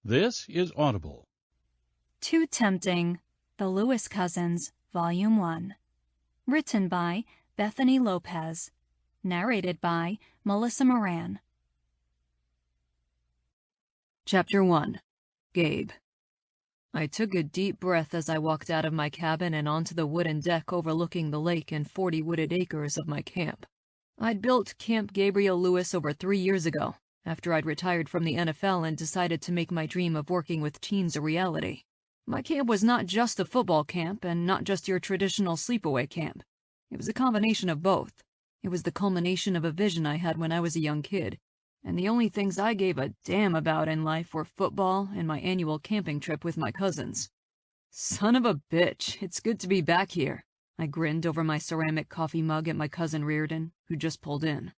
This is Audible. Too Tempting, The Lewis Cousins, Volume 1. Written by Bethany Lopez. Narrated by Melissa Moran. Chapter 1. Gabe. I took a deep breath as I walked out of my cabin and onto the wooden deck overlooking the lake and 40 wooded acres of my camp. I'd built Camp Gabriel Lewis over 3 years ago, after I'd retired from the NFL and decided to make my dream of working with teens a reality. My camp was not just a football camp and not just your traditional sleepaway camp. It was a combination of both. It was the culmination of a vision I had when I was a young kid, and the only things I gave a damn about in life were football and my annual camping trip with my cousins. Son of a bitch, it's good to be back here. I grinned over my ceramic coffee mug at my cousin Reardon, who just pulled in.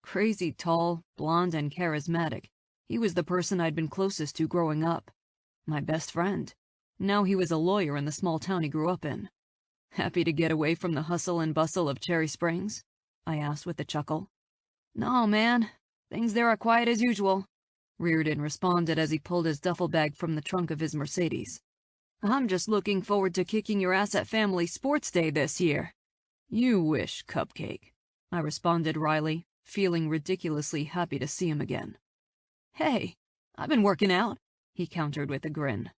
Crazy tall, blonde, and charismatic, he was the person I'd been closest to growing up. My best friend. Now he was a lawyer in the small town he grew up in. Happy to get away from the hustle and bustle of Cherry Springs? I asked with a chuckle. No, man. Things there are quiet as usual, Reardon responded as he pulled his duffel bag from the trunk of his Mercedes. I'm just looking forward to kicking your ass at Family Sports Day this year. You wish, Cupcake, I responded wryly, feeling ridiculously happy to see him again. Hey, I've been working out, he countered with a grin.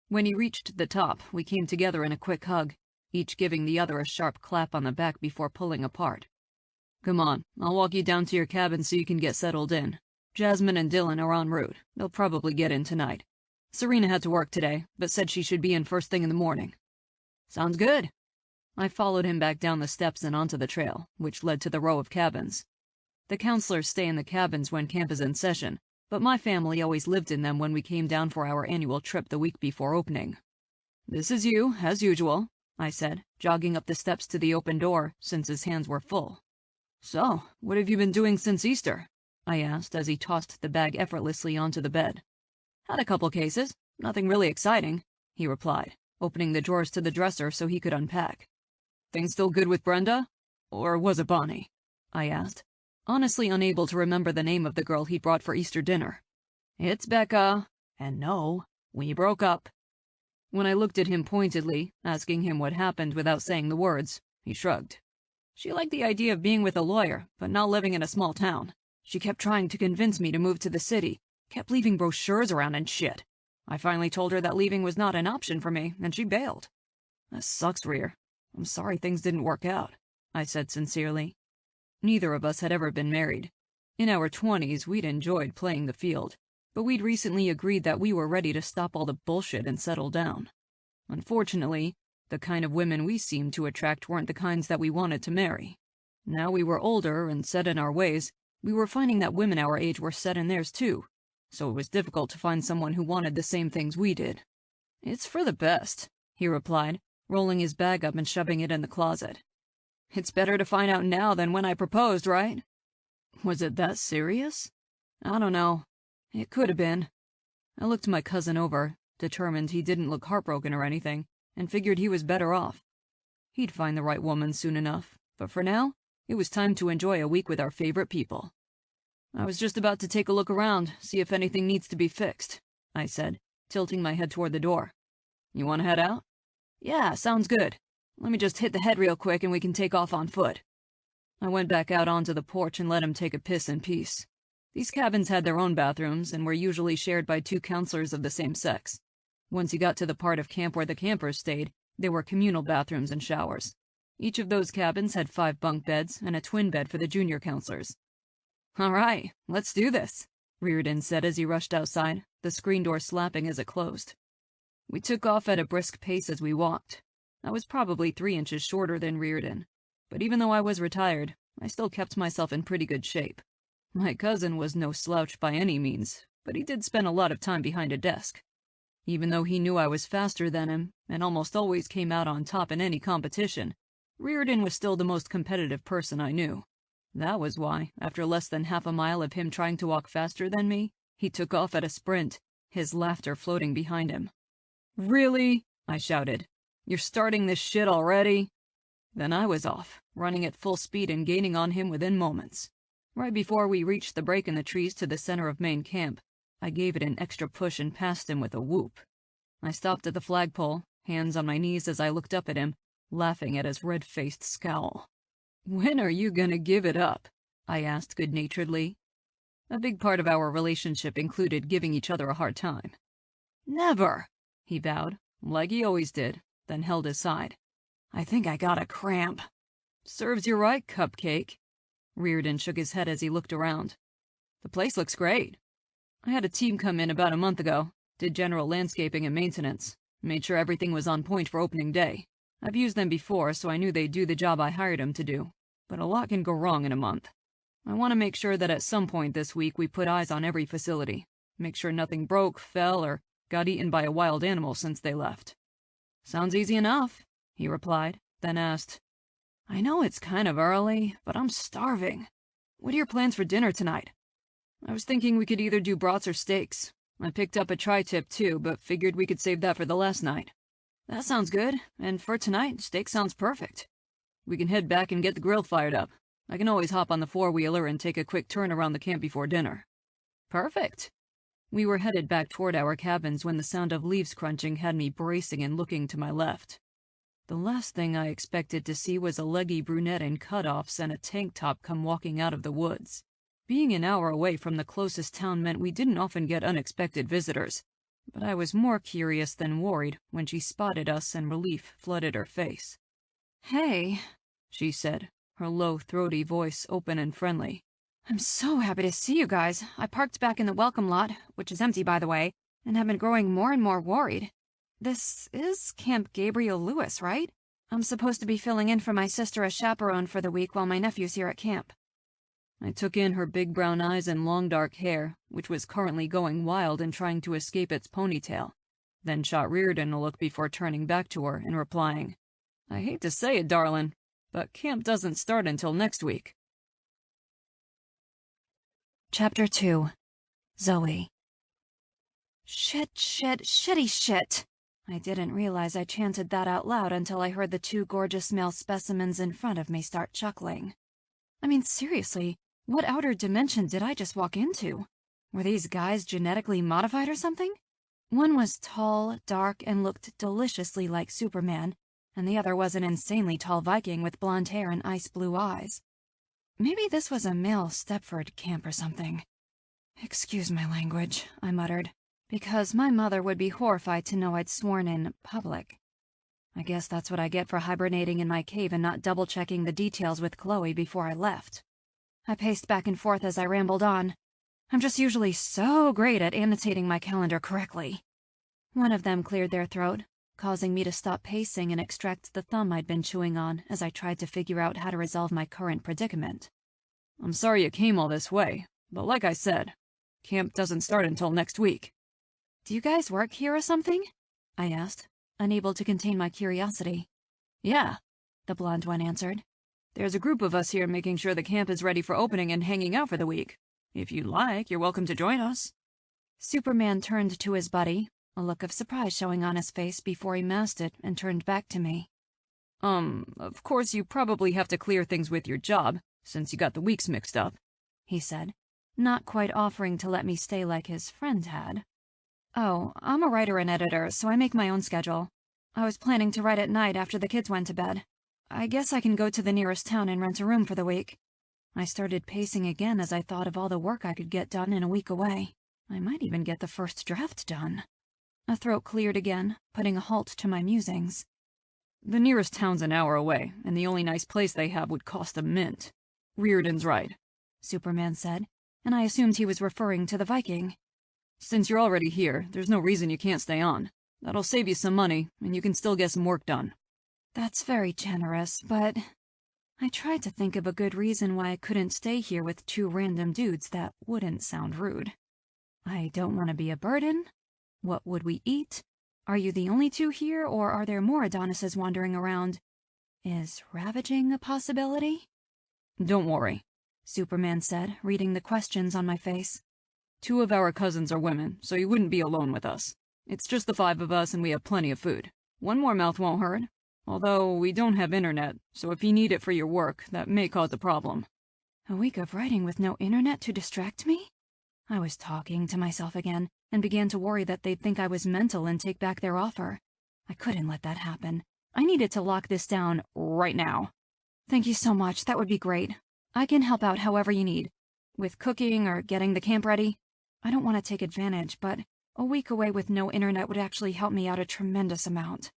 When he reached the top, we came together in a quick hug, each giving the other a sharp clap on the back before pulling apart. Come on, I'll walk you down to your cabin so you can get settled in. Jasmine and Dylan are en route. They'll probably get in tonight. Serena had to work today, but said she should be in first thing in the morning. Sounds good. I followed him back down the steps and onto the trail, which led to the row of cabins. The counselors stay in the cabins when camp is in session, but my family always lived in them when we came down for our annual trip the week before opening. This is you, as usual, I said, jogging up the steps to the open door, since his hands were full. So, what have you been doing since Easter? I asked as he tossed the bag effortlessly onto the bed. Had a couple cases, nothing really exciting, he replied, opening the drawers to the dresser so he could unpack. Things still good with Brenda? Or was it Bonnie? I asked, honestly unable to remember the name of the girl he brought for Easter dinner. It's Becca, and no, we broke up. When I looked at him pointedly, asking him what happened without saying the words, he shrugged. She liked the idea of being with a lawyer, but not living in a small town. She kept trying to convince me to move to the city, kept leaving brochures around and shit. I finally told her that leaving was not an option for me, and she bailed. That sucks, Rear. I'm sorry things didn't work out, I said sincerely. Neither of us had ever been married. In our 20s, we'd enjoyed playing the field, but we'd recently agreed that we were ready to stop all the bullshit and settle down. Unfortunately, the kind of women we seemed to attract weren't the kinds that we wanted to marry. Now we were older and set in our ways, we were finding that women our age were set in theirs too, so it was difficult to find someone who wanted the same things we did. It's for the best, he replied, rolling his bag up and shoving it in the closet. It's better to find out now than when I proposed, right? Was it that serious? I don't know. It could have been. I looked my cousin over, determined he didn't look heartbroken or anything, and figured he was better off. He'd find the right woman soon enough, but for now, it was time to enjoy a week with our favorite people. I was just about to take a look around, see if anything needs to be fixed, I said, tilting my head toward the door. You want to head out? Yeah, sounds good. Let me just hit the head real quick and we can take off on foot. I went back out onto the porch and let him take a piss in peace. These cabins had their own bathrooms and were usually shared by 2 counselors of the same sex. Once you got to the part of camp where the campers stayed, there were communal bathrooms and showers. Each of those cabins had 5 bunk beds and a twin bed for the junior counselors. All right, let's do this, Reardon said as he rushed outside, the screen door slapping as it closed. We took off at a brisk pace as we walked. I was probably 3 inches shorter than Reardon, but even though I was retired, I still kept myself in pretty good shape. My cousin was no slouch by any means, but he did spend a lot of time behind a desk. Even though he knew I was faster than him, and almost always came out on top in any competition, Reardon was still the most competitive person I knew. That was why, after less than half a mile of him trying to walk faster than me, he took off at a sprint, his laughter floating behind him. Really? I shouted. You're starting this shit already? Then I was off, running at full speed and gaining on him within moments. Right before we reached the break in the trees to the center of main camp, I gave it an extra push and passed him with a whoop. I stopped at the flagpole, hands on my knees as I looked up at him, laughing at his red-faced scowl. "When are you gonna give it up?" I asked good-naturedly. A big part of our relationship included giving each other a hard time. "Never," he vowed, like he always did, then held his side. "I think I got a cramp." "Serves you right, Cupcake." Reardon shook his head as he looked around. "The place looks great. I had a team come in about a month ago, did general landscaping and maintenance, made sure everything was on point for opening day. I've used them before, so I knew they'd do the job I hired them to do. But a lot can go wrong in a month. I want to make sure that at some point this week we put eyes on every facility, make sure nothing broke, fell, or got eaten by a wild animal since they left." "Sounds easy enough," he replied, then asked, "I know it's kind of early, but I'm starving. What are your plans for dinner tonight?" "I was thinking we could either do brats or steaks. I picked up a tri-tip too, but figured we could save that for the last night." "That sounds good, and for tonight, steak sounds perfect. We can head back and get the grill fired up. I can always hop on the four-wheeler and take a quick turn around the camp before dinner." "Perfect." We were headed back toward our cabins when the sound of leaves crunching had me bracing and looking to my left. The last thing I expected to see was a leggy brunette in cutoffs and a tank top come walking out of the woods. Being an hour away from the closest town meant we didn't often get unexpected visitors, but I was more curious than worried when she spotted us and relief flooded her face. "Hey," she said, her low, throaty voice open and friendly. "I'm so happy to see you guys. I parked back in the welcome lot, which is empty by the way, and have been growing more and more worried. This is Camp Gabriel Lewis, right? I'm supposed to be filling in for my sister as chaperone for the week while my nephew's here at camp." I took in her big brown eyes and long dark hair, which was currently going wild and trying to escape its ponytail, then shot Reardon a look before turning back to her and replying, "I hate to say it, darlin', but camp doesn't start until next week." Chapter 2. Zoe. Shitty shit. I didn't realize I chanted that out loud until I heard the two gorgeous male specimens in front of me start chuckling. I mean, seriously, what outer dimension did I just walk into? Were these guys genetically modified or something? One was tall, dark, and looked deliciously like Superman, and the other was an insanely tall Viking with blonde hair and ice blue eyes. Maybe this was a male Stepford camp or something. "Excuse my language," I muttered, because my mother would be horrified to know I'd sworn in public. I guess that's what I get for hibernating in my cave and not double-checking the details with Chloe before I left. I paced back and forth as I rambled on. I'm just usually so great at annotating my calendar correctly. One of them cleared their throat, causing me to stop pacing and extract the thumb I'd been chewing on as I tried to figure out how to resolve my current predicament. "I'm sorry you came all this way, but like I said, camp doesn't start until next week." "Do you guys work here or something?" I asked, unable to contain my curiosity. "Yeah," the blonde one answered. "There's a group of us here making sure the camp is ready for opening and hanging out for the week. If you'd like, you're welcome to join us." Superman turned to his buddy, a look of surprise showing on his face before he masked it and turned back to me. Of course you probably have to clear things with your job, since you got the weeks mixed up," he said, not quite offering to let me stay like his friend had. "Oh, I'm a writer and editor, so I make my own schedule. I was planning to write at night after the kids went to bed. I guess I can go to the nearest town and rent a room for the week." I started pacing again as I thought of all the work I could get done in a week away. I might even get the first draft done. A throat cleared again, putting a halt to my musings. "The nearest town's an hour away, and the only nice place they have would cost a mint. Reardon's right," Superman said, and I assumed he was referring to the Viking. "Since you're already here, there's no reason you can't stay on. That'll save you some money, and you can still get some work done." "That's very generous, but..." I tried to think of a good reason why I couldn't stay here with two random dudes that wouldn't sound rude. I don't want to be a burden. What would we eat? Are you the only two here, or are there more Adonises wandering around? Is ravaging a possibility? "Don't worry," Superman said, reading the questions on my face. "Two of our cousins are women, so you wouldn't be alone with us. It's just the five of us and we have plenty of food. One more mouth won't hurt. Although we don't have internet, so if you need it for your work, that may cause a problem." A week of writing with no internet to distract me? I was talking to myself again, and began to worry that they'd think I was mental and take back their offer. I couldn't let that happen. I needed to lock this down right now. Thank you so much, that would be great. I can help out however you need. With cooking or getting the camp ready. I don't want to take advantage, but a week away with no internet would actually help me out a tremendous amount.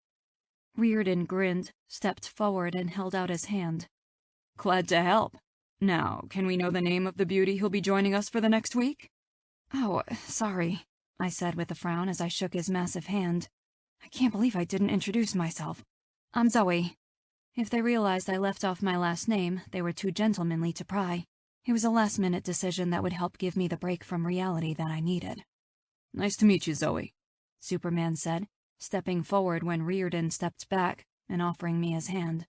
Reardon grinned, stepped forward, and held out his hand. Glad to help. Now, can we know the name of the beauty who'll be joining us for the next week? Oh, sorry, I said with a frown as I shook his massive hand. I can't believe I didn't introduce myself. I'm Zoe. If they realized I left off my last name, they were too gentlemanly to pry. It was a last-minute decision that would help give me the break from reality that I needed. Nice to meet you, Zoe, Superman said, stepping forward when Reardon stepped back and offering me his hand.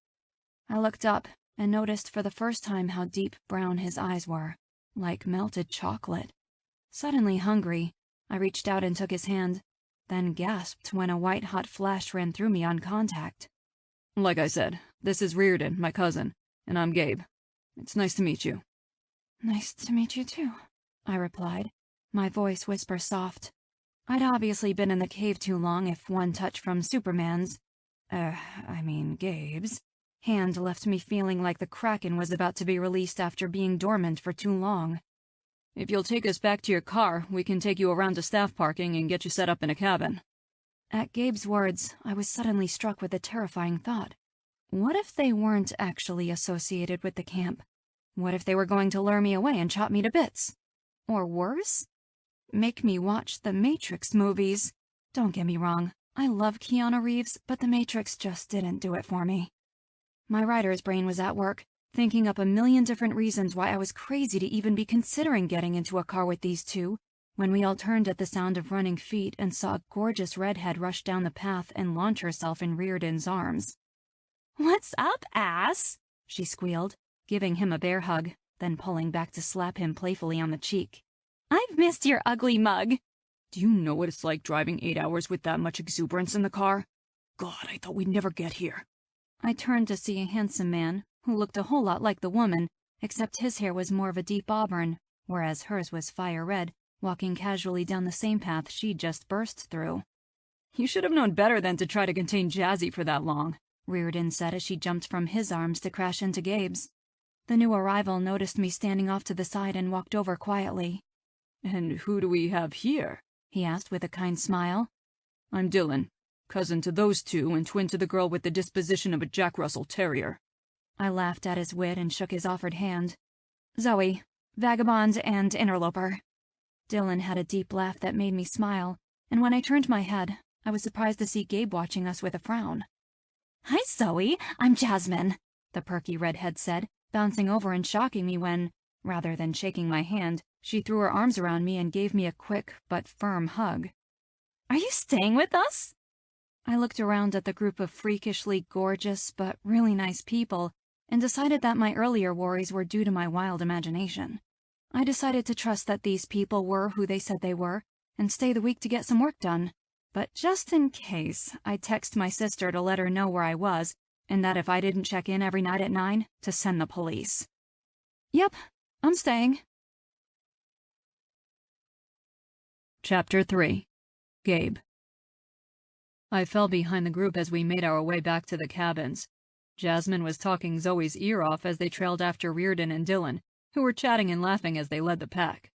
I looked up and noticed for the first time how deep brown his eyes were, like melted chocolate. Suddenly hungry, I reached out and took his hand, then gasped when a white-hot flash ran through me on contact. Like I said, this is Reardon, my cousin, and I'm Gabe. It's nice to meet you. Nice to meet you too, I replied, my voice whisper soft. I'd obviously been in the cave too long if one touch from Gabe's hand left me feeling like the Kraken was about to be released after being dormant for too long. If you'll take us back to your car, we can take you around to staff parking and get you set up in a cabin. At Gabe's words, I was suddenly struck with a terrifying thought. What if they weren't actually associated with the camp? What if they were going to lure me away and chop me to bits? Or worse? Make me watch the Matrix movies. Don't get me wrong, I love Keanu Reeves, but the Matrix just didn't do it for me. My writer's brain was at work, thinking up a million different reasons why I was crazy to even be considering getting into a car with these two, when we all turned at the sound of running feet and saw a gorgeous redhead rush down the path and launch herself in Reardon's arms. "What's up, ass?" she squealed, giving him a bear hug, then pulling back to slap him playfully on the cheek. "I've missed your ugly mug." Do you know what it's like driving 8 hours with that much exuberance in the car? God, I thought we'd never get here. I turned to see a handsome man who looked a whole lot like the woman, except his hair was more of a deep auburn, whereas hers was fire red, walking casually down the same path she'd just burst through. You should have known better than to try to contain Jazzy for that long, Reardon said as she jumped from his arms to crash into Gabe's. The new arrival noticed me standing off to the side and walked over quietly. And who do we have here? He asked with a kind smile. I'm Dylan, cousin to those two and twin to the girl with the disposition of a Jack Russell Terrier. I laughed at his wit and shook his offered hand. Zoe, vagabond and interloper. Dylan had a deep laugh that made me smile, and when I turned my head, I was surprised to see Gabe watching us with a frown. Hi, Zoe, I'm Jasmine, the perky redhead said, bouncing over and shocking me when, rather than shaking my hand, she threw her arms around me and gave me a quick but firm hug. Are you staying with us? I looked around at the group of freakishly gorgeous but really nice people and decided that my earlier worries were due to my wild imagination. I decided to trust that these people were who they said they were and stay the week to get some work done. But just in case, I texted my sister to let her know where I was and that if I didn't check in every night at 9, to send the police. Yep, I'm staying. Chapter 3. Gabe. I fell behind the group as we made our way back to the cabins. Jasmine was talking Zoe's ear off as they trailed after Reardon and Dylan, who were chatting and laughing as they led the pack.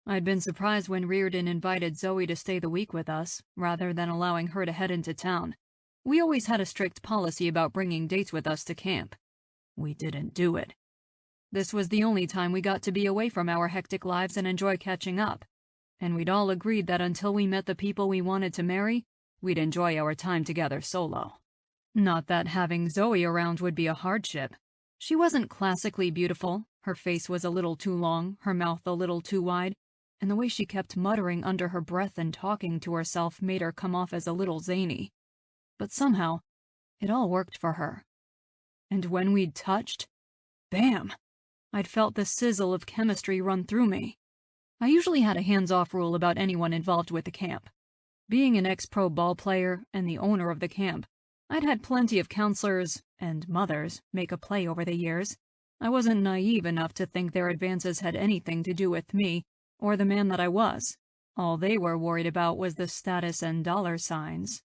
I'd been surprised when Reardon invited Zoe to stay the week with us, rather than allowing her to head into town. We always had a strict policy about bringing dates with us to camp. We didn't do it. This was the only time we got to be away from our hectic lives and enjoy catching up. And we'd all agreed that until we met the people we wanted to marry, we'd enjoy our time together solo. Not that having Zoe around would be a hardship. She wasn't classically beautiful, her face was a little too long, her mouth a little too wide, and the way she kept muttering under her breath and talking to herself made her come off as a little zany. But somehow, it all worked for her. And when we'd touched, bam! I'd felt the sizzle of chemistry run through me. I usually had a hands-off rule about anyone involved with the camp. Being an ex-pro ball player and the owner of the camp, I'd had plenty of counselors and mothers make a play over the years. I wasn't naive enough to think their advances had anything to do with me, or the man that I was. All they were worried about was the status and dollar signs.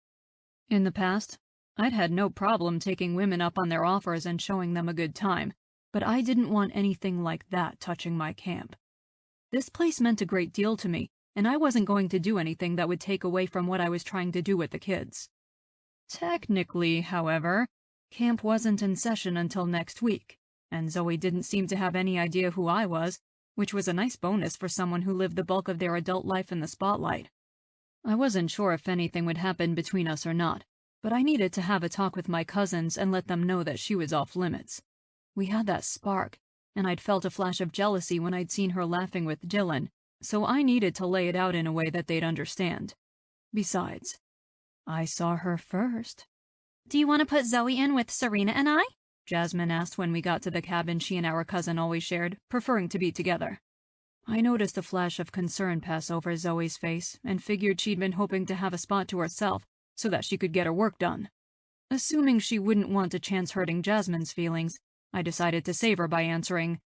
In the past, I'd had no problem taking women up on their offers and showing them a good time, but I didn't want anything like that touching my camp. This place meant a great deal to me, and I wasn't going to do anything that would take away from what I was trying to do with the kids. Technically, however, camp wasn't in session until next week, and Zoe didn't seem to have any idea who I was, which was a nice bonus for someone who lived the bulk of their adult life in the spotlight. I wasn't sure if anything would happen between us or not, but I needed to have a talk with my cousins and let them know that she was off limits. We had that spark, and I'd felt a flash of jealousy when I'd seen her laughing with Dylan, so I needed to lay it out in a way that they'd understand. Besides, I saw her first. "Do you want to put Zoe in with Serena and I?" Jasmine asked when we got to the cabin she and our cousin always shared, preferring to be together. I noticed a flash of concern pass over Zoe's face and figured she'd been hoping to have a spot to herself so that she could get her work done. Assuming she wouldn't want to chance hurting Jasmine's feelings, I decided to save her by answering,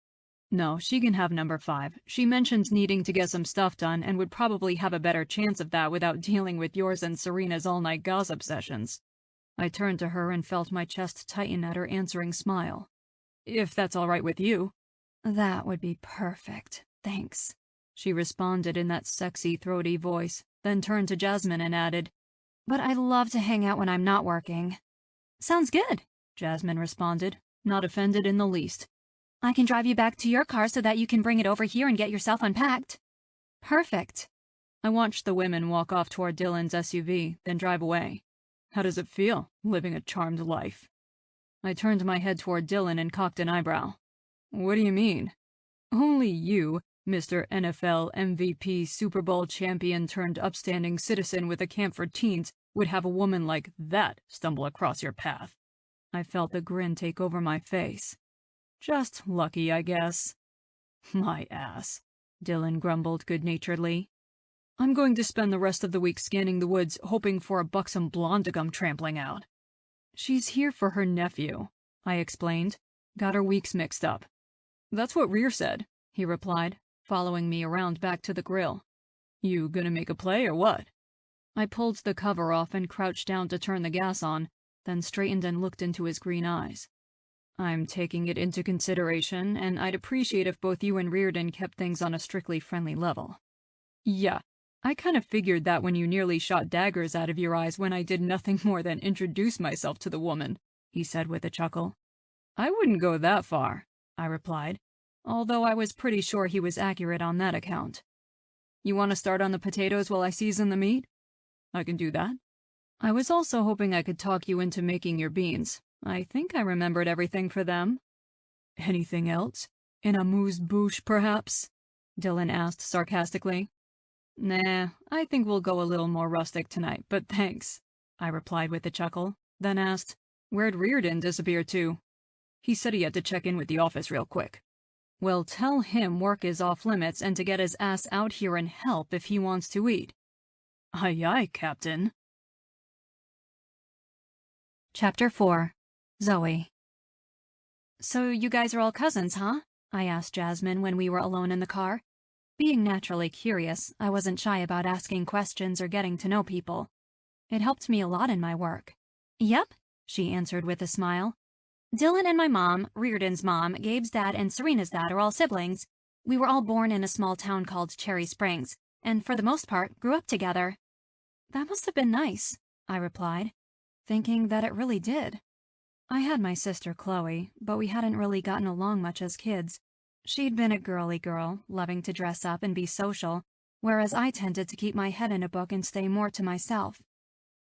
"No, she can have number 5. She mentioned needing to get some stuff done and would probably have a better chance of that without dealing with yours and Serena's all-night gossip sessions." I turned to her and felt my chest tighten at her answering smile. "If that's all right with you." "That would be perfect, thanks," she responded in that sexy, throaty voice, then turned to Jasmine and added, "But I love to hang out when I'm not working." "Sounds good," Jasmine responded, not offended in the least. "I can drive you back to your car so that you can bring it over here and get yourself unpacked." "Perfect." I watched the women walk off toward Dylan's SUV, then drive away. How does it feel, living a charmed life? I turned my head toward Dylan and cocked an eyebrow. "What do you mean?" "Only you, Mr. NFL MVP Super Bowl champion turned upstanding citizen with a camp for teens, would have a woman like that stumble across your path." I felt the grin take over my face. "Just lucky, I guess." "My ass," Dylan grumbled good-naturedly. "I'm going to spend the rest of the week scanning the woods, hoping for a buxom blonde to come trampling out." "She's here for her nephew," I explained. "Got her weeks mixed up." "That's what Rear said," he replied, following me around back to the grill. "You gonna make a play or what?" I pulled the cover off and crouched down to turn the gas on, then straightened and looked into his green eyes. "I'm taking it into consideration, and I'd appreciate if both you and Reardon kept things on a strictly friendly level." "Yeah, I kind of figured that when you nearly shot daggers out of your eyes when I did nothing more than introduce myself to the woman," he said with a chuckle. "I wouldn't go that far," I replied, although I was pretty sure he was accurate on that account. "You want to start on the potatoes while I season the meat?" "I can do that." "I was also hoping I could talk you into making your beans. I think I remembered everything for them." "Anything else? An amuse-bouche, perhaps?" Dylan asked sarcastically. "Nah, I think we'll go a little more rustic tonight, but thanks," I replied with a chuckle, then asked, "Where'd Reardon disappear to?" "He said he had to check in with the office real quick." "Well, tell him work is off limits and to get his ass out here and help if he wants to eat." "Aye aye, Captain." Chapter 4. Zoe. "So you guys are all cousins, huh?" I asked Jasmine when we were alone in the car. Being naturally curious, I wasn't shy about asking questions or getting to know people. It helped me a lot in my work. "Yep," she answered with a smile. "Dylan and my mom, Reardon's mom, Gabe's dad, and Serena's dad are all siblings. We were all born in a small town called Cherry Springs, and for the most part, grew up together." "That must have been nice," I replied, thinking that it really did. I had my sister Chloe, but we hadn't really gotten along much as kids. She'd been a girly girl, loving to dress up and be social, whereas I tended to keep my head in a book and stay more to myself.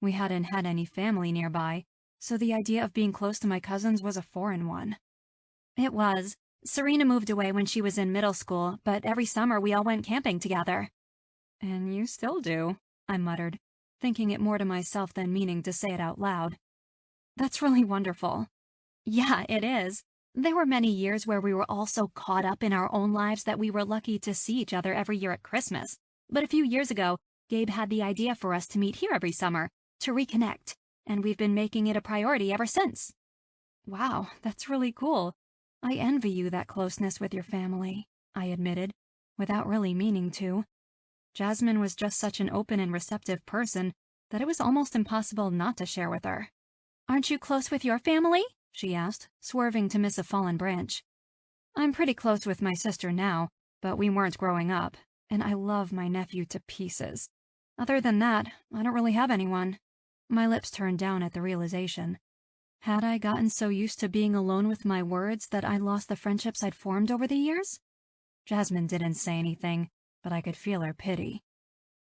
We hadn't had any family nearby, so the idea of being close to my cousins was a foreign one. It was. Serena moved away when she was in middle school, but every summer we all went camping together. "And you still do," I muttered, thinking it more to myself than meaning to say it out loud. "That's really wonderful." "Yeah, it is. There were many years where we were all so caught up in our own lives that we were lucky to see each other every year at Christmas. But a few years ago, Gabe had the idea for us to meet here every summer, to reconnect, and we've been making it a priority ever since." "Wow, that's really cool. I envy you that closeness with your family," I admitted, without really meaning to. Jasmine was just such an open and receptive person that it was almost impossible not to share with her. "Aren't you close with your family?" she asked, swerving to miss a fallen branch. "I'm pretty close with my sister now, but we weren't growing up, and I love my nephew to pieces. Other than that, I don't really have anyone." My lips turned down at the realization. Had I gotten so used to being alone with my words that I lost the friendships I'd formed over the years? Jasmine didn't say anything, but I could feel her pity.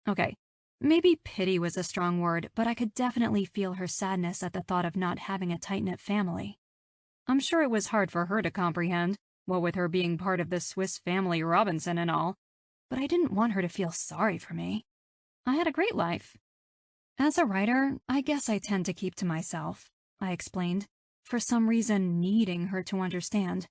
Okay, maybe pity was a strong word, but I could definitely feel her sadness at the thought of not having a tight-knit family. I'm sure it was hard for her to comprehend, what with her being part of the Swiss Family Robinson and all, but I didn't want her to feel sorry for me. I had a great life. "As a writer, I guess I tend to keep to myself," I explained, for some reason needing her to understand.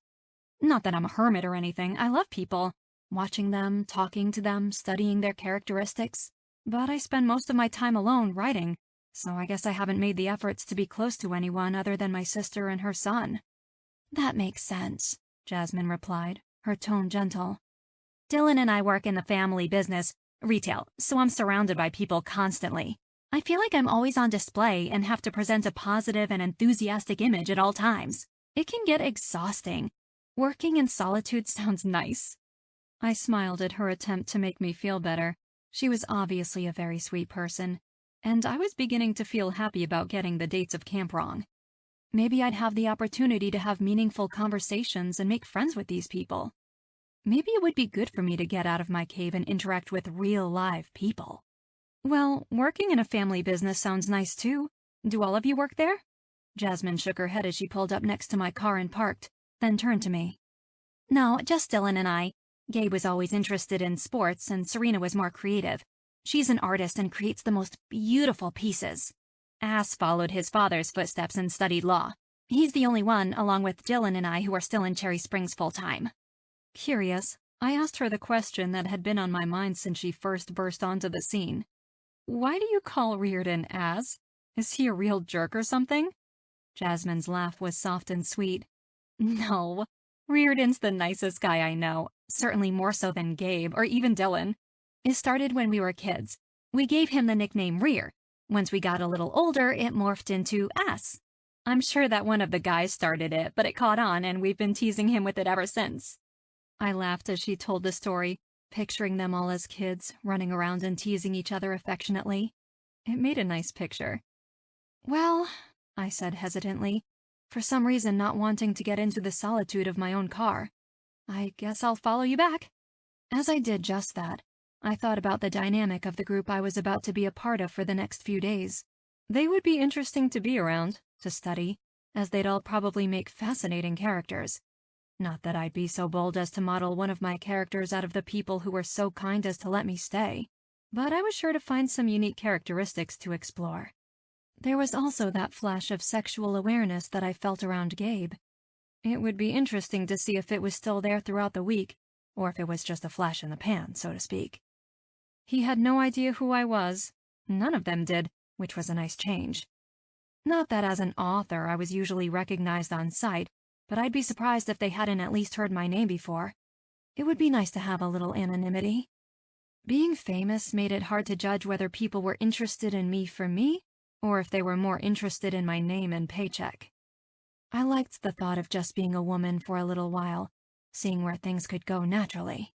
"Not that I'm a hermit or anything. I love people, watching them, talking to them, studying their characteristics. But I spend most of my time alone writing, so I guess I haven't made the efforts to be close to anyone other than my sister and her son." "That makes sense," Jasmine replied, her tone gentle. "Dylan and I work in the family business, retail, so I'm surrounded by people constantly. I feel like I'm always on display and have to present a positive and enthusiastic image at all times. It can get exhausting. Working in solitude sounds nice." I smiled at her attempt to make me feel better. She was obviously a very sweet person, and I was beginning to feel happy about getting the dates of camp wrong. Maybe I'd have the opportunity to have meaningful conversations and make friends with these people. Maybe it would be good for me to get out of my cave and interact with real live people. "Well, working in a family business sounds nice too. Do all of you work there?" Jasmine shook her head as she pulled up next to my car and parked, then turned to me. "No, just Dylan and I. Gabe was always interested in sports, and Serena was more creative. She's an artist and creates the most beautiful pieces. Ass followed his father's footsteps and studied law. He's the only one, along with Dylan and I, who are still in Cherry Springs full-time." Curious, I asked her the question that had been on my mind since she first burst onto the scene. "Why do you call Reardon Ass? Is he a real jerk or something?" Jasmine's laugh was soft and sweet. "No, Reardon's the nicest guy I know, certainly more so than Gabe or even Dylan. It started when we were kids. We gave him the nickname Rear. Once we got a little older, it morphed into Ass. I'm sure that one of the guys started it, but it caught on and we've been teasing him with it ever since." I laughed as she told the story, picturing them all as kids, running around and teasing each other affectionately. It made a nice picture. "Well," I said hesitantly, for some reason not wanting to get into the solitude of my own car, "I guess I'll follow you back." As I did just that, I thought about the dynamic of the group I was about to be a part of for the next few days. They would be interesting to be around, to study, as they'd all probably make fascinating characters. Not that I'd be so bold as to model one of my characters out of the people who were so kind as to let me stay, but I was sure to find some unique characteristics to explore. There was also that flash of sexual awareness that I felt around Gabe. It would be interesting to see if it was still there throughout the week, or if it was just a flash in the pan, so to speak. He had no idea who I was. None of them did, which was a nice change. Not that as an author I was usually recognized on sight, but I'd be surprised if they hadn't at least heard my name before. It would be nice to have a little anonymity. Being famous made it hard to judge whether people were interested in me for me, or if they were more interested in my name and paycheck. I liked the thought of just being a woman for a little while, seeing where things could go naturally.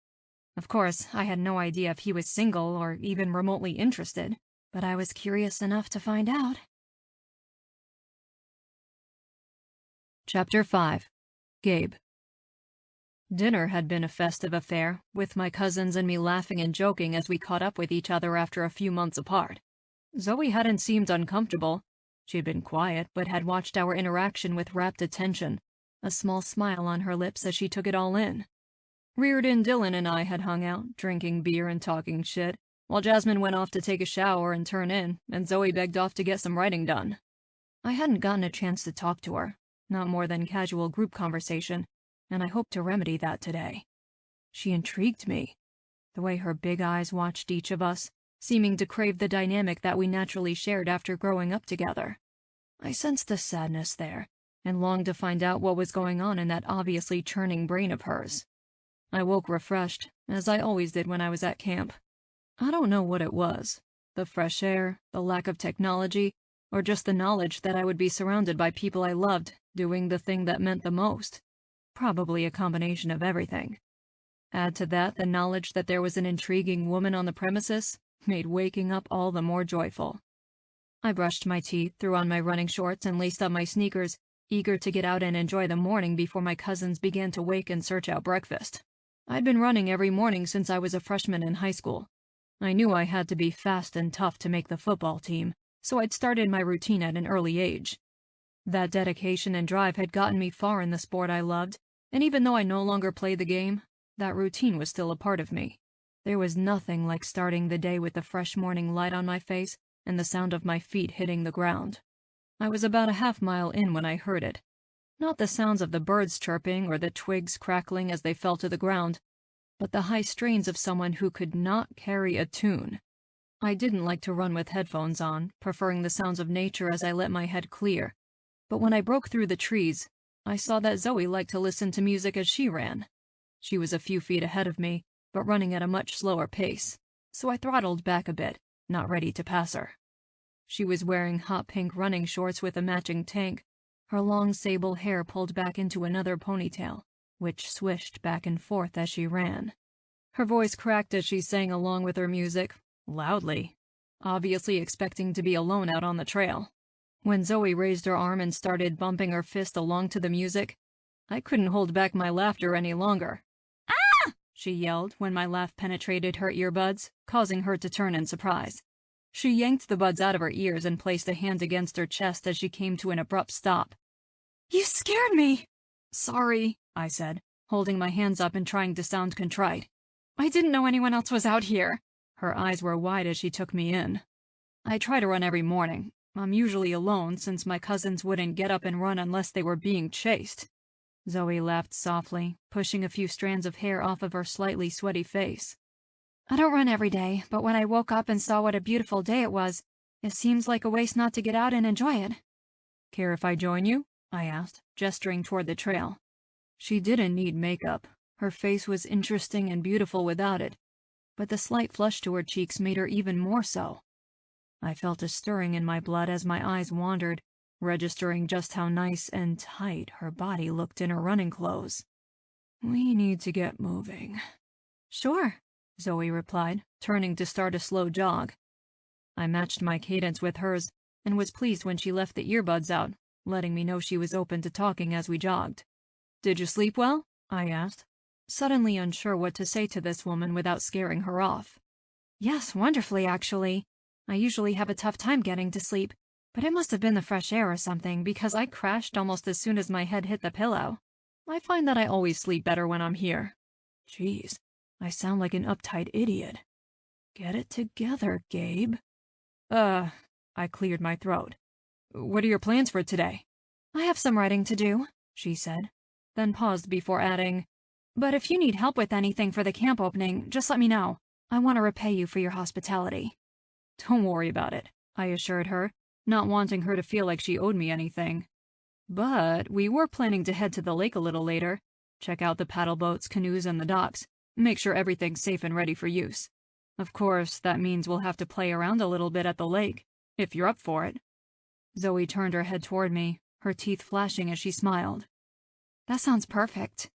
Of course, I had no idea if he was single or even remotely interested, but I was curious enough to find out. Chapter 5. Gabe. Dinner had been a festive affair, with my cousins and me laughing and joking as we caught up with each other after a few months apart. Zoe hadn't seemed uncomfortable. She'd been quiet, but had watched our interaction with rapt attention, a small smile on her lips as she took it all in. Reardon, Dylan, and I had hung out, drinking beer and talking shit, while Jasmine went off to take a shower and turn in, and Zoe begged off to get some writing done. I hadn't gotten a chance to talk to her, not more than casual group conversation, and I hoped to remedy that today. She intrigued me, the way her big eyes watched each of us, seeming to crave the dynamic that we naturally shared after growing up together. I sensed a sadness there, and longed to find out what was going on in that obviously churning brain of hers. I woke refreshed, as I always did when I was at camp. I don't know what it was. The fresh air, the lack of technology, or just the knowledge that I would be surrounded by people I loved, doing the thing that meant the most. Probably a combination of everything. Add to that the knowledge that there was an intriguing woman on the premises, made waking up all the more joyful. I brushed my teeth, threw on my running shorts, and laced up my sneakers, eager to get out and enjoy the morning before my cousins began to wake and search out breakfast. I'd been running every morning since I was a freshman in high school. I knew I had to be fast and tough to make the football team, so I'd started my routine at an early age. That dedication and drive had gotten me far in the sport I loved, and even though I no longer played the game, that routine was still a part of me. There was nothing like starting the day with the fresh morning light on my face and the sound of my feet hitting the ground. I was about a half-mile in when I heard it. Not the sounds of the birds chirping or the twigs crackling as they fell to the ground, but the high strains of someone who could not carry a tune. I didn't like to run with headphones on, preferring the sounds of nature as I let my head clear. But when I broke through the trees, I saw that Zoe liked to listen to music as she ran. She was a few feet ahead of me, but running at a much slower pace, so I throttled back a bit, not ready to pass her. She was wearing hot pink running shorts with a matching tank, her long sable hair pulled back into another ponytail, which swished back and forth as she ran. Her voice cracked as she sang along with her music, loudly, obviously expecting to be alone out on the trail. When Zoe raised her arm and started bumping her fist along to the music, I couldn't hold back my laughter any longer. "Ah!" she yelled when my laugh penetrated her earbuds, causing her to turn in surprise. She yanked the buds out of her ears and placed a hand against her chest as she came to an abrupt stop. "You scared me!" "Sorry," I said, holding my hands up and trying to sound contrite. "I didn't know anyone else was out here." Her eyes were wide as she took me in. "I try to run every morning. I'm usually alone since my cousins wouldn't get up and run unless they were being chased." Zoe laughed softly, pushing a few strands of hair off of her slightly sweaty face. "I don't run every day, but when I woke up and saw what a beautiful day it was, it seems like a waste not to get out and enjoy it." "Care if I join you?" I asked, gesturing toward the trail. She didn't need makeup. Her face was interesting and beautiful without it, but the slight flush to her cheeks made her even more so. I felt a stirring in my blood as my eyes wandered, registering just how nice and tight her body looked in her running clothes. "We need to get moving." "Sure," Zoe replied, turning to start a slow jog. I matched my cadence with hers and was pleased when she left the earbuds out, letting me know she was open to talking as we jogged. "Did you sleep well?" I asked, suddenly unsure what to say to this woman without scaring her off. "Yes, wonderfully, actually. I usually have a tough time getting to sleep, but it must have been the fresh air or something because I crashed almost as soon as my head hit the pillow. I find that I always sleep better when I'm here." "Jeez, I sound like an uptight idiot." "Get it together, Gabe." I cleared my throat. "What are your plans for today?" "I have some writing to do," she said, then paused before adding, "But if you need help with anything for the camp opening, just let me know. I want to repay you for your hospitality." "Don't worry about it," I assured her, not wanting her to feel like she owed me anything. But we were planning to head to the lake a little later, check out the paddle boats, canoes, and the docks, make sure everything's safe and ready for use. Of course, that means we'll have to play around a little bit at the lake, if you're up for it. Zoe turned her head toward me, her teeth flashing as she smiled. "That sounds perfect."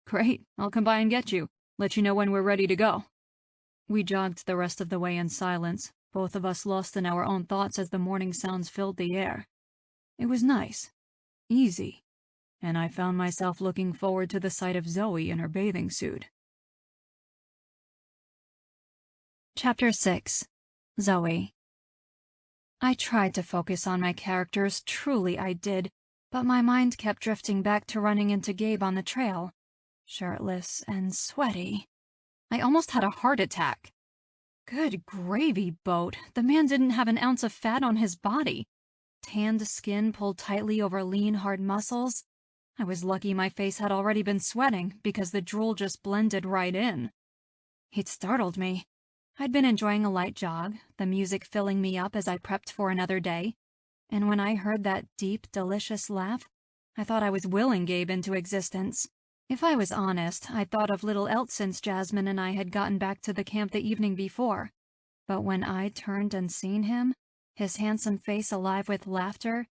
"Great, I'll come by and get you, let you know when we're ready to go." We jogged the rest of the way in silence, both of us lost in our own thoughts as the morning sounds filled the air. It was nice, easy, and I found myself looking forward to the sight of Zoe in her bathing suit. Chapter 6. Zoe. I tried to focus on my characters, truly I did, but my mind kept drifting back to running into Gabe on the trail, shirtless and sweaty. I almost had a heart attack. Good gravy boat, the man didn't have an ounce of fat on his body. Tanned skin pulled tightly over lean, hard muscles. I was lucky my face had already been sweating because the drool just blended right in. It startled me. I'd been enjoying a light jog, the music filling me up as I prepped for another day, and when I heard that deep, delicious laugh, I thought I was willing Gabe into existence. If I was honest, I'd thought of little else since Jasmine and I had gotten back to the camp the evening before. But when I turned and seen him, his handsome face alive with laughter,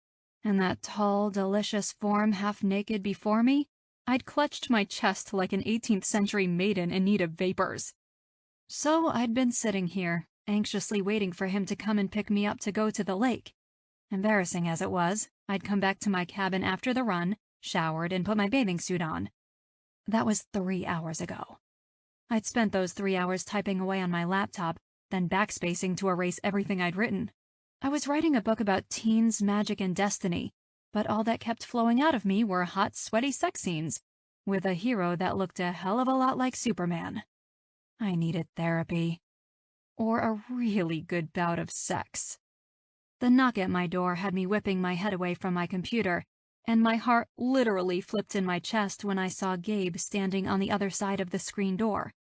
and that tall, delicious form half naked before me, I'd clutched my chest like an 18th century maiden in need of vapors. So I'd been sitting here, anxiously waiting for him to come and pick me up to go to the lake. Embarrassing as it was, I'd come back to my cabin after the run, showered, and put my bathing suit on. That was 3 hours ago. I'd spent those 3 hours typing away on my laptop, then backspacing to erase everything I'd written. I was writing a book about teens, magic, and destiny, but all that kept flowing out of me were hot, sweaty sex scenes, with a hero that looked a hell of a lot like Superman. I needed therapy. Or a really good bout of sex. The knock at my door had me whipping my head away from my computer, and my heart literally flipped in my chest when I saw Gabe standing on the other side of the screen door.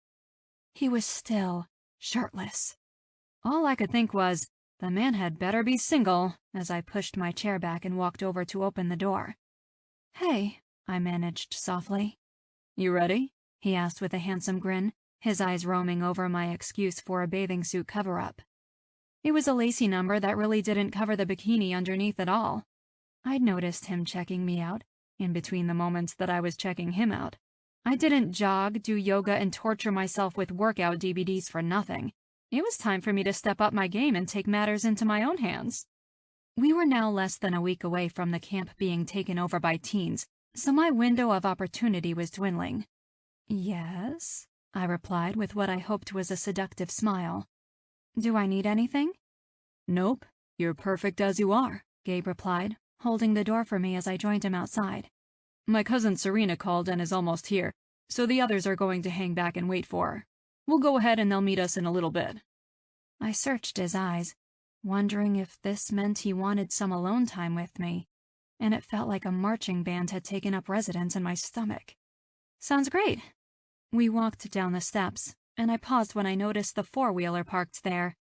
He was still shirtless. All I could think was, the man had better be single, as I pushed my chair back and walked over to open the door. "Hey," I managed softly. "You ready?" he asked with a handsome grin, his eyes roaming over my excuse for a bathing suit cover-up. It was a lacy number that really didn't cover the bikini underneath at all. I'd noticed him checking me out, in between the moments that I was checking him out. I didn't jog, do yoga, and torture myself with workout DVDs for nothing. It was time for me to step up my game and take matters into my own hands. We were now less than a week away from the camp being taken over by teens, so my window of opportunity was dwindling. "Yes?" I replied with what I hoped was a seductive smile. "Do I need anything?" "Nope, you're perfect as you are," Gabe replied, holding the door for me as I joined him outside. "My cousin Serena called and is almost here, so the others are going to hang back and wait for her. We'll go ahead and they'll meet us in a little bit." I searched his eyes, wondering if this meant he wanted some alone time with me, and it felt like a marching band had taken up residence in my stomach. "Sounds great." We walked down the steps, and I paused when I noticed the four-wheeler parked there.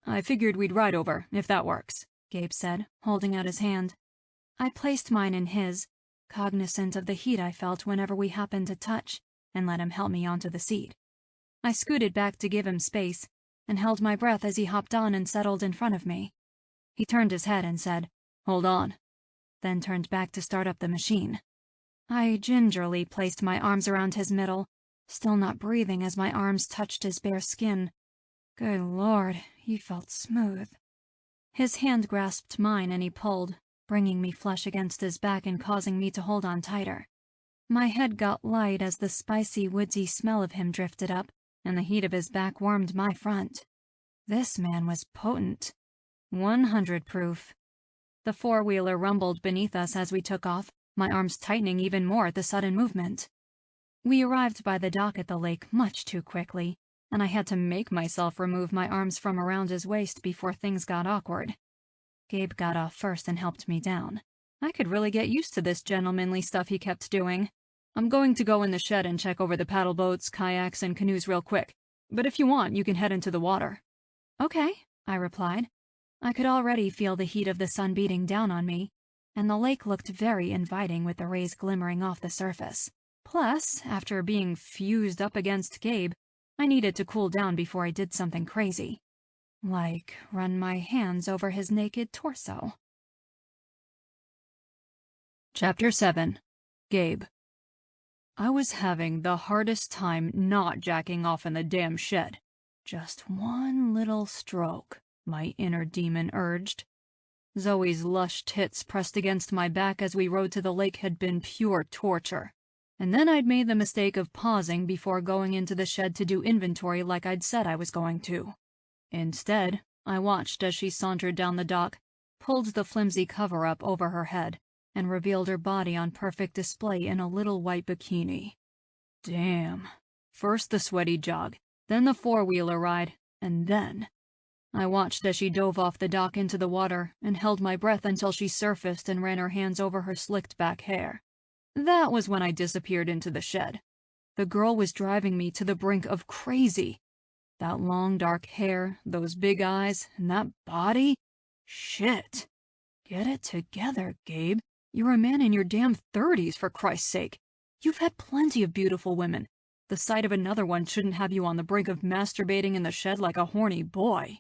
"I figured we'd ride over, if that works," Gabe said, holding out his hand. I placed mine in his, cognizant of the heat I felt whenever we happened to touch, and let him help me onto the seat. I scooted back to give him space, and held my breath as he hopped on and settled in front of me. He turned his head and said, "Hold on," then turned back to start up the machine. I gingerly placed my arms around his middle, still not breathing as my arms touched his bare skin. Good Lord, he felt smooth. His hand grasped mine and he pulled, bringing me flush against his back and causing me to hold on tighter. My head got light as the spicy, woodsy smell of him drifted up, and the heat of his back warmed my front. This man was potent. 100 proof. The four-wheeler rumbled beneath us as we took off, my arms tightening even more at the sudden movement. We arrived by the dock at the lake much too quickly, and I had to make myself remove my arms from around his waist before things got awkward. Gabe got off first and helped me down. I could really get used to this gentlemanly stuff he kept doing. "I'm going to go in the shed and check over the paddle boats, kayaks, and canoes real quick, but if you want, you can head into the water." "Okay," I replied. I could already feel the heat of the sun beating down on me, and the lake looked very inviting with the rays glimmering off the surface. Plus, after being fused up against Gabe, I needed to cool down before I did something crazy. Like run my hands over his naked torso. Chapter 7. Gabe. I was having the hardest time not jacking off in the damn shed. Just one little stroke, my inner demon urged. Zoe's lush tits pressed against my back as we rode to the lake had been pure torture. And then I'd made the mistake of pausing before going into the shed to do inventory like I'd said I was going to. Instead, I watched as she sauntered down the dock, pulled the flimsy cover up over her head, and revealed her body on perfect display in a little white bikini. Damn. First the sweaty jog, then the four-wheeler ride, and then... I watched as she dove off the dock into the water and held my breath until she surfaced and ran her hands over her slicked back hair. That was when I disappeared into the shed. The girl was driving me to the brink of crazy. That long dark hair, those big eyes, and that body? Shit. Get it together, Gabe. You're a man in your damn 30s, for Christ's sake. You've had plenty of beautiful women. The sight of another one shouldn't have you on the brink of masturbating in the shed like a horny boy."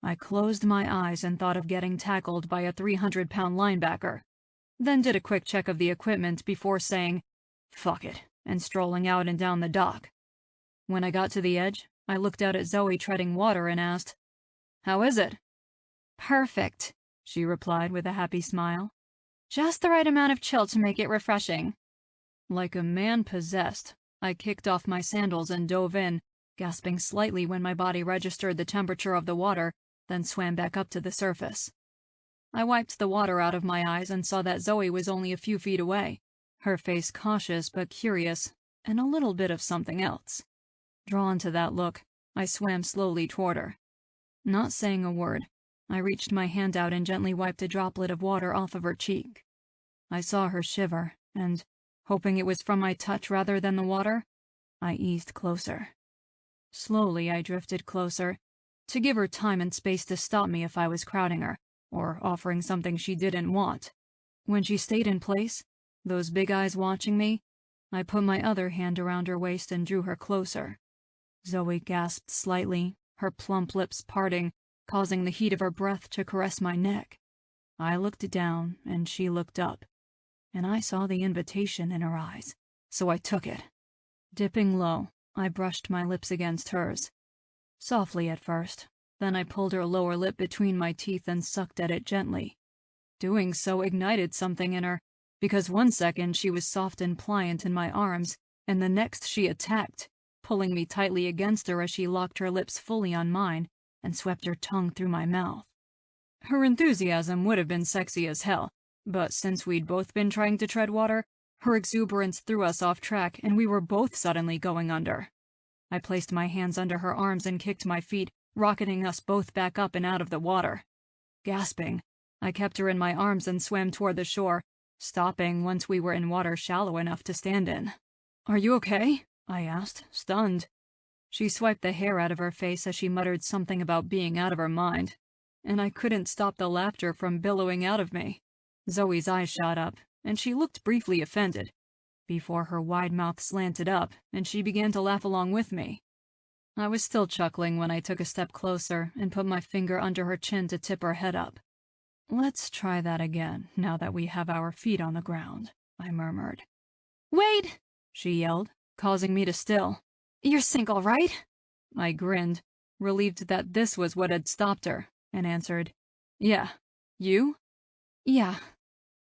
I closed my eyes and thought of getting tackled by a 300-pound linebacker, then did a quick check of the equipment before saying, "Fuck it," and strolling out and down the dock. When I got to the edge, I looked out at Zoe treading water and asked, "How is it?" "Perfect," she replied with a happy smile. "Just the right amount of chill to make it refreshing." Like a man possessed, I kicked off my sandals and dove in, gasping slightly when my body registered the temperature of the water, then swam back up to the surface. I wiped the water out of my eyes and saw that Zoe was only a few feet away, her face cautious but curious, and a little bit of something else. Drawn to that look, I swam slowly toward her. Not saying a word, I reached my hand out and gently wiped a droplet of water off of her cheek. I saw her shiver, and, hoping it was from my touch rather than the water, I eased closer. Slowly I drifted closer, to give her time and space to stop me if I was crowding her, or offering something she didn't want. When she stayed in place, those big eyes watching me, I put my other hand around her waist and drew her closer. Zoe gasped slightly, her plump lips parting, causing the heat of her breath to caress my neck. I looked down, and she looked up, and I saw the invitation in her eyes, so I took it. Dipping low, I brushed my lips against hers. Softly at first, then I pulled her lower lip between my teeth and sucked at it gently. Doing so ignited something in her, because one second she was soft and pliant in my arms, and the next she attacked, pulling me tightly against her as she locked her lips fully on mine and swept her tongue through my mouth. Her enthusiasm would have been sexy as hell, but since we'd both been trying to tread water, her exuberance threw us off track and we were both suddenly going under. I placed my hands under her arms and kicked my feet, rocketing us both back up and out of the water. Gasping, I kept her in my arms and swam toward the shore, stopping once we were in water shallow enough to stand in. "Are you okay?" I asked, stunned. She swiped the hair out of her face as she muttered something about being out of her mind, and I couldn't stop the laughter from billowing out of me. Zoe's eyes shot up, and she looked briefly offended, before her wide mouth slanted up, and she began to laugh along with me. I was still chuckling when I took a step closer and put my finger under her chin to tip her head up. "Let's try that again, now that we have our feet on the ground," I murmured. "Wait!" she yelled, causing me to still. "You're single, right?" I grinned, relieved that this was what had stopped her, and answered, "Yeah. You?" "Yeah."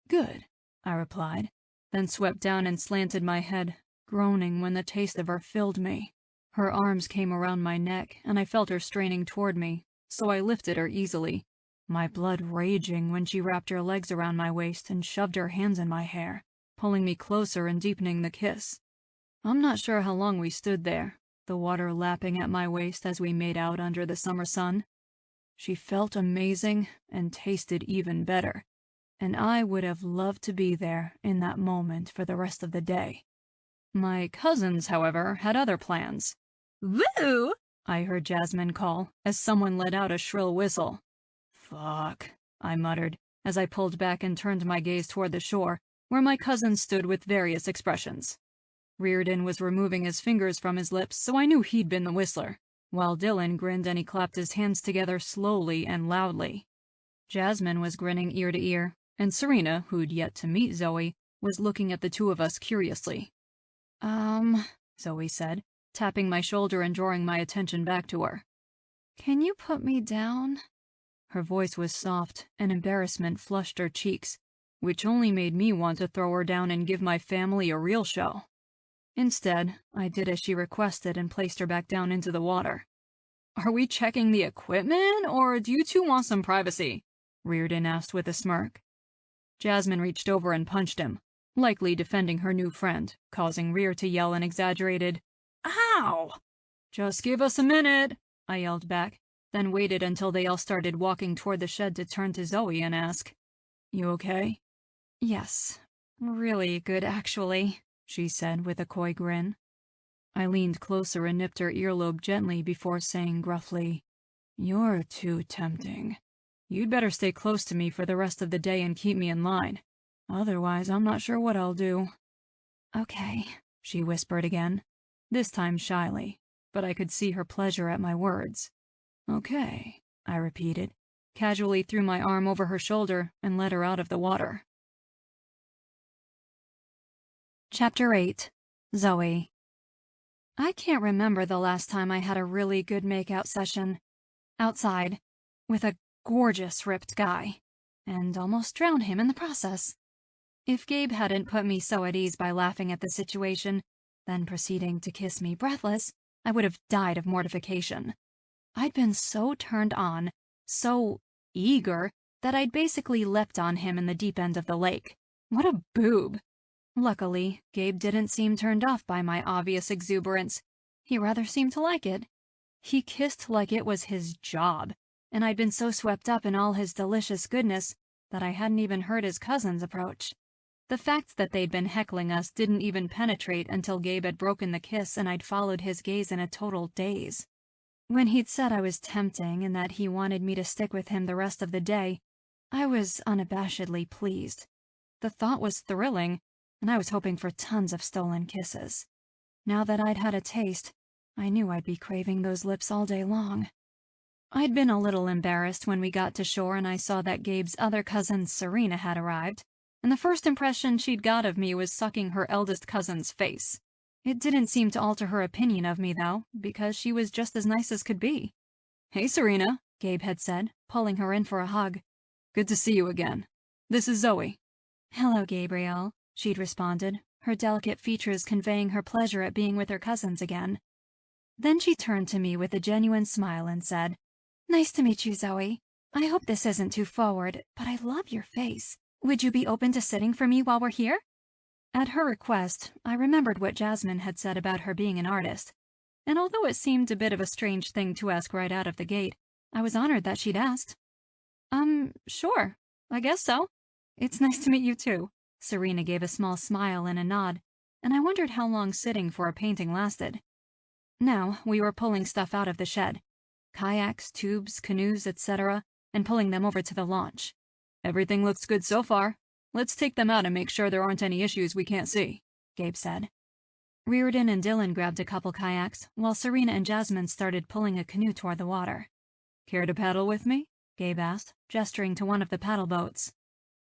"Good," I replied, then swept down and slanted my head, groaning when the taste of her filled me. Her arms came around my neck, and I felt her straining toward me, so I lifted her easily, my blood raging when she wrapped her legs around my waist and shoved her hands in my hair, pulling me closer and deepening the kiss. I'm not sure how long we stood there, the water lapping at my waist as we made out under the summer sun. She felt amazing and tasted even better, and I would have loved to be there in that moment for the rest of the day. My cousins, however, had other plans. "Woo!" I heard Jasmine call as someone let out a shrill whistle. "Fuck," I muttered as I pulled back and turned my gaze toward the shore, where my cousins stood with various expressions. Reardon was removing his fingers from his lips, so I knew he'd been the whistler, while Dylan grinned and he clapped his hands together slowly and loudly. Jasmine was grinning ear to ear, and Serena, who'd yet to meet Zoe, was looking at the two of us curiously. Zoe said, tapping my shoulder and drawing my attention back to her. "Can you put me down?" Her voice was soft, and embarrassment flushed her cheeks, which only made me want to throw her down and give my family a real show. Instead, I did as she requested and placed her back down into the water. "Are we checking the equipment, or do you two want some privacy?" Reardon asked with a smirk. Jasmine reached over and punched him, likely defending her new friend, causing Rear to yell an exaggerated, "Ow!" "Just give us a minute," I yelled back, then waited until they all started walking toward the shed to turn to Zoe and ask, "You okay?" "Yes, really good actually," she said with a coy grin. I leaned closer and nipped her earlobe gently before saying gruffly, "You're too tempting. You'd better stay close to me for the rest of the day and keep me in line. Otherwise, I'm not sure what I'll do." Okay, she whispered again, this time shyly, but I could see her pleasure at my words. Okay, I repeated, casually threw my arm over her shoulder and led her out of the water. Chapter 8. Zoe. I can't remember the last time I had a really good makeout session. Outside, with a gorgeous ripped guy, and almost drowned him in the process. If Gabe hadn't put me so at ease by laughing at the situation, then proceeding to kiss me breathless, I would have died of mortification. I'd been so turned on, so eager, that I'd basically leapt on him in the deep end of the lake. What a boob! Luckily, Gabe didn't seem turned off by my obvious exuberance. He rather seemed to like it. He kissed like it was his job, and I'd been so swept up in all his delicious goodness that I hadn't even heard his cousins approach. The fact that they'd been heckling us didn't even penetrate until Gabe had broken the kiss and I'd followed his gaze in a total daze. When he'd said I was tempting and that he wanted me to stick with him the rest of the day, I was unabashedly pleased. The thought was thrilling, and I was hoping for tons of stolen kisses. Now that I'd had a taste, I knew I'd be craving those lips all day long. I'd been a little embarrassed when we got to shore and I saw that Gabe's other cousin, Serena, had arrived, and the first impression she'd got of me was sucking her eldest cousin's face. It didn't seem to alter her opinion of me, though, because she was just as nice as could be. "Hey, Serena," Gabe had said, pulling her in for a hug. "Good to see you again. This is Zoe." "Hello, Gabriel," she'd responded, her delicate features conveying her pleasure at being with her cousins again. Then she turned to me with a genuine smile and said, "Nice to meet you, Zoe. I hope this isn't too forward, but I love your face. Would you be open to sitting for me while we're here?" At her request, I remembered what Jasmine had said about her being an artist, and although it seemed a bit of a strange thing to ask right out of the gate, I was honored that she'd asked. Sure. I guess so. It's nice to meet you too." Serena gave a small smile and a nod, and I wondered how long sitting for a painting lasted. Now, we were pulling stuff out of the shed. Kayaks, tubes, canoes, etc., and pulling them over to the launch. "Everything looks good so far. Let's take them out and make sure there aren't any issues we can't see," Gabe said. Reardon and Dylan grabbed a couple kayaks, while Serena and Jasmine started pulling a canoe toward the water. "Care to paddle with me?" Gabe asked, gesturing to one of the paddle boats.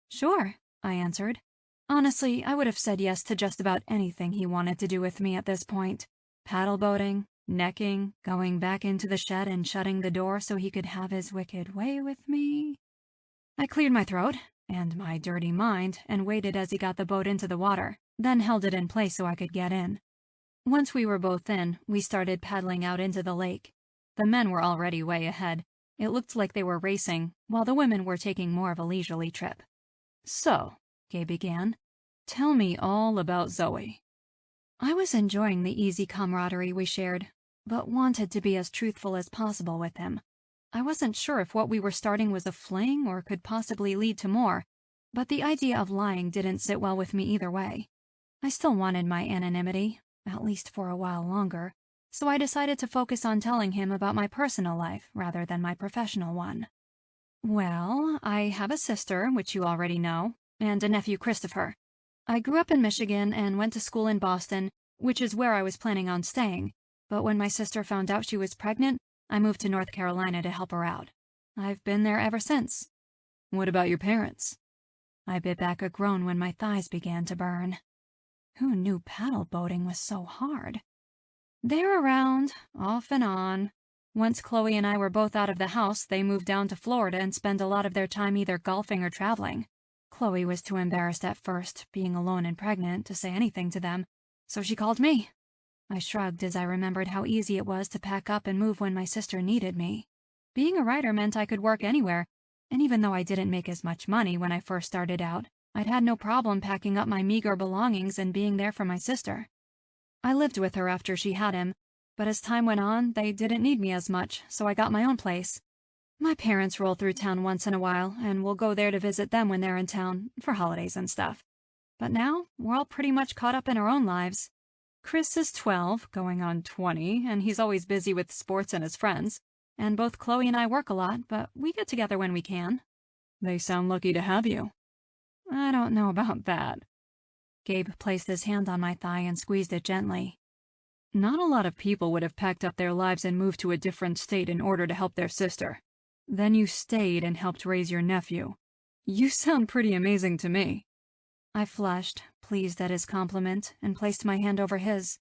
"Sure," I answered. Honestly, I would have said yes to just about anything he wanted to do with me at this point. Paddle boating, necking, going back into the shed and shutting the door so he could have his wicked way with me. I cleared my throat and my dirty mind and waited as he got the boat into the water, then held it in place so I could get in. Once we were both in, we started paddling out into the lake. The men were already way ahead. It looked like they were racing, while the women were taking more of a leisurely trip. "So," Gabe began, "tell me all about Zoe." I was enjoying the easy camaraderie we shared, but wanted to be as truthful as possible with him. I wasn't sure if what we were starting was a fling or could possibly lead to more, but the idea of lying didn't sit well with me either way. I still wanted my anonymity, at least for a while longer, so I decided to focus on telling him about my personal life rather than my professional one. Well, I have a sister, which you already know, and a nephew, Christopher. I grew up in Michigan and went to school in Boston, which is where I was planning on staying, but when my sister found out she was pregnant, I moved to North Carolina to help her out. I've been there ever since. "What about your parents?" I bit back a groan when my thighs began to burn. Who knew paddle boating was so hard? They're around, off and on. Once Chloe and I were both out of the house, they moved down to Florida and spend a lot of their time either golfing or traveling. Chloe was too embarrassed at first, being alone and pregnant, to say anything to them, so she called me. I shrugged as I remembered how easy it was to pack up and move when my sister needed me. Being a writer meant I could work anywhere, and even though I didn't make as much money when I first started out, I'd had no problem packing up my meager belongings and being there for my sister. I lived with her after she had him, but as time went on, they didn't need me as much, so I got my own place. My parents roll through town once in a while, and we'll go there to visit them when they're in town, for holidays and stuff. But now, we're all pretty much caught up in our own lives. Chris is 12, going on 20, and he's always busy with sports and his friends. And both Chloe and I work a lot, but we get together when we can. "They sound lucky to have you." I don't know about that. Gabe placed his hand on my thigh and squeezed it gently. Not a lot of people would have packed up their lives and moved to a different state in order to help their sister. Then you stayed and helped raise your nephew. You sound pretty amazing to me. I flushed, pleased at his compliment, and placed my hand over his.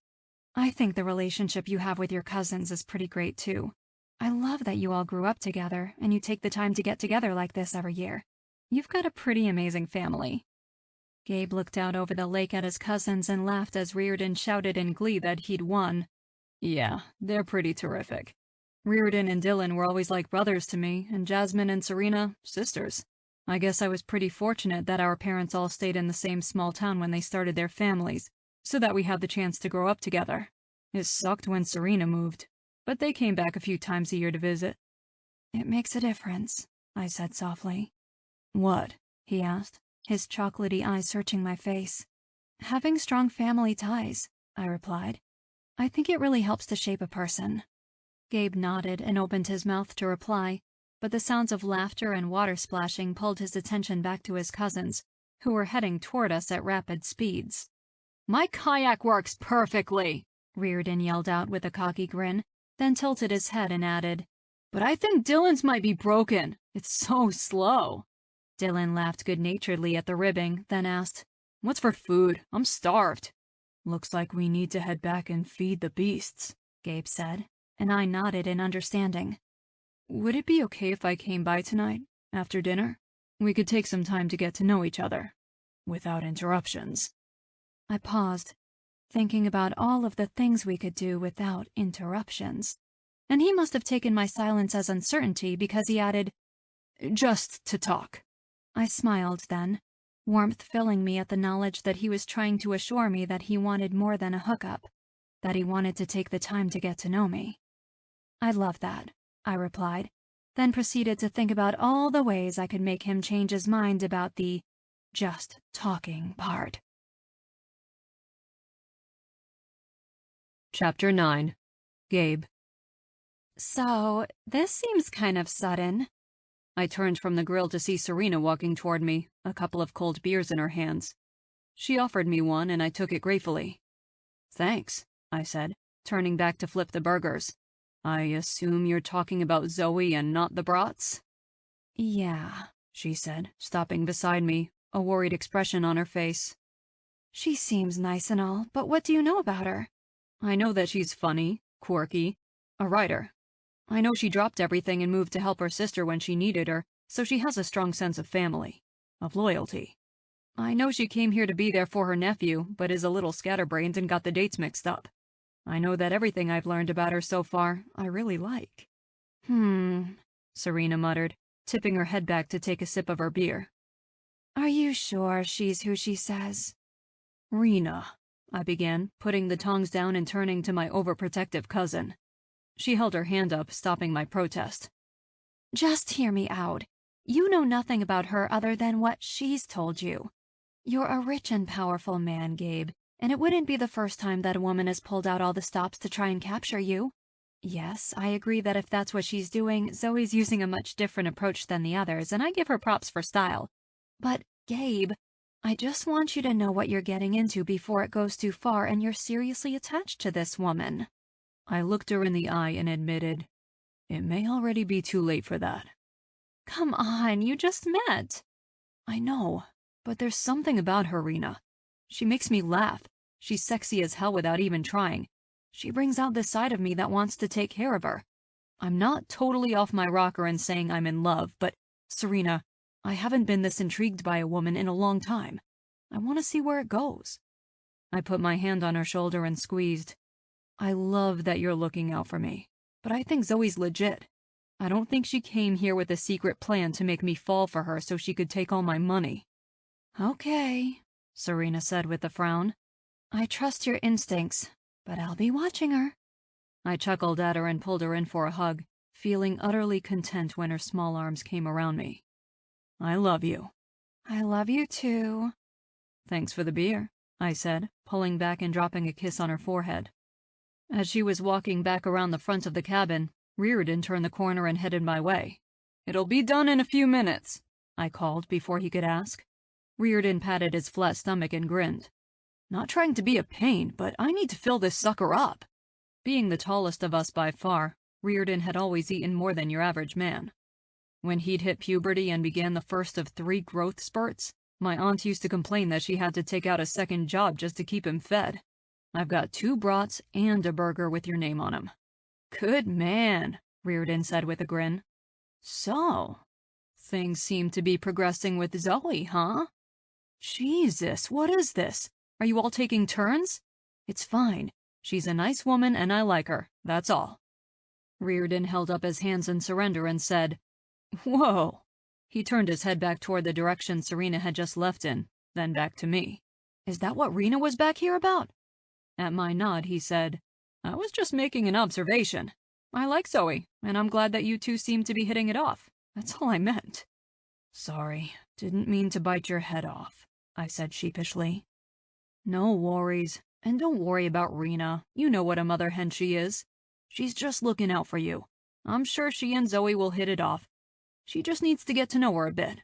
I think the relationship you have with your cousins is pretty great too. I love that you all grew up together and you take the time to get together like this every year. You've got a pretty amazing family. Gabe looked out over the lake at his cousins and laughed as Reardon shouted in glee that he'd won. Yeah, they're pretty terrific. Reardon and Dylan were always like brothers to me, and Jasmine and Serena, sisters. I guess I was pretty fortunate that our parents all stayed in the same small town when they started their families, so that we had the chance to grow up together. It sucked when Serena moved, but they came back a few times a year to visit. It makes a difference, I said softly. What? He asked, his chocolatey eyes searching my face. Having strong family ties, I replied. I think it really helps to shape a person. Gabe nodded and opened his mouth to reply, but the sounds of laughter and water splashing pulled his attention back to his cousins, who were heading toward us at rapid speeds. My kayak works perfectly, Reardon yelled out with a cocky grin, then tilted his head and added, but I think Dylan's might be broken. It's so slow. Dylan laughed good-naturedly at the ribbing, then asked, What's for food? I'm starved. Looks like we need to head back and feed the beasts, Gabe said, and I nodded in understanding. Would it be okay if I came by tonight, after dinner? We could take some time to get to know each other, without interruptions. I paused, thinking about all of the things we could do without interruptions. And he must have taken my silence as uncertainty because he added, Just to talk. I smiled then, warmth filling me at the knowledge that he was trying to assure me that he wanted more than a hookup, that he wanted to take the time to get to know me. I love that, I replied, then proceeded to think about all the ways I could make him change his mind about the just talking part. Chapter 9. Gabe. So, this seems kind of sudden. I turned from the grill to see Serena walking toward me, a couple of cold beers in her hands. She offered me one, and I took it gratefully. Thanks, I said, turning back to flip the burgers. I assume you're talking about Zoe and not the brats? Yeah, she said, stopping beside me, a worried expression on her face. She seems nice and all, but what do you know about her? I know that she's funny, quirky, a writer. I know she dropped everything and moved to help her sister when she needed her, so she has a strong sense of family, of loyalty. I know she came here to be there for her nephew, but is a little scatterbrained and got the dates mixed up. I know that everything I've learned about her so far, I really like. Serena muttered, tipping her head back to take a sip of her beer. Are you sure she's who she says? Rena, I began, putting the tongs down and turning to my overprotective cousin. She held her hand up, stopping my protest. Just hear me out. You know nothing about her other than what she's told you. You're a rich and powerful man, Gabe, and it wouldn't be the first time that a woman has pulled out all the stops to try and capture you. Yes, I agree that if that's what she's doing, Zoe's using a much different approach than the others, and I give her props for style. But, Gabe, I just want you to know what you're getting into before it goes too far and you're seriously attached to this woman. I looked her in the eye and admitted, it may already be too late for that. Come on, you just met. I know, but there's something about her, Rena. She makes me laugh. She's sexy as hell without even trying. She brings out this side of me that wants to take care of her. I'm not totally off my rocker and saying I'm in love, but, Serena, I haven't been this intrigued by a woman in a long time. I want to see where it goes. I put my hand on her shoulder and squeezed. I love that you're looking out for me, but I think Zoe's legit. I don't think she came here with a secret plan to make me fall for her so she could take all my money. Okay, Serena said with a frown. I trust your instincts, but I'll be watching her. I chuckled at her and pulled her in for a hug, feeling utterly content when her small arms came around me. I love you. I love you too. Thanks for the beer, I said, pulling back and dropping a kiss on her forehead. As she was walking back around the front of the cabin, Reardon turned the corner and headed my way. It'll be done in a few minutes, I called before he could ask. Reardon patted his flat stomach and grinned. Not trying to be a pain, but I need to fill this sucker up. Being the tallest of us by far, Reardon had always eaten more than your average man. When he'd hit puberty and began the first of 3 growth spurts, my aunt used to complain that she had to take out a second job just to keep him fed. I've got 2 brats and a burger with your name on 'em. Good man, Reardon said with a grin. So, things seem to be progressing with Zoe, huh? Jesus, what is this? Are you all taking turns? It's fine. She's a nice woman and I like her, that's all. Reardon held up his hands in surrender and said, Whoa. He turned his head back toward the direction Serena had just left in, then back to me. Is that what Rena was back here about? At my nod, he said, I was just making an observation. I like Zoe, and I'm glad that you two seem to be hitting it off. That's all I meant. Sorry, didn't mean to bite your head off, I said sheepishly. No worries, and don't worry about Rena. You know what a mother hen she is. She's just looking out for you. I'm sure she and Zoe will hit it off. She just needs to get to know her a bit.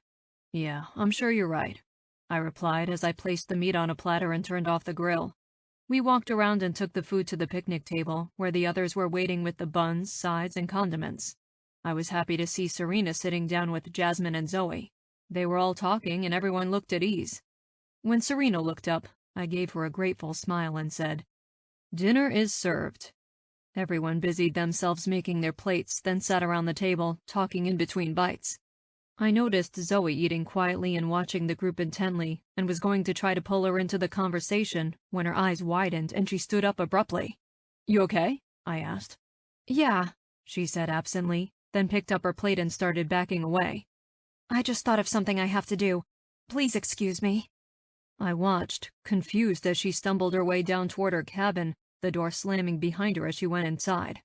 Yeah, I'm sure you're right, I replied as I placed the meat on a platter and turned off the grill. We walked around and took the food to the picnic table, where the others were waiting with the buns, sides, and condiments. I was happy to see Serena sitting down with Jasmine and Zoe. They were all talking and everyone looked at ease. When Serena looked up, I gave her a grateful smile and said, Dinner is served. Everyone busied themselves making their plates, then sat around the table, talking in between bites. I noticed Zoe eating quietly and watching the group intently, and was going to try to pull her into the conversation when her eyes widened and she stood up abruptly. You okay? I asked. Yeah, she said absently, then picked up her plate and started backing away. I just thought of something I have to do. Please excuse me. I watched, confused as she stumbled her way down toward her cabin, the door slamming behind her as she went inside.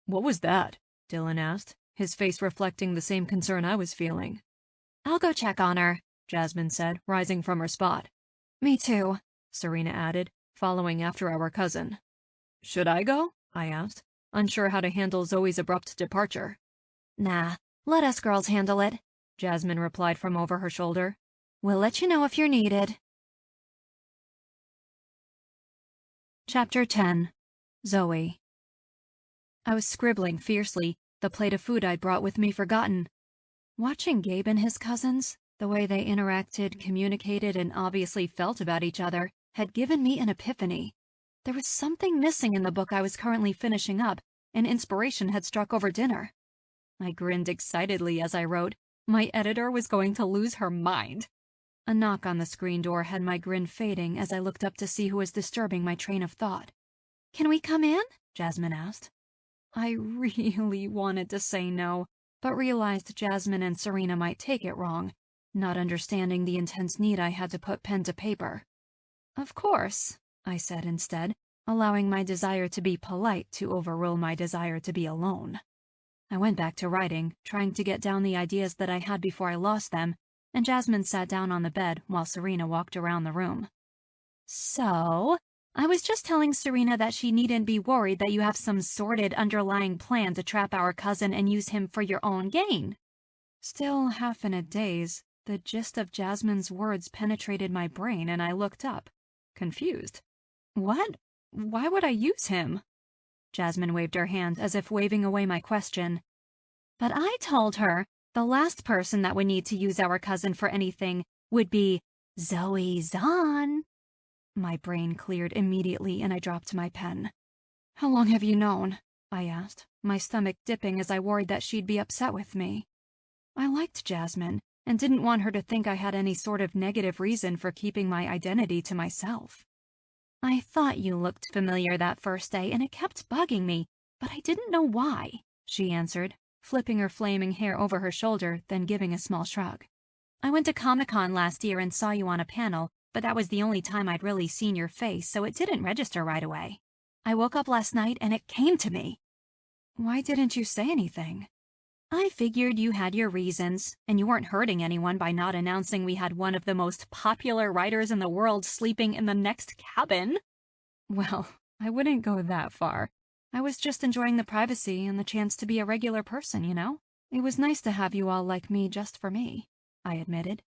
What was that? Dylan asked, his face reflecting the same concern I was feeling. I'll go check on her, Jasmine said, rising from her spot. Me too, Serena added, following after our cousin. Should I go? I asked, unsure how to handle Zoe's abrupt departure. Nah, let us girls handle it, Jasmine replied from over her shoulder. We'll let you know if you're needed. Chapter 10. Zoe. I was scribbling fiercely, the plate of food I'd brought with me forgotten. Watching Gabe and his cousins, the way they interacted, communicated, and obviously felt about each other, had given me an epiphany. There was something missing in the book I was currently finishing up, and inspiration had struck over dinner. I grinned excitedly as I wrote, my editor was going to lose her mind. A knock on the screen door had my grin fading as I looked up to see who was disturbing my train of thought. Can we come in? Jasmine asked. I really wanted to say no, but realized Jasmine and Serena might take it wrong, not understanding the intense need I had to put pen to paper. Of course, I said instead, allowing my desire to be polite to overrule my desire to be alone. I went back to writing, trying to get down the ideas that I had before I lost them, and Jasmine sat down on the bed while Serena walked around the room. So, I was just telling Serena that she needn't be worried that you have some sordid underlying plan to trap our cousin and use him for your own gain. Still half in a daze, the gist of Jasmine's words penetrated my brain and I looked up, confused. What? Why would I use him? Jasmine waved her hand as if waving away my question. But I told her the last person that would need to use our cousin for anything would be Zoe Zahn. My brain cleared immediately and I dropped my pen. How long have you known? I asked, my stomach dipping as I worried that she'd be upset with me. I liked Jasmine and didn't want her to think I had any sort of negative reason for keeping my identity to myself. I thought you looked familiar that first day and it kept bugging me, but I didn't know why, she answered, flipping her flaming hair over her shoulder, then giving a small shrug. I went to Comic-Con last year and saw you on a panel, but that was the only time I'd really seen your face, so it didn't register right away. I woke up last night and it came to me. Why didn't you say anything? I figured you had your reasons, and you weren't hurting anyone by not announcing we had one of the most popular writers in the world sleeping in the next cabin. Well, I wouldn't go that far. I was just enjoying the privacy and the chance to be a regular person, you know? It was nice to have you all like me just for me, I admitted.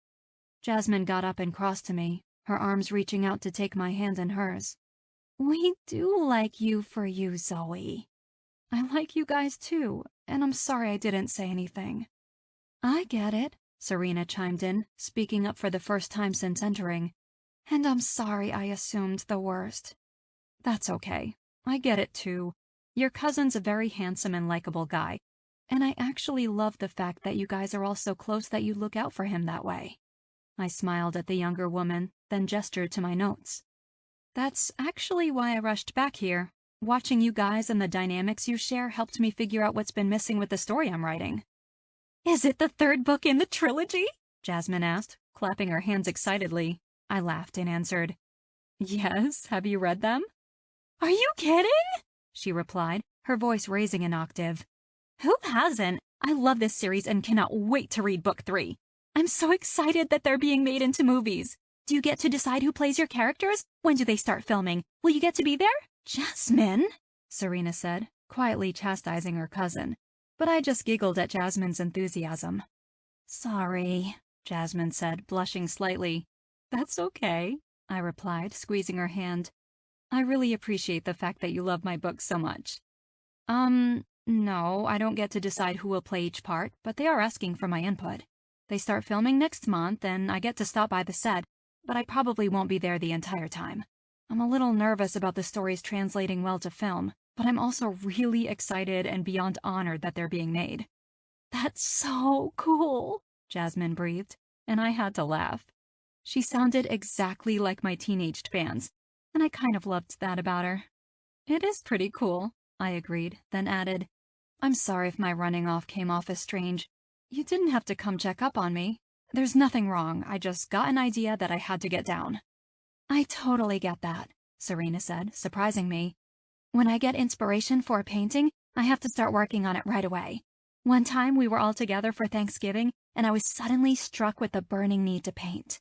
Jasmine got up and crossed to me, her arms reaching out to take my hand in hers. "We do like you for you, Zoe." "I like you guys too, and I'm sorry I didn't say anything." "I get it," Serena chimed in, speaking up for the first time since entering. "And I'm sorry I assumed the worst." "That's okay. I get it too. Your cousin's a very handsome and likable guy, and I actually love the fact that you guys are all so close that you look out for him that way." I smiled at the younger woman, then gestured to my notes. "That's actually why I rushed back here. Watching you guys and the dynamics you share helped me figure out what's been missing with the story I'm writing." "Is it the third book in the trilogy?" Jasmine asked, clapping her hands excitedly. I laughed and answered, "Yes, have you read them?" "Are you kidding?" she replied, her voice raising an octave. "Who hasn't? I love this series and cannot wait to read book 3. I'm so excited that they're being made into movies. Do you get to decide who plays your characters? When do they start filming? Will you get to be there?" "Jasmine," Serena said, quietly chastising her cousin, but I just giggled at Jasmine's enthusiasm. "Sorry," Jasmine said, blushing slightly. "That's okay," I replied, squeezing her hand. "I really appreciate the fact that you love my books so much." No, I don't get to decide who will play each part, but they are asking for my input. They start filming next month, and I get to stop by the set, but I probably won't be there the entire time. I'm a little nervous about the stories translating well to film, but I'm also really excited and beyond honored that they're being made. "That's so cool," Jasmine breathed, and I had to laugh. She sounded exactly like my teenaged fans, and I kind of loved that about her. "It is pretty cool," I agreed, then added, "I'm sorry if my running off came off as strange. You didn't have to come check up on me. There's nothing wrong, I just got an idea that I had to get down." "I totally get that," Serena said, surprising me. "When I get inspiration for a painting, I have to start working on it right away. One time we were all together for Thanksgiving, and I was suddenly struck with the burning need to paint.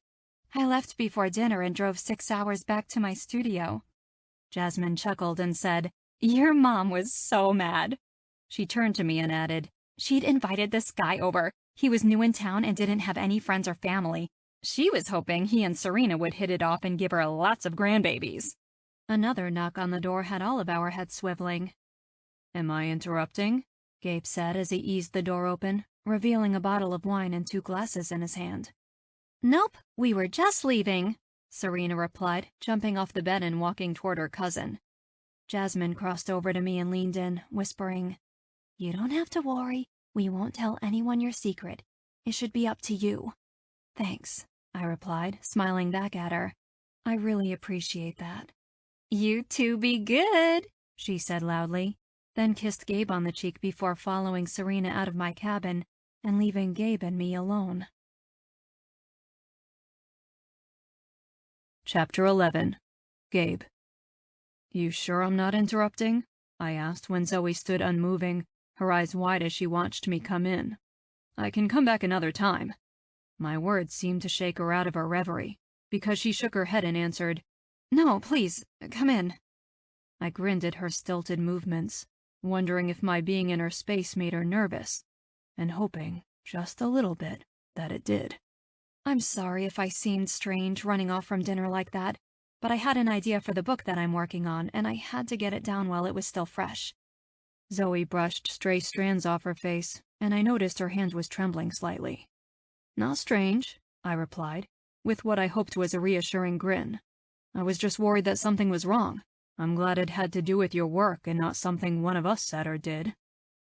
I left before dinner and drove 6 hours back to my studio." Jasmine chuckled and said, "Your mom was so mad." She turned to me and added, "She'd invited this guy over. He was new in town and didn't have any friends or family. She was hoping he and Serena would hit it off and give her lots of grandbabies." Another knock on the door had all of our heads swiveling. "Am I interrupting?" Gabe said as he eased the door open, revealing a bottle of wine and 2 glasses in his hand. "Nope, we were just leaving," Serena replied, jumping off the bed and walking toward her cousin. Jasmine crossed over to me and leaned in, whispering, "You don't have to worry. We won't tell anyone your secret. It should be up to you." "Thanks," I replied, smiling back at her. "I really appreciate that." "You two be good," she said loudly, then kissed Gabe on the cheek before following Serena out of my cabin and leaving Gabe and me alone. Chapter 11. Gabe. "You sure I'm not interrupting?" I asked when Zoe stood unmoving, her eyes wide as she watched me come in. "I can come back another time." My words seemed to shake her out of her reverie, because she shook her head and answered, "No, please, come in." I grinned at her stilted movements, wondering if my being in her space made her nervous, and hoping, just a little bit, that it did. "I'm sorry if I seemed strange running off from dinner like that, but I had an idea for the book that I'm working on, and I had to get it down while it was still fresh." Zoe brushed stray strands off her face, and I noticed her hand was trembling slightly. "Not strange," I replied, with what I hoped was a reassuring grin. "I was just worried that something was wrong. I'm glad it had to do with your work and not something one of us said or did."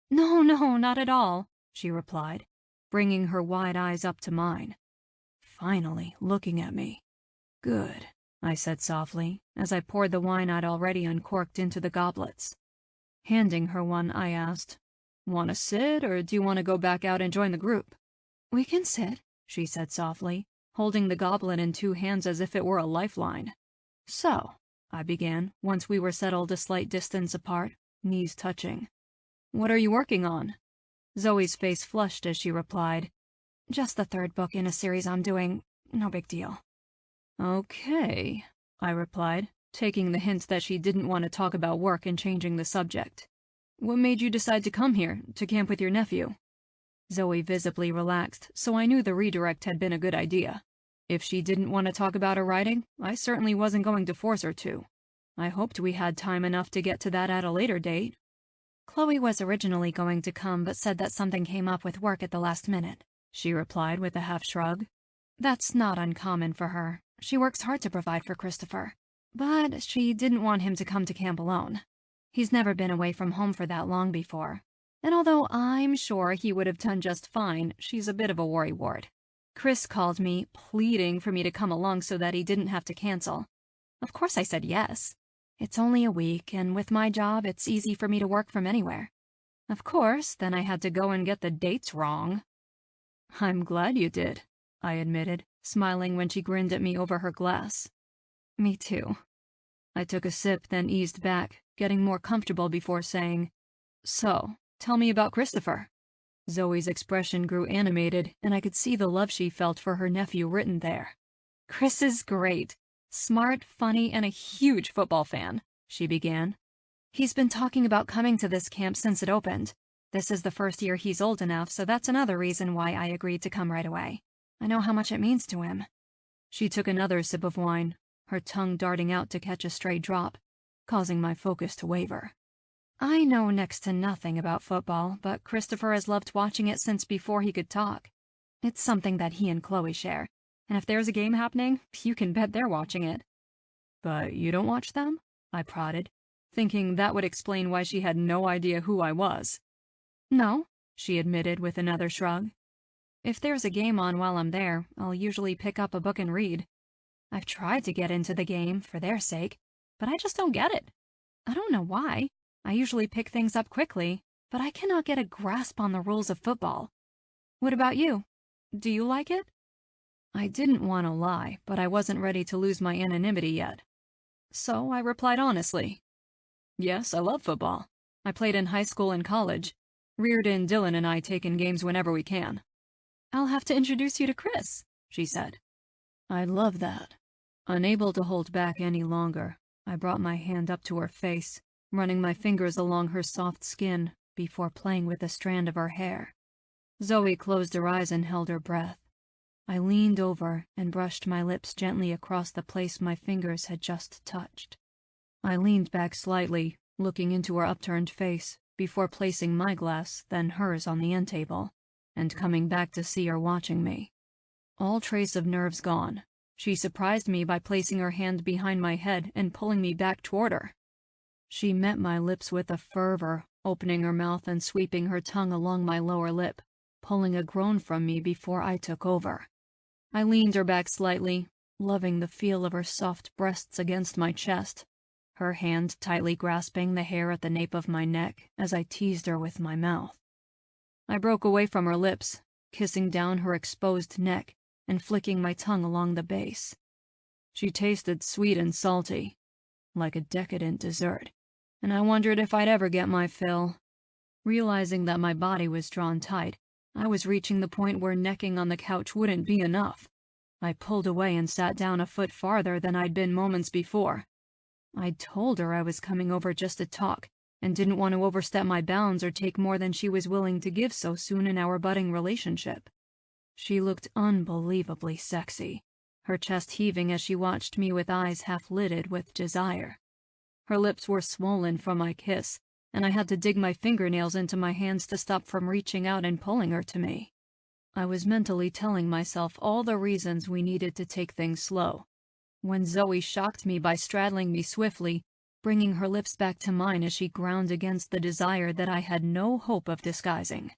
No, not at all," she replied, bringing her wide eyes up to mine. Finally looking at me. "Good," I said softly, as I poured the wine I'd already uncorked into the goblets. Handing her one, I asked, "Want to sit, or do you want to go back out and join the group?" "We can sit," she said softly, holding the goblet in 2 hands as if it were a lifeline. "So," I began, once we were settled a slight distance apart, knees touching. "What are you working on?" Zoe's face flushed as she replied, "Just the 3rd book in a series I'm doing. No big deal." "Okay," I replied, taking the hint that she didn't want to talk about work and changing the subject. "What made you decide to come here, to camp with your nephew?" Zoe visibly relaxed, so I knew the redirect had been a good idea. If she didn't want to talk about her writing, I certainly wasn't going to force her to. I hoped we had time enough to get to that at a later date. Chloe was originally going to come but said that something came up with work at the last minute, she replied with a half shrug. That's not uncommon for her. She works hard to provide for Christopher. But she didn't want him to come to camp alone. He's never been away from home for that long before. And although I'm sure he would have done just fine, she's a bit of a worrywart. Chris called me, pleading for me to come along so that he didn't have to cancel. Of course I said yes. It's only a week, and with my job, it's easy for me to work from anywhere. Of course, then I had to go and get the dates wrong. I'm glad you did, I admitted, smiling when she grinned at me over her glass. Me too. I took a sip, then eased back, getting more comfortable before saying, So, tell me about Christopher. Zoe's expression grew animated, and I could see the love she felt for her nephew written there. Chris is great. Smart, funny, and a huge football fan, she began. He's been talking about coming to this camp since it opened. This is the first year he's old enough, so that's another reason why I agreed to come right away. I know how much it means to him. She took another sip of wine, her tongue darting out to catch a stray drop, causing my focus to waver. I know next to nothing about football, but Christopher has loved watching it since before he could talk. It's something that he and Chloe share, and if there's a game happening, you can bet they're watching it. But you don't watch them? I prodded, thinking that would explain why she had no idea who I was. No, she admitted with another shrug. If there's a game on while I'm there, I'll usually pick up a book and read. I've tried to get into the game for their sake, but I just don't get it. I don't know why. I usually pick things up quickly, but I cannot get a grasp on the rules of football. What about you? Do you like it? I didn't want to lie, but I wasn't ready to lose my anonymity yet. So I replied honestly. Yes, I love football. I played in high school and college. Reardon, Dylan, and I take in games whenever we can. I'll have to introduce you to Chris, she said. I'd love that. Unable to hold back any longer, I brought my hand up to her face, running my fingers along her soft skin before playing with a strand of her hair. Zoe closed her eyes and held her breath. I leaned over and brushed my lips gently across the place my fingers had just touched. I leaned back slightly, looking into her upturned face, before placing my glass, then hers, on the end table, and coming back to see her watching me. All trace of nerves gone, she surprised me by placing her hand behind my head and pulling me back toward her. She met my lips with a fervor, opening her mouth and sweeping her tongue along my lower lip, pulling a groan from me before I took over. I leaned her back slightly, loving the feel of her soft breasts against my chest, her hand tightly grasping the hair at the nape of my neck as I teased her with my mouth. I broke away from her lips, kissing down her exposed neck and flicking my tongue along the base. She tasted sweet and salty, like a decadent dessert, and I wondered if I'd ever get my fill. Realizing that my body was drawn tight, I was reaching the point where necking on the couch wouldn't be enough. I pulled away and sat down a foot farther than I'd been moments before. I'd told her I was coming over just to talk, and didn't want to overstep my bounds or take more than she was willing to give so soon in our budding relationship. She looked unbelievably sexy, her chest heaving as she watched me with eyes half-lidded with desire. Her lips were swollen from my kiss, and I had to dig my fingernails into my hands to stop from reaching out and pulling her to me. I was mentally telling myself all the reasons we needed to take things slow, when Zoe shocked me by straddling me swiftly, bringing her lips back to mine as she ground against the desire that I had no hope of disguising.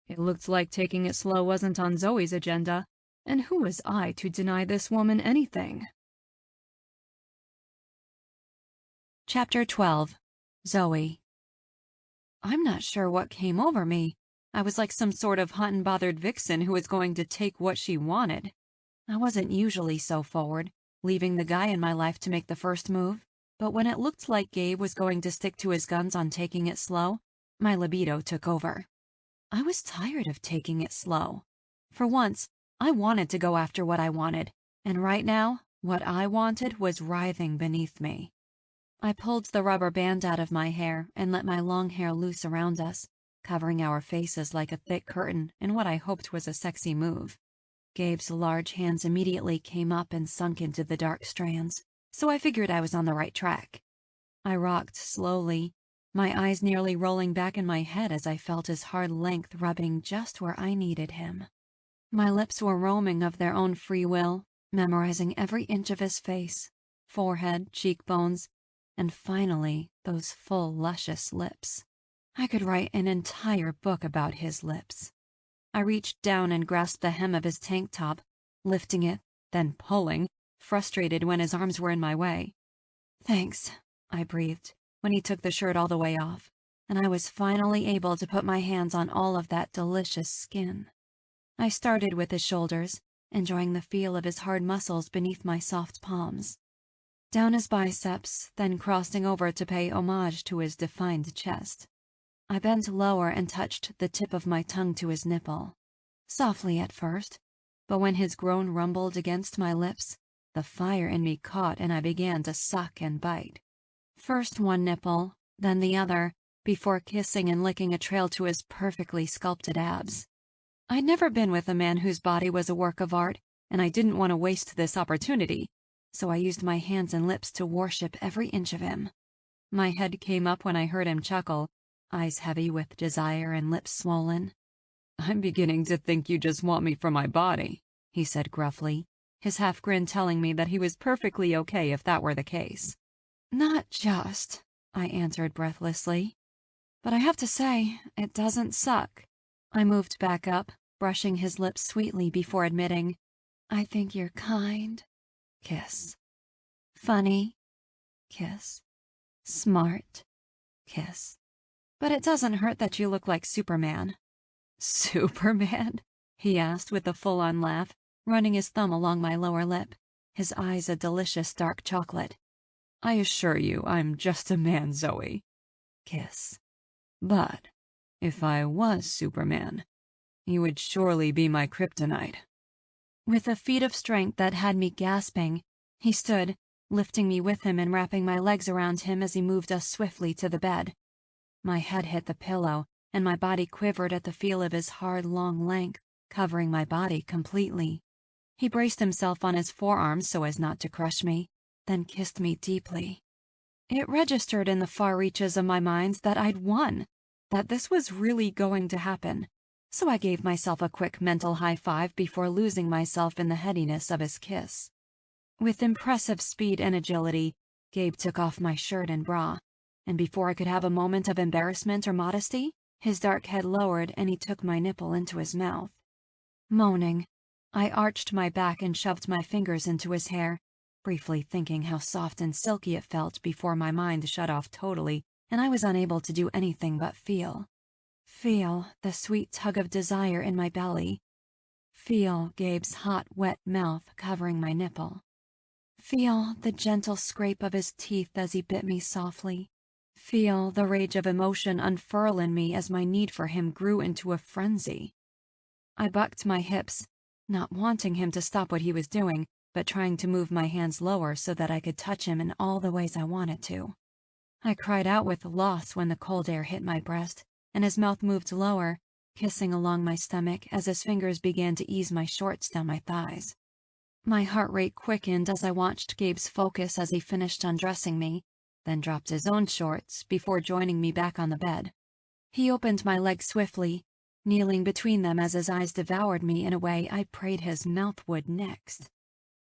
It looked like taking it slow wasn't on Zoe's agenda, and who was I to deny this woman anything? Chapter 12. Zoe. I'm not sure what came over me. I was like some sort of hot and bothered vixen who was going to take what she wanted. I wasn't usually so forward, leaving the guy in my life to make the first move, but when it looked like Gabe was going to stick to his guns on taking it slow, my libido took over. I was tired of taking it slow. For once, I wanted to go after what I wanted, and right now, what I wanted was writhing beneath me. I pulled the rubber band out of my hair and let my long hair loose around us, covering our faces like a thick curtain in what I hoped was a sexy move. Gabe's large hands immediately came up and sunk into the dark strands, so I figured I was on the right track. I rocked slowly, my eyes nearly rolling back in my head as I felt his hard length rubbing just where I needed him. My lips were roaming of their own free will, memorizing every inch of his face, forehead, cheekbones, and finally, those full, luscious lips. I could write an entire book about his lips. I reached down and grasped the hem of his tank top, lifting it, then pulling, frustrated when his arms were in my way. "Thanks," I breathed, when he took the shirt all the way off, and I was finally able to put my hands on all of that delicious skin. I started with his shoulders, enjoying the feel of his hard muscles beneath my soft palms. Down his biceps, then crossing over to pay homage to his defined chest. I bent lower and touched the tip of my tongue to his nipple. Softly at first, but when his groan rumbled against my lips, the fire in me caught and I began to suck and bite. First one nipple, then the other, before kissing and licking a trail to his perfectly sculpted abs. I'd never been with a man whose body was a work of art, and I didn't want to waste this opportunity, so I used my hands and lips to worship every inch of him. My head came up when I heard him chuckle, eyes heavy with desire and lips swollen. "I'm beginning to think you just want me for my body," he said gruffly, his half grin telling me that he was perfectly okay if that were the case. "Not just," I answered breathlessly. "But I have to say, it doesn't suck." I moved back up, brushing his lips sweetly before admitting, "I think you're kind." Kiss. "Funny." Kiss. "Smart." Kiss. "But it doesn't hurt that you look like Superman." "Superman?" he asked with a full-on laugh, running his thumb along my lower lip, his eyes a delicious dark chocolate. "I assure you, I'm just a man, Zoe." Kiss. "But if I was Superman, you would surely be my kryptonite." With a feat of strength that had me gasping, he stood, lifting me with him and wrapping my legs around him as he moved us swiftly to the bed. My head hit the pillow, and my body quivered at the feel of his hard, long length, covering my body completely. He braced himself on his forearms so as not to crush me, then kissed me deeply. It registered in the far reaches of my mind that I'd won, that this was really going to happen, so I gave myself a quick mental high five before losing myself in the headiness of his kiss. With impressive speed and agility, Gabe took off my shirt and bra, and before I could have a moment of embarrassment or modesty, his dark head lowered and he took my nipple into his mouth. Moaning, I arched my back and shoved my fingers into his hair, briefly thinking how soft and silky it felt before my mind shut off totally and I was unable to do anything but feel. Feel the sweet tug of desire in my belly. Feel Gabe's hot, wet mouth covering my nipple. Feel the gentle scrape of his teeth as he bit me softly. Feel the rage of emotion unfurl in me as my need for him grew into a frenzy. I bucked my hips, not wanting him to stop what he was doing, but trying to move my hands lower so that I could touch him in all the ways I wanted to. I cried out with loss when the cold air hit my breast, and his mouth moved lower, kissing along my stomach as his fingers began to ease my shorts down my thighs. My heart rate quickened as I watched Gabe's focus as he finished undressing me, then dropped his own shorts before joining me back on the bed. He opened my legs swiftly, kneeling between them as his eyes devoured me in a way I prayed his mouth would next.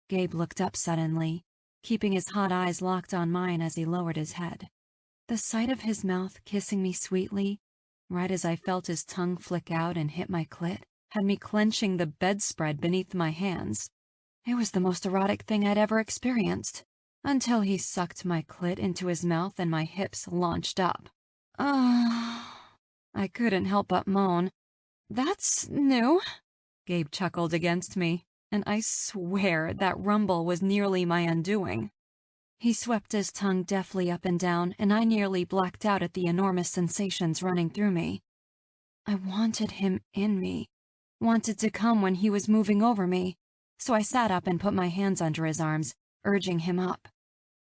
Gabe looked up suddenly, keeping his hot eyes locked on mine as he lowered his head. The sight of his mouth kissing me sweetly, right as I felt his tongue flick out and hit my clit, had me clenching the bedspread beneath my hands. It was the most erotic thing I'd ever experienced, until he sucked my clit into his mouth and my hips launched up. I couldn't help but moan. "That's new," Gabe chuckled against me, and I swear that rumble was nearly my undoing. He swept his tongue deftly up and down, and I nearly blacked out at the enormous sensations running through me. I wanted him in me, wanted to come when he was moving over me, so I sat up and put my hands under his arms, urging him up.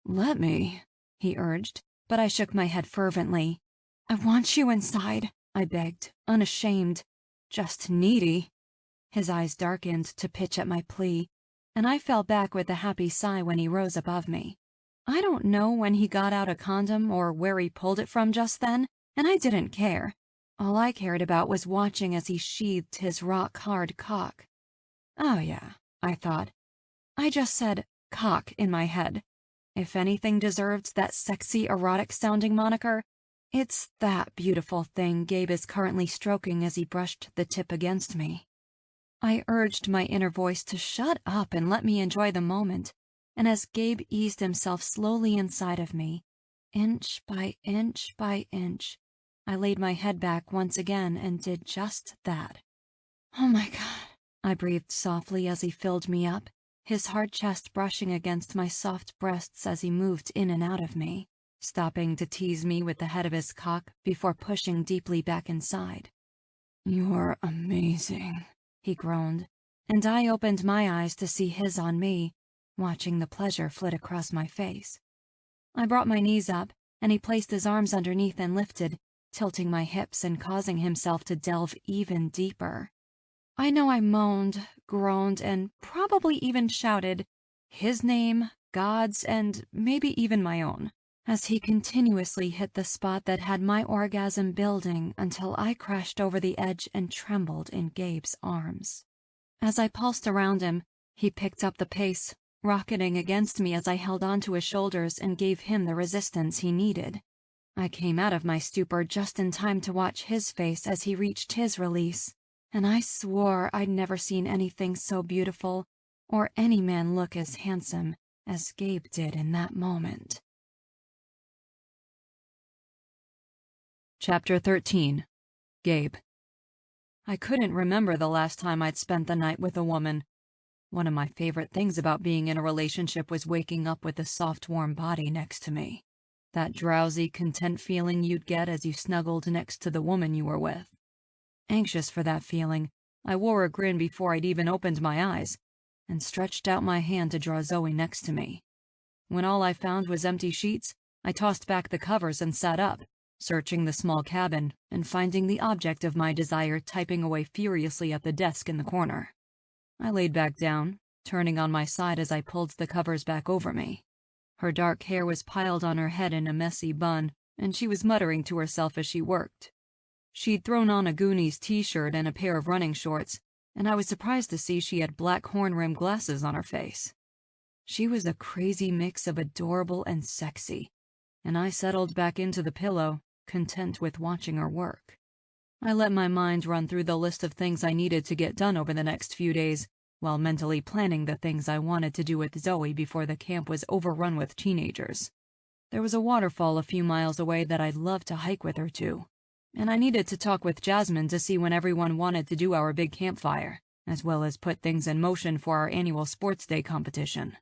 "Let me," he urged, but I shook my head fervently. "I want you inside," I begged, unashamed, just needy. His eyes darkened to pitch at my plea, and I fell back with a happy sigh when he rose above me. I don't know when he got out a condom or where he pulled it from just then, and I didn't care. All I cared about was watching as he sheathed his rock-hard cock. Oh yeah, I thought. I just said cock in my head. If anything deserved that sexy, erotic-sounding moniker, it's that beautiful thing Gabe is currently stroking as he brushed the tip against me. I urged my inner voice to shut up and let me enjoy the moment, and as Gabe eased himself slowly inside of me, inch by inch by inch, I laid my head back once again and did just that. Oh my God, I breathed softly as he filled me up, his hard chest brushing against my soft breasts as he moved in and out of me, stopping to tease me with the head of his cock before pushing deeply back inside. "You're amazing," he groaned, and I opened my eyes to see his on me, watching the pleasure flit across my face. I brought my knees up, and he placed his arms underneath and lifted, tilting my hips and causing himself to delve even deeper. I know I moaned, groaned, and probably even shouted his name, God's, and maybe even my own, as he continuously hit the spot that had my orgasm building until I crashed over the edge and trembled in Gabe's arms. As I pulsed around him, he picked up the pace, rocketing against me as I held onto his shoulders and gave him the resistance he needed. I came out of my stupor just in time to watch his face as he reached his release, and I swore I'd never seen anything so beautiful or any man look as handsome as Gabe did in that moment. Chapter 13. Gabe. I couldn't remember the last time I'd spent the night with a woman. One of my favorite things about being in a relationship was waking up with a soft, warm body next to me. That drowsy, content feeling you'd get as you snuggled next to the woman you were with. Anxious for that feeling, I wore a grin before I'd even opened my eyes, and stretched out my hand to draw Zoe next to me. When all I found was empty sheets, I tossed back the covers and sat up, searching the small cabin and finding the object of my desire typing away furiously at the desk in the corner. I laid back down, turning on my side as I pulled the covers back over me. Her dark hair was piled on her head in a messy bun, and she was muttering to herself as she worked. She'd thrown on a Goonies t-shirt and a pair of running shorts, and I was surprised to see she had black horn-rimmed glasses on her face. She was a crazy mix of adorable and sexy, and I settled back into the pillow, content with watching her work. I let my mind run through the list of things I needed to get done over the next few days, while mentally planning the things I wanted to do with Zoe before the camp was overrun with teenagers. There was a waterfall a few miles away that I'd love to hike with her to, and I needed to talk with Jasmine to see when everyone wanted to do our big campfire, as well as put things in motion for our annual sports day competition.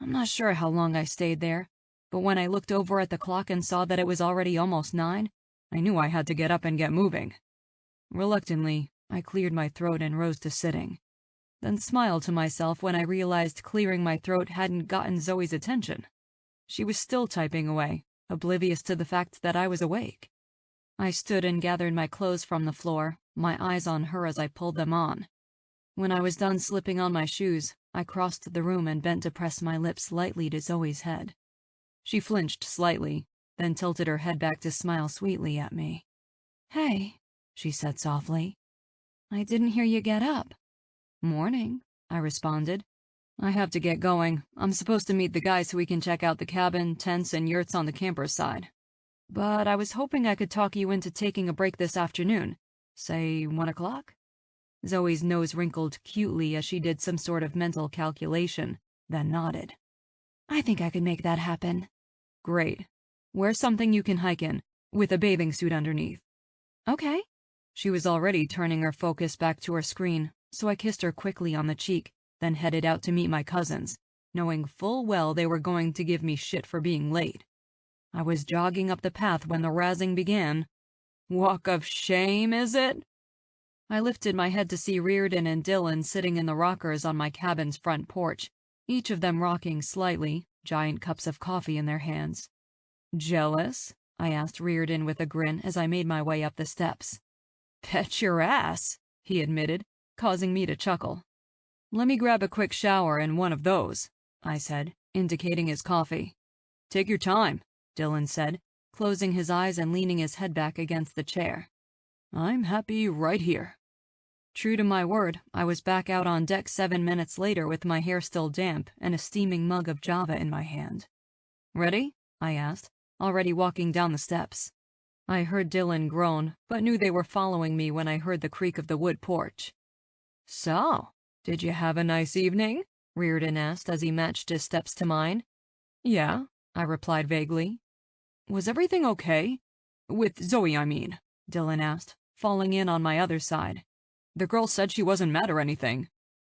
I'm not sure how long I stayed there, but when I looked over at the clock and saw that it was already almost 9, I knew I had to get up and get moving. Reluctantly, I cleared my throat and rose to sitting, then smiled to myself when I realized clearing my throat hadn't gotten Zoe's attention. She was still typing away, oblivious to the fact that I was awake. I stood and gathered my clothes from the floor, my eyes on her as I pulled them on. When I was done slipping on my shoes, I crossed the room and bent to press my lips lightly to Zoe's head. She flinched slightly, then tilted her head back to smile sweetly at me. "Hey," she said softly. "I didn't hear you get up." "Morning," I responded. "I have to get going. I'm supposed to meet the guys so we can check out the cabin, tents, and yurts on the camper's side. But I was hoping I could talk you into taking a break this afternoon. Say 1 o'clock?" Zoe's nose wrinkled cutely as she did some sort of mental calculation, then nodded. "I think I could make that happen." "Great. Wear something you can hike in, with a bathing suit underneath." "Okay." She was already turning her focus back to her screen, so I kissed her quickly on the cheek, then headed out to meet my cousins, knowing full well they were going to give me shit for being late. I was jogging up the path when the razzing began. "Walk of shame, is it?" I lifted my head to see Reardon and Dylan sitting in the rockers on my cabin's front porch, each of them rocking slightly, giant cups of coffee in their hands. "Jealous?" I asked Reardon with a grin as I made my way up the steps. "Bet your ass," he admitted, causing me to chuckle. "Let me grab a quick shower in one of those," I said, indicating his coffee. "Take your time," Dylan said, closing his eyes and leaning his head back against the chair. "I'm happy right here." True to my word, I was back out on deck 7 minutes later with my hair still damp and a steaming mug of Java in my hand. "Ready?" I asked, already walking down the steps. I heard Dylan groan, but knew they were following me when I heard the creak of the wood porch. "So, did you have a nice evening?" Reardon asked as he matched his steps to mine. "Yeah," I replied vaguely. "Was everything okay? With Zoe, I mean," Dylan asked, falling in on my other side. "The girl said she wasn't mad or anything."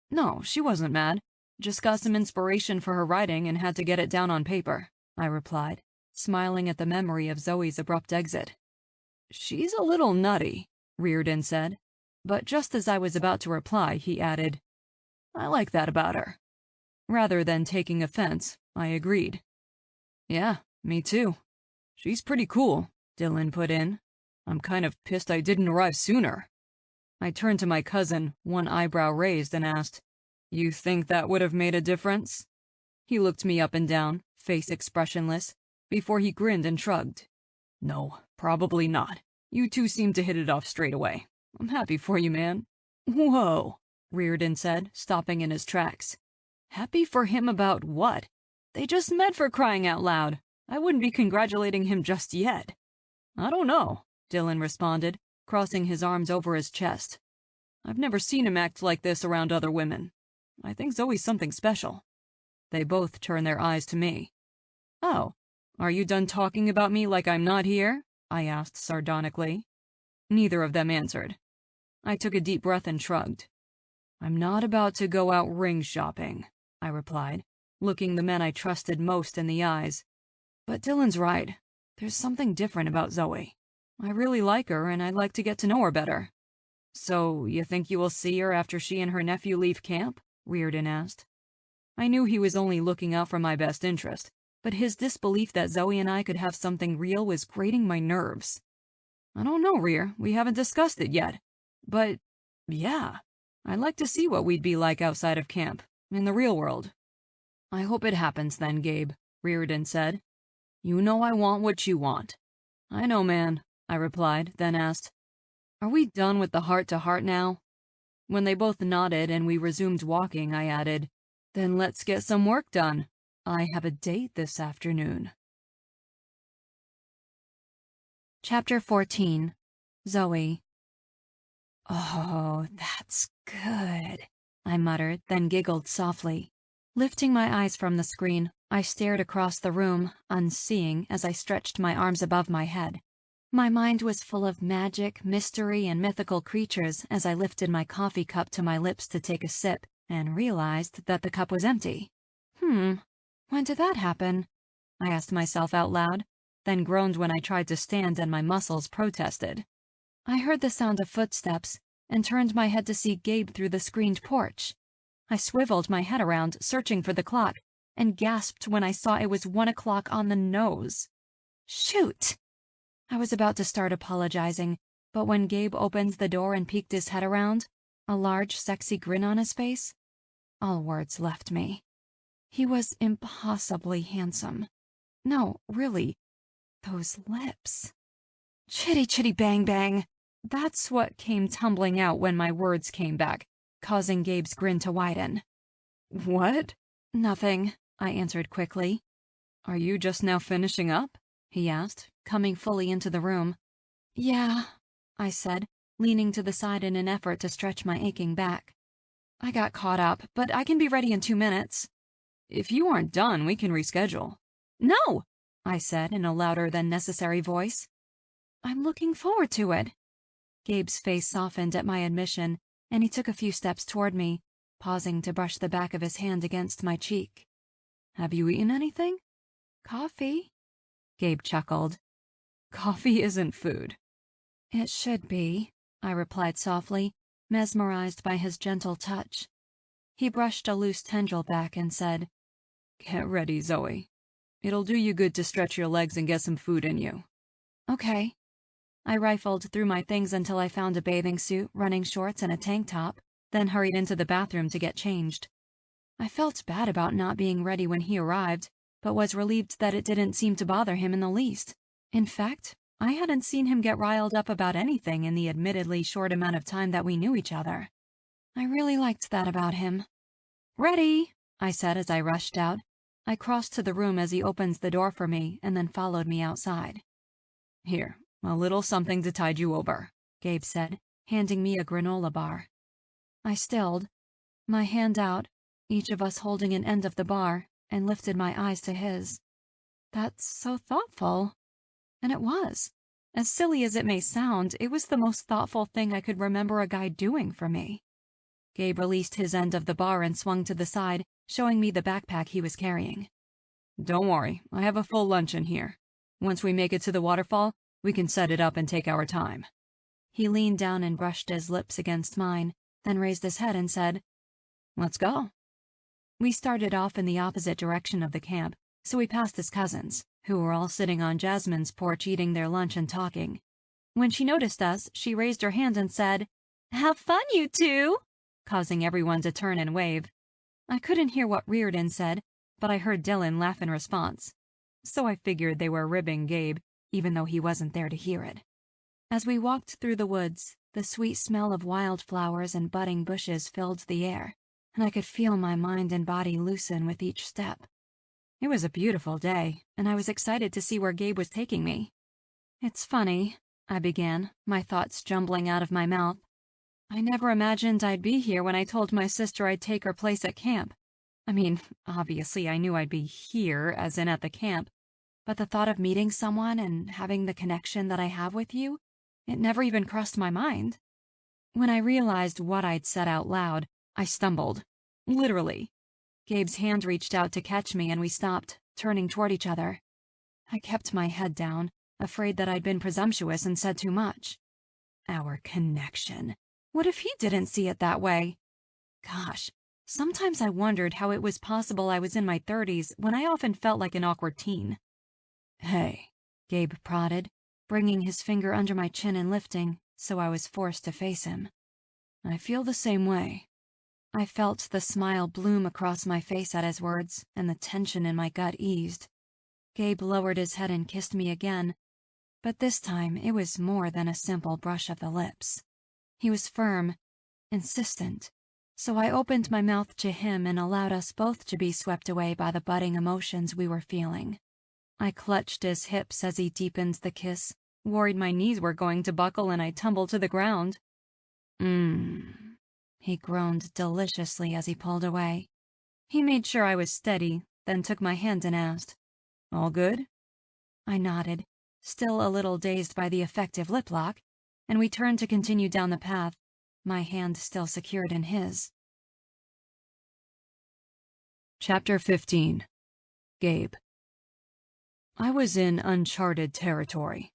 "No, she wasn't mad. Just got some inspiration for her writing and had to get it down on paper," I replied, smiling at the memory of Zoe's abrupt exit. "She's a little nutty," Reardon said, but just as I was about to reply, he added, "I like that about her." Rather than taking offense, I agreed. "Yeah, me too. She's pretty cool," Dylan put in. "I'm kind of pissed I didn't arrive sooner." I turned to my cousin, one eyebrow raised, and asked, "You think that would have made a difference?" He looked me up and down, face expressionless, before he grinned and shrugged. "No, probably not. You two seem to hit it off straight away. I'm happy for you, man." "Whoa," Reardon said, stopping in his tracks. "Happy for him about what? They just met, for crying out loud. I wouldn't be congratulating him just yet." "I don't know," Dylan responded, crossing his arms over his chest. "I've never seen him act like this around other women. I think Zoe's something special." They both turned their eyes to me. "Oh, are you done talking about me like I'm not here?" I asked sardonically. Neither of them answered. I took a deep breath and shrugged. "I'm not about to go out ring shopping," I replied, looking the men I trusted most in the eyes. "But Dylan's right. There's something different about Zoe. I really like her, and I'd like to get to know her better." "So, you think you will see her after she and her nephew leave camp?" Reardon asked. I knew he was only looking out for my best interest, but his disbelief that Zoe and I could have something real was grating my nerves. "I don't know, Rear. We haven't discussed it yet. But, yeah, I'd like to see what we'd be like outside of camp, in the real world." "I hope it happens then, Gabe," Reardon said. "You know I want what you want." "I know, man," I replied, then asked, "Are we done with the heart-to-heart now?" When they both nodded and we resumed walking, I added, "Then let's get some work done. I have a date this afternoon." Chapter 14. Zoe. "Oh, that's good," I muttered, then giggled softly. Lifting my eyes from the screen, I stared across the room, unseeing as I stretched my arms above my head. My mind was full of magic, mystery, and mythical creatures as I lifted my coffee cup to my lips to take a sip and realized that the cup was empty. When did that happen? I asked myself out loud, then groaned when I tried to stand and my muscles protested. I heard the sound of footsteps and turned my head to see Gabe through the screened porch. I swiveled my head around, searching for the clock, and gasped when I saw it was 1 o'clock on the nose. Shoot! I was about to start apologizing, but when Gabe opened the door and peeked his head around, a large, sexy grin on his face, all words left me. He was impossibly handsome. No, really, those lips. Chitty chitty bang bang. That's what came tumbling out when my words came back, causing Gabe's grin to widen. "What?" "Nothing," I answered quickly. "Are you just now finishing up?" he asked, coming fully into the room. "Yeah," I said, leaning to the side in an effort to stretch my aching back. "I got caught up, but I can be ready in 2 minutes." "If you aren't done, we can reschedule." "No!" I said in a louder than necessary voice. "I'm looking forward to it." Gabe's face softened at my admission, and he took a few steps toward me, pausing to brush the back of his hand against my cheek. "Have you eaten anything?" "Coffee?" Gabe chuckled. "Coffee isn't food." "It should be," I replied softly, mesmerized by his gentle touch. He brushed a loose tendril back and said, "Get ready, Zoe. It'll do you good to stretch your legs and get some food in you." "Okay." I rifled through my things until I found a bathing suit, running shorts, and a tank top. then hurried into the bathroom to get changed. I felt bad about not being ready when he arrived, but was relieved that it didn't seem to bother him in the least. In fact, I hadn't seen him get riled up about anything in the admittedly short amount of time that we knew each other. I really liked that about him. "Ready," I said as I rushed out. I crossed to the room as he opened the door for me and then followed me outside. "Here, a little something to tide you over," Gabe said, handing me a granola bar. I stilled, my hand out, each of us holding an end of the bar, and lifted my eyes to his. "That's so thoughtful." And it was. As silly as it may sound, it was the most thoughtful thing I could remember a guy doing for me. Gabe released his end of the bar and swung to the side, showing me the backpack he was carrying. "Don't worry, I have a full lunch in here. Once we make it to the waterfall, we can set it up and take our time." He leaned down and brushed his lips against mine, then raised his head and said, "Let's go." We started off in the opposite direction of the camp, so we passed his cousins, who were all sitting on Jasmine's porch eating their lunch and talking. When she noticed us, she raised her hand and said, "Have fun, you two," causing everyone to turn and wave. I couldn't hear what Reardon said, but I heard Dylan laugh in response. So I figured they were ribbing Gabe, even though he wasn't there to hear it. As we walked through the woods, the sweet smell of wildflowers and budding bushes filled the air, and I could feel my mind and body loosen with each step. It was a beautiful day, and I was excited to see where Gabe was taking me. "It's funny," I began, my thoughts jumbling out of my mouth. "I never imagined I'd be here when I told my sister I'd take her place at camp. I mean, obviously I knew I'd be here, as in at the camp, but the thought of meeting someone and having the connection that I have with you, it never even crossed my mind." When I realized what I'd said out loud, I stumbled. Literally. Gabe's hand reached out to catch me and we stopped, turning toward each other. I kept my head down, afraid that I'd been presumptuous and said too much. Our connection. What if he didn't see it that way? Gosh, sometimes I wondered how it was possible I was in my 30s when I often felt like an awkward teen. "Hey," Gabe prodded, bringing his finger under my chin and lifting, so I was forced to face him. "I feel the same way." I felt the smile bloom across my face at his words, and the tension in my gut eased. Gabe lowered his head and kissed me again, but this time it was more than a simple brush of the lips. He was firm, insistent, so I opened my mouth to him and allowed us both to be swept away by the budding emotions we were feeling. I clutched his hips as he deepened the kiss, worried my knees were going to buckle and I'd tumble to the ground. He groaned deliciously as he pulled away. He made sure I was steady, then took my hand and asked, "All good?" I nodded, still a little dazed by the effective lip lock, and we turned to continue down the path, my hand still secured in his. Chapter 15. Gabe. I was in uncharted territory.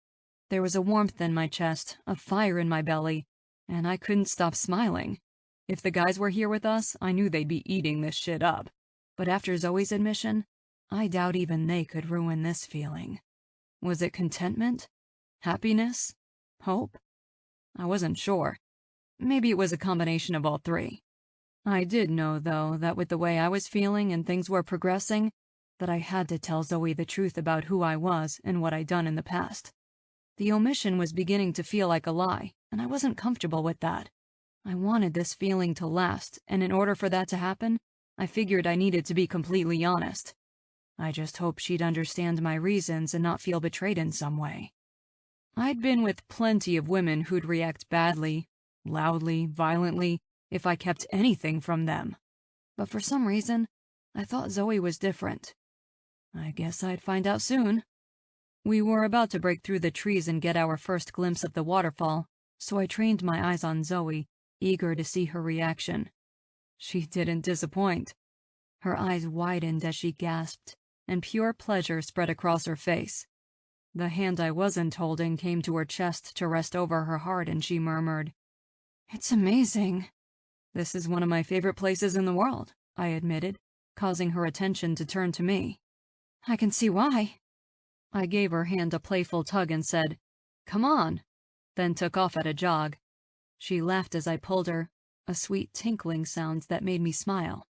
There was a warmth in my chest, a fire in my belly, and I couldn't stop smiling. If the guys were here with us, I knew they'd be eating this shit up. But after Zoe's admission, I doubt even they could ruin this feeling. Was it contentment? Happiness? Hope? I wasn't sure. Maybe it was a combination of all three. I did know, though, that with the way I was feeling and things were progressing, that I had to tell Zoe the truth about who I was and what I'd done in the past. The omission was beginning to feel like a lie, and I wasn't comfortable with that. I wanted this feeling to last, and in order for that to happen, I figured I needed to be completely honest. I just hoped she'd understand my reasons and not feel betrayed in some way. I'd been with plenty of women who'd react badly, loudly, violently, if I kept anything from them. But for some reason, I thought Zoe was different. I guess I'd find out soon. We were about to break through the trees and get our first glimpse of the waterfall, so I trained my eyes on Zoe, eager to see her reaction. She didn't disappoint. Her eyes widened as she gasped, and pure pleasure spread across her face. The hand I wasn't holding came to her chest to rest over her heart, and she murmured, "It's amazing." "This is one of my favorite places in the world," I admitted, causing her attention to turn to me. "I can see why." I gave her hand a playful tug and said, "Come on," then took off at a jog. She laughed as I pulled her, a sweet tinkling sound that made me smile.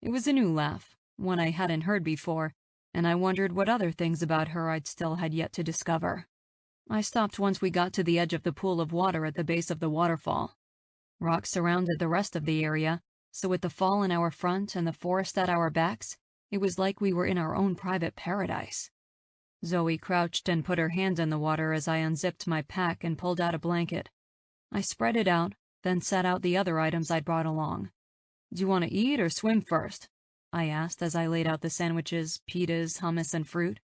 It was a new laugh, one I hadn't heard before, and I wondered what other things about her I'd still had yet to discover. I stopped once we got to the edge of the pool of water at the base of the waterfall. Rocks surrounded the rest of the area, so with the fall in our front and the forest at our backs, it was like we were in our own private paradise. Zoe crouched and put her hand in the water as I unzipped my pack and pulled out a blanket. I spread it out, then set out the other items I'd brought along. "Do you want to eat or swim first?" I asked as I laid out the sandwiches, pitas, hummus, and fruit.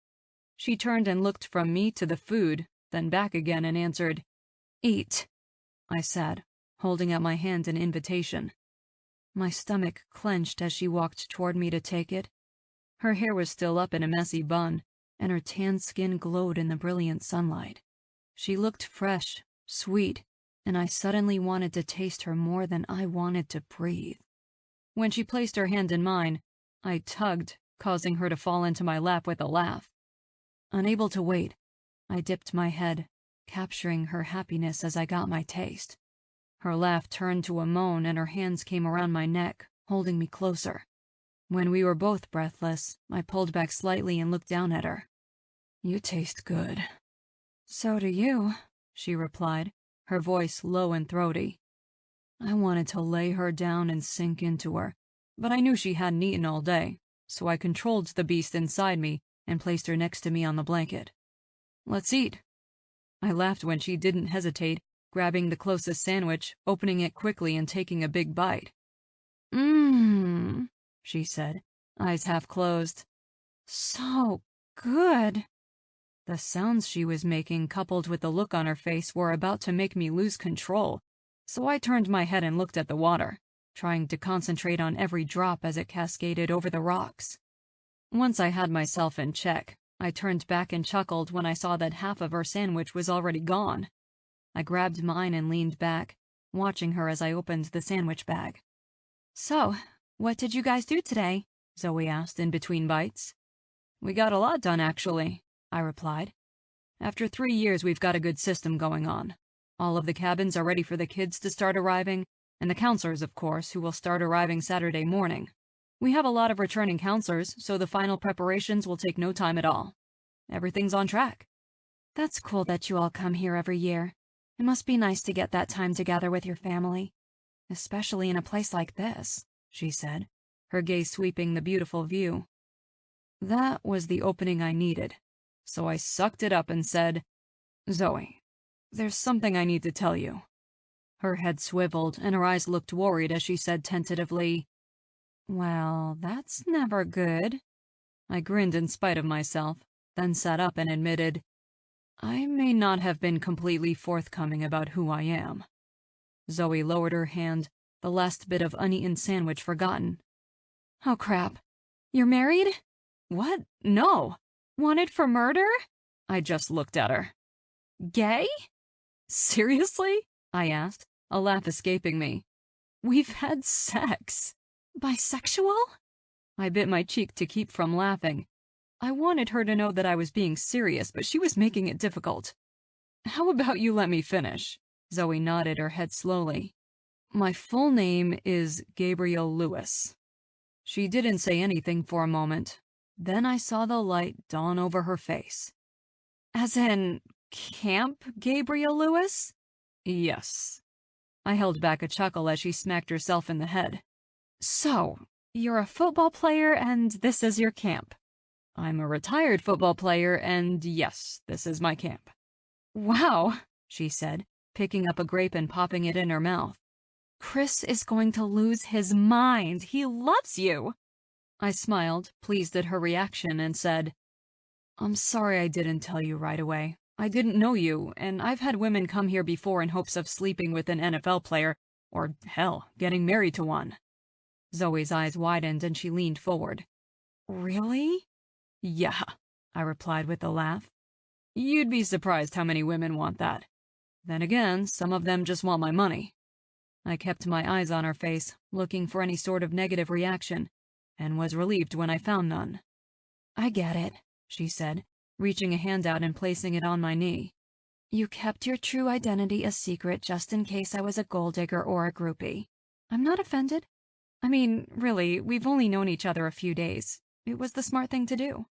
She turned and looked from me to the food, then back again and answered, "Eat," I said, holding out my hand in invitation. My stomach clenched as she walked toward me to take it. Her hair was still up in a messy bun, and her tan skin glowed in the brilliant sunlight. She looked fresh, sweet, and I suddenly wanted to taste her more than I wanted to breathe. When she placed her hand in mine, I tugged, causing her to fall into my lap with a laugh. Unable to wait, I dipped my head, capturing her happiness as I got my taste. Her laugh turned to a moan and her hands came around my neck, holding me closer. When we were both breathless, I pulled back slightly and looked down at her. "You taste good." "So do you," she replied, her voice low and throaty. I wanted to lay her down and sink into her, but I knew she hadn't eaten all day, so I controlled the beast inside me and placed her next to me on the blanket. "Let's eat." I laughed when she didn't hesitate, grabbing the closest sandwich, opening it quickly and taking a big bite. Mmm, she said, eyes half closed. "So good." The sounds she was making, coupled with the look on her face, were about to make me lose control, so I turned my head and looked at the water, trying to concentrate on every drop as it cascaded over the rocks. Once I had myself in check, I turned back and chuckled when I saw that half of her sandwich was already gone. I grabbed mine and leaned back, watching her as I opened the sandwich bag. "So, what did you guys do today?" Zoe asked in between bites. "We got a lot done, actually," I replied. "After 3 years, we've got a good system going on. All of the cabins are ready for the kids to start arriving, and the counselors, of course, who will start arriving Saturday morning. We have a lot of returning counselors, so the final preparations will take no time at all. Everything's on track." "That's cool that you all come here every year. It must be nice to get that time together with your family, especially in a place like this," she said, her gaze sweeping the beautiful view. That was the opening I needed, so I sucked it up and said, "Zoe, there's something I need to tell you." Her head swiveled and her eyes looked worried as she said tentatively, "Well, that's never good." I grinned in spite of myself, then sat up and admitted, "I may not have been completely forthcoming about who I am." Zoe lowered her hand, the last bit of uneaten sandwich forgotten. "Oh crap. You're married?" "What? No." "Wanted for murder?" I just looked at her. "Gay?" "Seriously?" I asked, a laugh escaping me. "We've had sex." "Bisexual?" I bit my cheek to keep from laughing. I wanted her to know that I was being serious, but she was making it difficult. "How about you let me finish?" Zoe nodded her head slowly. "My full name is Gabriel Lewis." She didn't say anything for a moment. Then I saw the light dawn over her face. "As in, Camp Gabriel Lewis?" "Yes." I held back a chuckle as she smacked herself in the head. "So, you're a football player and this is your camp?" "I'm a retired football player, and yes, this is my camp." "Wow," she said, picking up a grape and popping it in her mouth. "Chris is going to lose his mind. He loves you." I smiled, pleased at her reaction, and said, "I'm sorry I didn't tell you right away. I didn't know you, and I've had women come here before in hopes of sleeping with an NFL player, or hell, getting married to one." Zoe's eyes widened and she leaned forward. "Really?" "Yeah," I replied with a laugh. "You'd be surprised how many women want that. Then again, some of them just want my money." I kept my eyes on her face, looking for any sort of negative reaction, and was relieved when I found none. "I get it," she said, reaching a hand out and placing it on my knee. "You kept your true identity a secret just in case I was a gold digger or a groupie." I'm not offended. I mean, really, we've only known each other a few days. It was the smart thing to do.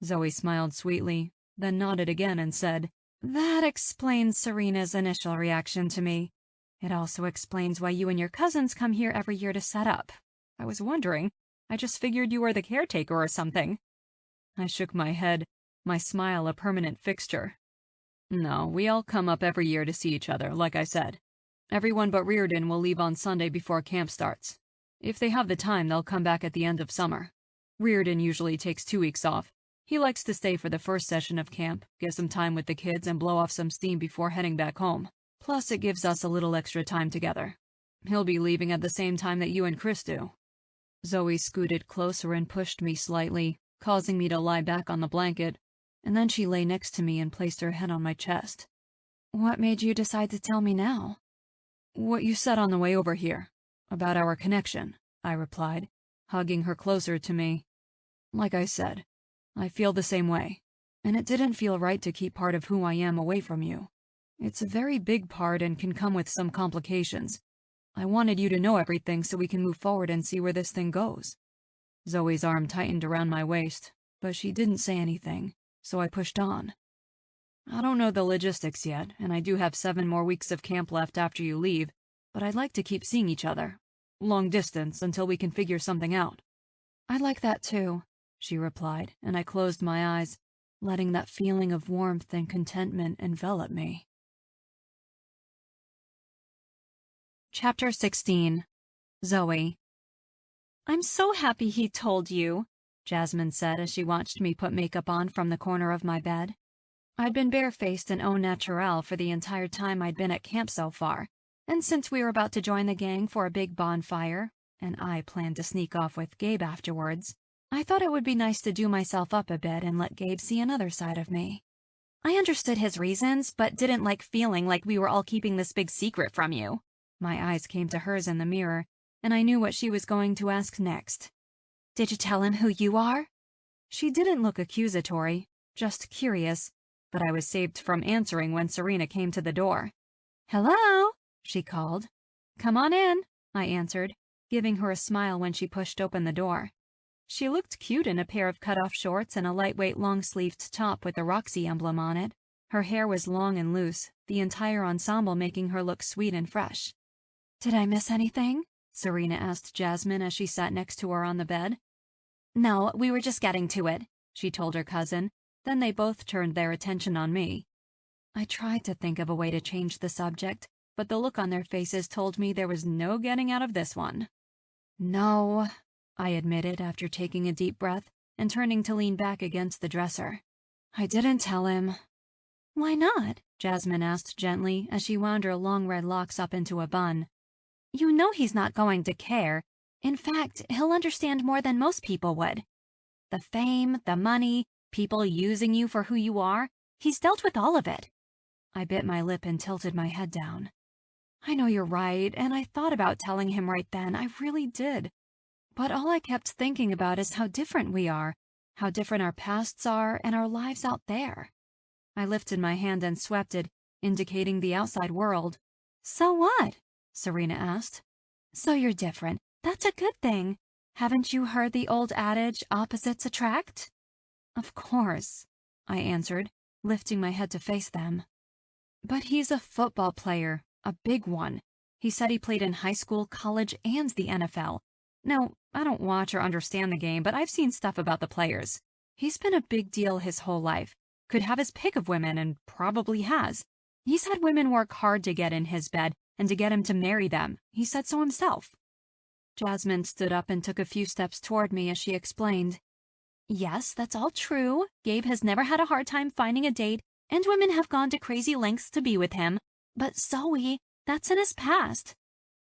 Zoe smiled sweetly, then nodded again and said, That explains Serena's initial reaction to me. It also explains why you and your cousins come here every year to set up. I was wondering. I just figured you were the caretaker or something. I shook my head, my smile a permanent fixture. No, we all come up every year to see each other, like I said. Everyone but Reardon will leave on Sunday before camp starts. If they have the time, they'll come back at the end of summer. Reardon usually takes 2 weeks off. He likes to stay for the first session of camp, get some time with the kids, and blow off some steam before heading back home. Plus, it gives us a little extra time together. He'll be leaving at the same time that you and Chris do. Zoe scooted closer and pushed me slightly, causing me to lie back on the blanket, and then she lay next to me and placed her head on my chest. What made you decide to tell me now? What you said on the way over here, about our connection, I replied, hugging her closer to me. Like I said, I feel the same way, and it didn't feel right to keep part of who I am away from you. It's a very big part and can come with some complications. I wanted you to know everything so we can move forward and see where this thing goes. Zoe's arm tightened around my waist, but she didn't say anything, so I pushed on. I don't know the logistics yet, and I do have 7 more weeks of camp left after you leave, but I'd like to keep seeing each other. Long distance until we can figure something out. I'd like that too, she replied, and I closed my eyes, letting that feeling of warmth and contentment envelop me. Chapter 16. Zoe. I'm so happy he told you, Jasmine said as she watched me put makeup on from the corner of my bed. I'd been barefaced and au naturel for the entire time I'd been at camp so far, and since we were about to join the gang for a big bonfire, and I planned to sneak off with Gabe afterwards, I thought it would be nice to do myself up a bit and let Gabe see another side of me. I understood his reasons, but didn't like feeling like we were all keeping this big secret from you. My eyes came to hers in the mirror, and I knew what she was going to ask next. Did you tell him who you are? She didn't look accusatory, just curious, but I was saved from answering when Serena came to the door. Hello, she called. Come on in, I answered, giving her a smile when she pushed open the door. She looked cute in a pair of cut-off shorts and a lightweight long-sleeved top with the Roxy emblem on it. Her hair was long and loose, the entire ensemble making her look sweet and fresh. Did I miss anything? Serena asked Jasmine as she sat next to her on the bed. No, we were just getting to it, she told her cousin. Then they both turned their attention on me. I tried to think of a way to change the subject, but the look on their faces told me there was no getting out of this one. No, I admitted after taking a deep breath and turning to lean back against the dresser. I didn't tell him. Why not? Jasmine asked gently as she wound her long red locks up into a bun. You know he's not going to care. In fact, he'll understand more than most people would. The fame, the money, people using you for who you are, he's dealt with all of it. I bit my lip and tilted my head down. I know you're right, and I thought about telling him right then, I really did. But all I kept thinking about is how different we are, how different our pasts are and our lives out there. I lifted my hand and swept it, indicating the outside world. So what? Serena asked. So you're different. That's a good thing. Haven't you heard the old adage, opposites attract? Of course, I answered, lifting my head to face them. But he's a football player, a big one. He said he played in high school, college, and the NFL. Now, I don't watch or understand the game, but I've seen stuff about the players. He's been a big deal his whole life. Could have his pick of women and probably has. He's had women work hard to get in his bed and to get him to marry them. He said so himself. Jasmine stood up and took a few steps toward me as she explained. Yes, that's all true. Gabe has never had a hard time finding a date, and women have gone to crazy lengths to be with him. But Zoe, that's in his past.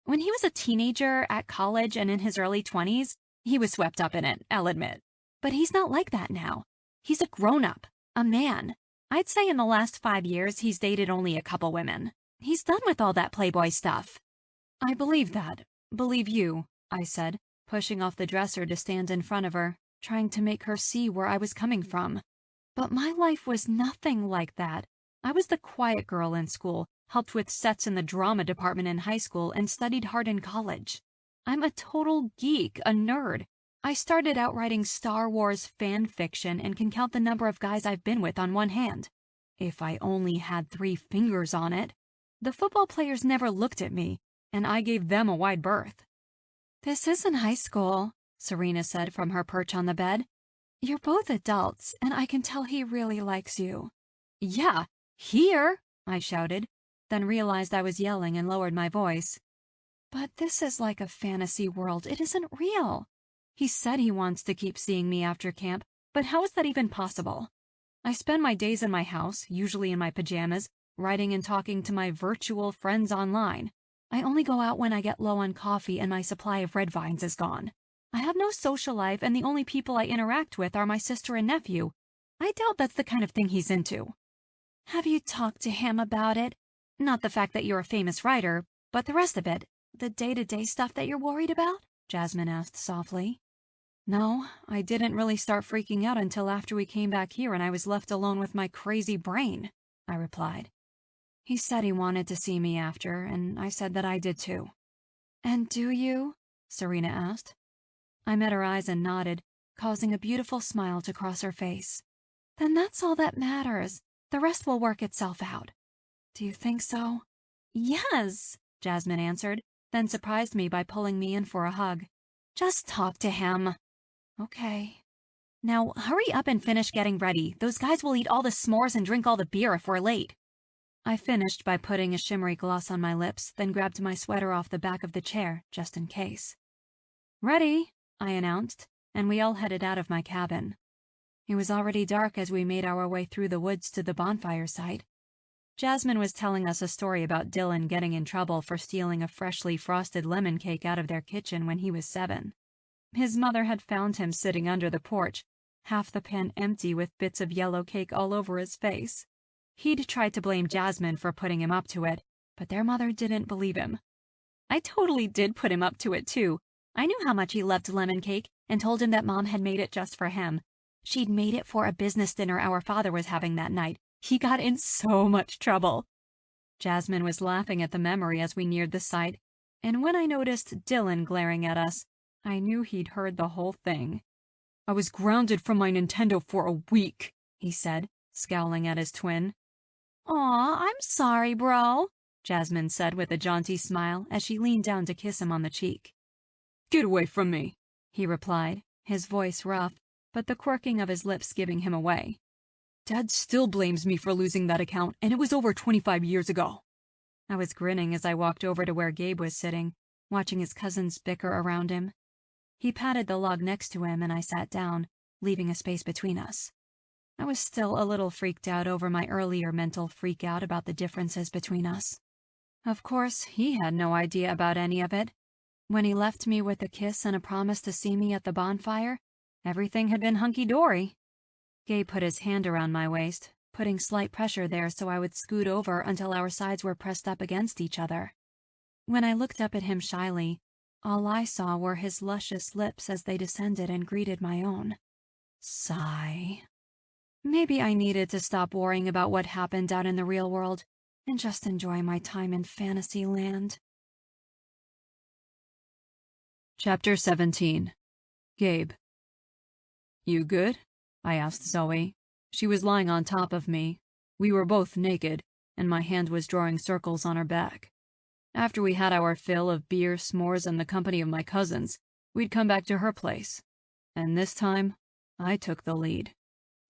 When he was a teenager, at college, and in his early 20s, he was swept up in it, I'll admit. But he's not like that now. He's a grown-up, a man. I'd say in the last 5 years he's dated only a couple women. He's done with all that playboy stuff. I believe that. Believe you, I said, pushing off the dresser to stand in front of her, trying to make her see where I was coming from. But my life was nothing like that. I was the quiet girl in school, helped with sets in the drama department in high school, and studied hard in college. I'm a total geek, a nerd. I started out writing Star Wars fan fiction and can count the number of guys I've been with on one hand. If I only had 3 fingers on it. The football players never looked at me, and I gave them a wide berth. "This isn't high school," Serena said from her perch on the bed. "You're both adults, and I can tell he really likes you." "Yeah, here!" I shouted, then realized I was yelling and lowered my voice. "But this is like a fantasy world. It isn't real. He said he wants to keep seeing me after camp, but how is that even possible? I spend my days in my house, usually in my pajamas, writing and talking to my virtual friends online. I only go out when I get low on coffee and my supply of red vines is gone. I have no social life, and the only people I interact with are my sister and nephew. I doubt that's the kind of thing he's into." "Have you talked to him about it? Not the fact that you're a famous writer, but the rest of it, the day-to-day stuff that you're worried about?" Jasmine asked softly. "No, I didn't really start freaking out until after we came back here and I was left alone with my crazy brain," I replied. "He said he wanted to see me after, and I said that I did too." "And do you?" Serena asked. I met her eyes and nodded, causing a beautiful smile to cross her face. "Then that's all that matters. The rest will work itself out." "Do you think so?" "Yes," Jasmine answered, then surprised me by pulling me in for a hug. "Just talk to him." "Okay." "Now hurry up and finish getting ready. Those guys will eat all the s'mores and drink all the beer if we're late." I finished by putting a shimmery gloss on my lips, then grabbed my sweater off the back of the chair, just in case. "Ready," I announced, and we all headed out of my cabin. It was already dark as we made our way through the woods to the bonfire site. Jasmine was telling us a story about Dylan getting in trouble for stealing a freshly frosted lemon cake out of their kitchen when he was 7. His mother had found him sitting under the porch, half the pan empty with bits of yellow cake all over his face. He'd tried to blame Jasmine for putting him up to it, but their mother didn't believe him. I totally did put him up to it too. I knew how much he loved lemon cake and told him that Mom had made it just for him. She'd made it for a business dinner our father was having that night. He got in so much trouble. Jasmine was laughing at the memory as we neared the site, and when I noticed Dylan glaring at us, I knew he'd heard the whole thing. "I was grounded from my Nintendo for a week," he said, scowling at his twin. "Aw, I'm sorry, bro," Jasmine said with a jaunty smile as she leaned down to kiss him on the cheek. "Get away from me," he replied, his voice rough, but the quirking of his lips giving him away. "Dad still blames me for losing that account, and it was over 25 years ago." I was grinning as I walked over to where Gabe was sitting, watching his cousins bicker around him. He patted the log next to him and I sat down, leaving a space between us. I was still a little freaked out over my earlier mental freak-out about the differences between us. Of course, he had no idea about any of it. When he left me with a kiss and a promise to see me at the bonfire, everything had been hunky-dory. Gabe put his hand around my waist, putting slight pressure there so I would scoot over until our sides were pressed up against each other. When I looked up at him shyly, all I saw were his luscious lips as they descended and greeted my own. Sigh. Maybe I needed to stop worrying about what happened out in the real world and just enjoy my time in fantasy land. Chapter 17. Gabe. "You good?" I asked Zoe. She was lying on top of me. We were both naked, and my hand was drawing circles on her back. After we had our fill of beer, s'mores, and the company of my cousins, we'd come back to her place. And this time, I took the lead.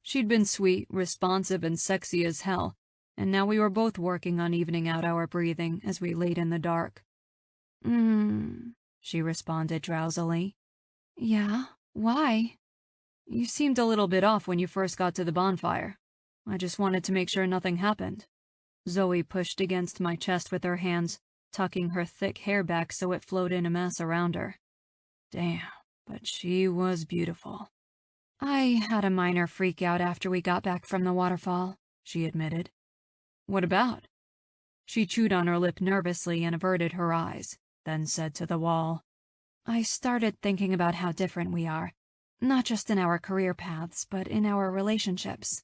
She'd been sweet, responsive, and sexy as hell, and now we were both working on evening out our breathing as we laid in the dark. She responded drowsily. "Yeah, why?" "You seemed a little bit off when you first got to the bonfire. I just wanted to make sure nothing happened." Zoe pushed against my chest with her hands, tucking her thick hair back so it flowed in a mass around her. Damn, but she was beautiful. "I had a minor freak out after we got back from the waterfall," she admitted. "What about?" She chewed on her lip nervously and averted her eyes, then said to the wall, "I started thinking about how different we are. Not just in our career paths, but in our relationships.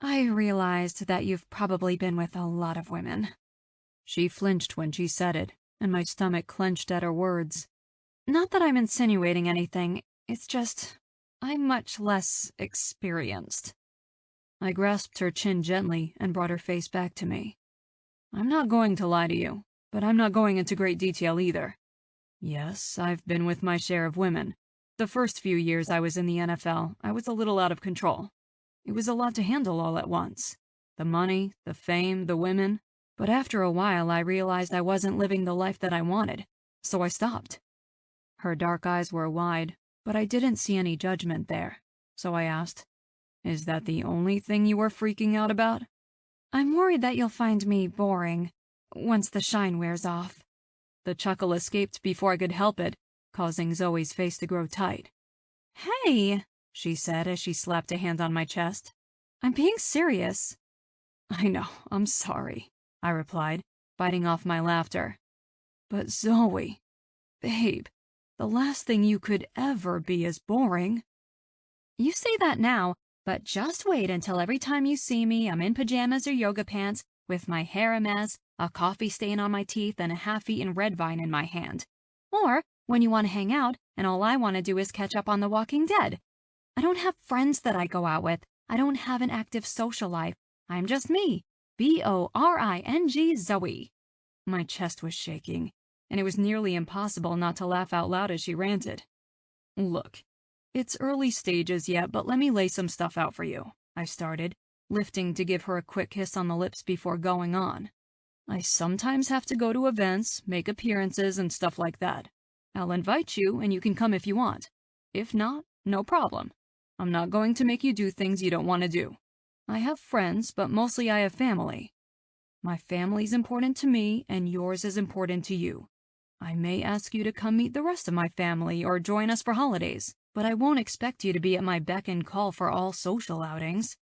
I realized that you've probably been with a lot of women." She flinched when she said it, and my stomach clenched at her words. Not that I'm insinuating anything, it's just, I'm much less experienced. I grasped her chin gently and brought her face back to me. I'm not going to lie to you, but I'm not going into great detail either. Yes, I've been with my share of women. The first few years I was in the NFL, I was a little out of control. It was a lot to handle all at once. The money, the fame, the women. But after a while I realized I wasn't living the life that I wanted, so I stopped. Her dark eyes were wide, but I didn't see any judgment there, so I asked, "Is that the only thing you were freaking out about?" I'm worried that you'll find me boring once the shine wears off. The chuckle escaped before I could help it, causing Zoe's face to grow tight. Hey, she said as she slapped a hand on my chest. I'm being serious. I know, I'm sorry, I replied, biting off my laughter. But Zoe, babe, the last thing you could ever be is boring. You say that now, but just wait until every time you see me, I'm in pajamas or yoga pants, with my hair a mess, a coffee stain on my teeth, and a half-eaten red vine in my hand. Or when you want to hang out, and all I want to do is catch up on The Walking Dead. I don't have friends that I go out with. I don't have an active social life. I'm just me. B-O-R-I-N-G Zoe. My chest was shaking, and it was nearly impossible not to laugh out loud as she ranted. Look, it's early stages yet, but let me lay some stuff out for you, I started, lifting to give her a quick kiss on the lips before going on. I sometimes have to go to events, make appearances, and stuff like that. I'll invite you, and you can come if you want. If not, no problem. I'm not going to make you do things you don't want to do. I have friends, but mostly I have family. My family's important to me, and yours is important to you. I may ask you to come meet the rest of my family or join us for holidays, but I won't expect you to be at my beck and call for all social outings.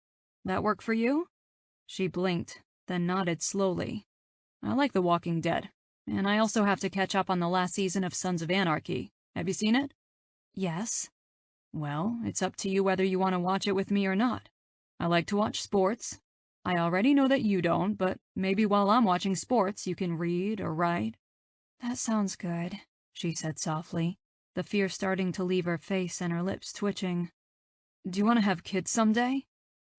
That work for you? She blinked, then nodded slowly. I like The Walking Dead, and I also have to catch up on the last season of Sons of Anarchy. Have you seen it? Yes. Well, it's up to you whether you want to watch it with me or not. I like to watch sports. I already know that you don't, but maybe while I'm watching sports, you can read or write. That sounds good, she said softly, the fear starting to leave her face and her lips twitching. Do you want to have kids someday?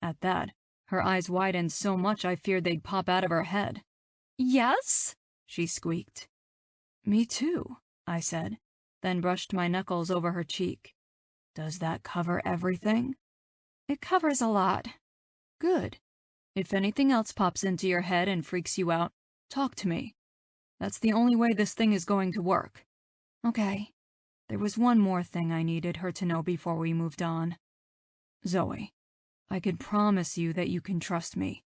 At that, her eyes widened so much I feared they'd pop out of her head. Yes? She squeaked. Me too, I said, then brushed my knuckles over her cheek. Does that cover everything? It covers a lot. Good. If anything else pops into your head and freaks you out, talk to me. That's the only way this thing is going to work. Okay. There was one more thing I needed her to know before we moved on. Zoe, I can promise you that you can trust me.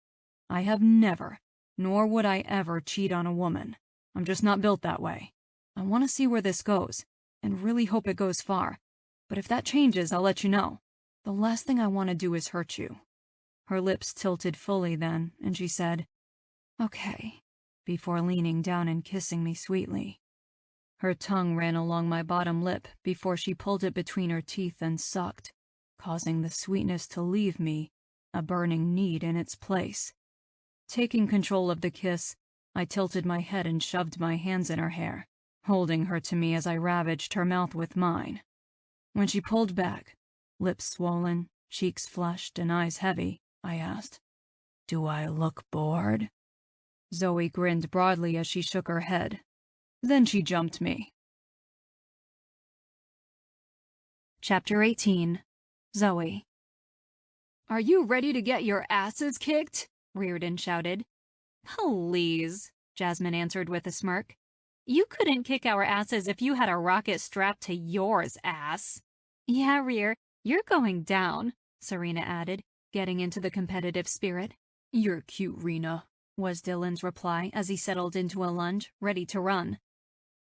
I have never, nor would I ever cheat on a woman. I'm just not built that way. I want to see where this goes, and really hope it goes far. But if that changes, I'll let you know. The last thing I want to do is hurt you. Her lips tilted fully then, and she said, "Okay," before leaning down and kissing me sweetly. Her tongue ran along my bottom lip before she pulled it between her teeth and sucked, causing the sweetness to leave me, a burning need in its place. Taking control of the kiss, I tilted my head and shoved my hands in her hair, holding her to me as I ravaged her mouth with mine. When she pulled back, lips swollen, cheeks flushed, and eyes heavy, I asked, "Do I look bored?" Zoe grinned broadly as she shook her head. Then she jumped me. Chapter 18. Zoe. "Are you ready to get your asses kicked?" Reardon shouted. "Please," Jasmine answered with a smirk. "You couldn't kick our asses if you had a rocket strapped to yours, ass." "Yeah, Rear, you're going down," Serena added, getting into the competitive spirit. "You're cute, Rena," was Dylan's reply as he settled into a lunge, ready to run.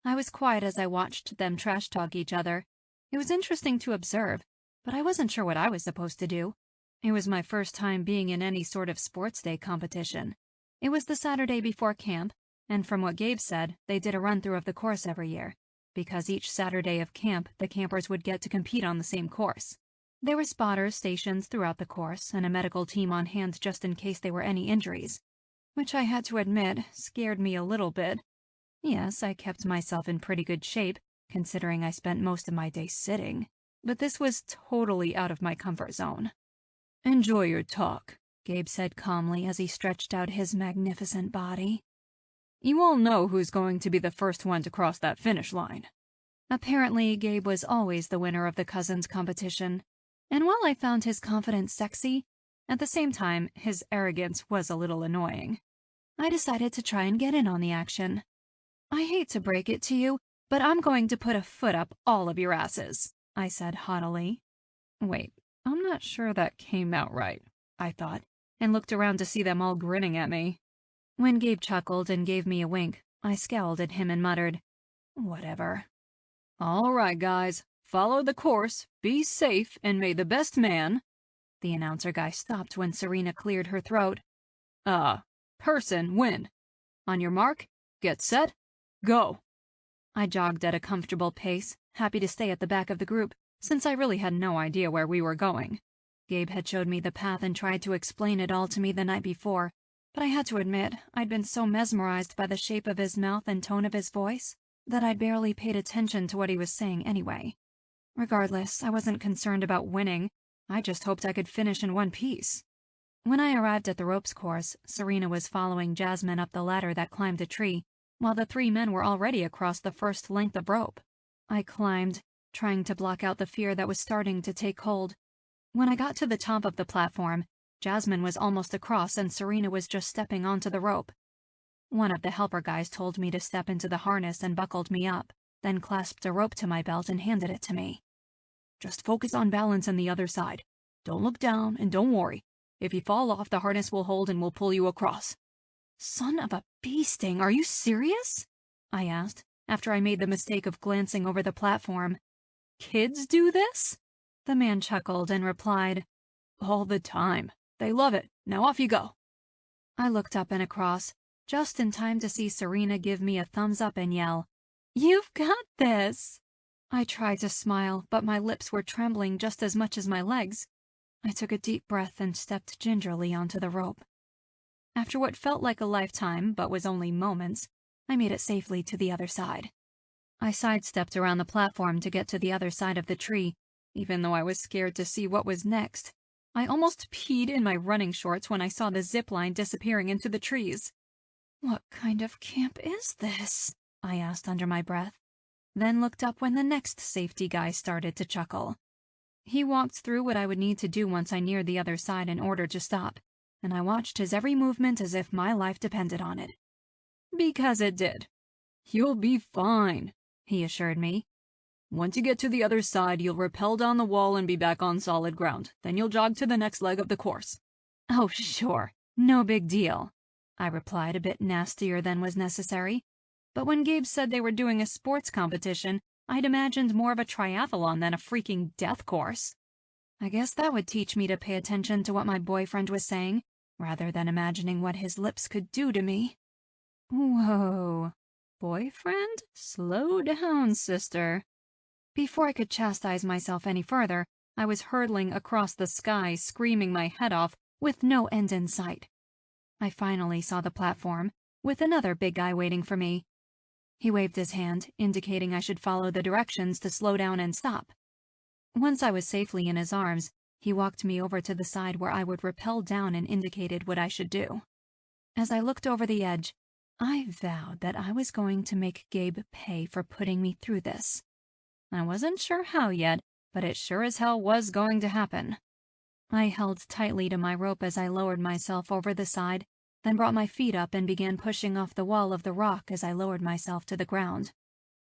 I was quiet as I watched them trash-talk each other. It was interesting to observe, but I wasn't sure what I was supposed to do. It was my first time being in any sort of sports day competition. It was the Saturday before camp, and from what Gabe said, they did a run-through of the course every year, because each Saturday of camp, the campers would get to compete on the same course. There were spotters stationed throughout the course, and a medical team on hand just in case there were any injuries, which I had to admit scared me a little bit. Yes, I kept myself in pretty good shape, considering I spent most of my day sitting, but this was totally out of my comfort zone. "Enjoy your talk," Gabe said calmly as he stretched out his magnificent body. "You all know who's going to be the first one to cross that finish line." Apparently, Gabe was always the winner of the cousins competition, and while I found his confidence sexy, at the same time, his arrogance was a little annoying. I decided to try and get in on the action. I hate to break it to you, but I'm going to put a foot up all of your asses, I said haughtily. Wait, I'm not sure that came out right, I thought, and looked around to see them all grinning at me. When Gabe chuckled and gave me a wink, I scowled at him and muttered, "Whatever." "All right, guys, follow the course, be safe, and may the best man—" The announcer guy stopped when Serena cleared her throat. "Person win. On your mark, get set, go." I jogged at a comfortable pace, happy to stay at the back of the group, since I really had no idea where we were going. Gabe had showed me the path and tried to explain it all to me the night before, but I had to admit I'd been so mesmerized by the shape of his mouth and tone of his voice that I'd barely paid attention to what he was saying anyway. Regardless, I wasn't concerned about winning. I just hoped I could finish in one piece. When I arrived at the ropes course, Serena was following Jasmine up the ladder that climbed a tree, while the three men were already across the first length of rope. I climbed, trying to block out the fear that was starting to take hold. When I got to the top of the platform, Jasmine was almost across and Serena was just stepping onto the rope. One of the helper guys told me to step into the harness and buckled me up, then clasped a rope to my belt and handed it to me. "Just focus on balance on the other side. Don't look down and don't worry. If you fall off, the harness will hold and will pull you across." "Son of a bee-sting, are you serious?" I asked, after I made the mistake of glancing over the platform. "Kids do this?" The man chuckled and replied, "All the time. They love it. Now off you go." I looked up and across, just in time to see Serena give me a thumbs up and yell, "You've got this!" I tried to smile, but my lips were trembling just as much as my legs. I took a deep breath and stepped gingerly onto the rope. After what felt like a lifetime, but was only moments, I made it safely to the other side. I sidestepped around the platform to get to the other side of the tree, even though I was scared to see what was next. I almost peed in my running shorts when I saw the zip line disappearing into the trees. "What kind of camp is this?" I asked under my breath, then looked up when the next safety guy started to chuckle. He walked through what I would need to do once I neared the other side in order to stop, and I watched his every movement as if my life depended on it. "Because it did. You'll be fine," he assured me. "Once you get to the other side, you'll rappel down the wall and be back on solid ground. Then you'll jog to the next leg of the course." "Oh, sure. No big deal," I replied, a bit nastier than was necessary. But when Gabe said they were doing a sports competition, I'd imagined more of a triathlon than a freaking death course. I guess that would teach me to pay attention to what my boyfriend was saying, rather than imagining what his lips could do to me. Whoa. Boyfriend? Slow down, sister. Before I could chastise myself any further, I was hurtling across the sky, screaming my head off, with no end in sight. I finally saw the platform, with another big guy waiting for me. He waved his hand, indicating I should follow the directions to slow down and stop. Once I was safely in his arms, he walked me over to the side where I would rappel down and indicated what I should do. As I looked over the edge, I vowed that I was going to make Gabe pay for putting me through this. I wasn't sure how yet, but it sure as hell was going to happen. I held tightly to my rope as I lowered myself over the side, then brought my feet up and began pushing off the wall of the rock as I lowered myself to the ground.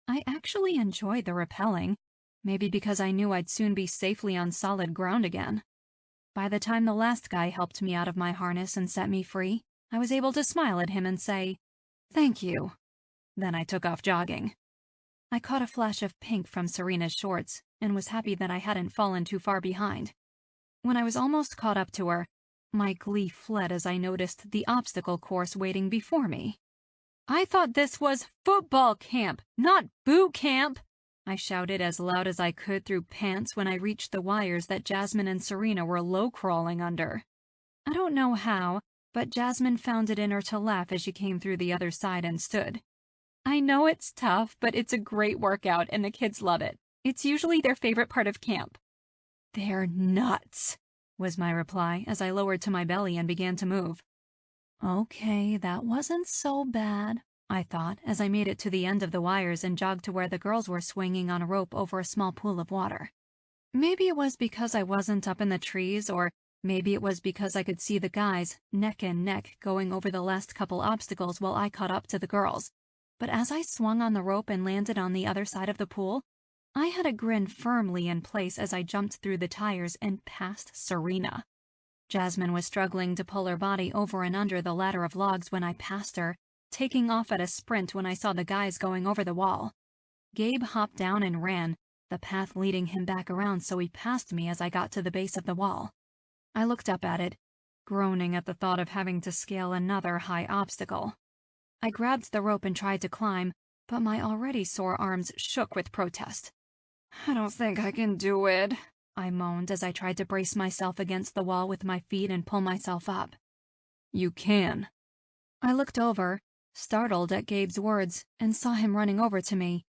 I actually enjoyed the rappelling, maybe because I knew I'd soon be safely on solid ground again. By the time the last guy helped me out of my harness and set me free, I was able to smile at him and say, "Thank you." Then I took off jogging. I caught a flash of pink from Serena's shorts and was happy that I hadn't fallen too far behind. When I was almost caught up to her, my glee fled as I noticed the obstacle course waiting before me. "I thought this was football camp, not boot camp!" I shouted as loud as I could through pants when I reached the wires that Jasmine and Serena were low-crawling under. I don't know how, but Jasmine found it in her to laugh as she came through the other side and stood. I know it's tough, but it's a great workout and the kids love it. It's usually their favorite part of camp. They're nuts, was my reply as I lowered to my belly and began to move. Okay, that wasn't so bad, I thought as I made it to the end of the wires and jogged to where the girls were swinging on a rope over a small pool of water. Maybe it was because I wasn't up in the trees, or maybe it was because I could see the guys, neck and neck, going over the last couple obstacles while I caught up to the girls. But as I swung on the rope and landed on the other side of the pool, I had a grin firmly in place as I jumped through the tires and past Serena. Jasmine was struggling to pull her body over and under the ladder of logs when I passed her, taking off at a sprint when I saw the guys going over the wall. Gabe hopped down and ran, the path leading him back around so he passed me as I got to the base of the wall. I looked up at it, groaning at the thought of having to scale another high obstacle. I grabbed the rope and tried to climb, but my already sore arms shook with protest. I don't think I can do it, I moaned as I tried to brace myself against the wall with my feet and pull myself up. You can. I looked over, startled at Gabe's words, and saw him running over to me.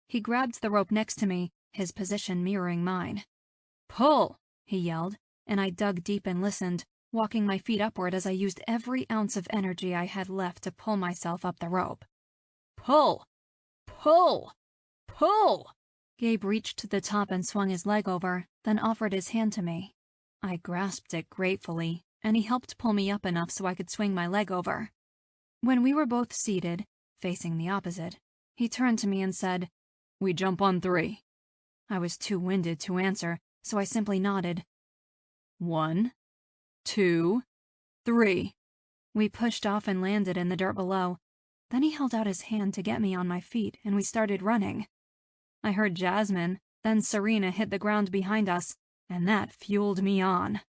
He grabbed the rope next to me, his position mirroring mine. Pull, he yelled, and I dug deep and listened, walking my feet upward as I used every ounce of energy I had left to pull myself up the rope. Pull! Pull! Pull! Gabe reached to the top and swung his leg over, then offered his hand to me. I grasped it gratefully, and he helped pull me up enough so I could swing my leg over. When we were both seated, facing the opposite, he turned to me and said, "We jump on 3. I was too winded to answer, so I simply nodded. 1, 2, 3. We pushed off and landed in the dirt below. Then he held out his hand to get me on my feet, and we started running. I heard Jasmine, then Serena hit the ground behind us, and that fueled me on.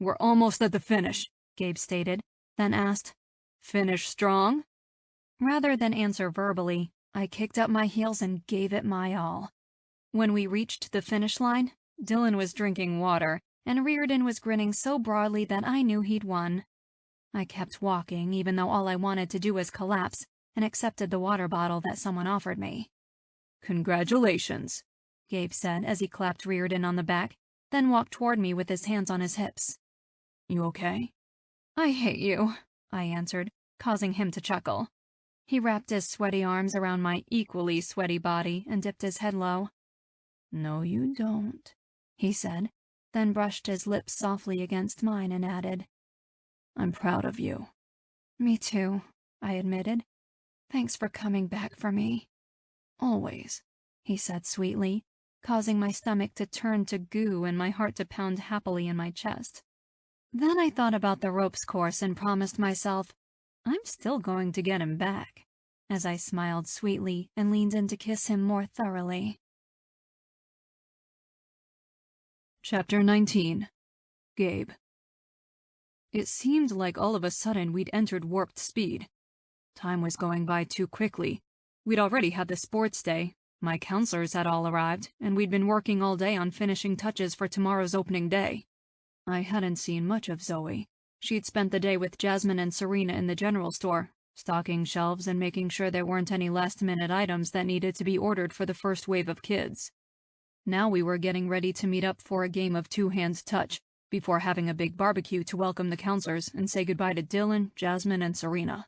We're almost at the finish, Gabe stated, then asked, Finish strong? Rather than answer verbally, I kicked up my heels and gave it my all. When we reached the finish line, Dylan was drinking water, and Reardon was grinning so broadly that I knew he'd won. I kept walking, even though all I wanted to do was collapse, and accepted the water bottle that someone offered me. Congratulations, Gabe said as he clapped Reardon on the back, then walked toward me with his hands on his hips. You okay? I hate you, I answered, causing him to chuckle. He wrapped his sweaty arms around my equally sweaty body and dipped his head low. No, you don't, he said, then brushed his lips softly against mine and added, I'm proud of you. Me too, I admitted. Thanks for coming back for me. Always, he said sweetly, causing my stomach to turn to goo and my heart to pound happily in my chest. Then I thought about the ropes course and promised myself, I'm still going to get him back, as I smiled sweetly and leaned in to kiss him more thoroughly. Chapter 19. Gabe. It seemed like all of a sudden we'd entered warped speed. Time was going by too quickly. We'd already had the sports day, my counselors had all arrived, and we'd been working all day on finishing touches for tomorrow's opening day. I hadn't seen much of Zoe. She'd spent the day with Jasmine and Serena in the general store, stocking shelves and making sure there weren't any last-minute items that needed to be ordered for the first wave of kids. Now we were getting ready to meet up for a game of two-hand touch, before having a big barbecue to welcome the counselors and say goodbye to Dylan, Jasmine, and Serena.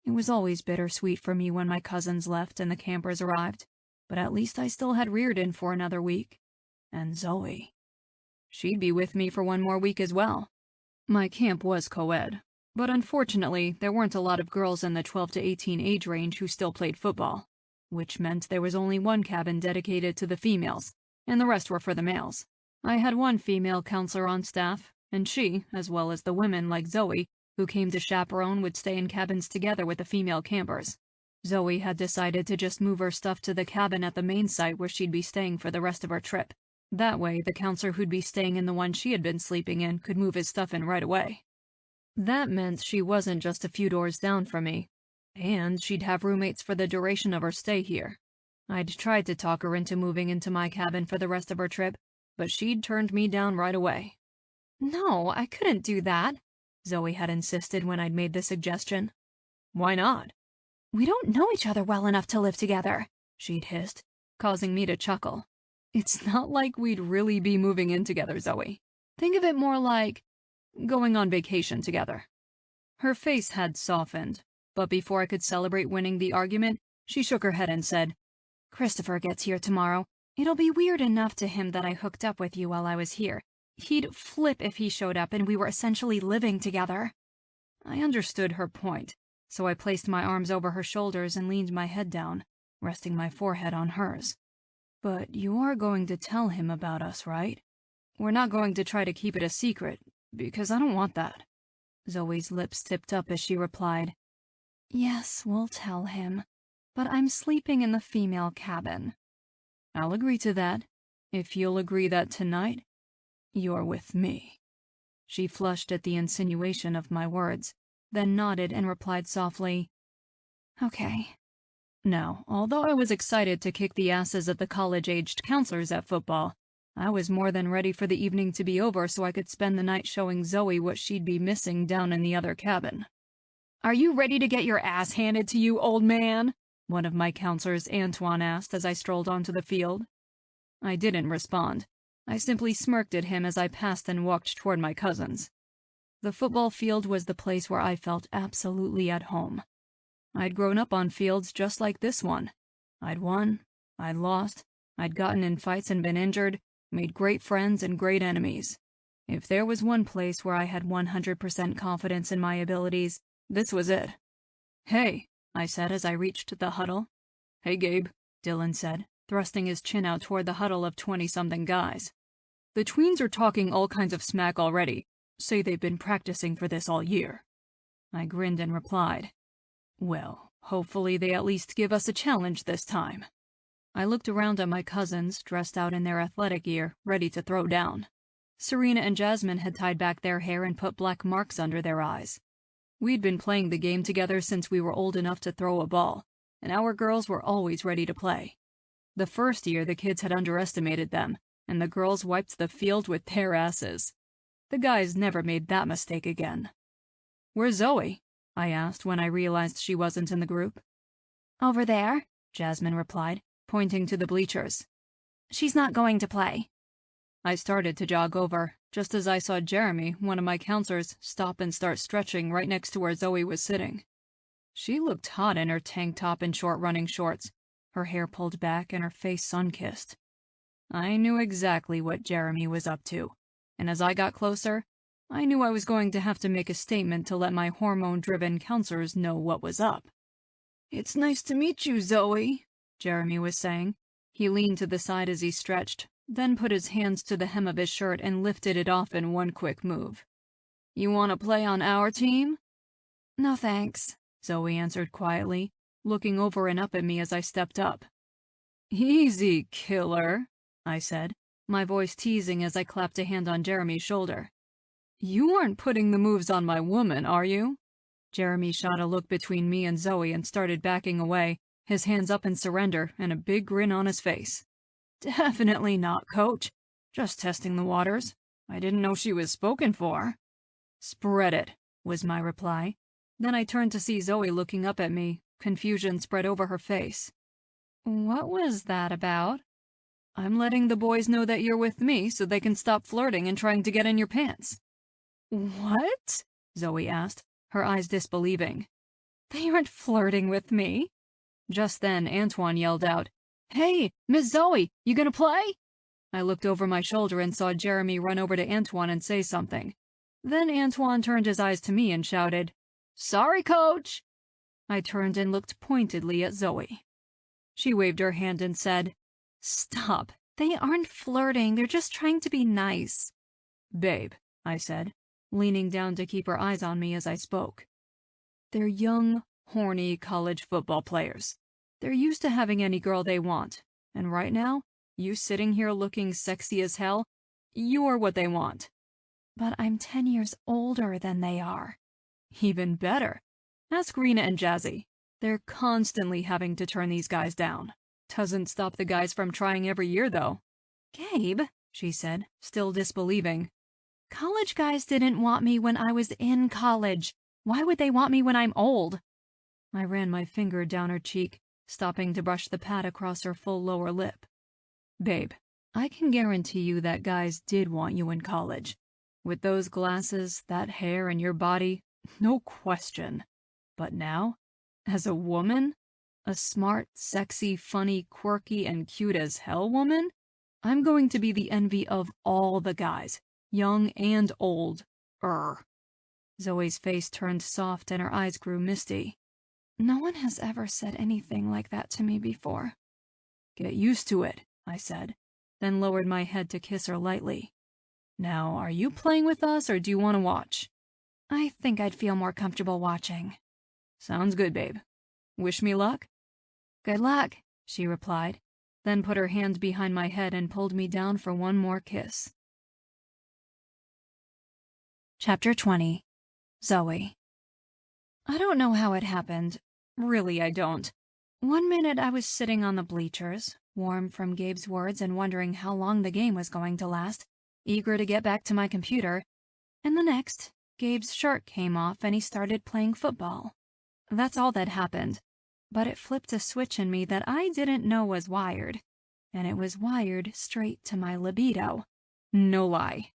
It was always bittersweet for me when my cousins left and the campers arrived, but at least I still had Reardon for another week. And Zoe. She'd be with me for one more week as well. My camp was co-ed, but unfortunately there weren't a lot of girls in the 12 to 18 age range who still played football, which meant there was only one cabin dedicated to the females, and the rest were for the males. I had one female counselor on staff, and she, as well as the women like Zoe, who came to chaperone, would stay in cabins together with the female campers. Zoe had decided to just move her stuff to the cabin at the main site where she'd be staying for the rest of her trip. That way, the counselor who'd be staying in the one she had been sleeping in could move his stuff in right away. That meant she wasn't just a few doors down from me, and she'd have roommates for the duration of her stay here. I'd tried to talk her into moving into my cabin for the rest of her trip, but she'd turned me down right away. No, I couldn't do that, Zoe had insisted when I'd made the suggestion. Why not? We don't know each other well enough to live together, she'd hissed, causing me to chuckle. It's not like we'd really be moving in together, Zoe. Think of it more like going on vacation together. Her face had softened, but before I could celebrate winning the argument, she shook her head and said, Christopher gets here tomorrow. It'll be weird enough to him that I hooked up with you while I was here. He'd flip if he showed up and we were essentially living together. I understood her point, so I placed my arms over her shoulders and leaned my head down, resting my forehead on hers. But you are going to tell him about us, right? We're not going to try to keep it a secret, because I don't want that. Zoe's lips tipped up as she replied, Yes, we'll tell him, but I'm sleeping in the female cabin. I'll agree to that, if you'll agree that tonight, you're with me. She flushed at the insinuation of my words, then nodded and replied softly, Okay. Now, although I was excited to kick the asses of the college-aged counselors at football, I was more than ready for the evening to be over so I could spend the night showing Zoe what she'd be missing down in the other cabin. Are you ready to get your ass handed to you, old man? One of my counselors, Antoine, asked as I strolled onto the field. I didn't respond. I simply smirked at him as I passed and walked toward my cousins. The football field was the place where I felt absolutely at home. I'd grown up on fields just like this one. I'd won, I'd lost, I'd gotten in fights and been injured, made great friends and great enemies. If there was one place where I had 100% confidence in my abilities, this was it. Hey, I said as I reached the huddle. Hey, Gabe, Dylan said, thrusting his chin out toward the huddle of 20-something guys. The tweens are talking all kinds of smack already, say they've been practicing for this all year. I grinned and replied, Well, hopefully they at least give us a challenge this time. I looked around at my cousins, dressed out in their athletic gear, ready to throw down. Serena and Jasmine had tied back their hair and put black marks under their eyes. We'd been playing the game together since we were old enough to throw a ball, and our girls were always ready to play. The first year the kids had underestimated them, and the girls wiped the field with their asses. The guys never made that mistake again. Where's Zoe? I asked when I realized she wasn't in the group. Over there, Jasmine replied, pointing to the bleachers. She's not going to play. I started to jog over, just as I saw Jeremy, one of my counselors, stop and start stretching right next to where Zoe was sitting. She looked hot in her tank top and short running shorts, her hair pulled back and her face sun-kissed. I knew exactly what Jeremy was up to, and as I got closer, I knew I was going to have to make a statement to let my hormone-driven counselors know what was up. It's nice to meet you, Zoe, Jeremy was saying. He leaned to the side as he stretched, then put his hands to the hem of his shirt and lifted it off in one quick move. You want to play on our team? No thanks, Zoe answered quietly, looking over and up at me as I stepped up. Easy, killer, I said, my voice teasing as I clapped a hand on Jeremy's shoulder. You aren't putting the moves on my woman, are you? Jeremy shot a look between me and Zoe and started backing away, his hands up in surrender and a big grin on his face. Definitely not, Coach. Just testing the waters. I didn't know she was spoken for. Spread it, was my reply. Then I turned to see Zoe looking up at me, confusion spread over her face. What was that about? I'm letting the boys know that you're with me so they can stop flirting and trying to get in your pants. What? Zoe asked, her eyes disbelieving. They aren't flirting with me. Just then, Antoine yelled out, Hey, Miss Zoe, you gonna play? I looked over my shoulder and saw Jeremy run over to Antoine and say something. Then Antoine turned his eyes to me and shouted, Sorry, Coach! I turned and looked pointedly at Zoe. She waved her hand and said, Stop, they aren't flirting, they're just trying to be nice. Babe, I said, leaning down to keep her eyes on me as I spoke. They're young, horny college football players. They're used to having any girl they want, and right now, you sitting here looking sexy as hell, you're what they want. But I'm 10 years older than they are. Even better. Ask Rena and Jazzy. They're constantly having to turn these guys down. Doesn't stop the guys from trying every year, though. Gabe, she said, still disbelieving. College guys didn't want me when I was in college. Why would they want me when I'm old? I ran my finger down her cheek, stopping to brush the pad across her full lower lip. Babe, I can guarantee you that guys did want you in college. With those glasses, that hair, and your body, no question. But now, as a woman, a smart, sexy, funny, quirky, and cute as hell woman, I'm going to be the envy of all the guys, young and old. Zoe's face turned soft and her eyes grew misty. No one has ever said anything like that to me before. Get used to it, I said, then lowered my head to kiss her lightly. Now, are you playing with us or do you want to watch? I think I'd feel more comfortable watching. Sounds good, babe. Wish me luck? Good luck, she replied, then put her hand behind my head and pulled me down for one more kiss. Chapter 20. Zoe. I don't know how it happened. Really, I don't. One minute I was sitting on the bleachers, warm from Gabe's words and wondering how long the game was going to last, eager to get back to my computer, and the next, Gabe's shirt came off and he started playing football. That's all that happened, but it flipped a switch in me that I didn't know was wired, and it was wired straight to my libido. No lie.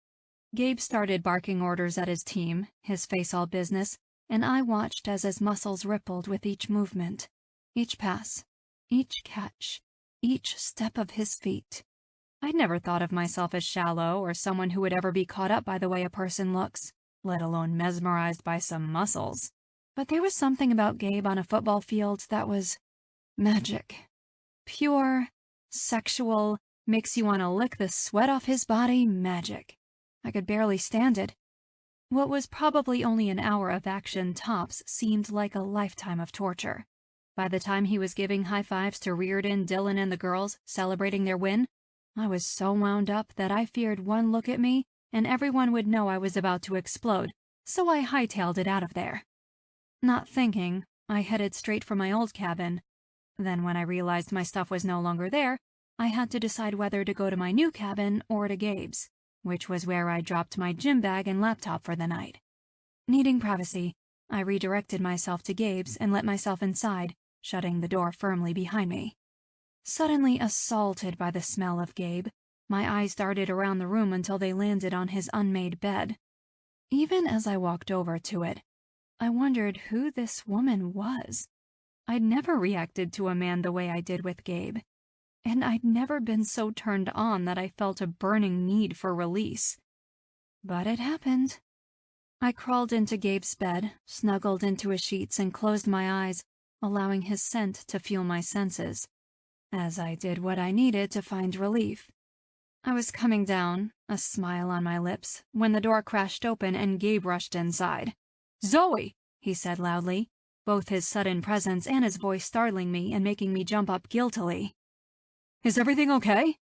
Gabe started barking orders at his team, his face all business, and I watched as his muscles rippled with each movement, each pass, each catch, each step of his feet. I'd never thought of myself as shallow or someone who would ever be caught up by the way a person looks, let alone mesmerized by some muscles. But there was something about Gabe on a football field that was magic. Pure, sexual, makes you want to lick the sweat off his body magic. I could barely stand it. What was probably only an hour of action tops seemed like a lifetime of torture. By the time he was giving high fives to Reardon, Dylan, and the girls, celebrating their win, I was so wound up that I feared one look at me and everyone would know I was about to explode, so I hightailed it out of there. Not thinking, I headed straight for my old cabin. Then when I realized my stuff was no longer there, I had to decide whether to go to my new cabin or to Gabe's, which was where I dropped my gym bag and laptop for the night. Needing privacy, I redirected myself to Gabe's and let myself inside, shutting the door firmly behind me. Suddenly assaulted by the smell of Gabe, my eyes darted around the room until they landed on his unmade bed. Even as I walked over to it, I wondered who this woman was. I'd never reacted to a man the way I did with Gabe, and I'd never been so turned on that I felt a burning need for release. But it happened. I crawled into Gabe's bed, snuggled into his sheets, and closed my eyes, allowing his scent to fuel my senses, as I did what I needed to find relief. I was coming down, a smile on my lips, when the door crashed open and Gabe rushed inside. "Zoe!" he said loudly, both his sudden presence and his voice startling me and making me jump up guiltily. "Is everything okay?"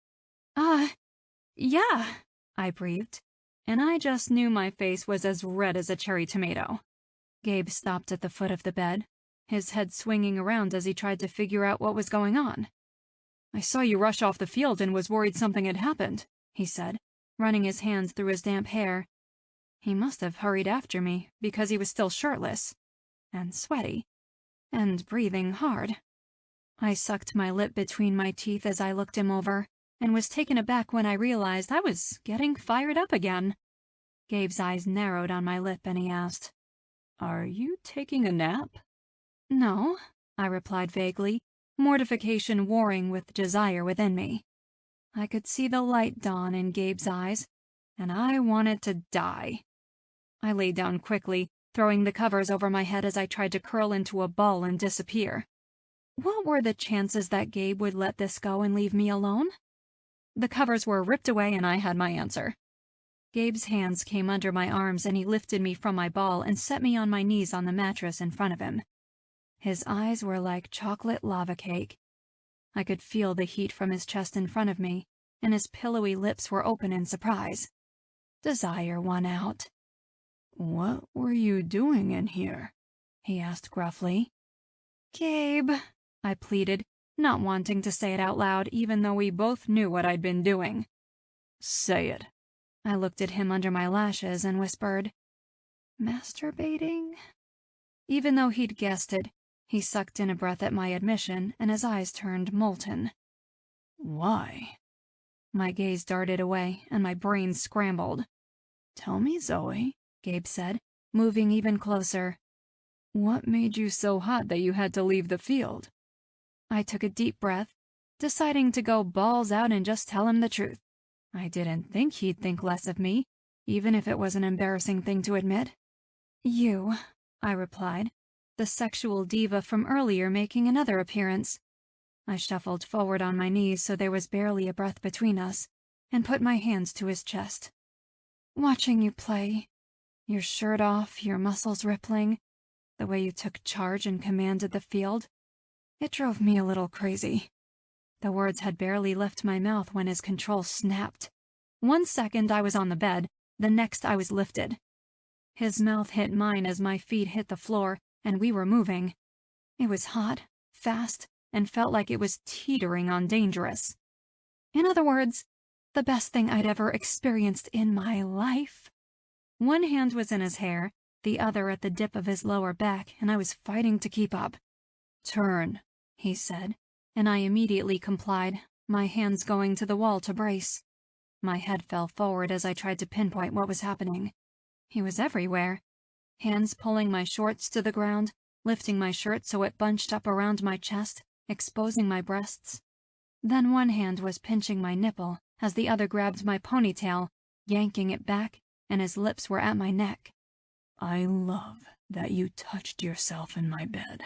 Yeah," I breathed, and I just knew my face was as red as a cherry tomato. Gabe stopped at the foot of the bed, his head swinging around as he tried to figure out what was going on. "I saw you rush off the field and was worried something had happened," he said, running his hands through his damp hair. He must have hurried after me because he was still shirtless, and sweaty, and breathing hard. I sucked my lip between my teeth as I looked him over, and was taken aback when I realized I was getting fired up again. Gabe's eyes narrowed on my lip and he asked, "Are you taking a nap?" "No," I replied vaguely, mortification warring with desire within me. I could see the light dawn in Gabe's eyes, and I wanted to die. I lay down quickly, throwing the covers over my head as I tried to curl into a ball and disappear. What were the chances that Gabe would let this go and leave me alone? The covers were ripped away and I had my answer. Gabe's hands came under my arms and he lifted me from my ball and set me on my knees on the mattress in front of him. His eyes were like chocolate lava cake. I could feel the heat from his chest in front of me, and his pillowy lips were open in surprise. Desire won out. "What were you doing in here?" he asked gruffly. "Gabe," I pleaded, not wanting to say it out loud even though we both knew what I'd been doing. "Say it." I looked at him under my lashes and whispered, "Masturbating?" Even though he'd guessed it, He sucked in a breath at my admission, and his eyes turned molten. Why? My gaze darted away, and my brain scrambled. Tell me, Zoe, Gabe said, moving even closer. What made you so hot that you had to leave the field? I took a deep breath, deciding to go balls out and just tell him the truth. I didn't think he'd think less of me, even if it was an embarrassing thing to admit. You, I replied, the sexual diva from earlier making another appearance. I shuffled forward on my knees so there was barely a breath between us, and put my hands to his chest. Watching you play, your shirt off, your muscles rippling, the way you took charge and commanded the field, it drove me a little crazy. The words had barely left my mouth when his control snapped. 1 second I was on the bed, the next I was lifted. His mouth hit mine as my feet hit the floor, and we were moving. It was hot, fast, and felt like it was teetering on dangerous. In other words, the best thing I'd ever experienced in my life. One hand was in his hair, the other at the dip of his lower back, and I was fighting to keep up. Turn, he said, and I immediately complied, my hands going to the wall to brace. My head fell forward as I tried to pinpoint what was happening. He was everywhere. Hands pulling my shorts to the ground, lifting my shirt so it bunched up around my chest, exposing my breasts. Then one hand was pinching my nipple as the other grabbed my ponytail, yanking it back, and his lips were at my neck. I love that you touched yourself in my bed.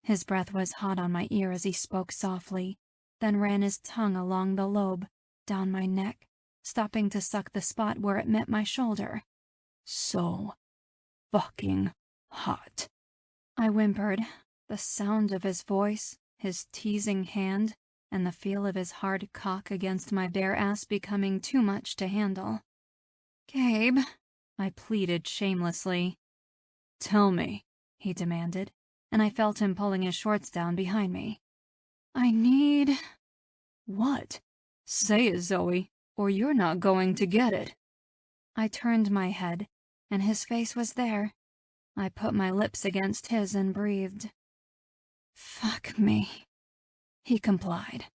His breath was hot on my ear as he spoke softly, then ran his tongue along the lobe, down my neck, stopping to suck the spot where it met my shoulder. So fucking hot. I whimpered, the sound of his voice, his teasing hand, and the feel of his hard cock against my bare ass becoming too much to handle. Gabe, I pleaded shamelessly. Tell me, he demanded, and I felt him pulling his shorts down behind me. I need... What? Say it, Zoe, or you're not going to get it. I turned my head, and his face was there. I put my lips against his and breathed. Fuck me. He complied.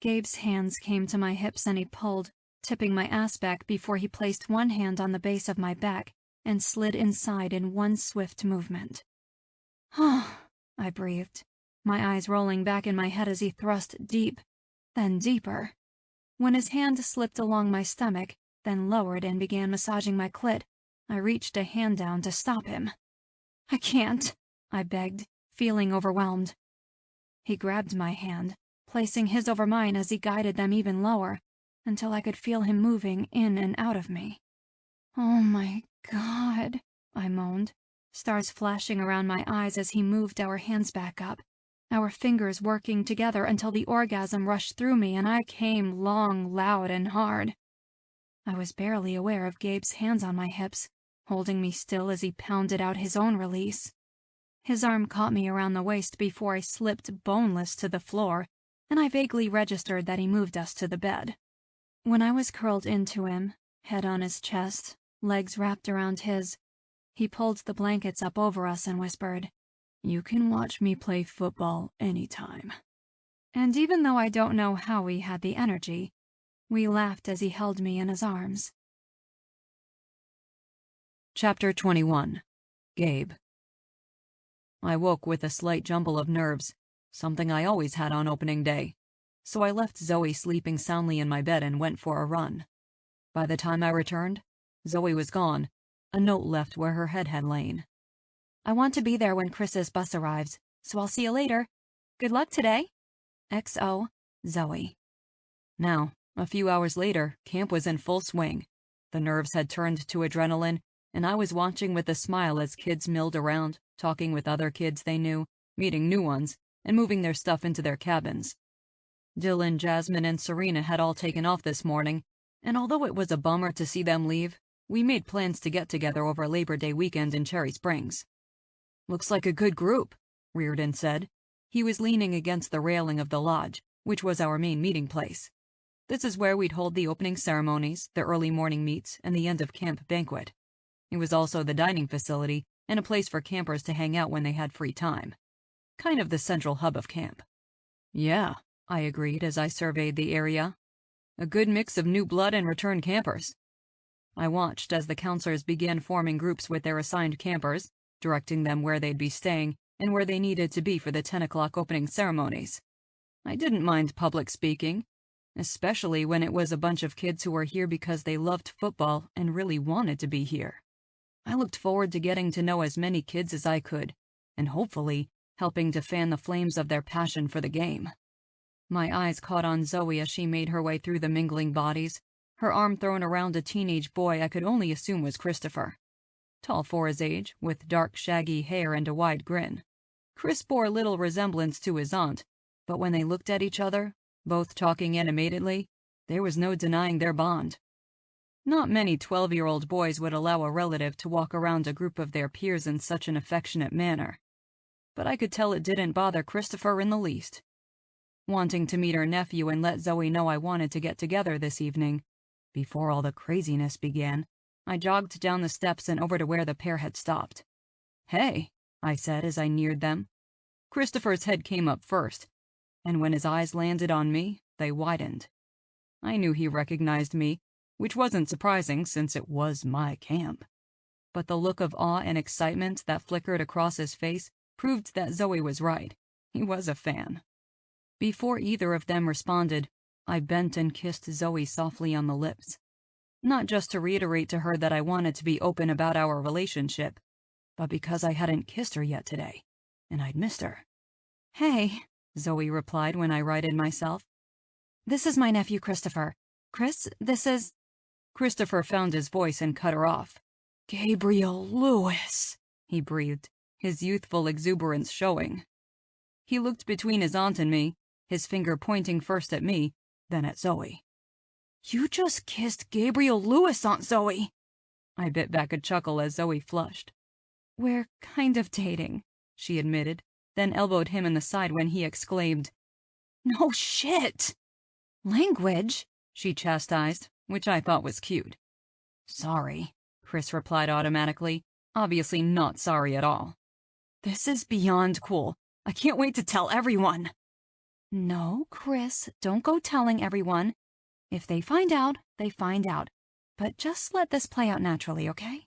Gabe's hands came to my hips and he pulled, tipping my ass back before he placed one hand on the base of my back and slid inside in one swift movement. Oh, I breathed, my eyes rolling back in my head as he thrust deep, then deeper. When his hand slipped along my stomach, then lowered and began massaging my clit, I reached a hand down to stop him. I can't, I begged, feeling overwhelmed. He grabbed my hand, placing his over mine as he guided them even lower, until I could feel him moving in and out of me. Oh my God, I moaned, stars flashing around my eyes as he moved our hands back up, our fingers working together until the orgasm rushed through me and I came long, loud, and hard. I was barely aware of Gabe's hands on my hips, holding me still as he pounded out his own release. His arm caught me around the waist before I slipped boneless to the floor, and I vaguely registered that he moved us to the bed. When I was curled into him, head on his chest, legs wrapped around his, he pulled the blankets up over us and whispered, "You can watch me play football anytime." And even though I don't know how he had the energy, we laughed as he held me in his arms. Chapter 21. Gabe. I woke with a slight jumble of nerves, something I always had on opening day, so I left Zoe sleeping soundly in my bed and went for a run. By the time I returned, Zoe was gone, a note left where her head had lain. I want to be there when Chris's bus arrives, so I'll see you later. Good luck today. XO, Zoe. Now, a few hours later, camp was in full swing. The nerves had turned to adrenaline, and I was watching with a smile as kids milled around, talking with other kids they knew, meeting new ones, and moving their stuff into their cabins. Dylan, Jasmine, and Serena had all taken off this morning, and although it was a bummer to see them leave, we made plans to get together over Labor Day weekend in Cherry Springs. "Looks like a good group," Reardon said. He was leaning against the railing of the lodge, which was our main meeting place. This is where we'd hold the opening ceremonies, the early morning meets, and the end of camp banquet. It was also the dining facility and a place for campers to hang out when they had free time. kind of the central hub of camp. Yeah, I agreed as I surveyed the area. A good mix of new blood and return campers. I watched as the counselors began forming groups with their assigned campers, directing them where they'd be staying and where they needed to be for the 10 o'clock opening ceremonies. I didn't mind public speaking, especially when it was a bunch of kids who were here because they loved football and really wanted to be here. I looked forward to getting to know as many kids as I could, and hopefully helping to fan the flames of their passion for the game. My eyes caught on Zoe as she made her way through the mingling bodies, her arm thrown around a teenage boy I could only assume was Christopher. Tall for his age, with dark shaggy hair and a wide grin. Chris bore little resemblance to his aunt, but when they looked at each other, both talking animatedly, there was no denying their bond. Not many 12-year-old boys would allow a relative to walk around a group of their peers in such an affectionate manner. But I could tell it didn't bother Christopher in the least. Wanting to meet her nephew and let Zoe know I wanted to get together this evening, before all the craziness began, I jogged down the steps and over to where the pair had stopped. "Hey," I said as I neared them. Christopher's head came up first, and when his eyes landed on me, they widened. I knew he recognized me, which wasn't surprising since it was my camp. But the look of awe and excitement that flickered across his face proved that Zoe was right. He was a fan. Before either of them responded, I bent and kissed Zoe softly on the lips. Not just to reiterate to her that I wanted to be open about our relationship, but because I hadn't kissed her yet today, and I'd missed her. "Hey," Zoe replied when I righted myself. "This is my nephew Christopher. Chris, this is—" Christopher found his voice and cut her off. "Gabriel Lewis," he breathed, his youthful exuberance showing. He looked between his aunt and me, his finger pointing first at me, then at Zoe. "You just kissed Gabriel Lewis, Aunt Zoe." I bit back a chuckle as Zoe flushed. "We're kind of dating," she admitted, then elbowed him in the side when he exclaimed, "No shit!" "Language," she chastised, which I thought was cute. "Sorry," Chris replied automatically, obviously not sorry at all. "This is beyond cool. I can't wait to tell everyone." "No, Chris, don't go telling everyone. If they find out, they find out. But just let this play out naturally, okay?"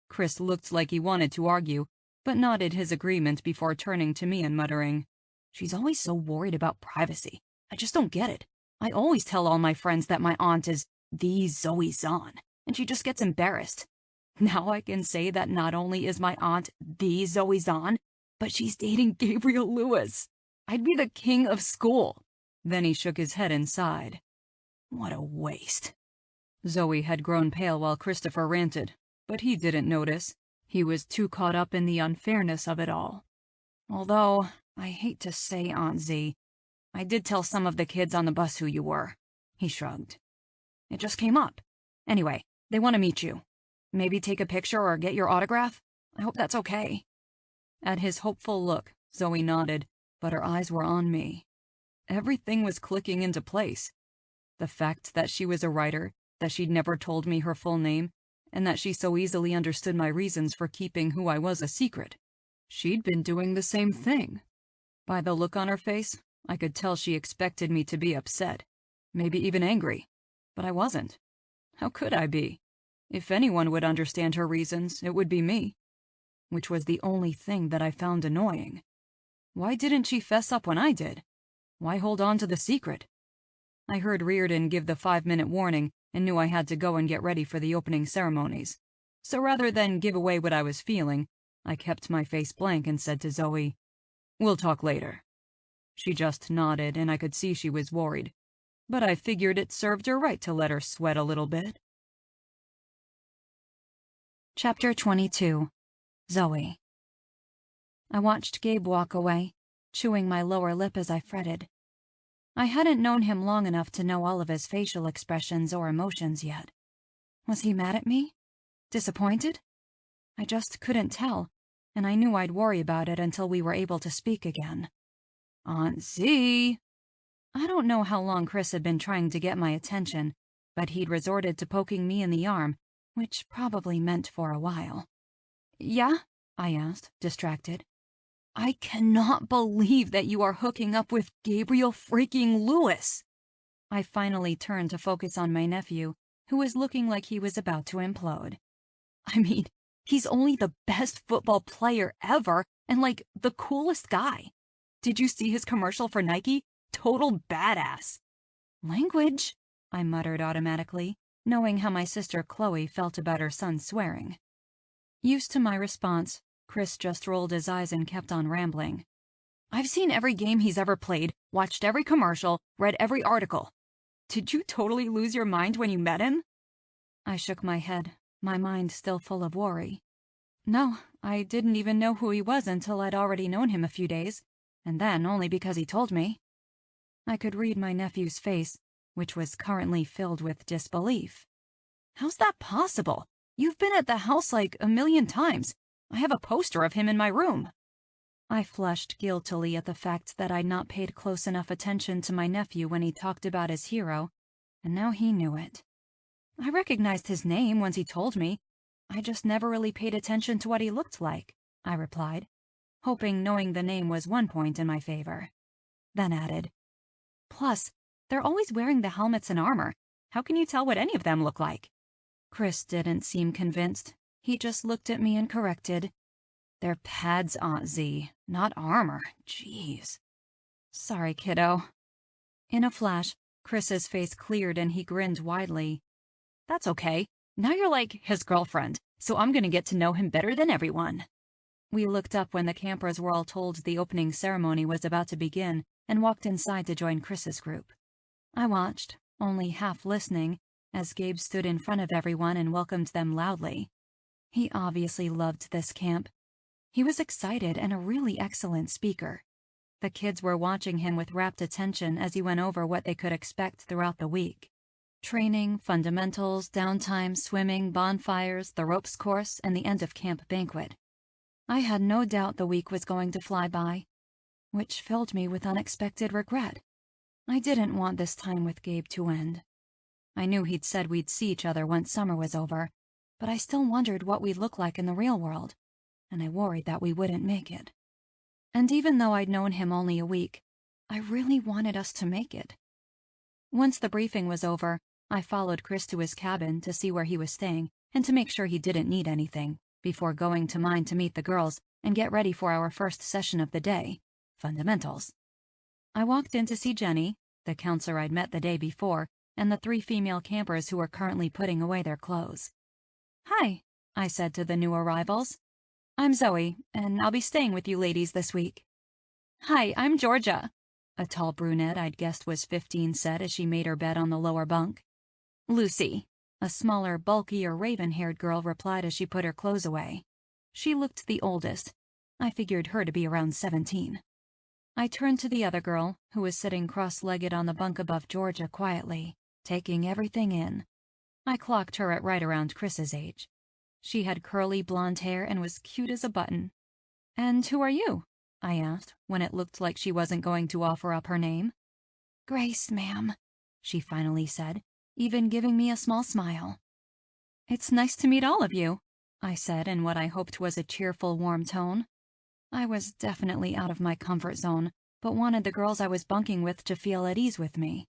Chris looked like he wanted to argue, but nodded his agreement before turning to me and muttering, "She's always so worried about privacy. I just don't get it. I always tell all my friends that my aunt is the Zoe Zahn, and she just gets embarrassed. Now I can say that not only is my aunt the Zoe Zahn, but she's dating Gabriel Lewis. I'd be the king of school." Then he shook his head and sighed. "What a waste." Zoe had grown pale while Christopher ranted, but he didn't notice. He was too caught up in the unfairness of it all. "Although, I hate to say, Aunt Z, I did tell some of the kids on the bus who you were." He shrugged. "It just came up. Anyway, they want to meet you. Maybe take a picture or get your autograph? I hope that's okay." At his hopeful look, Zoe nodded, but her eyes were on me. Everything was clicking into place. The fact that she was a writer, that she'd never told me her full name, and that she so easily understood my reasons for keeping who I was a secret. She'd been doing the same thing. By the look on her face, I could tell she expected me to be upset, maybe even angry, but I wasn't. How could I be? If anyone would understand her reasons, it would be me. Which was the only thing that I found annoying. Why didn't she fess up when I did? Why hold on to the secret? I heard Reardon give the 5-minute warning and knew I had to go and get ready for the opening ceremonies. So rather than give away what I was feeling, I kept my face blank and said to Zoe, "We'll talk later." She just nodded and I could see she was worried, but I figured it served her right to let her sweat a little bit. Chapter 22. Zoe. I watched Gabe walk away, chewing my lower lip as I fretted. I hadn't known him long enough to know all of his facial expressions or emotions yet. Was he mad at me? Disappointed? I just couldn't tell, and I knew I'd worry about it until we were able to speak again. "Aunt Z!" I don't know how long Chris had been trying to get my attention, but he'd resorted to poking me in the arm, which probably meant for a while. "Yeah?" I asked, distracted. I cannot believe that you are hooking up with Gabriel freaking Lewis. I finally turned to focus on my nephew, who was looking like he was about to implode. I mean, he's only the best football player ever and like the coolest guy. Did you see his commercial for Nike? Total badass. Language, I muttered automatically, knowing how my sister Chloe felt about her son swearing. Used to my response, Chris just rolled his eyes and kept on rambling. I've seen every game he's ever played, watched every commercial, read every article. Did you totally lose your mind when you met him? I shook my head, my mind still full of worry. No, I didn't even know who he was until I'd already known him a few days, and then only because he told me. I could read my nephew's face, which was currently filled with disbelief. How's that possible? You've been at the house like a million times. I have a poster of him in my room. I flushed guiltily at the fact that I'd not paid close enough attention to my nephew when he talked about his hero, and now he knew it. I recognized his name once he told me. I just never really paid attention to what he looked like, I replied, hoping knowing the name was 1 point in my favor. Then added, plus, they're always wearing the helmets and armor. How can you tell what any of them look like? Chris didn't seem convinced. He just looked at me and corrected. They're pads, Aunt Z, not armor. Jeez. Sorry, kiddo. In a flash, Chris's face cleared and he grinned widely. That's okay. Now you're like his girlfriend, so I'm gonna get to know him better than everyone. We looked up when the campers were all told the opening ceremony was about to begin and walked inside to join Chris's group. I watched, only half listening, as Gabe stood in front of everyone and welcomed them loudly. He obviously loved this camp. He was excited and a really excellent speaker. The kids were watching him with rapt attention as he went over what they could expect throughout the week. Training, fundamentals, downtime, swimming, bonfires, the ropes course, and the end of camp banquet. I had no doubt the week was going to fly by, which filled me with unexpected regret. I didn't want this time with Gabe to end. I knew he'd said we'd see each other once summer was over, but I still wondered what we'd look like in the real world, and I worried that we wouldn't make it. And even though I'd known him only a week, I really wanted us to make it. Once the briefing was over, I followed Chris to his cabin to see where he was staying and to make sure he didn't need anything, before going to mine to meet the girls and get ready for our first session of the day, fundamentals. I walked in to see Jenny, the counselor I'd met the day before, and the 3 female campers who were currently putting away their clothes. Hi, I said to the new arrivals. I'm Zoe, and I'll be staying with you ladies this week. Hi, I'm Georgia, a tall brunette I'd guessed was 15 said as she made her bed on the lower bunk. Lucy, a smaller, bulkier, raven-haired girl replied as she put her clothes away. She looked the oldest. I figured her to be around 17. I turned to the other girl, who was sitting cross-legged on the bunk above Georgia quietly, taking everything in. I clocked her at right around Chris's age. She had curly blonde hair and was cute as a button. And who are you? I asked, when it looked like she wasn't going to offer up her name. Grace, ma'am, she finally said, even giving me a small smile. It's nice to meet all of you, I said in what I hoped was a cheerful, warm tone. I was definitely out of my comfort zone, but wanted the girls I was bunking with to feel at ease with me.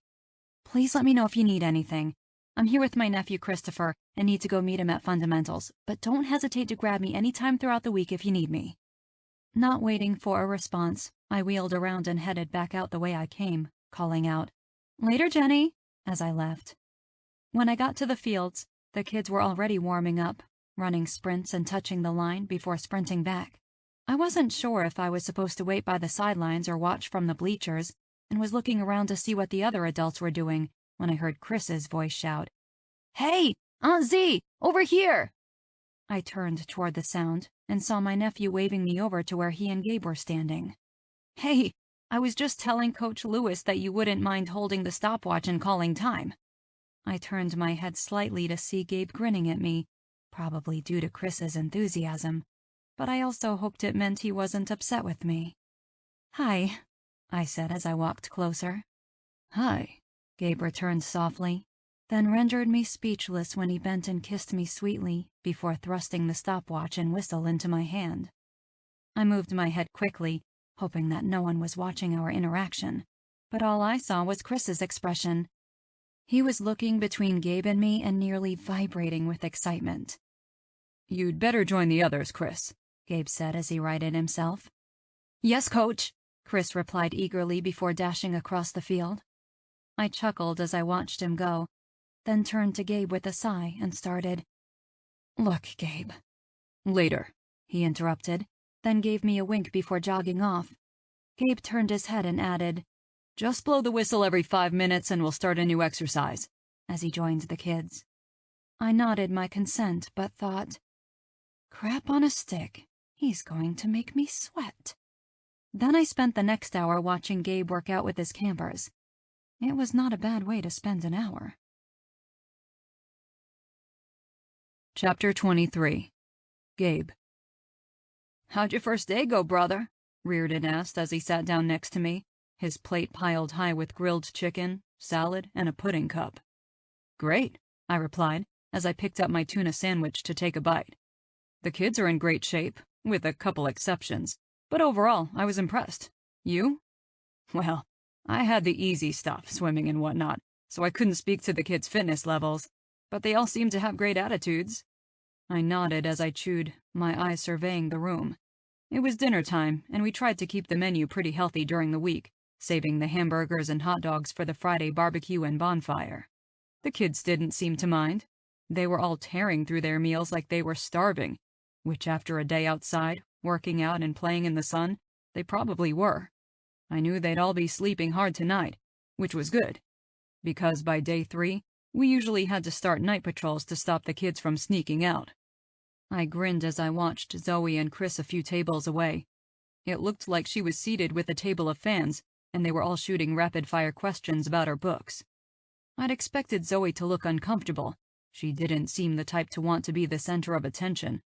Please let me know if you need anything. I'm here with my nephew Christopher and need to go meet him at fundamentals, but don't hesitate to grab me anytime throughout the week if you need me. Not waiting for a response, I wheeled around and headed back out the way I came, calling out, "Later, Jenny," as I left. When I got to the fields, the kids were already warming up, running sprints and touching the line before sprinting back. I wasn't sure if I was supposed to wait by the sidelines or watch from the bleachers, and was looking around to see what the other adults were doing when I heard Chris's voice shout, "Hey, Aunt Z, over here!" I turned toward the sound and saw my nephew waving me over to where he and Gabe were standing. "Hey, I was just telling Coach Lewis that you wouldn't mind holding the stopwatch and calling time." I turned my head slightly to see Gabe grinning at me, probably due to Chris's enthusiasm, but I also hoped it meant he wasn't upset with me. "Hi," I said as I walked closer. "Hi," Gabe returned softly, then rendered me speechless when he bent and kissed me sweetly before thrusting the stopwatch and whistle into my hand. I moved my head quickly, hoping that no one was watching our interaction, but all I saw was Chris's expression. He was looking between Gabe and me and nearly vibrating with excitement. "You'd better join the others, Chris," Gabe said as he righted himself. "Yes, Coach," Chris replied eagerly before dashing across the field. I chuckled as I watched him go, then turned to Gabe with a sigh and started. "Look, Gabe." "Later," he interrupted, then gave me a wink before jogging off. Gabe turned his head and added, "Just blow the whistle every 5 minutes and we'll start a new exercise," as he joined the kids. I nodded my consent, but thought, crap on a stick, he's going to make me sweat. Then I spent the next hour watching Gabe work out with his campers. It was not a bad way to spend an hour. Chapter 23. Gabe. "How'd your first day go, brother?" Reardon asked as he sat down next to me, his plate piled high with grilled chicken, salad, and a pudding cup. "Great," I replied as I picked up my tuna sandwich to take a bite. "The kids are in great shape, with a couple exceptions, but overall I was impressed. You?" "Well, I had the easy stuff, swimming and whatnot, so I couldn't speak to the kids' fitness levels, but they all seemed to have great attitudes." I nodded as I chewed, my eyes surveying the room. It was dinner time, and we tried to keep the menu pretty healthy during the week, saving the hamburgers and hot dogs for the Friday barbecue and bonfire. The kids didn't seem to mind. They were all tearing through their meals like they were starving, which after a day outside, working out and playing in the sun, they probably were. I knew they'd all be sleeping hard tonight, which was good, because by day 3, we usually had to start night patrols to stop the kids from sneaking out. I grinned as I watched Zoe and Chris a few tables away. It looked like she was seated with a table of fans, and they were all shooting rapid-fire questions about her books. I'd expected Zoe to look uncomfortable. She didn't seem the type to want to be the center of attention,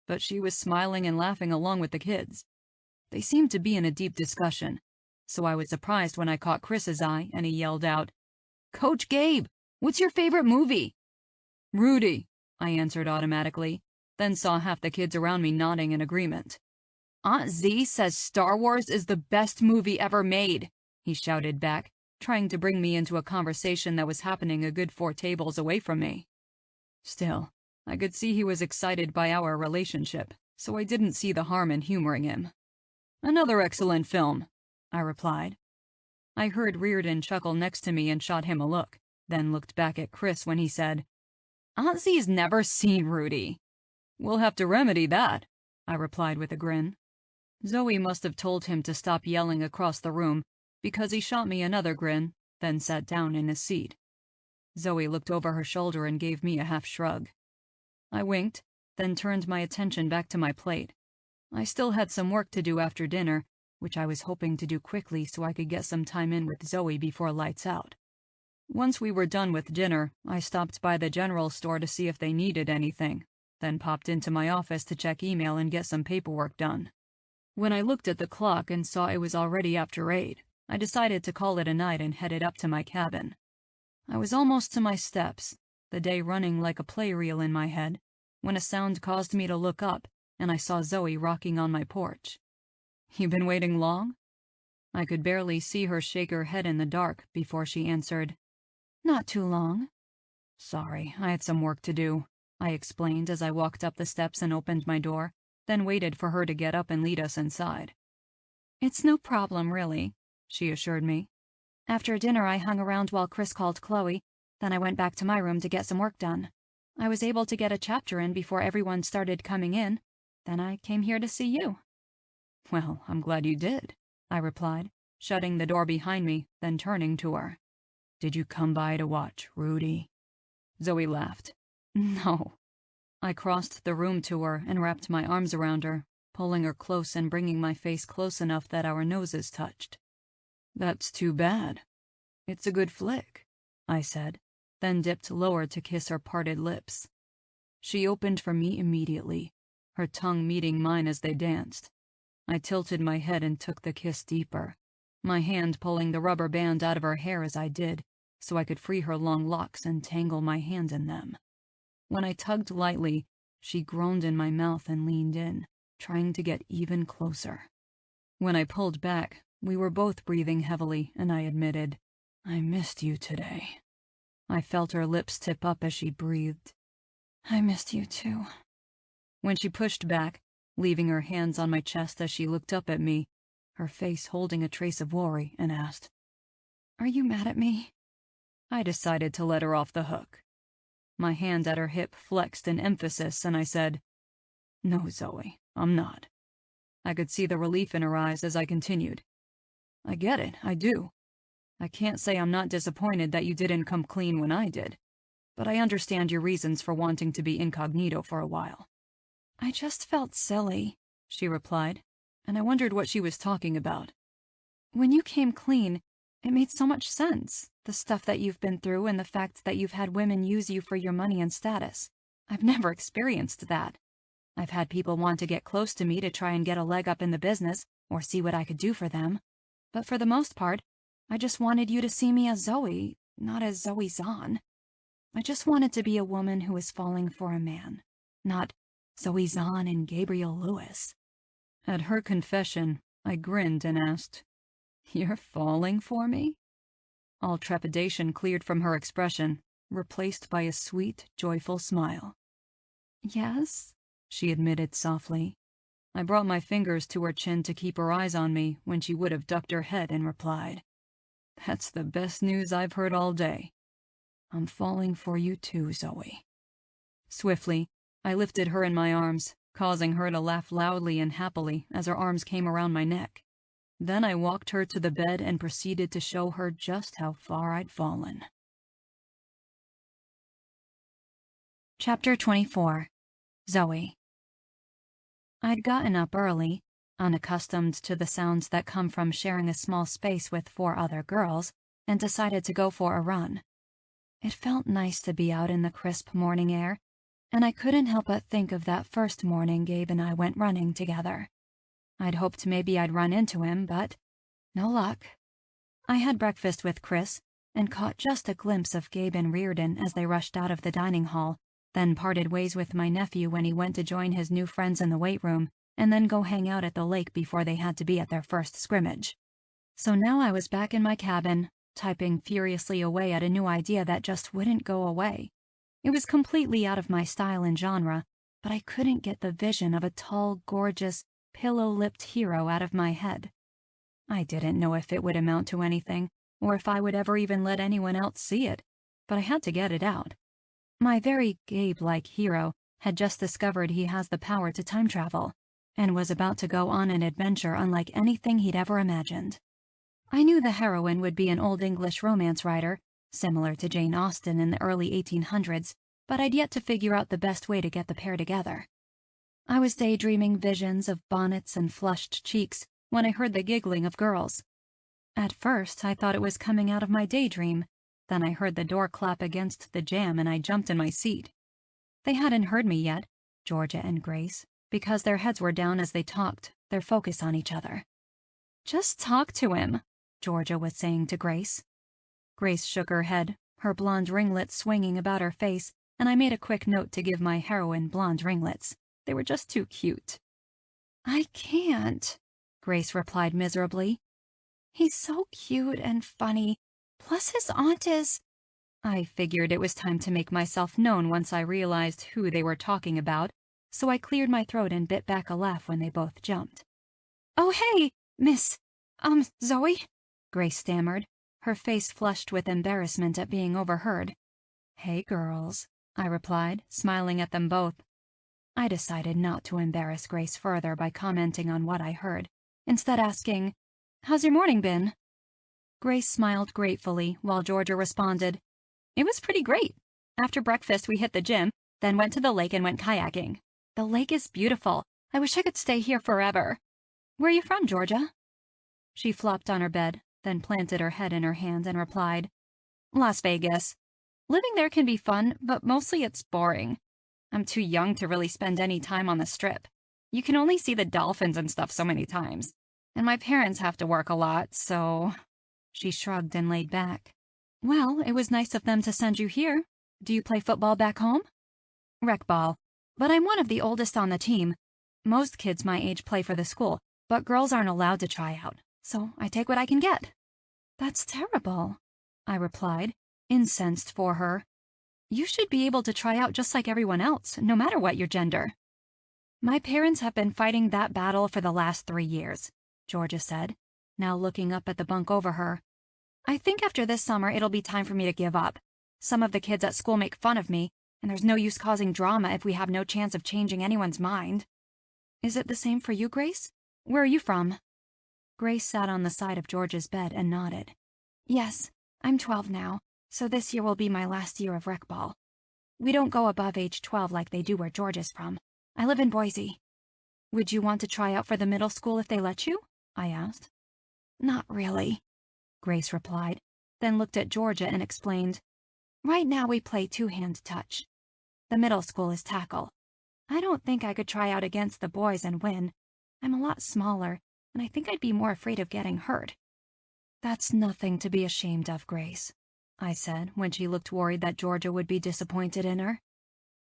but she was smiling and laughing along with the kids. They seemed to be in a deep discussion, so I was surprised when I caught Chris's eye and he yelled out, "Coach Gabe, what's your favorite movie?" "Rudy," I answered automatically, then saw half the kids around me nodding in agreement. "Aunt Z says Star Wars is the best movie ever made," he shouted back, trying to bring me into a conversation that was happening a good 4 tables away from me. Still, I could see he was excited by our relationship, so I didn't see the harm in humoring him. "Another excellent film," I replied. I heard Reardon chuckle next to me and shot him a look, then looked back at Chris when he said, "Aunt Z's never seen Rudy." "We'll have to remedy that," I replied with a grin. Zoe must have told him to stop yelling across the room, because he shot me another grin, then sat down in his seat. Zoe looked over her shoulder and gave me a half shrug. I winked, then turned my attention back to my plate. I still had some work to do after dinner, which I was hoping to do quickly so I could get some time in with Zoe before lights out. Once we were done with dinner, I stopped by the general store to see if they needed anything, then popped into my office to check email and get some paperwork done. When I looked at the clock and saw it was already after 8, I decided to call it a night and headed up to my cabin. I was almost to my steps, the day running like a play reel in my head, when a sound caused me to look up, and I saw Zoe rocking on my porch. "You been waiting long?" I could barely see her shake her head in the dark before she answered, "Not too long." "Sorry, I had some work to do," I explained as I walked up the steps and opened my door, then waited for her to get up and lead us inside. "It's no problem, really," she assured me. "After dinner I hung around while Chris called Chloe, then I went back to my room to get some work done. I was able to get a chapter in before everyone started coming in, then I came here to see you." "Well, I'm glad you did," I replied, shutting the door behind me, then turning to her. "Did you come by to watch Rudy?" Zoe laughed. "No." I crossed the room to her and wrapped my arms around her, pulling her close and bringing my face close enough that our noses touched. "That's too bad. It's a good flick," I said, then dipped lower to kiss her parted lips. She opened for me immediately, her tongue meeting mine as they danced. I tilted my head and took the kiss deeper, my hand pulling the rubber band out of her hair as I did, so I could free her long locks and tangle my hand in them. When I tugged lightly, she groaned in my mouth and leaned in, trying to get even closer. When I pulled back, we were both breathing heavily, and I admitted, "I missed you today." I felt her lips tip up as she breathed. "I missed you too." When she pushed back, leaving her hands on my chest as she looked up at me, her face holding a trace of worry, and asked, "Are you mad at me?" I decided to let her off the hook. My hand at her hip flexed in emphasis, and I said, "No, Zoe, I'm not." I could see the relief in her eyes as I continued. "I get it, I do. I can't say I'm not disappointed that you didn't come clean when I did, but I understand your reasons for wanting to be incognito for a while." "I just felt silly," she replied, and I wondered what she was talking about. "When you came clean, it made so much sense, the stuff that you've been through and the fact that you've had women use you for your money and status. I've never experienced that. I've had people want to get close to me to try and get a leg up in the business or see what I could do for them. But for the most part, I just wanted you to see me as Zoe, not as Zoe Zahn. I just wanted to be a woman who was falling for a man, not Zoe Zahn and Gabriel Lewis." At her confession, I grinned and asked, "You're falling for me?" All trepidation cleared from her expression, replaced by a sweet, joyful smile. "Yes," she admitted softly. I brought my fingers to her chin to keep her eyes on me when she would have ducked her head and replied, "That's the best news I've heard all day. I'm falling for you too, Zoe." Swiftly, I lifted her in my arms, causing her to laugh loudly and happily as her arms came around my neck. Then I walked her to the bed and proceeded to show her just how far I'd fallen. Chapter 24. Zoe. I'd gotten up early, unaccustomed to the sounds that come from sharing a small space with 4 other girls, and decided to go for a run. It felt nice to be out in the crisp morning air, and I couldn't help but think of that first morning Gabe and I went running together. I'd hoped maybe I'd run into him, but no luck. I had breakfast with Chris and caught just a glimpse of Gabe and Reardon as they rushed out of the dining hall, then parted ways with my nephew when he went to join his new friends in the weight room and then go hang out at the lake before they had to be at their first scrimmage. So now I was back in my cabin, typing furiously away at a new idea that just wouldn't go away. It was completely out of my style and genre, but I couldn't get the vision of a tall, gorgeous, pillow-lipped hero out of my head. I didn't know if it would amount to anything, or if I would ever even let anyone else see it, but I had to get it out. My very Gabe-like hero had just discovered he has the power to time travel, and was about to go on an adventure unlike anything he'd ever imagined. I knew the heroine would be an old English romance writer, similar to Jane Austen in the early 1800s, but I'd yet to figure out the best way to get the pair together. I was daydreaming visions of bonnets and flushed cheeks when I heard the giggling of girls. At first, I thought it was coming out of my daydream. Then I heard the door clap against the jamb and I jumped in my seat. They hadn't heard me yet, Georgia and Grace, because their heads were down as they talked, their focus on each other. "Just talk to him," Georgia was saying to Grace. Grace shook her head, her blonde ringlets swinging about her face, and I made a quick note to give my heroine blonde ringlets. They were just too cute. "I can't," Grace replied miserably. "He's so cute and funny, plus his aunt is—" I figured it was time to make myself known once I realized who they were talking about, so I cleared my throat and bit back a laugh when they both jumped. "Oh hey, Zoe?" Grace stammered, her face flushed with embarrassment at being overheard. "Hey girls," I replied, smiling at them both. I decided not to embarrass Grace further by commenting on what I heard, instead asking, "How's your morning been?" Grace smiled gratefully while Georgia responded, "It was pretty great. After breakfast we hit the gym, then went to the lake and went kayaking. The lake is beautiful. I wish I could stay here forever. Where are you from, Georgia?" She flopped on her bed, then planted her head in her hands and replied, "Las Vegas. Living there can be fun, but mostly it's boring. I'm too young to really spend any time on the strip. You can only see the dolphins and stuff so many times. And my parents have to work a lot, so—" She shrugged and laid back. "Well, it was nice of them to send you here. Do you play football back home?" "Rec ball, but I'm one of the oldest on the team. Most kids my age play for the school, but girls aren't allowed to try out, so I take what I can get." "That's terrible," I replied, incensed for her. "You should be able to try out just like everyone else, no matter what your gender." "My parents have been fighting that battle for the last 3 years," Georgia said, now looking up at the bunk over her. "I think after this summer it'll be time for me to give up. Some of the kids at school make fun of me, and there's no use causing drama if we have no chance of changing anyone's mind." "Is it the same for you, Grace? Where are you from?" Grace sat on the side of Georgia's bed and nodded. "Yes, I'm 12 now, so this year will be my last year of rec ball. We don't go above age 12 like they do where George is from. I live in Boise." "Would you want to try out for the middle school if they let you?" I asked. "Not really," Grace replied, then looked at Georgia and explained. "Right now we play two-hand touch. The middle school is tackle. I don't think I could try out against the boys and win. I'm a lot smaller, and I think I'd be more afraid of getting hurt." "That's nothing to be ashamed of, Grace," I said when she looked worried that Georgia would be disappointed in her.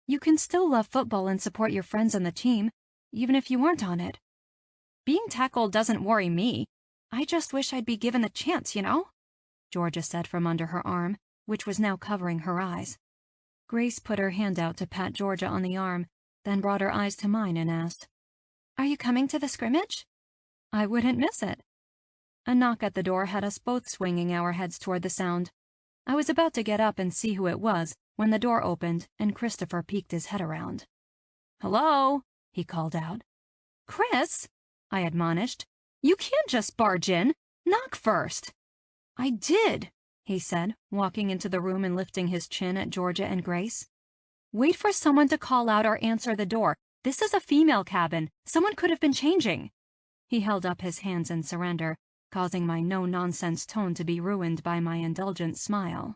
"You can still love football and support your friends on the team, even if you weren't on it." "Being tackled doesn't worry me. I just wish I'd be given the chance, you know?" Georgia said from under her arm, which was now covering her eyes. Grace put her hand out to pat Georgia on the arm, then brought her eyes to mine and asked, "Are you coming to the scrimmage?" "I wouldn't miss it." A knock at the door had us both swinging our heads toward the sound. I was about to get up and see who it was when the door opened and Christopher peeked his head around. "Hello," he called out. "Chris," I admonished, "you can't just barge in. Knock first." "I did," he said, walking into the room and lifting his chin at Georgia and Grace. "Wait for someone to call out or answer the door. This is a female cabin. Someone could have been changing." He held up his hands in surrender, causing my no-nonsense tone to be ruined by my indulgent smile.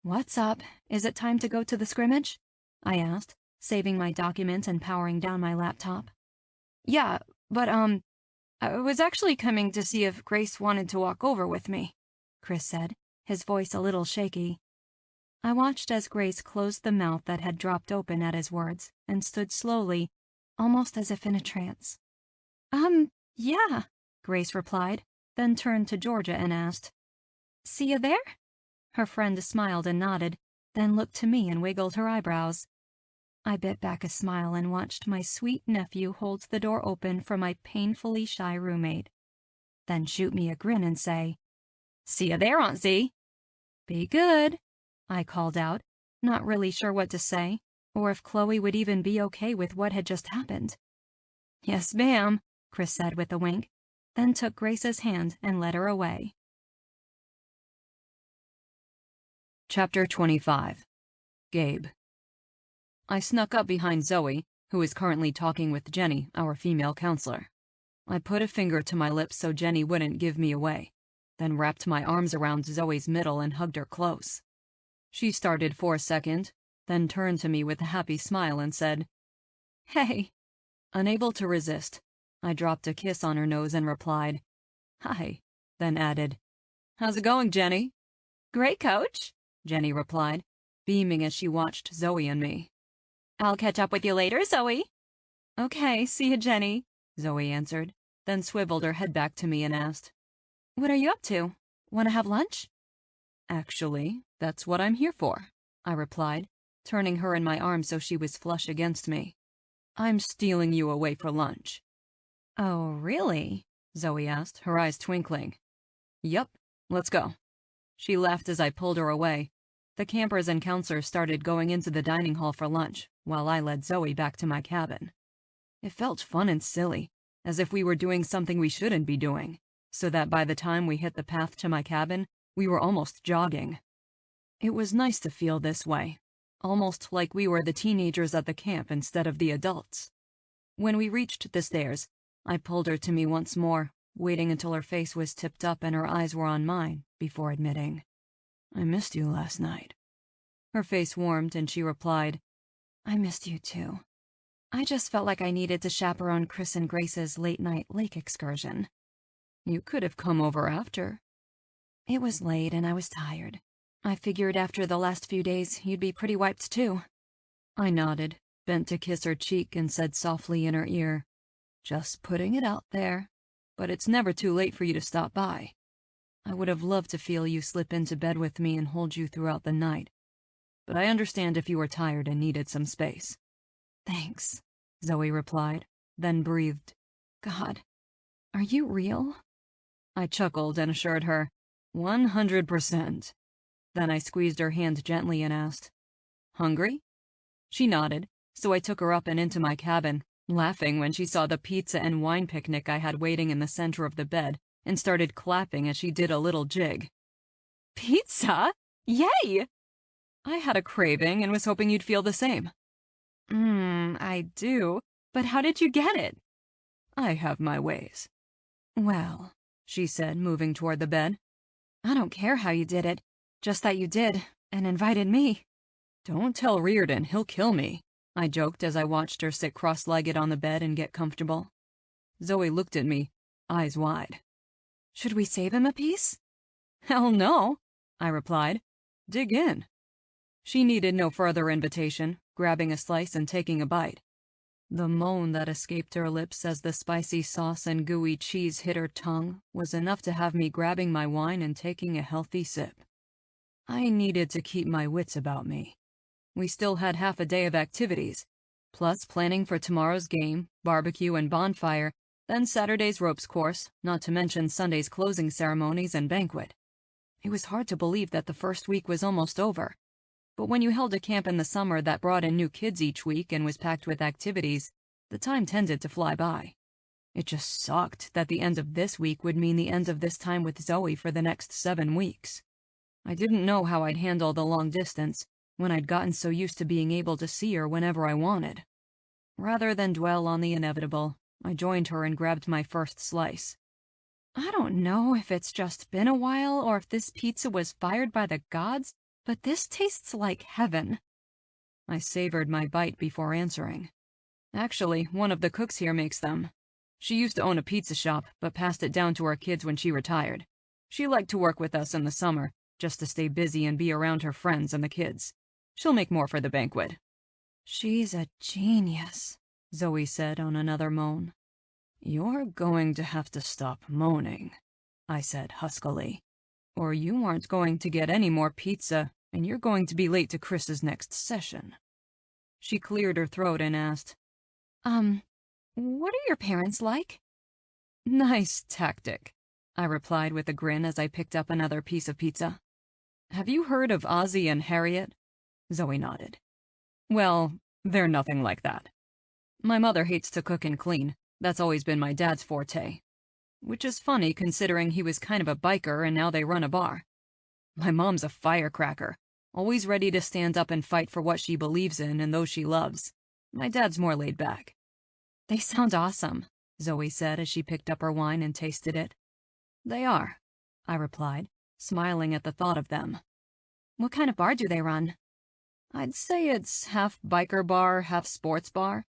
"What's up? Is it time to go to the scrimmage?" I asked, saving my document and powering down my laptop. "Yeah, but I was actually coming to see if Grace wanted to walk over with me," Chris said, his voice a little shaky. I watched as Grace closed the mouth that had dropped open at his words and stood slowly, almost as if in a trance. Yeah," Grace replied, then turned to Georgia and asked, "See you there?" Her friend smiled and nodded, then looked to me and wiggled her eyebrows. I bit back a smile and watched my sweet nephew hold the door open for my painfully shy roommate, then shoot me a grin and say, "See you there, Aunt Z." "Be good," I called out, not really sure what to say, or if Chloe would even be okay with what had just happened. "Yes, ma'am," Chris said with a wink, then took Grace's hand and led her away. Chapter 25. Gabe. I snuck up behind Zoe, who is currently talking with Jenny, our female counselor. I put a finger to my lips so Jenny wouldn't give me away, then wrapped my arms around Zoe's middle and hugged her close. She started for a second, then turned to me with a happy smile and said, "Hey." Unable to resist, I dropped a kiss on her nose and replied, "Hi," then added, "How's it going, Jenny?" "Great, Coach," Jenny replied, beaming as she watched Zoe and me. "I'll catch up with you later, Zoe." "Okay, see you, Jenny," Zoe answered, then swiveled her head back to me and asked, "What are you up to? Want to have lunch?" "Actually, that's what I'm here for," I replied, turning her in my arms so she was flush against me. "I'm stealing you away for lunch." "Oh, really?" Zoe asked, her eyes twinkling. "Yup, let's go." She laughed as I pulled her away. The campers and counselors started going into the dining hall for lunch, while I led Zoe back to my cabin. It felt fun and silly, as if we were doing something we shouldn't be doing, so that by the time we hit the path to my cabin, we were almost jogging. It was nice to feel this way, almost like we were the teenagers at the camp instead of the adults. When we reached the stairs, I pulled her to me once more, waiting until her face was tipped up and her eyes were on mine, before admitting, "I missed you last night." Her face warmed and she replied, "I missed you too. I just felt like I needed to chaperone Chris and Grace's late-night lake excursion." "You could have come over after." "It was late and I was tired. I figured after the last few days you'd be pretty wiped too." I nodded, bent to kiss her cheek and said softly in her ear, Just putting it out there. But it's never too late for you to stop by. I would have loved to feel you slip into bed with me and hold you throughout the night. But I understand if you were tired and needed some space. Thanks, Zoe replied, then breathed. God, are you real? I chuckled and assured her, 100%. Then I squeezed her hand gently and asked, Hungry? She nodded, so I took her up and into my cabin, laughing when she saw the pizza and wine picnic I had waiting in the center of the bed, and started clapping as she did a little jig. Pizza? Yay! I had a craving and was hoping you'd feel the same. I do. But how did you get it? I have my ways. Well, she said, moving toward the bed. I don't care how you did it, just that you did, and invited me. Don't tell Reardon, he'll kill me, I joked as I watched her sit cross-legged on the bed and get comfortable. Zoe looked at me, eyes wide. Should we save him a piece? Hell no, I replied. Dig in. She needed no further invitation, grabbing a slice and taking a bite. The moan that escaped her lips as the spicy sauce and gooey cheese hit her tongue was enough to have me grabbing my wine and taking a healthy sip. I needed to keep my wits about me. We still had half a day of activities, plus planning for tomorrow's game, barbecue and bonfire, then Saturday's ropes course, not to mention Sunday's closing ceremonies and banquet. It was hard to believe that the first week was almost over. But when you held a camp in the summer that brought in new kids each week and was packed with activities, the time tended to fly by. It just sucked that the end of this week would mean the end of this time with Zoe for the next 7 weeks. I didn't know how I'd handle the long distance when I'd gotten so used to being able to see her whenever I wanted. Rather than dwell on the inevitable, I joined her and grabbed my first slice. I don't know if it's just been a while or if this pizza was fired by the gods, but this tastes like heaven. I savored my bite before answering. Actually, one of the cooks here makes them. She used to own a pizza shop, but passed it down to her kids when she retired. She liked to work with us in the summer, just to stay busy and be around her friends and the kids. She'll make more for the banquet. She's a genius, Zoe said on another moan. You're going to have to stop moaning, I said huskily, or you aren't going to get any more pizza, and you're going to be late to Chris's next session. She cleared her throat and asked, what are your parents like? Nice tactic, I replied with a grin as I picked up another piece of pizza. Have you heard of Ozzy and Harriet? Zoe nodded. Well, they're nothing like that. My mother hates to cook and clean. That's always been my dad's forte. Which is funny considering he was kind of a biker and now they run a bar. My mom's a firecracker, always ready to stand up and fight for what she believes in and those she loves. My dad's more laid back. They sound awesome, Zoe said as she picked up her wine and tasted it. They are, I replied, smiling at the thought of them. What kind of bar do they run? I'd say it's half biker bar, half sports bar.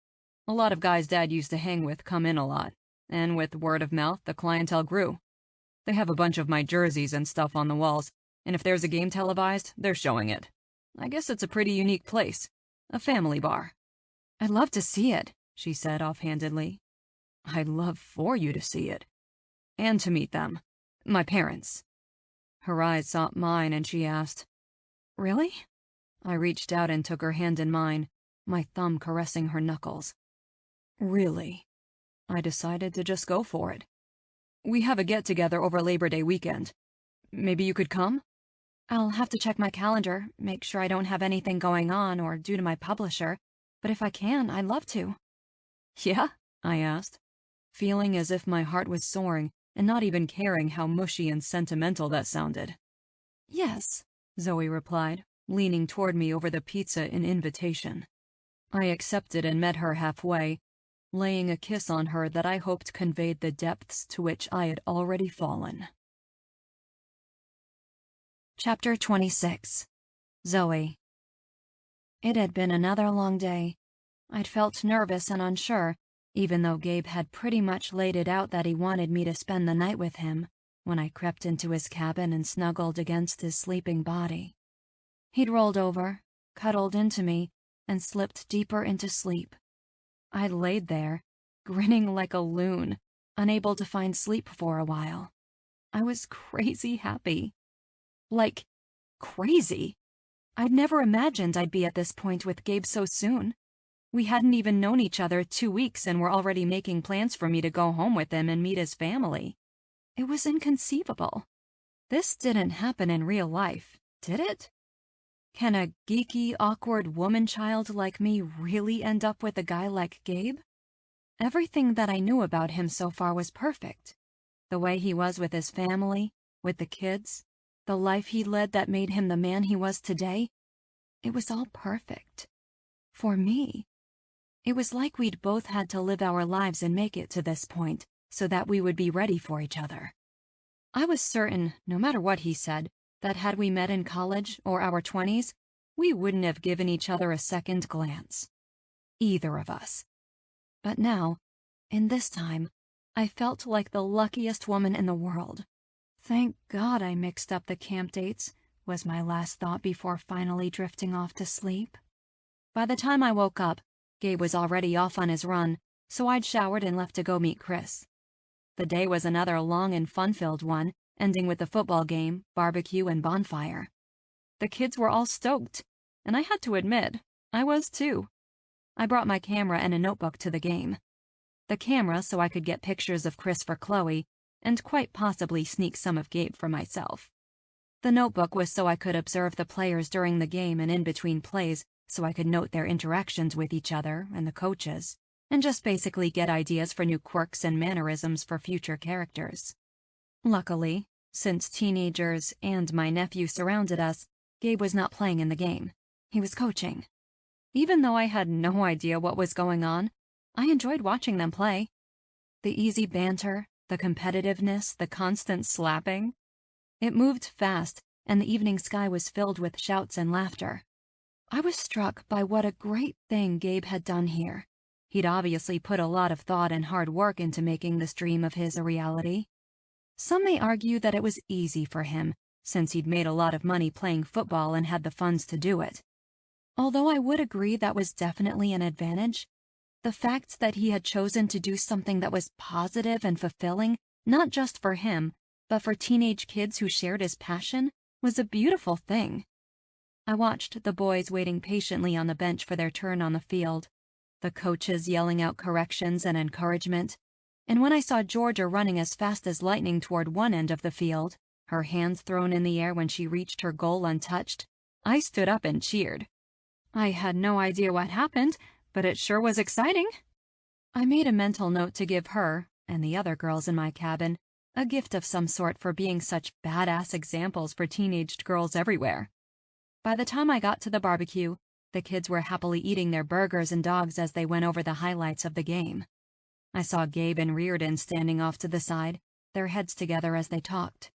A lot of guys Dad used to hang with come in a lot, and with word of mouth, the clientele grew. They have a bunch of my jerseys and stuff on the walls, and if there's a game televised, they're showing it. I guess it's a pretty unique place. A family bar. I'd love to see it, she said offhandedly. I'd love for you to see it. And to meet them. My parents. Her eyes sought mine and she asked, Really? I reached out and took her hand in mine, my thumb caressing her knuckles. Really? I decided to just go for it. We have a get-together over Labor Day weekend. Maybe you could come? I'll have to check my calendar, make sure I don't have anything going on or due to my publisher, but if I can, I'd love to. Yeah? I asked, feeling as if my heart was soaring and not even caring how mushy and sentimental that sounded. Yes, Zoe replied, leaning toward me over the pizza in invitation. I accepted and met her halfway, laying a kiss on her that I hoped conveyed the depths to which I had already fallen. Chapter 26. Zoe. It had been another long day. I'd felt nervous and unsure, even though Gabe had pretty much laid it out that he wanted me to spend the night with him, when I crept into his cabin and snuggled against his sleeping body. He'd rolled over, cuddled into me, and slipped deeper into sleep. I laid there, grinning like a loon, unable to find sleep for a while. I was crazy happy. Like, crazy. I'd never imagined I'd be at this point with Gabe so soon. We hadn't even known each other 2 weeks and were already making plans for me to go home with him and meet his family. It was inconceivable. This didn't happen in real life, did it? Can a geeky, awkward woman child like me really end up with a guy like Gabe? Everything that I knew about him so far was perfect. The way he was with his family, with the kids, the life he led that made him the man he was today. It was all perfect. For me. It was like we'd both had to live our lives and make it to this point so that we would be ready for each other. I was certain, no matter what he said, that had we met in college or our 20s, we wouldn't have given each other a second glance. Either of us. But now, in this time, I felt like the luckiest woman in the world. Thank God I mixed up the camp dates, was my last thought before finally drifting off to sleep. By the time I woke up, Gabe was already off on his run, so I'd showered and left to go meet Chris. The day was another long and fun-filled one, ending with a football game, barbecue, and bonfire. The kids were all stoked, and I had to admit, I was too. I brought my camera and a notebook to the game. The camera so I could get pictures of Chris for Chloe, and quite possibly sneak some of Gabe for myself. The notebook was so I could observe the players during the game and in between plays, so I could note their interactions with each other and the coaches, and just basically get ideas for new quirks and mannerisms for future characters. Luckily, since teenagers and my nephew surrounded us, Gabe was not playing in the game. He was coaching. Even though I had no idea what was going on, I enjoyed watching them play. The easy banter, the competitiveness, the constant slapping. It moved fast, and the evening sky was filled with shouts and laughter. I was struck by what a great thing Gabe had done here. He'd obviously put a lot of thought and hard work into making this dream of his a reality. Some may argue that it was easy for him, since he'd made a lot of money playing football and had the funds to do it. Although I would agree that was definitely an advantage, the fact that he had chosen to do something that was positive and fulfilling, not just for him, but for teenage kids who shared his passion, was a beautiful thing. I watched the boys waiting patiently on the bench for their turn on the field, the coaches yelling out corrections and encouragement, and when I saw Georgia running as fast as lightning toward one end of the field, her hands thrown in the air when she reached her goal untouched, I stood up and cheered. I had no idea what happened, but it sure was exciting. I made a mental note to give her, and the other girls in my cabin, a gift of some sort for being such badass examples for teenaged girls everywhere. By the time I got to the barbecue, the kids were happily eating their burgers and dogs as they went over the highlights of the game. I saw Gabe and Reardon standing off to the side, their heads together as they talked.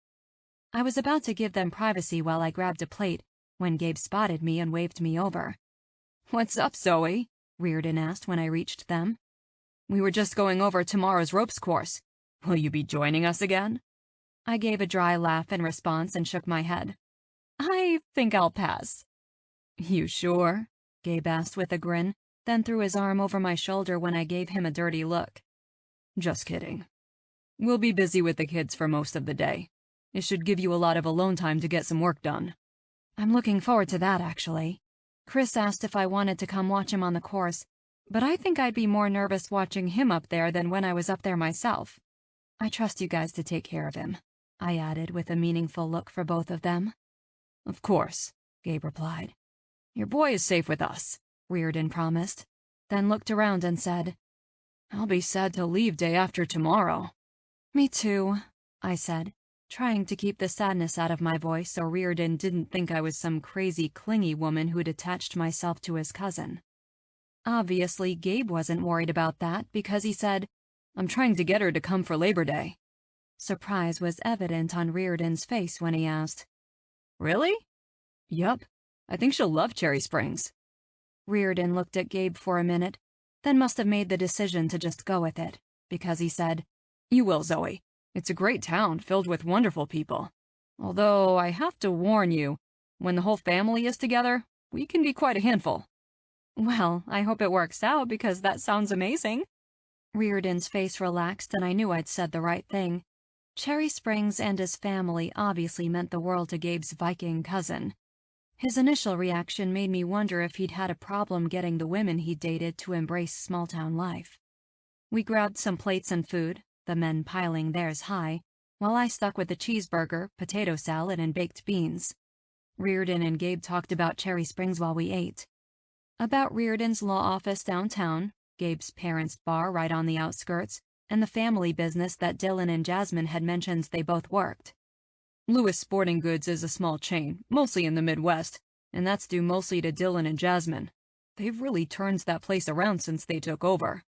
I was about to give them privacy while I grabbed a plate when Gabe spotted me and waved me over. "What's up, Zoe?" Reardon asked when I reached them. "We were just going over tomorrow's ropes course. Will you be joining us again?" I gave a dry laugh in response and shook my head. "I think I'll pass." "You sure?" Gabe asked with a grin, then threw his arm over my shoulder when I gave him a dirty look. "Just kidding. We'll be busy with the kids for most of the day. It should give you a lot of alone time to get some work done." "I'm looking forward to that, actually." Chris asked if I wanted to come watch him on the course, but I think I'd be more nervous watching him up there than when I was up there myself. "I trust you guys to take care of him," I added with a meaningful look for both of them. "Of course," Gabe replied. "Your boy is safe with us," Reardon promised, then looked around and said, "I'll be sad to leave day after tomorrow." "Me too," I said, trying to keep the sadness out of my voice so Reardon didn't think I was some crazy clingy woman who'd attached myself to his cousin. Obviously, Gabe wasn't worried about that because he said, "I'm trying to get her to come for Labor Day." Surprise was evident on Reardon's face when he asked, "Really?" "Yup. I think she'll love Cherry Springs." Reardon looked at Gabe for a minute, then must have made the decision to just go with it, because he said, "You will, Zoe. It's a great town filled with wonderful people. Although I have to warn you, when the whole family is together, we can be quite a handful." "Well, I hope it works out because that sounds amazing." Reardon's face relaxed and I knew I'd said the right thing. Cherry Springs and his family obviously meant the world to Gabe's Viking cousin. His initial reaction made me wonder if he'd had a problem getting the women he dated to embrace small-town life. We grabbed some plates and food, the men piling theirs high, while I stuck with the cheeseburger, potato salad, and baked beans. Reardon and Gabe talked about Cherry Springs while we ate. About Reardon's law office downtown, Gabe's parents' bar right on the outskirts, and the family business that Dylan and Jasmine had mentioned they both worked. Lewis Sporting Goods is a small chain, mostly in the Midwest, and that's due mostly to Dylan and Jasmine. They've really turned that place around since they took over.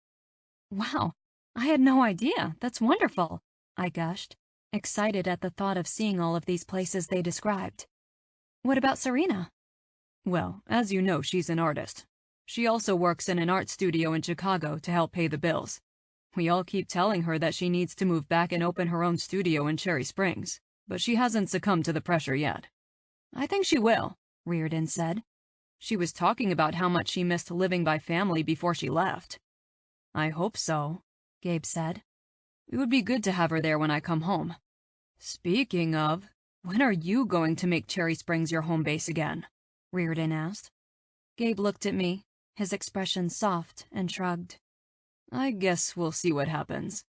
Wow, I had no idea. That's wonderful, I gushed, excited at the thought of seeing all of these places they described. What about Serena? Well, as you know, she's an artist. She also works in an art studio in Chicago to help pay the bills. We all keep telling her that she needs to move back and open her own studio in Cherry Springs, but she hasn't succumbed to the pressure yet. I think she will, Reardon said. She was talking about how much she missed living by family before she left. I hope so, Gabe said. It would be good to have her there when I come home. Speaking of, when are you going to make Cherry Springs your home base again? Reardon asked. Gabe looked at me, his expression soft, and shrugged. I guess we'll see what happens.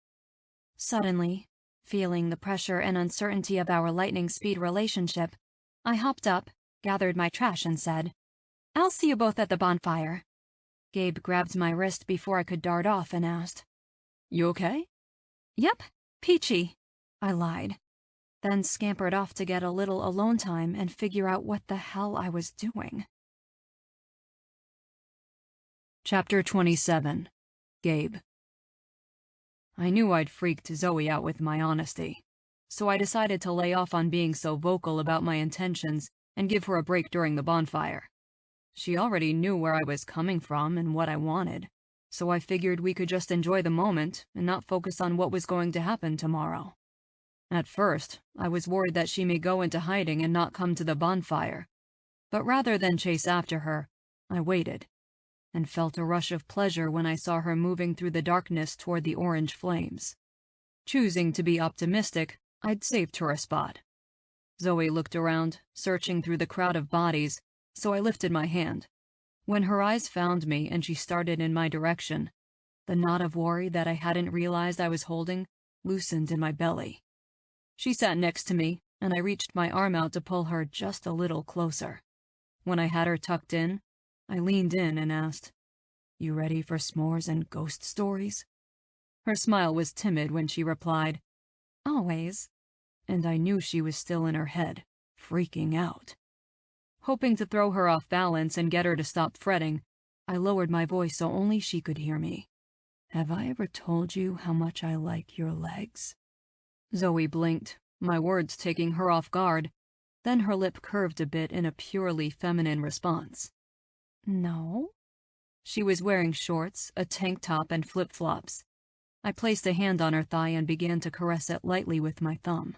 Suddenly, feeling the pressure and uncertainty of our lightning-speed relationship, I hopped up, gathered my trash, and said, I'll see you both at the bonfire. Gabe grabbed my wrist before I could dart off and asked, You okay? Yep, peachy, I lied, then scampered off to get a little alone time and figure out what the hell I was doing. Chapter 27. Gabe. I knew I'd freaked Zoe out with my honesty, so I decided to lay off on being so vocal about my intentions and give her a break during the bonfire. She already knew where I was coming from and what I wanted, so I figured we could just enjoy the moment and not focus on what was going to happen tomorrow. At first, I was worried that she may go into hiding and not come to the bonfire, but rather than chase after her, I waited and felt a rush of pleasure when I saw her moving through the darkness toward the orange flames. Choosing to be optimistic, I'd saved her a spot. Zoe looked around, searching through the crowd of bodies, so I lifted my hand. When her eyes found me and she started in my direction, the knot of worry that I hadn't realized I was holding loosened in my belly. She sat next to me, and I reached my arm out to pull her just a little closer. When I had her tucked in, I leaned in and asked, You ready for s'mores and ghost stories? Her smile was timid when she replied, Always. And I knew she was still in her head, freaking out. Hoping to throw her off balance and get her to stop fretting, I lowered my voice so only she could hear me. Have I ever told you how much I like your legs? Zoe blinked, my words taking her off guard. Then her lip curved a bit in a purely feminine response. No. She was wearing shorts, a tank top, and flip-flops. I placed a hand on her thigh and began to caress it lightly with my thumb.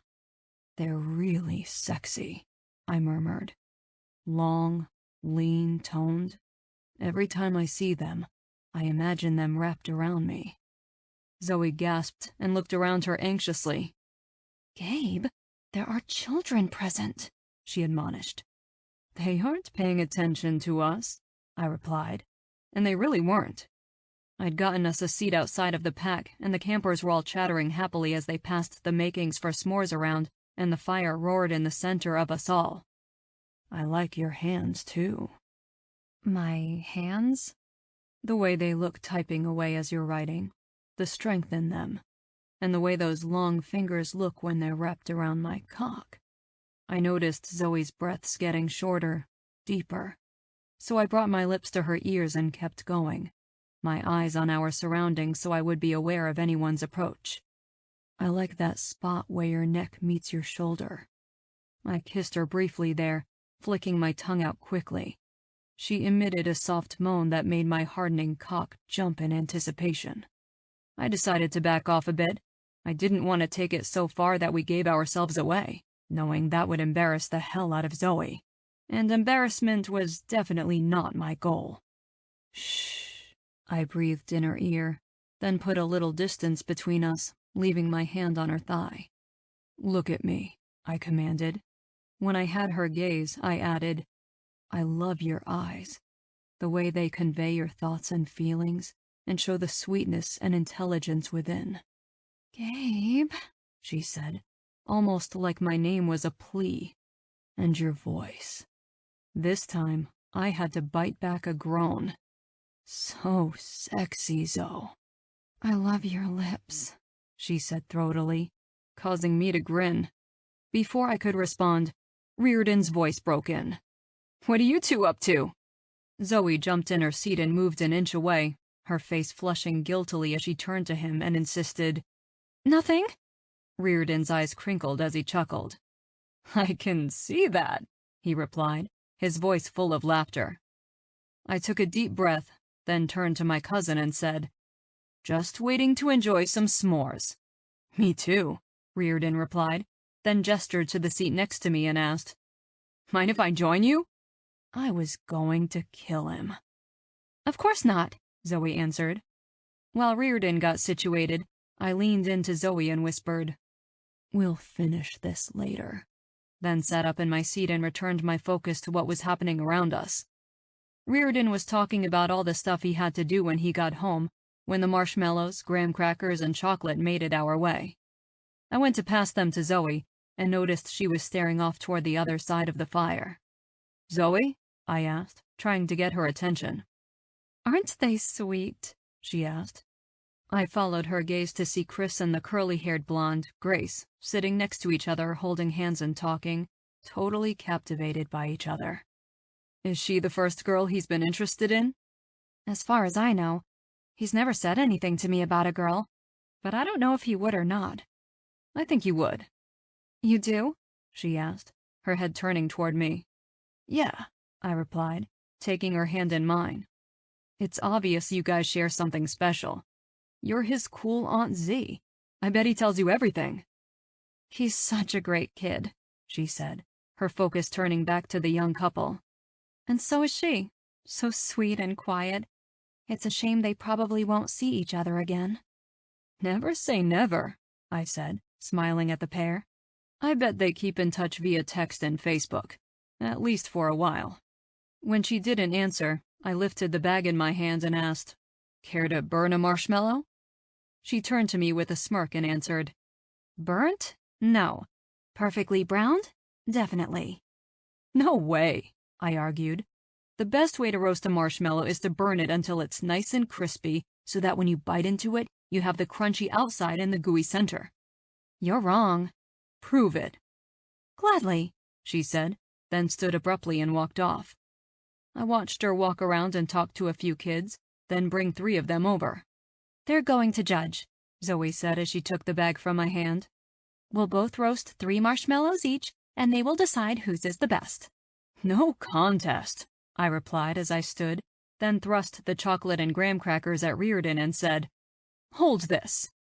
They're really sexy, I murmured. Long, lean, toned. Every time I see them, I imagine them wrapped around me. Zoe gasped and looked around her anxiously. Gabe, there are children present, she admonished. They aren't paying attention to us, I replied, and they really weren't. I'd gotten us a seat outside of the pack, and the campers were all chattering happily as they passed the makings for s'mores around, and the fire roared in the center of us all. I like your hands, too. My hands? The way they look typing away as you're writing, the strength in them, and the way those long fingers look when they're wrapped around my cock. I noticed Zoe's breaths getting shorter, deeper, so I brought my lips to her ears and kept going, my eyes on our surroundings so I would be aware of anyone's approach. I like that spot where your neck meets your shoulder. I kissed her briefly there, flicking my tongue out quickly. She emitted a soft moan that made my hardening cock jump in anticipation. I decided to back off a bit. I didn't want to take it so far that we gave ourselves away, knowing that would embarrass the hell out of Zoe. And embarrassment was definitely not my goal. Shh, I breathed in her ear, then put a little distance between us, leaving my hand on her thigh. "Look at me," I commanded. When I had her gaze, I added, "I love your eyes, the way they convey your thoughts and feelings, and show the sweetness and intelligence within." Gabe, she said, almost like my name was a plea. "And your voice." This time, I had to bite back a groan. "So sexy, Zoe." I love your lips, she said throatily, causing me to grin. Before I could respond, Reardon's voice broke in. "What are you two up to?" Zoe jumped in her seat and moved an inch away, her face flushing guiltily as she turned to him and insisted. Nothing. Reardon's eyes crinkled as he chuckled. "I can see that," he replied, his voice full of laughter. I took a deep breath, then turned to my cousin and said, "Just waiting to enjoy some s'mores." "Me too," Reardon replied, then gestured to the seat next to me and asked, "Mind if I join you?" I was going to kill him. Of course not, Zoe answered. While Reardon got situated, I leaned into Zoe and whispered, "We'll finish this later," then sat up in my seat and returned my focus to what was happening around us. Reardon was talking about all the stuff he had to do when he got home, when the marshmallows, graham crackers, and chocolate made it our way. I went to pass them to Zoe, and noticed she was staring off toward the other side of the fire. "Zoe?" I asked, trying to get her attention. Aren't they sweet? she asked. I followed her gaze to see Chris and the curly-haired blonde, Grace, sitting next to each other, holding hands and talking, totally captivated by each other. "Is she the first girl he's been interested in?" As far as I know, he's never said anything to me about a girl, but I don't know if he would or not. "I think you would." You do? she asked, her head turning toward me. "Yeah," I replied, taking her hand in mine. "It's obvious you guys share something special. You're his cool Aunt Z. I bet he tells you everything." He's such a great kid, she said, her focus turning back to the young couple. And so is she. So sweet and quiet. It's a shame they probably won't see each other again. "Never say never," I said, smiling at the pair. "I bet they keep in touch via text and Facebook, at least for a while." When she didn't answer, I lifted the bag in my hand and asked, "Care to burn a marshmallow?" She turned to me with a smirk and answered, "Burnt? No. Perfectly browned? Definitely." "No way," I argued. "The best way to roast a marshmallow is to burn it until it's nice and crispy, so that when you bite into it, you have the crunchy outside and the gooey center." "You're wrong." "Prove it." "Gladly," she said, then stood abruptly and walked off. I watched her walk around and talk to a few kids, then bring 3 of them over. "They're going to judge," Zoe said as she took the bag from my hand. "We'll both roast 3 marshmallows each, and they will decide whose is the best." "No contest," I replied as I stood, then thrust the chocolate and graham crackers at Reardon and said, "Hold this."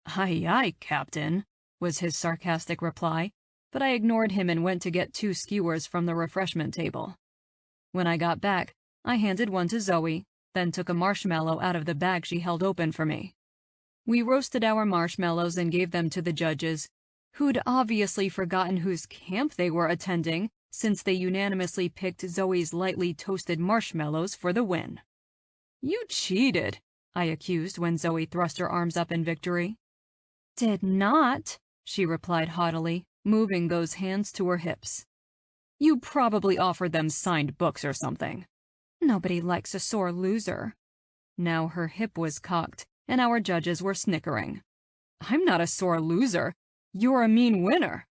"Aye, aye, Captain," was his sarcastic reply, but I ignored him and went to get 2 skewers from the refreshment table. When I got back, I handed one to Zoe, then took a marshmallow out of the bag she held open for me. We roasted our marshmallows and gave them to the judges, who'd obviously forgotten whose camp they were attending, since they unanimously picked Zoe's lightly toasted marshmallows for the win. "You cheated," I accused when Zoe thrust her arms up in victory. "Did not," she replied haughtily, moving those hands to her hips. "You probably offered them signed books or something." "Nobody likes a sore loser." Now her hip was cocked, and our judges were snickering. "I'm not a sore loser. You're a mean winner."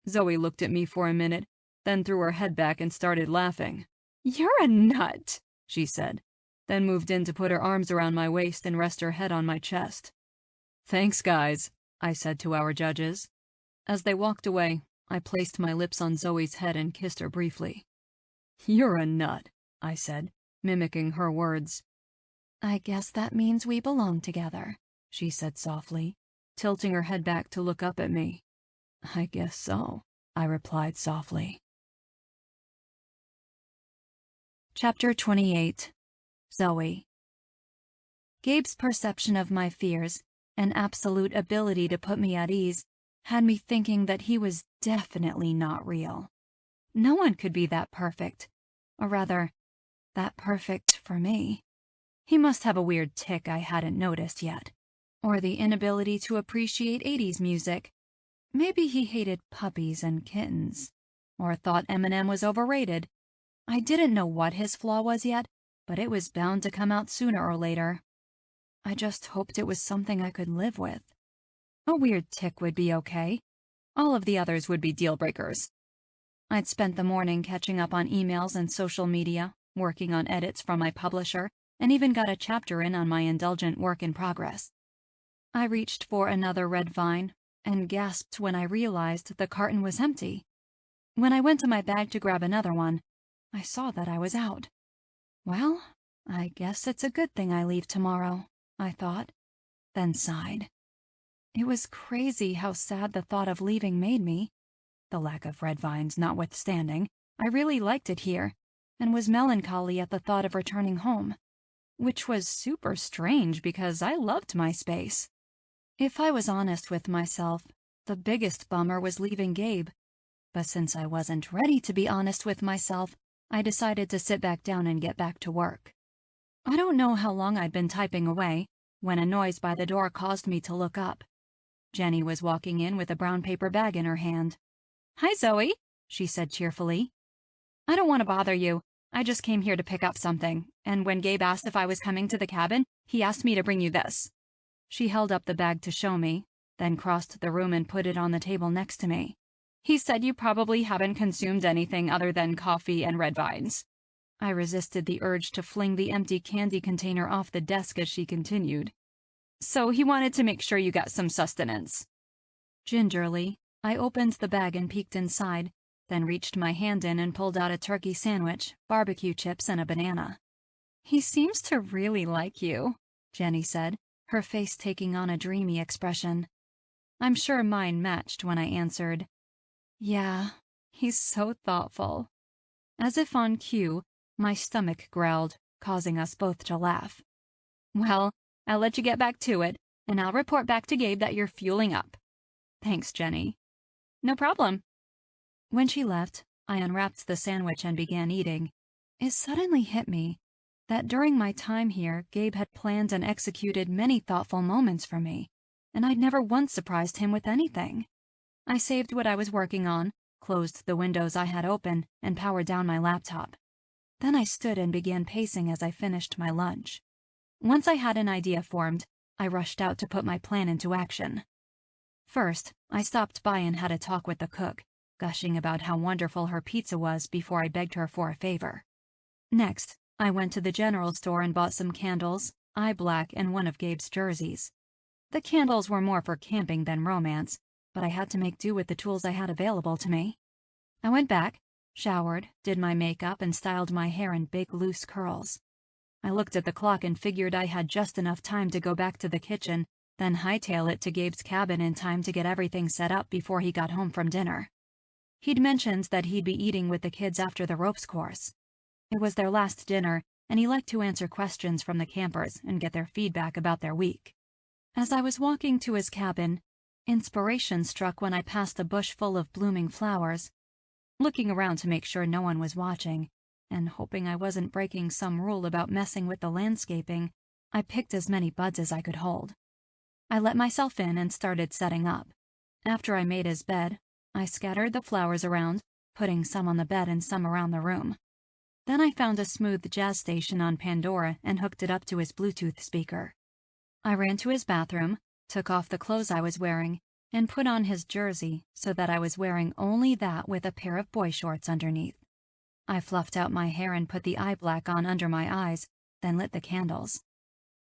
Zoe looked at me for a minute, then threw her head back and started laughing. "You're a nut," she said, then moved in to put her arms around my waist and rest her head on my chest. "Thanks, guys," I said to our judges. As they walked away, I placed my lips on Zoe's head and kissed her briefly. "You're a nut," I said, mimicking her words. "I guess that means we belong together," she said softly, tilting her head back to look up at me. "I guess so," I replied softly. Chapter 28. Zoe. Gabe's perception of my fears, and absolute ability to put me at ease, had me thinking that he was definitely not real. No one could be that perfect, or rather, that perfect for me. He must have a weird tic I hadn't noticed yet, or the inability to appreciate 80s music. Maybe he hated puppies and kittens, or thought Eminem was overrated. I didn't know what his flaw was yet, but it was bound to come out sooner or later. I just hoped it was something I could live with. A weird tic would be okay. All of the others would be deal breakers. I'd spent the morning catching up on emails and social media, working on edits from my publisher, and even got a chapter in on my indulgent work in progress. I reached for another red vine and gasped when I realized the carton was empty. When I went to my bag to grab another one, I saw that I was out. Well, I guess it's a good thing I leave tomorrow, I thought, then sighed. It was crazy how sad the thought of leaving made me. The lack of red vines notwithstanding, I really liked it here, and was melancholy at the thought of returning home, which was super strange because I loved my space. If I was honest with myself, the biggest bummer was leaving Gabe, but since I wasn't ready to be honest with myself, I decided to sit back down and get back to work. I don't know how long I'd been typing away when a noise by the door caused me to look up. Jenny was walking in with a brown paper bag in her hand. "Hi, Zoe," she said cheerfully. "I don't want to bother you. I just came here to pick up something, and when Gabe asked if I was coming to the cabin, he asked me to bring you this." She held up the bag to show me, then crossed the room and put it on the table next to me. "He said you probably haven't consumed anything other than coffee and red vines." I resisted the urge to fling the empty candy container off the desk as she continued. "So he wanted to make sure you got some sustenance." Gingerly, I opened the bag and peeked inside, then reached my hand in and pulled out a turkey sandwich, barbecue chips, and a banana. "He seems to really like you," Jenny said, her face taking on a dreamy expression. I'm sure mine matched when I answered, "Yeah, he's so thoughtful." As if on cue, my stomach growled, causing us both to laugh. "Well, I'll let you get back to it, and I'll report back to Gabe that you're fueling up." "Thanks, Jenny." "No problem." When she left, I unwrapped the sandwich and began eating. It suddenly hit me that during my time here, Gabe had planned and executed many thoughtful moments for me, and I'd never once surprised him with anything. I saved what I was working on, closed the windows I had open, and powered down my laptop. Then I stood and began pacing as I finished my lunch. Once I had an idea formed, I rushed out to put my plan into action. First, I stopped by and had a talk with the cook, gushing about how wonderful her pizza was before I begged her for a favor. Next, I went to the general store and bought some candles, eye black, and one of Gabe's jerseys. The candles were more for camping than romance, but I had to make do with the tools I had available to me. I went back, showered, did my makeup, and styled my hair in big loose curls. I looked at the clock and figured I had just enough time to go back to the kitchen, then hightail it to Gabe's cabin in time to get everything set up before he got home from dinner. He'd mentioned that he'd be eating with the kids after the ropes course. It was their last dinner, and he liked to answer questions from the campers and get their feedback about their week. As I was walking to his cabin, inspiration struck when I passed a bush full of blooming flowers. Looking around to make sure no one was watching, and hoping I wasn't breaking some rule about messing with the landscaping, I picked as many buds as I could hold. I let myself in and started setting up. After I made his bed, I scattered the flowers around, putting some on the bed and some around the room. Then I found a smooth jazz station on Pandora and hooked it up to his Bluetooth speaker. I ran to his bathroom, took off the clothes I was wearing, and put on his jersey so that I was wearing only that with a pair of boy shorts underneath. I fluffed out my hair and put the eye black on under my eyes, then lit the candles.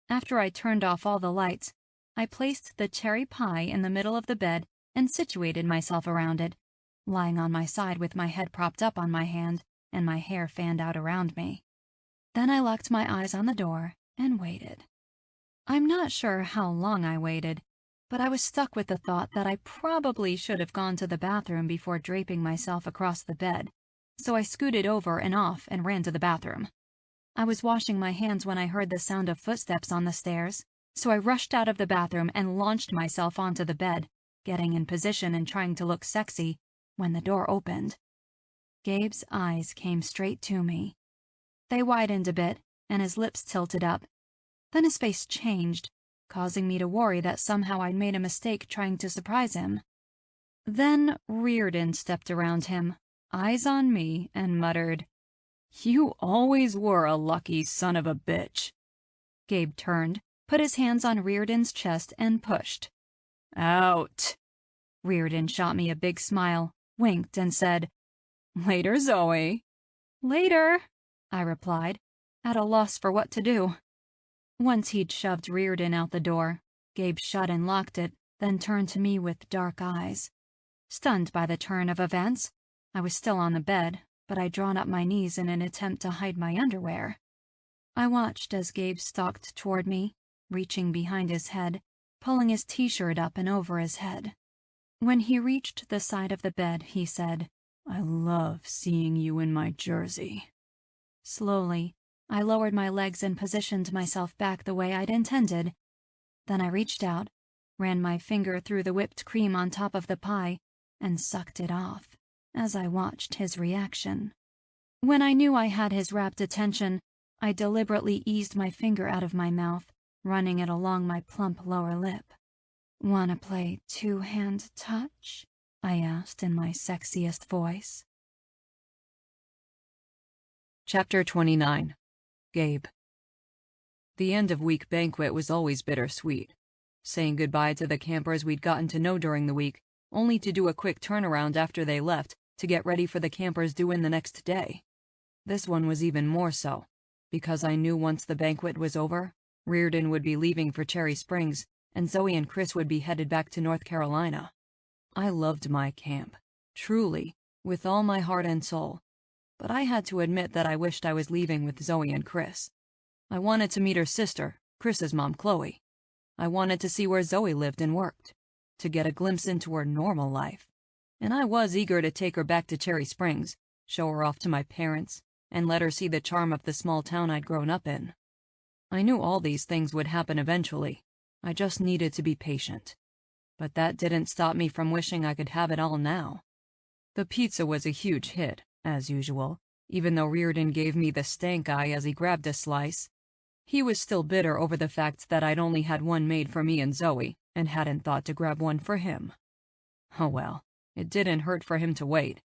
After I turned off all the lights, I placed the cherry pie in the middle of the bed and situated myself around it, lying on my side with my head propped up on my hand and my hair fanned out around me. Then I locked my eyes on the door and waited. I'm not sure how long I waited, but I was stuck with the thought that I probably should have gone to the bathroom before draping myself across the bed, so I scooted over and off and ran to the bathroom. I was washing my hands when I heard the sound of footsteps on the stairs, so I rushed out of the bathroom and launched myself onto the bed, getting in position and trying to look sexy, when the door opened. Gabe's eyes came straight to me. They widened a bit, and his lips tilted up. Then his face changed, causing me to worry that somehow I'd made a mistake trying to surprise him. Then Reardon stepped around him, eyes on me, and muttered, "You always were a lucky son of a bitch." Gabe turned, put his hands on Reardon's chest, and pushed. "Out." Reardon shot me a big smile, winked, and said, "Later, Zoe." "Later," I replied, at a loss for what to do. Once he'd shoved Reardon out the door, Gabe shut and locked it, then turned to me with dark eyes. Stunned by the turn of events, I was still on the bed, but I'd drawn up my knees in an attempt to hide my underwear. I watched as Gabe stalked toward me, reaching behind his head, pulling his t-shirt up and over his head. When he reached the side of the bed, he said, "I love seeing you in my jersey." Slowly, I lowered my legs and positioned myself back the way I'd intended. Then I reached out, ran my finger through the whipped cream on top of the pie, and sucked it off, as I watched his reaction. When I knew I had his rapt attention, I deliberately eased my finger out of my mouth, running it along my plump lower lip. "Wanna play two-hand touch?" I asked in my sexiest voice. Chapter 29. Gabe. The end-of-week banquet was always bittersweet. Saying goodbye to the campers we'd gotten to know during the week, only to do a quick turnaround after they left to get ready for the campers due in the next day. This one was even more so, because I knew once the banquet was over, Reardon would be leaving for Cherry Springs, and Zoe and Chris would be headed back to North Carolina. I loved my camp, truly, with all my heart and soul, but I had to admit that I wished I was leaving with Zoe and Chris. I wanted to meet her sister, Chris's mom, Chloe. I wanted to see where Zoe lived and worked, to get a glimpse into her normal life. And I was eager to take her back to Cherry Springs, show her off to my parents, and let her see the charm of the small town I'd grown up in. I knew all these things would happen eventually. I just needed to be patient. But that didn't stop me from wishing I could have it all now. The pizza was a huge hit, as usual, even though Reardon gave me the stank eye as he grabbed a slice. He was still bitter over the fact that I'd only had one made for me and Zoe, and hadn't thought to grab one for him. Oh well, it didn't hurt for him to wait.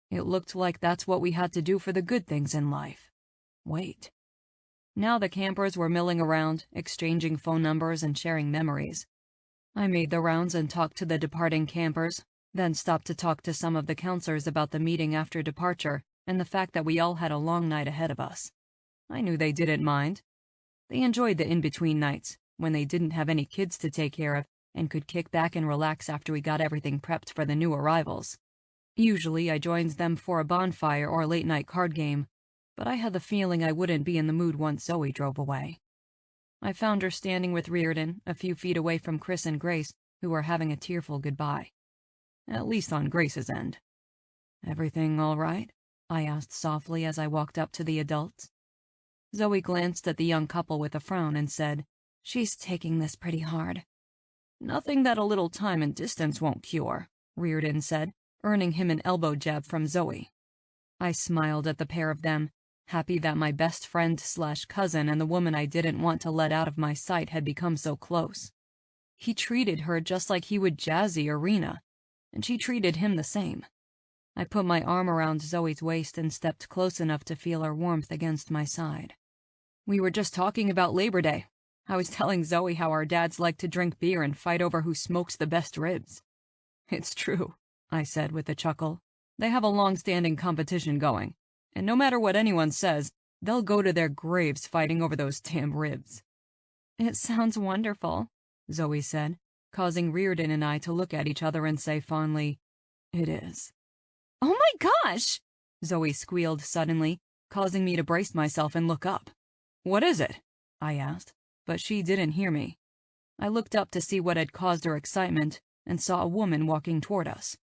It looked like that's what we had to do for the good things in life. Wait. Now the campers were milling around, exchanging phone numbers and sharing memories. I made the rounds and talked to the departing campers, then stopped to talk to some of the counselors about the meeting after departure and the fact that we all had a long night ahead of us. I knew they didn't mind. They enjoyed the in-between nights, when they didn't have any kids to take care of and could kick back and relax after we got everything prepped for the new arrivals. Usually I joined them for a bonfire or a late-night card game, but I had the feeling I wouldn't be in the mood once Zoe drove away. I found her standing with Reardon, a few feet away from Chris and Grace, who were having a tearful goodbye. At least on Grace's end. "Everything all right?" I asked softly as I walked up to the adults. Zoe glanced at the young couple with a frown and said, "She's taking this pretty hard." "Nothing that a little time and distance won't cure," Reardon said, earning him an elbow jab from Zoe. I smiled at the pair of them, happy that my best friend/cousin and the woman I didn't want to let out of my sight had become so close. He treated her just like he would Jazzy or Rena, and she treated him the same. I put my arm around Zoe's waist and stepped close enough to feel her warmth against my side. "We were just talking about Labor Day. I was telling Zoe how our dads like to drink beer and fight over who smokes the best ribs." "It's true," I said with a chuckle. "They have a long-standing competition going, and no matter what anyone says, they'll go to their graves fighting over those damn ribs." "It sounds wonderful," Zoe said, causing Reardon and I to look at each other and say fondly, "It is." "Oh my gosh!" Zoe squealed suddenly, causing me to brace myself and look up. "What is it?" I asked, but she didn't hear me. I looked up to see what had caused her excitement and saw a woman walking toward us.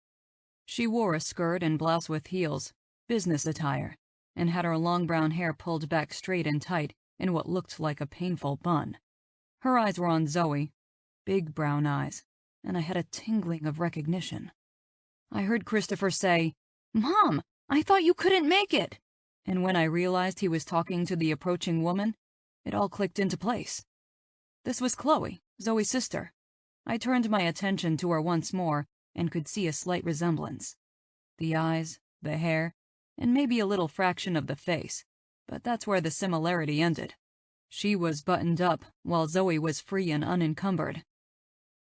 She wore a skirt and blouse with heels, business attire, and had her long brown hair pulled back straight and tight in what looked like a painful bun. Her eyes were on Zoe, big brown eyes, and I had a tingling of recognition. I heard Christopher say, "Mom, I thought you couldn't make it." And when I realized he was talking to the approaching woman, it all clicked into place. This was Chloe, Zoe's sister. I turned my attention to her once more and could see a slight resemblance. The eyes, the hair, and maybe a little fraction of the face, but that's where the similarity ended. She was buttoned up, while Zoe was free and unencumbered.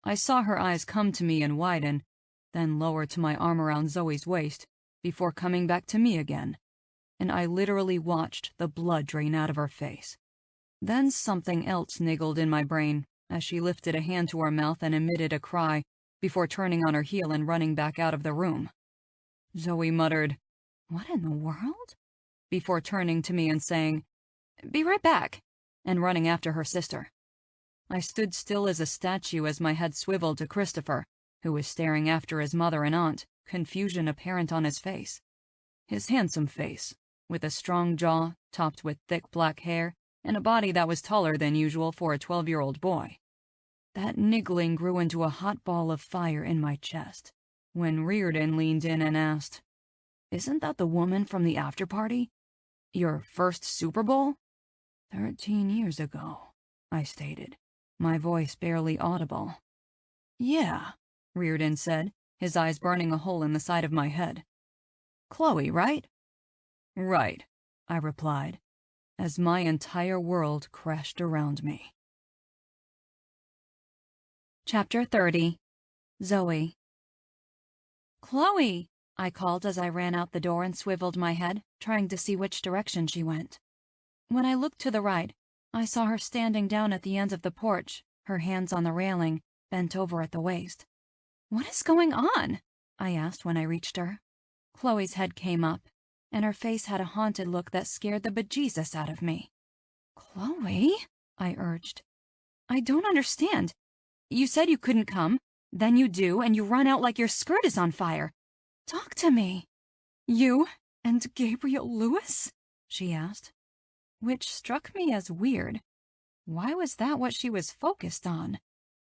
I saw her eyes come to me and widen, then lower to my arm around Zoe's waist, before coming back to me again, and I literally watched the blood drain out of her face. Then something else niggled in my brain as she lifted a hand to her mouth and emitted a cry before turning on her heel and running back out of the room. Zoe muttered, "What in the world?" before turning to me and saying, "Be right back," and running after her sister. I stood still as a statue as my head swiveled to Christopher, who was staring after his mother and aunt, confusion apparent on his face. His handsome face, with a strong jaw topped with thick black hair and a body that was taller than usual for a 12-year-old boy. That niggling grew into a hot ball of fire in my chest when Reardon leaned in and asked, "Isn't that the woman from the after-party? Your first Super Bowl?" 13 years ago, I stated, my voice barely audible. "Yeah," Reardon said, his eyes burning a hole in the side of my head. "Chloe, right?" "Right," I replied, as my entire world crashed around me. Chapter 30. Zoe. "Chloe!" I called as I ran out the door and swiveled my head, trying to see which direction she went. When I looked to the right, I saw her standing down at the end of the porch, her hands on the railing, bent over at the waist. "What is going on?" I asked when I reached her. Chloe's head came up, and her face had a haunted look that scared the bejesus out of me. "Chloe?" I urged. "I don't understand. You said you couldn't come, then you do, and you run out like your skirt is on fire. Talk to me." "You and Gabriel Lewis?" she asked, which struck me as weird. Why was that what she was focused on?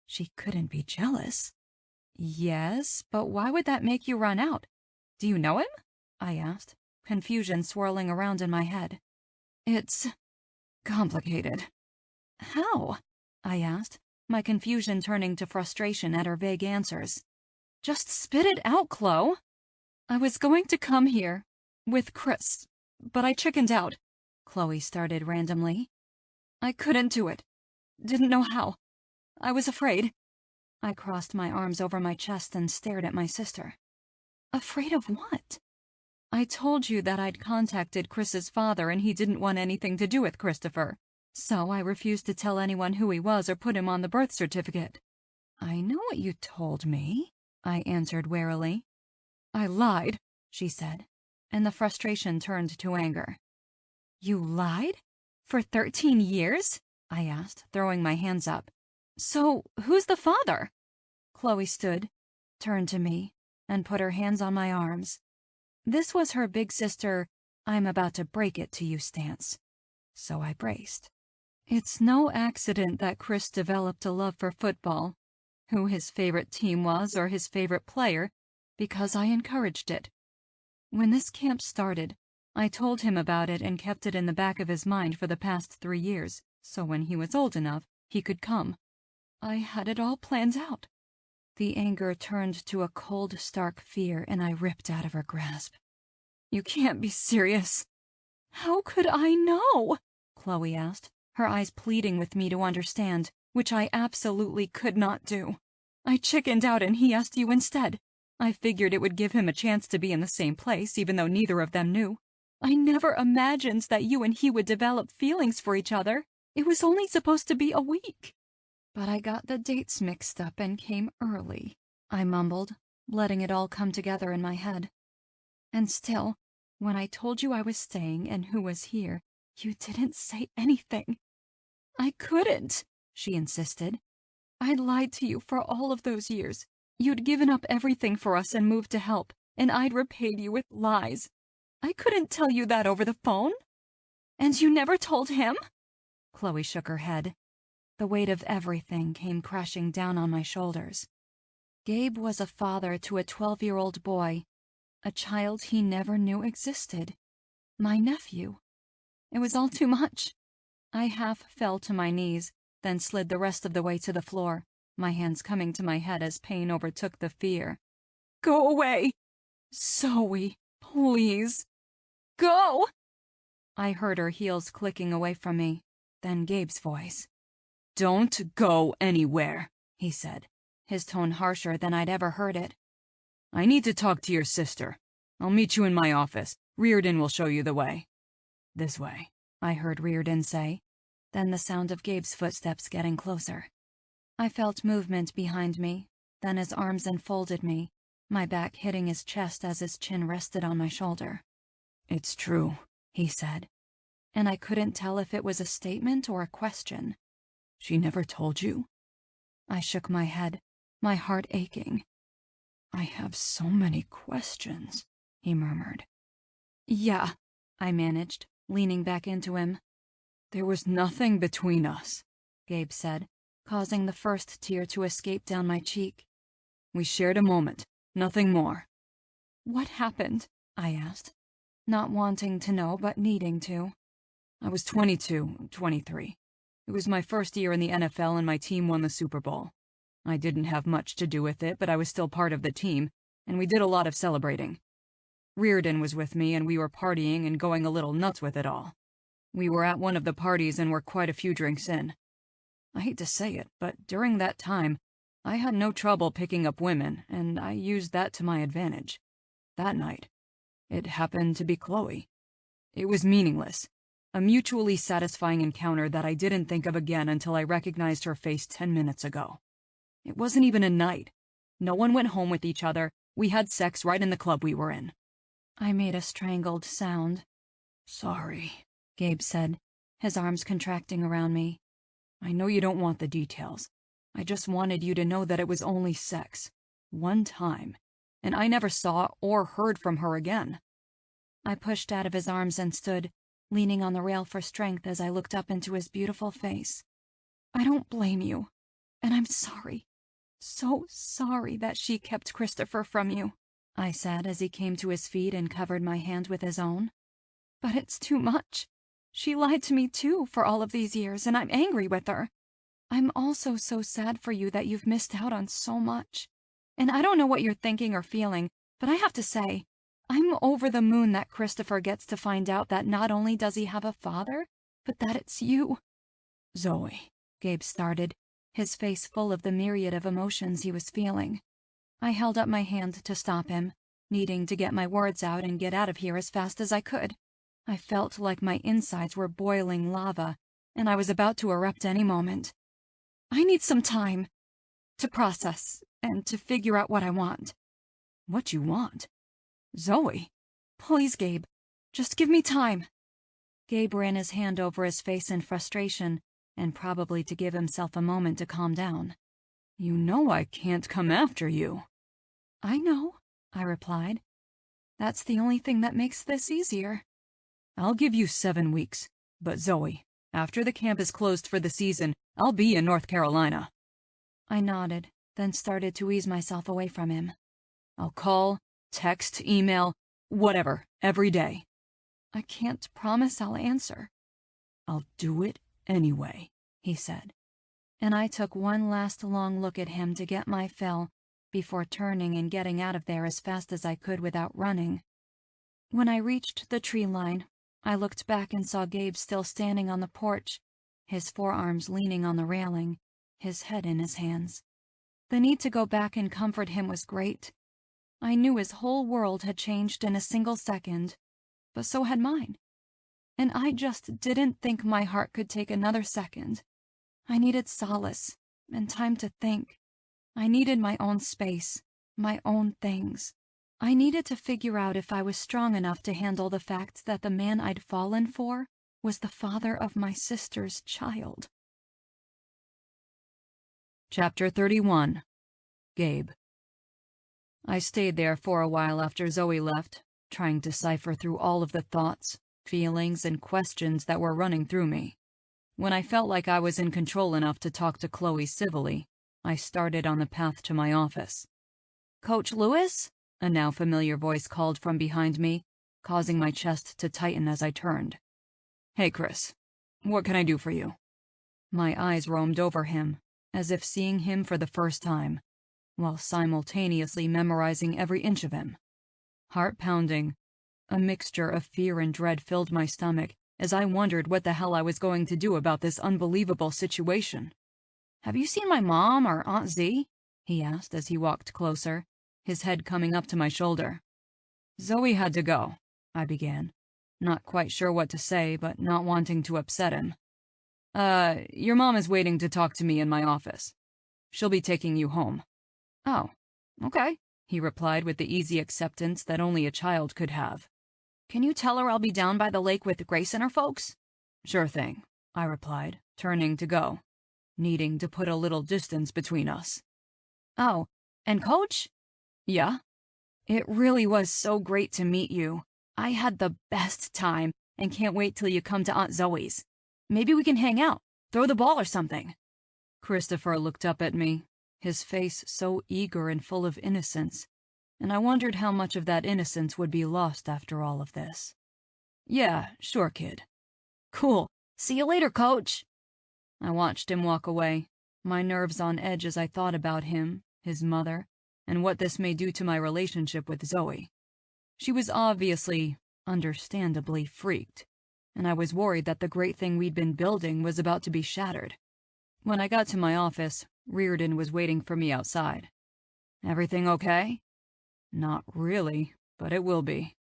She couldn't be jealous. "Yes, but why would that make you run out? Do you know him?" I asked, confusion swirling around in my head. "It's complicated." "How?" I asked, my confusion turning to frustration at her vague answers. "Just spit it out, Chloe." "I was going to come here with Chris, but I chickened out," Chloe started randomly. "I couldn't do it. Didn't know how. I was afraid." I crossed my arms over my chest and stared at my sister. "Afraid of what?" "I told you that I'd contacted Chris's father and he didn't want anything to do with Christopher, so I refused to tell anyone who he was or put him on the birth certificate." "I know what you told me," I answered warily. "I lied," she said, and the frustration turned to anger. "You lied? For 13 years?" I asked, throwing my hands up. "So, who's the father?" Chloe stood, turned to me, and put her hands on my arms. This was her big sister, I'm about to break it to you stance. So I braced. "It's no accident that Chris developed a love for football, who his favorite team was or his favorite player, because I encouraged it. When this camp started, I told him about it and kept it in the back of his mind for the past 3 years, so when he was old enough, he could come. I had it all planned out." The anger turned to a cold, stark fear, and I ripped out of her grasp. "You can't be serious." "How could I know?" Chloe asked, her eyes pleading with me to understand, which I absolutely could not do. "I chickened out and he asked you instead. I figured it would give him a chance to be in the same place, even though neither of them knew. I never imagined that you and he would develop feelings for each other. It was only supposed to be a week." "But I got the dates mixed up and came early," I mumbled, letting it all come together in my head. "And still, when I told you I was staying and who was here, you didn't say anything." "I couldn't," she insisted. "I lied to you for all of those years. You'd given up everything for us and moved to help, and I'd repaid you with lies. I couldn't tell you that over the phone. And you never told him? Chloe shook her head. The weight of everything came crashing down on my shoulders. Gabe was a father to a 12-year-old boy, a child he never knew existed. My nephew. It was all too much. I half fell to my knees, then slid the rest of the way to the floor, my hands coming to my head as pain overtook the fear. Go away! Zoe, please. Go! I heard her heels clicking away from me, then Gabe's voice. Don't go anywhere, he said, his tone harsher than I'd ever heard it. I need to talk to your sister. I'll meet you in my office. Reardon will show you the way. This way, I heard Reardon say, then the sound of Gabe's footsteps getting closer. I felt movement behind me, then his arms enfolded me, my back hitting his chest as his chin rested on my shoulder. It's true, he said, and I couldn't tell if it was a statement or a question. She never told you? I shook my head, my heart aching. I have so many questions, he murmured. Yeah, I managed, leaning back into him. There was nothing between us, Gabe said, causing the first tear to escape down my cheek. We shared a moment, nothing more. What happened? I asked, not wanting to know but needing to. I was 22, 23. It was my first year in the NFL and my team won the Super Bowl. I didn't have much to do with it, but I was still part of the team, and we did a lot of celebrating. Reardon was with me and we were partying and going a little nuts with it all. We were at one of the parties and were quite a few drinks in. I hate to say it, but during that time, I had no trouble picking up women, and I used that to my advantage. That night, it happened to be Chloe. It was meaningless, a mutually satisfying encounter that I didn't think of again until I recognized her face 10 minutes ago. It wasn't even a night. No one went home with each other. We had sex right in the club we were in. I made a strangled sound. Sorry, Gabe said, his arms contracting around me. I know you don't want the details. I just wanted you to know that it was only sex. One time. And I never saw or heard from her again. I pushed out of his arms and stood, leaning on the rail for strength as I looked up into his beautiful face. I don't blame you. And I'm sorry. So sorry that she kept Christopher from you, I said as he came to his feet and covered my hand with his own. But it's too much. She lied to me too for all of these years, and I'm angry with her. I'm also so sad for you that you've missed out on so much. And I don't know what you're thinking or feeling, but I have to say, I'm over the moon that Christopher gets to find out that not only does he have a father, but that it's you. Zoe, Gabe started, his face full of the myriad of emotions he was feeling. I held up my hand to stop him, needing to get my words out and get out of here as fast as I could. I felt like my insides were boiling lava, and I was about to erupt any moment. I need some time to process and to figure out what I want. What you want? Zoe? Please, Gabe, just give me time. Gabe ran his hand over his face in frustration, and probably to give himself a moment to calm down. You know I can't come after you. I know, I replied. That's the only thing that makes this easier. I'll give you 7 weeks, but Zoe, after the camp is closed for the season, I'll be in North Carolina. I nodded, then started to ease myself away from him. I'll call, text, email, whatever, every day. I can't promise I'll answer. I'll do it anyway, he said, and I took one last long look at him to get my fill before turning and getting out of there as fast as I could without running. When I reached the tree line, I looked back and saw Gabe still standing on the porch, his forearms leaning on the railing, his head in his hands. The need to go back and comfort him was great. I knew his whole world had changed in a single second, but so had mine. And I just didn't think my heart could take another second. I needed solace and time to think. I needed my own space, my own things. I needed to figure out if I was strong enough to handle the fact that the man I'd fallen for was the father of my sister's child. Chapter 31. Gabe. I stayed there for a while after Zoe left, trying to cipher through all of the thoughts, feelings, and questions that were running through me. When I felt like I was in control enough to talk to Chloe civilly, I started on the path to my office. "Coach Lewis?" A now familiar voice called from behind me, causing my chest to tighten as I turned. "Hey, Chris. What can I do for you?" My eyes roamed over him, as if seeing him for the first time, while simultaneously memorizing every inch of him. Heart pounding, a mixture of fear and dread filled my stomach as I wondered what the hell I was going to do about this unbelievable situation. "Have you seen my mom or Aunt Z?" he asked as he walked closer, his head coming up to my shoulder. "Zoe had to go," I began, not quite sure what to say, but not wanting to upset him. Your mom is waiting to talk to me in my office. She'll be taking you home." "Oh, okay," he replied with the easy acceptance that only a child could have. "Can you tell her I'll be down by the lake with Grace and her folks?" "Sure thing," I replied, turning to go, needing to put a little distance between us. "Oh, and Coach?" "Yeah?" "It really was so great to meet you. I had the best time and can't wait till you come to Aunt Zoe's. Maybe we can hang out, throw the ball or something." Christopher looked up at me, his face so eager and full of innocence, and I wondered how much of that innocence would be lost after all of this. "Yeah, sure, kid." "Cool. See you later, Coach." I watched him walk away, my nerves on edge as I thought about him, his mother, and what this may do to my relationship with Zoe. She was obviously, understandably, freaked, and I was worried that the great thing we'd been building was about to be shattered. When I got to my office, Reardon was waiting for me outside. "Everything okay?" "Not really, but it will be."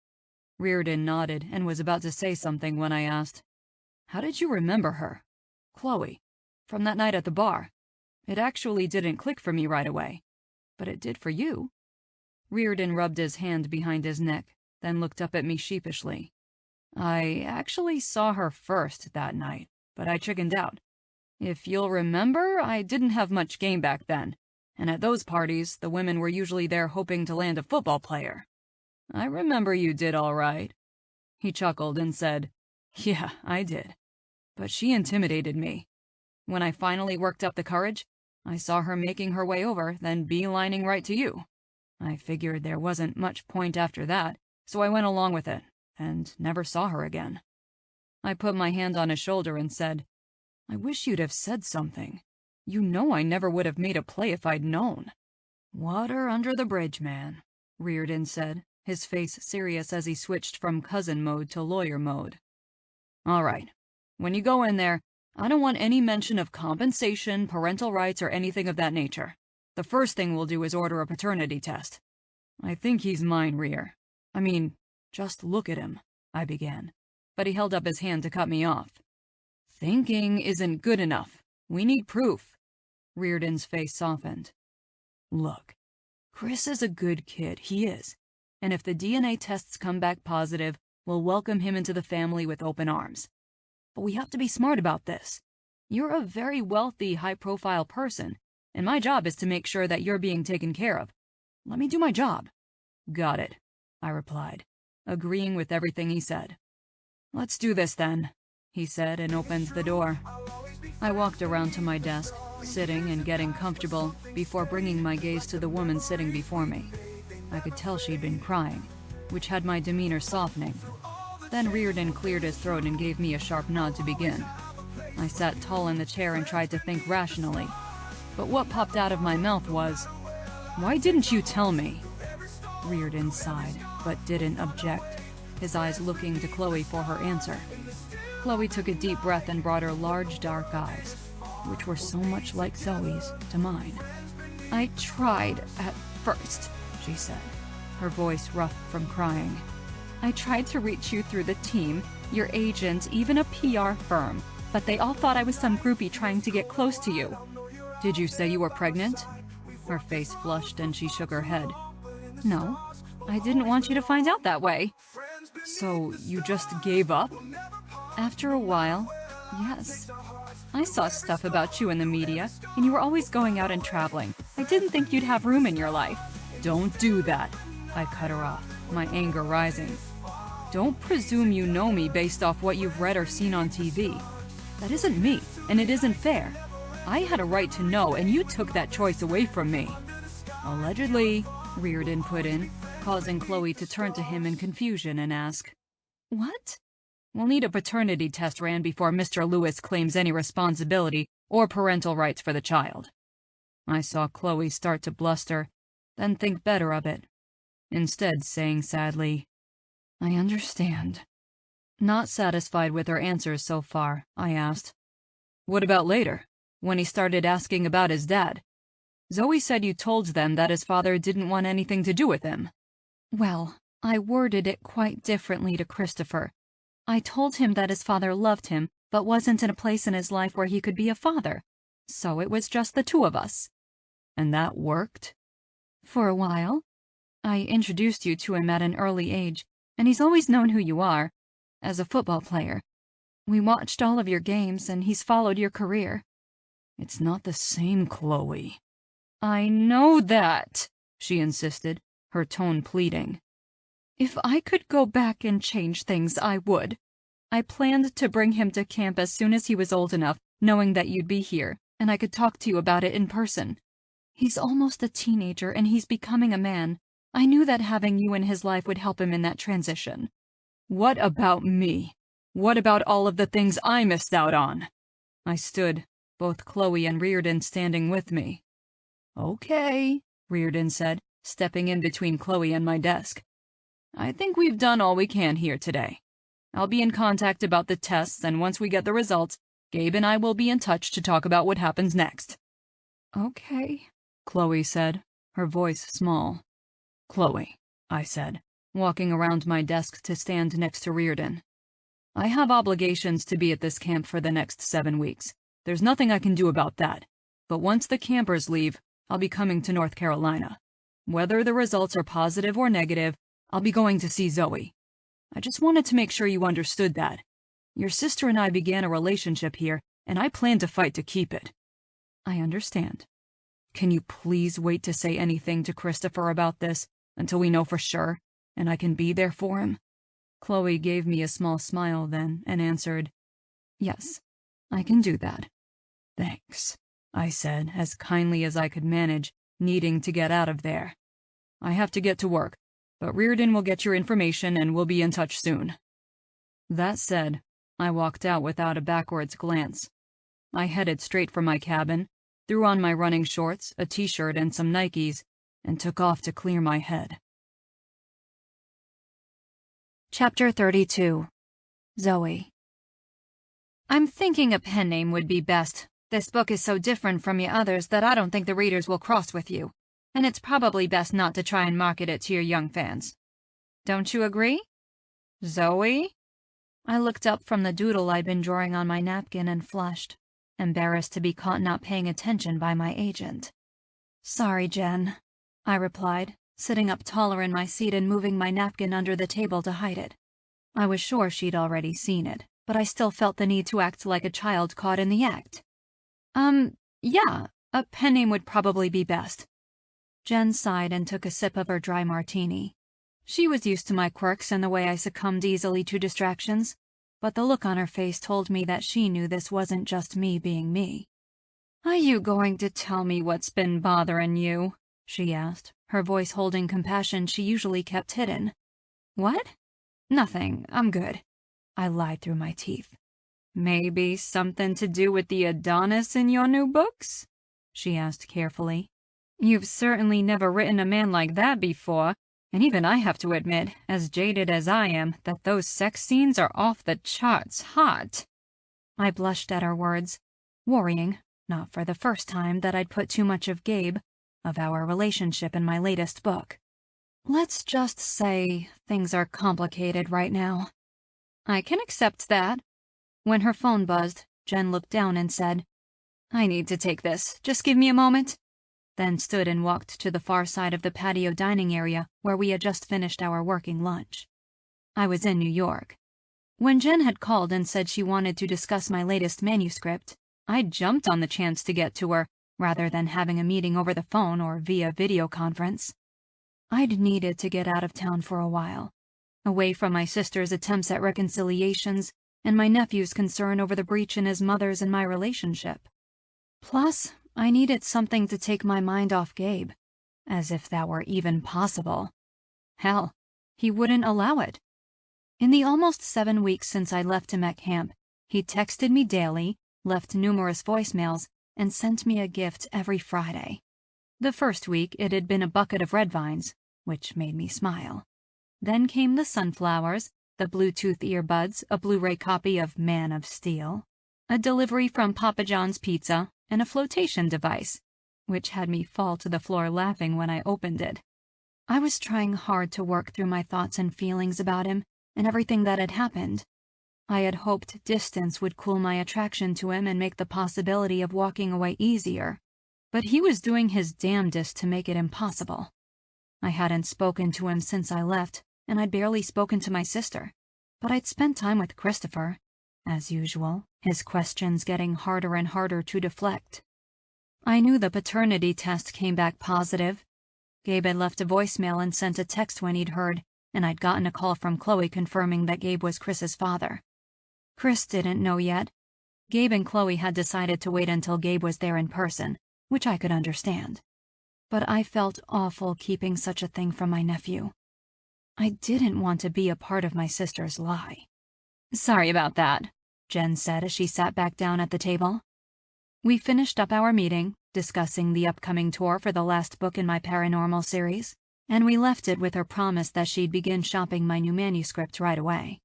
Reardon nodded and was about to say something when I asked, "How did you remember her?" "Chloe, from that night at the bar. It actually didn't click for me right away, but it did for you." Reardon rubbed his hand behind his neck, then looked up at me sheepishly. "I actually saw her first that night, but I chickened out. If you'll remember, I didn't have much game back then, and at those parties, the women were usually there hoping to land a football player." "I remember you did all right." He chuckled and said, "Yeah, I did. But she intimidated me. When I finally worked up the courage, I saw her making her way over, then beelining right to you. I figured there wasn't much point after that, so I went along with it, and never saw her again." I put my hand on his shoulder and said, "I wish you'd have said something. You know I never would have made a play if I'd known." "Water under the bridge, man," Reardon said, his face serious as he switched from cousin mode to lawyer mode. "All right. When you go in there, I don't want any mention of compensation, parental rights, or anything of that nature. The first thing we'll do is order a paternity test." "I think he's mine, Rear. I mean, just look at him," I began, but he held up his hand to cut me off. "Thinking isn't good enough. We need proof." Reardon's face softened. "Look, Chris is a good kid, he is, and if the DNA tests come back positive, we'll welcome him into the family with open arms. But we have to be smart about this. You're a very wealthy, high-profile person, and my job is to make sure that you're being taken care of. Let me do my job." "Got it," I replied, agreeing with everything he said. "Let's do this then," he said and opened the door. I walked around to my desk, sitting and getting comfortable before bringing my gaze to the woman sitting before me. I could tell she'd been crying, which had my demeanor softening. Then Reardon cleared his throat and gave me a sharp nod to begin. I sat tall in the chair and tried to think rationally, but what popped out of my mouth was, "Why didn't you tell me?" Reardon sighed, but didn't object, his eyes looking to Chloe for her answer. Chloe took a deep breath and brought her large dark eyes, which were so much like Zoe's, to mine. "I tried at first," she said, her voice rough from crying. "I tried to reach you through the team, your agent, even a PR firm, but they all thought I was some groupie trying to get close to you." "Did you say you were pregnant?" Her face flushed and she shook her head. "No, I didn't want you to find out that way." "So you just gave up?" "After a while, yes. I saw stuff about you in the media, and you were always going out and traveling. I didn't think you'd have room in your life." "Don't do that," I cut her off. my anger rising. Don't presume you know me based off what you've read or seen on TV. That isn't me, and it isn't fair. I had a right to know, and you took that choice away from me. Allegedly, Reardon put in, causing Chloe to turn to him in confusion and ask, "What?" "We'll need a paternity test ran before Mr. Lewis claims any responsibility or parental rights for the child." I saw Chloe start to bluster, then think better of it, instead saying sadly, "I understand." Not satisfied with her answers so far, I asked, "What about later, when he started asking about his dad? Zoe said you told them that his father didn't want anything to do with him." Well, I worded it quite differently to Christopher. I told him that his father loved him, but wasn't in a place in his life where he could be a father. So it was just the two of us. "And that worked?" For a while. I introduced you to him at an early age, and he's always known who you are, as a football player. We watched all of your games, and he's followed your career." "It's not the same, Chloe." "I know that," she insisted, her tone pleading. "If I could go back and change things, I would. I planned to bring him to camp as soon as he was old enough, knowing that you'd be here, and I could talk to you about it in person. He's almost a teenager, and he's becoming a man. I knew that having you in his life would help him in that transition." "What about me? What about all of the things I missed out on?" I stood, both Chloe and Reardon standing with me. "Okay," Reardon said, stepping in between Chloe and my desk. "I think we've done all we can here today. I'll be in contact about the tests, and once we get the results, Gabe and I will be in touch to talk about what happens next." "Okay," Chloe said, her voice small. "Chloe," I said, walking around my desk to stand next to Reardon. "I have obligations to be at this camp for the next 7 weeks. There's nothing I can do about that. But once the campers leave, I'll be coming to North Carolina. Whether the results are positive or negative, I'll be going to see Zoe. I just wanted to make sure you understood that. Your sister and I began a relationship here, and I plan to fight to keep it." "I understand." "Can you please wait to say anything to Christopher about this until we know for sure, and I can be there for him?" Chloe gave me a small smile then and answered, "Yes, I can do that." "Thanks," I said, as kindly as I could manage, needing to get out of there. "I have to get to work, but Reardon will get your information and we'll be in touch soon." That said, I walked out without a backwards glance. I headed straight for my cabin, threw on my running shorts, a t-shirt, and some Nikes, and took off to clear my head. Chapter 32. Zoe. "I'm thinking a pen name would be best. This book is so different from your others that I don't think the readers will cross with you, and it's probably best not to try and market it to your young fans. Don't you agree? Zoe?" I looked up from the doodle I'd been drawing on my napkin and flushed, embarrassed to be caught not paying attention by my agent. "Sorry, Jen," I replied, sitting up taller in my seat and moving my napkin under the table to hide it. I was sure she'd already seen it, but I still felt the need to act like a child caught in the act. Yeah, a pen name would probably be best." Jen sighed and took a sip of her dry martini. She was used to my quirks and the way I succumbed easily to distractions, but the look on her face told me that she knew this wasn't just me being me. "Are you going to tell me what's been bothering you?" she asked, her voice holding compassion she usually kept hidden. "What? Nothing, I'm good," I lied through my teeth. "Maybe something to do with the Adonis in your new books?" she asked carefully. "You've certainly never written a man like that before, and even I have to admit, as jaded as I am, that those sex scenes are off the charts hot." I blushed at her words, worrying, not for the first time, that I'd put too much of Gabe, of our relationship in my latest book. Let's just say things are complicated right now. "I can accept that." When her phone buzzed, Jen looked down and said, "I need to take this. Just give me a moment." Then stood and walked to the far side of the patio dining area where we had just finished our working lunch. I was in New York. When Jen had called and said she wanted to discuss my latest manuscript, I jumped on the chance to get to her, rather than having a meeting over the phone or via video conference. I'd needed to get out of town for a while, away from my sister's attempts at reconciliations and my nephew's concern over the breach in his mother's and my relationship. Plus, I needed something to take my mind off Gabe, as if that were even possible. Hell, he wouldn't allow it. In the almost 7 weeks since I left him at camp, he texted me daily, left numerous voicemails, and sent me a gift every Friday. The first week, it had been a bucket of red vines, which made me smile. Then came the sunflowers, the Bluetooth earbuds, a Blu-ray copy of Man of Steel, a delivery from Papa John's Pizza, and a flotation device, which had me fall to the floor laughing when I opened it. I was trying hard to work through my thoughts and feelings about him and everything that had happened. I had hoped distance would cool my attraction to him and make the possibility of walking away easier, but he was doing his damnedest to make it impossible. I hadn't spoken to him since I left, and I'd barely spoken to my sister, but I'd spent time with Christopher, as usual, his questions getting harder and harder to deflect. I knew the paternity test came back positive. Gabe had left a voicemail and sent a text when he'd heard, and I'd gotten a call from Chloe confirming that Gabe was Chris's father. Chris didn't know yet. Gabe and Chloe had decided to wait until Gabe was there in person, which I could understand. But I felt awful keeping such a thing from my nephew. I didn't want to be a part of my sister's lie. "Sorry about that," Jen said as she sat back down at the table. We finished up our meeting, discussing the upcoming tour for the last book in my paranormal series, and we left it with her promise that she'd begin shopping my new manuscript right away.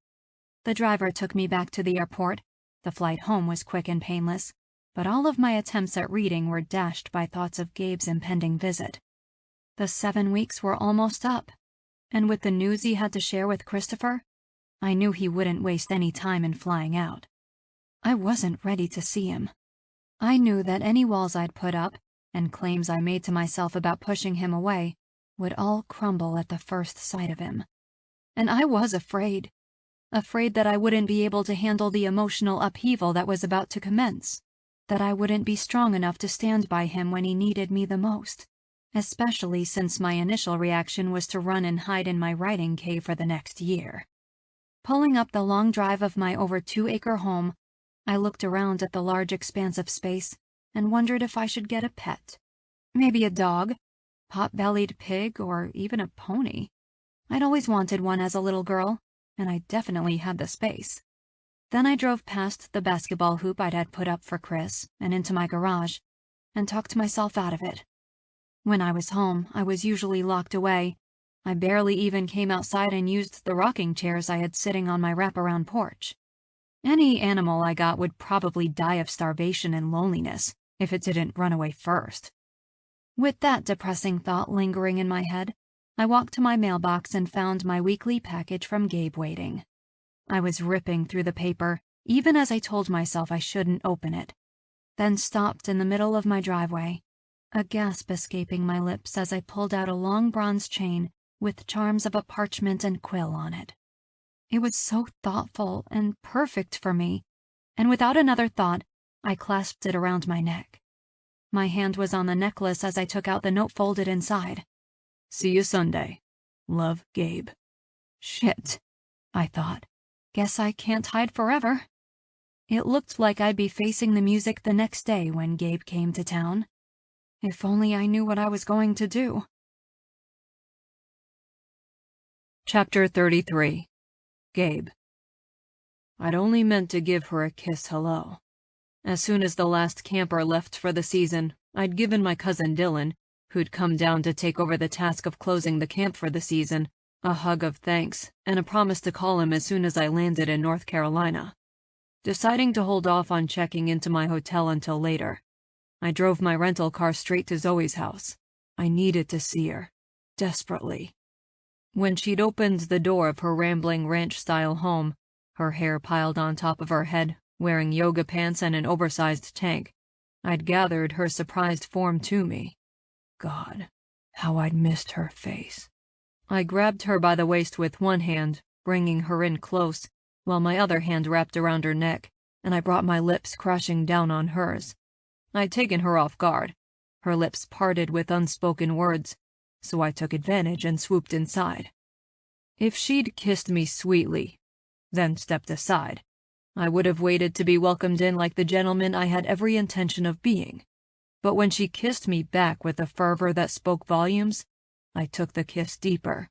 The driver took me back to the airport. The flight home was quick and painless, but all of my attempts at reading were dashed by thoughts of Gabe's impending visit. The 7 weeks were almost up, and with the news he had to share with Christopher, I knew he wouldn't waste any time in flying out. I wasn't ready to see him. I knew that any walls I'd put up, and claims I made to myself about pushing him away, would all crumble at the first sight of him. And I was afraid. Afraid that I wouldn't be able to handle the emotional upheaval that was about to commence. That I wouldn't be strong enough to stand by him when he needed me the most. Especially since my initial reaction was to run and hide in my writing cave for the next year. Pulling up the long drive of my over 2-acre home, I looked around at the large expanse of space and wondered if I should get a pet. Maybe a dog, pot-bellied pig, or even a pony. I'd always wanted one as a little girl, and I definitely had the space. Then I drove past the basketball hoop I'd had put up for Chris and into my garage, and talked myself out of it. When I was home, I was usually locked away. I barely even came outside and used the rocking chairs I had sitting on my wraparound porch. Any animal I got would probably die of starvation and loneliness if it didn't run away first. With that depressing thought lingering in my head, I walked to my mailbox and found my weekly package from Gabe waiting. I was ripping through the paper, even as I told myself I shouldn't open it, then stopped in the middle of my driveway, a gasp escaping my lips as I pulled out a long bronze chain with charms of a parchment and quill on it. It was so thoughtful and perfect for me, and without another thought, I clasped it around my neck. My hand was on the necklace as I took out the note folded inside. "See you Sunday. Love, Gabe." Shit, I thought. Guess I can't hide forever. It looked like I'd be facing the music the next day when Gabe came to town. If only I knew what I was going to do. Chapter 33. Gabe. I'd only meant to give her a kiss hello. As soon as the last camper left for the season, I'd given my cousin Dylan, who'd come down to take over the task of closing the camp for the season, a hug of thanks and a promise to call him as soon as I landed in North Carolina. Deciding to hold off on checking into my hotel until later, I drove my rental car straight to Zoe's house. I needed to see her, desperately. When she'd opened the door of her rambling ranch-style home, her hair piled on top of her head, wearing yoga pants and an oversized tank, I'd gathered her surprised form to me. God, how I'd missed her face. I grabbed her by the waist with one hand, bringing her in close, while my other hand wrapped around her neck, and I brought my lips crashing down on hers. I'd taken her off guard. Her lips parted with unspoken words, so I took advantage and swooped inside. If she'd kissed me sweetly, then stepped aside, I would have waited to be welcomed in like the gentleman I had every intention of being. But when she kissed me back with a fervor that spoke volumes, I took the kiss deeper.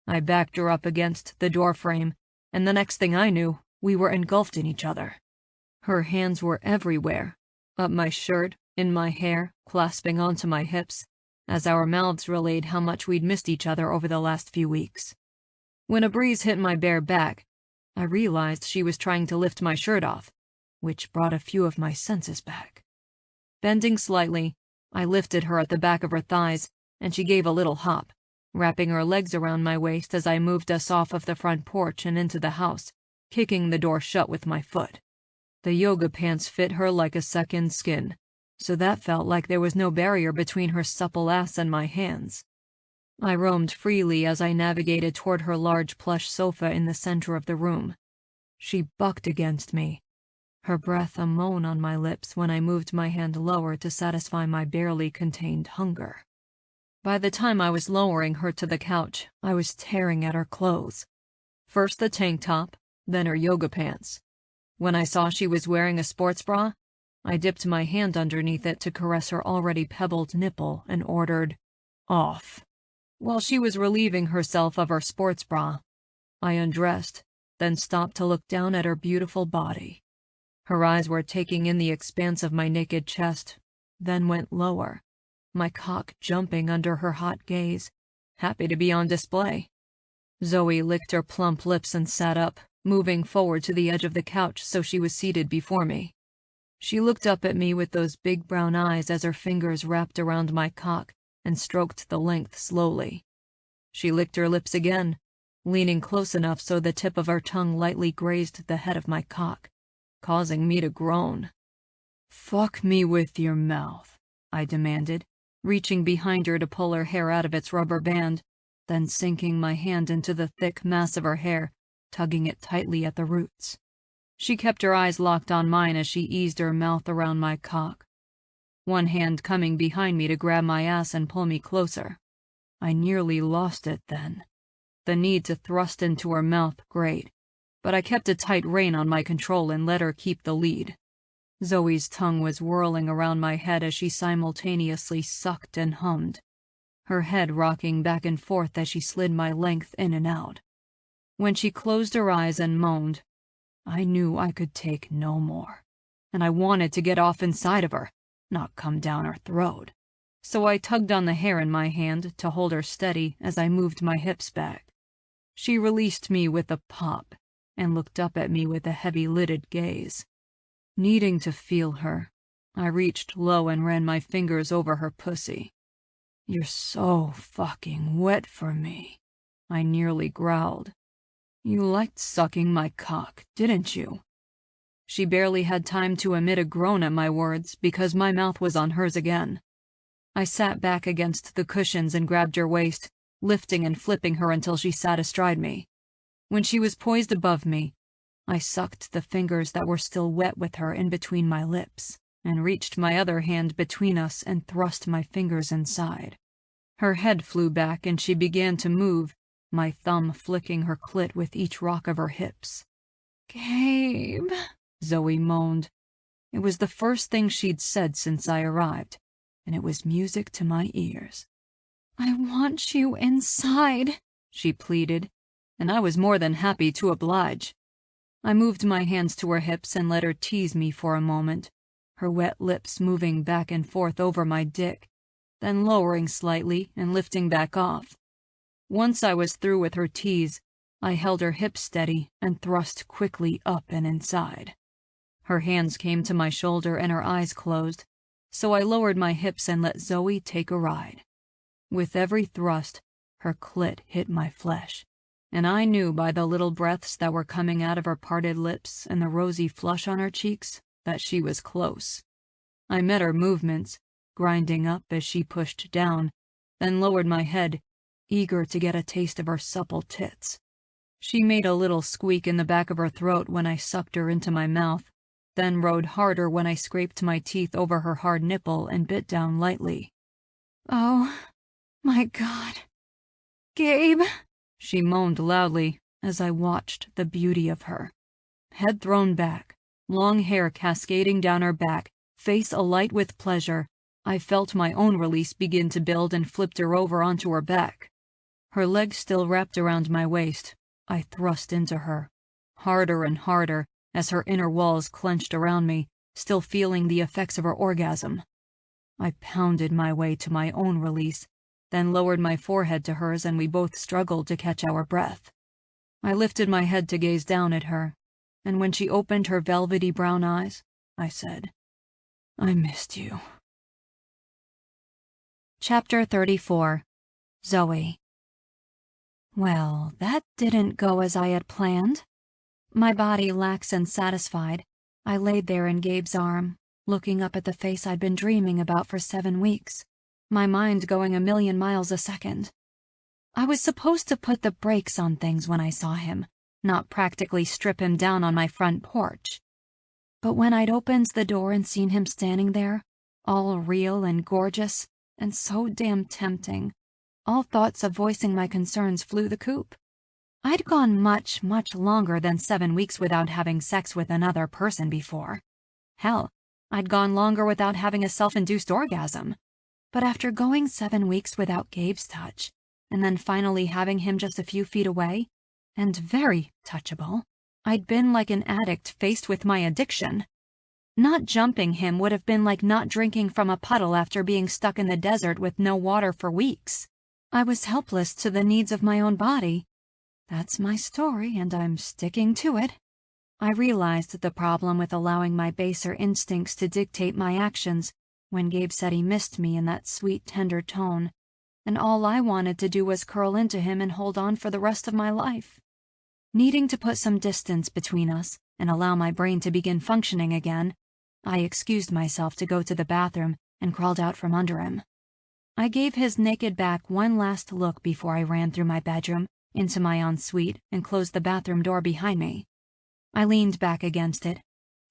I backed her up against the doorframe, and the next thing I knew, we were engulfed in each other. Her hands were everywhere, up my shirt, in my hair, clasping onto my hips, as our mouths relayed how much we'd missed each other over the last few weeks. When a breeze hit my bare back, I realized she was trying to lift my shirt off, which brought a few of my senses back. Bending slightly, I lifted her at the back of her thighs, and she gave a little hop, wrapping her legs around my waist as I moved us off of the front porch and into the house, kicking the door shut with my foot. The yoga pants fit her like a second skin, so that felt like there was no barrier between her supple ass and my hands. I roamed freely as I navigated toward her large plush sofa in the center of the room. She bucked against me, her breath a moan on my lips when I moved my hand lower to satisfy my barely contained hunger. By the time I was lowering her to the couch, I was tearing at her clothes. First the tank top, then her yoga pants. When I saw she was wearing a sports bra, I dipped my hand underneath it to caress her already pebbled nipple and ordered, "Off." While she was relieving herself of her sports bra, I undressed, then stopped to look down at her beautiful body. Her eyes were taking in the expanse of my naked chest, then went lower, my cock jumping under her hot gaze, happy to be on display. Zoe licked her plump lips and sat up, moving forward to the edge of the couch so she was seated before me. She looked up at me with those big brown eyes as her fingers wrapped around my cock and stroked the length slowly. She licked her lips again, leaning close enough so the tip of her tongue lightly grazed the head of my cock, causing me to groan. "Fuck me with your mouth," I demanded, reaching behind her to pull her hair out of its rubber band, then sinking my hand into the thick mass of her hair, tugging it tightly at the roots. She kept her eyes locked on mine as she eased her mouth around my cock, one hand coming behind me to grab my ass and pull me closer. I nearly lost it then. The need to thrust into her mouth great, but I kept a tight rein on my control and let her keep the lead. Zoe's tongue was whirling around my head as she simultaneously sucked and hummed, her head rocking back and forth as she slid my length in and out. When she closed her eyes and moaned, I knew I could take no more, and I wanted to get off inside of her, not come down her throat. So I tugged on the hair in my hand to hold her steady as I moved my hips back. She released me with a pop and looked up at me with a heavy-lidded gaze. Needing to feel her, I reached low and ran my fingers over her pussy. "You're so fucking wet for me," I nearly growled. "You liked sucking my cock, didn't you?" She barely had time to emit a groan at my words because my mouth was on hers again. I sat back against the cushions and grabbed her waist, lifting and flipping her until she sat astride me. When she was poised above me, I sucked the fingers that were still wet with her in between my lips and reached my other hand between us and thrust my fingers inside. Her head flew back and she began to move, my thumb flicking her clit with each rock of her hips. "Gabe," Zoe moaned. It was the first thing she'd said since I arrived, and it was music to my ears. "I want you inside," she pleaded, and I was more than happy to oblige. I moved my hands to her hips and let her tease me for a moment, her wet lips moving back and forth over my dick, then lowering slightly and lifting back off. Once I was through with her tease, I held her hips steady and thrust quickly up and inside. Her hands came to my shoulder and her eyes closed, so I lowered my hips and let Zoe take a ride. With every thrust, her clit hit my flesh, and I knew by the little breaths that were coming out of her parted lips and the rosy flush on her cheeks that she was close. I met her movements, grinding up as she pushed down, then lowered my head, eager to get a taste of her supple tits. She made a little squeak in the back of her throat when I sucked her into my mouth, then rode harder when I scraped my teeth over her hard nipple and bit down lightly. "Oh, My God. Gabe, she moaned loudly as I watched the beauty of her. Head thrown back, long hair cascading down her back, face alight with pleasure, I felt my own release begin to build and flipped her over onto her back. Her legs still wrapped around my waist, I thrust into her, harder and harder as her inner walls clenched around me, still feeling the effects of her orgasm. I pounded my way to my own release, then lowered my forehead to hers and we both struggled to catch our breath. I lifted my head to gaze down at her, and when she opened her velvety brown eyes, I said, "I missed you." Chapter 34. Zoe. Well, that didn't go as I had planned. My body lax and satisfied, I laid there in Gabe's arm, looking up at the face I'd been dreaming about for 7 weeks, my mind going a million miles a second. I was supposed to put the brakes on things when I saw him, not practically strip him down on my front porch. But when I'd opened the door and seen him standing there, all real and gorgeous, and so damn tempting, all thoughts of voicing my concerns flew the coop. I'd gone much, much longer than 7 weeks without having sex with another person before. Hell, I'd gone longer without having a self-induced orgasm. But after going 7 weeks without Gabe's touch, and then finally having him just a few feet away, and very touchable, I'd been like an addict faced with my addiction. Not jumping him would have been like not drinking from a puddle after being stuck in the desert with no water for weeks. I was helpless to the needs of my own body. That's my story, and I'm sticking to it. I realized the problem with allowing my baser instincts to dictate my actions when Gabe said he missed me in that sweet, tender tone, and all I wanted to do was curl into him and hold on for the rest of my life. Needing to put some distance between us and allow my brain to begin functioning again, I excused myself to go to the bathroom and crawled out from under him. I gave his naked back one last look before I ran through my bedroom, into my ensuite, and closed the bathroom door behind me. I leaned back against it,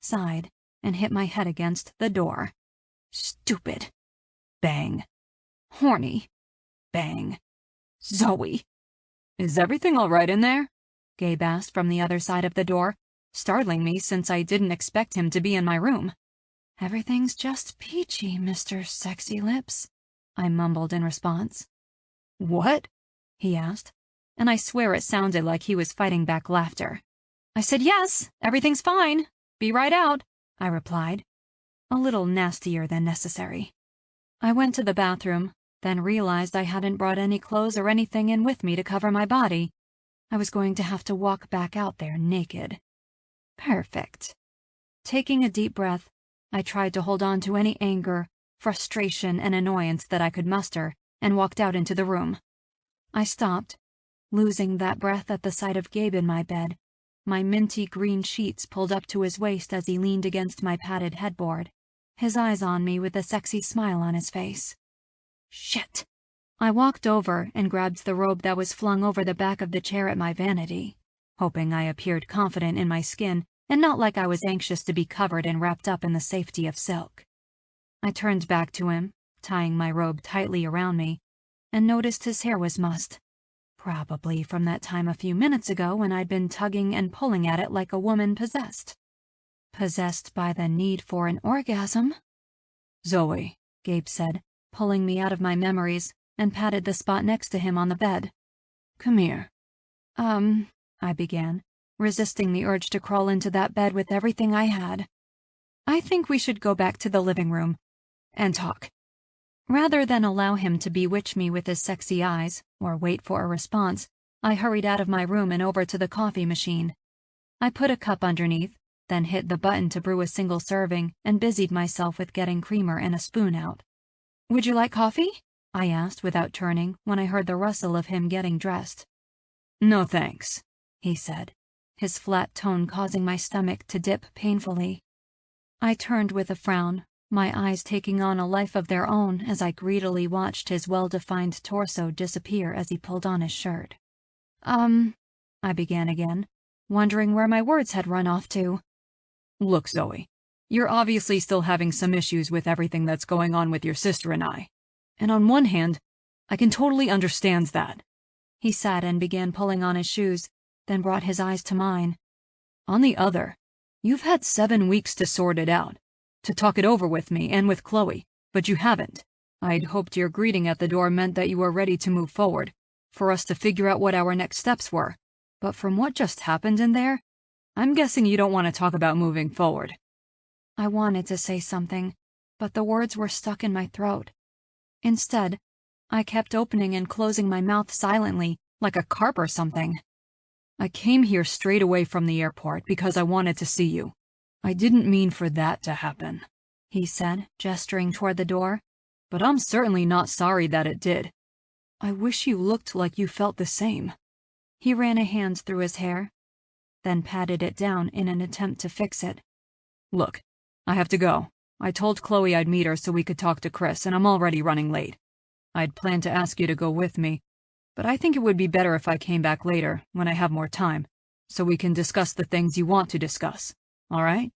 sighed, and hit my head against the door. Stupid. Bang. Horny. Bang. Zoe. "Is everything all right in there?" Gabe asked from the other side of the door, startling me since I didn't expect him to be in my room. Everything's just peachy, Mr. Sexy Lips, I mumbled in response. "What?" he asked, and I swear it sounded like he was fighting back laughter. I said yes, everything's fine. Be right out, I replied, a little nastier than necessary. I went to the bathroom, then realized I hadn't brought any clothes or anything in with me to cover my body. I was going to have to walk back out there naked. Perfect. Taking a deep breath, I tried to hold on to any anger, frustration, and annoyance that I could muster, and walked out into the room. I stopped, losing that breath at the sight of Gabe in my bed, my minty green sheets pulled up to his waist as he leaned against my padded headboard, his eyes on me with a sexy smile on his face. Shit! I walked over and grabbed the robe that was flung over the back of the chair at my vanity, hoping I appeared confident in my skin and not like I was anxious to be covered and wrapped up in the safety of silk. I turned back to him, tying my robe tightly around me, and noticed his hair was mussed, probably from that time a few minutes ago when I'd been tugging and pulling at it like a woman possessed. Possessed by the need for an orgasm? "Zoe," Gabe said, pulling me out of my memories, and patted the spot next to him on the bed. "Come here." I began, resisting the urge to crawl into that bed with everything I had. I think we should go back to the living room and talk. Rather than allow him to bewitch me with his sexy eyes, or wait for a response, I hurried out of my room and over to the coffee machine. I put a cup underneath, then hit the button to brew a single serving and busied myself with getting creamer and a spoon out. Would you like coffee? I asked without turning when I heard the rustle of him getting dressed. "No thanks," he said, his flat tone causing my stomach to dip painfully. I turned with a frown, my eyes taking on a life of their own as I greedily watched his well-defined torso disappear as he pulled on his shirt. I began again, wondering where my words had run off to. "Look, Zoe, you're obviously still having some issues with everything that's going on with your sister and I. And on one hand, I can totally understand that. He said and began pulling on his shoes, then brought his eyes to mine. On the other, you've had 7 weeks to sort it out, to talk it over with me and with Chloe, but you haven't. I'd hoped your greeting at the door meant that you were ready to move forward, for us to figure out what our next steps were. But from what just happened in there, I'm guessing you don't want to talk about moving forward. I wanted to say something, but the words were stuck in my throat. Instead, I kept opening and closing my mouth silently, like a carp or something. I came here straight away from the airport because I wanted to see you. I didn't mean for that to happen, he said, gesturing toward the door. But I'm certainly not sorry that it did. I wish you looked like you felt the same. He ran a hand through his hair, then patted it down in an attempt to fix it. Look, I have to go. I told Chloe I'd meet her so we could talk to Chris, and I'm already running late. I'd planned to ask you to go with me, but I think it would be better if I came back later, when I have more time, so we can discuss the things you want to discuss, all right?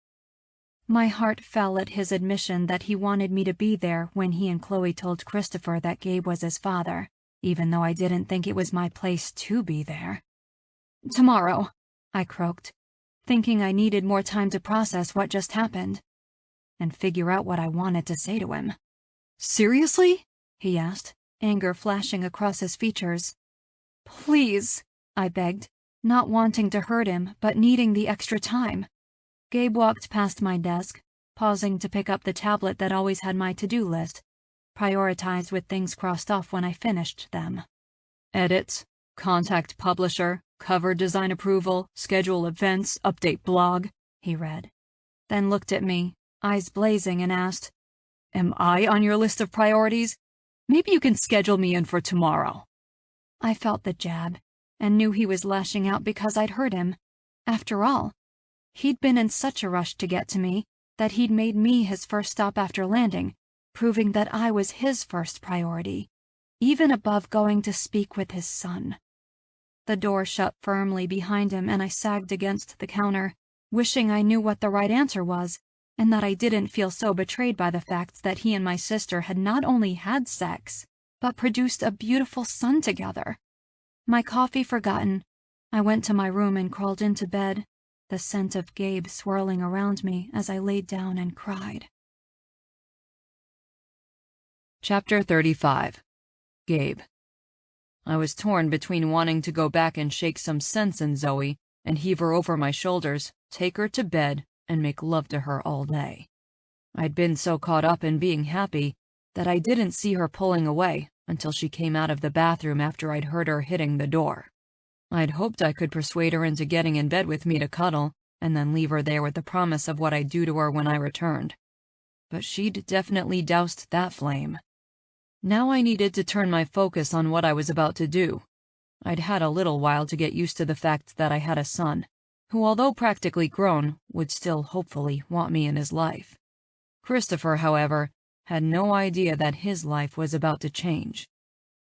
My heart fell at his admission that he wanted me to be there when he and Chloe told Christopher that Gabe was his father, even though I didn't think it was my place to be there. Tomorrow, I croaked, thinking I needed more time to process what just happened, and figure out what I wanted to say to him. Seriously? He asked, anger flashing across his features. Please, I begged, not wanting to hurt him but needing the extra time. Gabe walked past my desk, pausing to pick up the tablet that always had my to-do list, prioritized with things crossed off when I finished them. Edits, contact publisher, cover design approval, schedule events, update blog, he read. Then looked at me, eyes blazing, and asked, Am I on your list of priorities? Maybe you can schedule me in for tomorrow. I felt the jab, and knew he was lashing out because I'd hurt him. After all, he'd been in such a rush to get to me that he'd made me his first stop after landing, proving that I was his first priority, even above going to speak with his son. The door shut firmly behind him and I sagged against the counter, wishing I knew what the right answer was, and that I didn't feel so betrayed by the fact that he and my sister had not only had sex, but produced a beautiful son together. My coffee forgotten, I went to my room and crawled into bed, the scent of Gabe swirling around me as I laid down and cried. Chapter 35. Gabe. I was torn between wanting to go back and shake some sense in Zoe and heave her over my shoulders, take her to bed, and make love to her all day. I'd been so caught up in being happy that I didn't see her pulling away until she came out of the bathroom after I'd heard her hitting the door. I'd hoped I could persuade her into getting in bed with me to cuddle, and then leave her there with the promise of what I'd do to her when I returned. But she'd definitely doused that flame. Now I needed to turn my focus on what I was about to do. I'd had a little while to get used to the fact that I had a son, who, although practically grown, would still hopefully want me in his life. Christopher, however, had no idea that his life was about to change.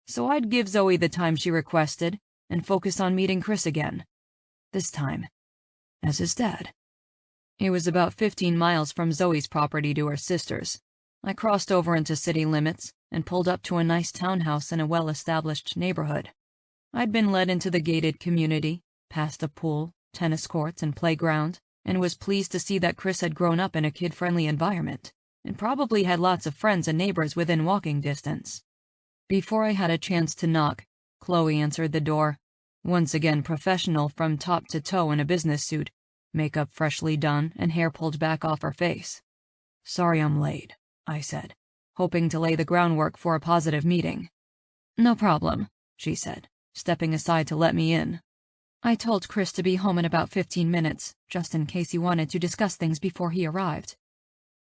So I'd give Zoe the time she requested and focus on meeting Chris again. This time, as his dad. It was about 15 miles from Zoe's property to her sister's. I crossed over into city limits and pulled up to a nice townhouse in a well-established neighborhood. I'd been led into the gated community, past a pool, tennis courts, and playground, and was pleased to see that Chris had grown up in a kid-friendly environment, and probably had lots of friends and neighbors within walking distance. Before I had a chance to knock, Chloe answered the door, once again professional from top to toe in a business suit, makeup freshly done and hair pulled back off her face. "Sorry I'm late," I said, hoping to lay the groundwork for a positive meeting. "No problem," she said, stepping aside to let me in. I told Chris to be home in about 15 minutes, just in case he wanted to discuss things before he arrived.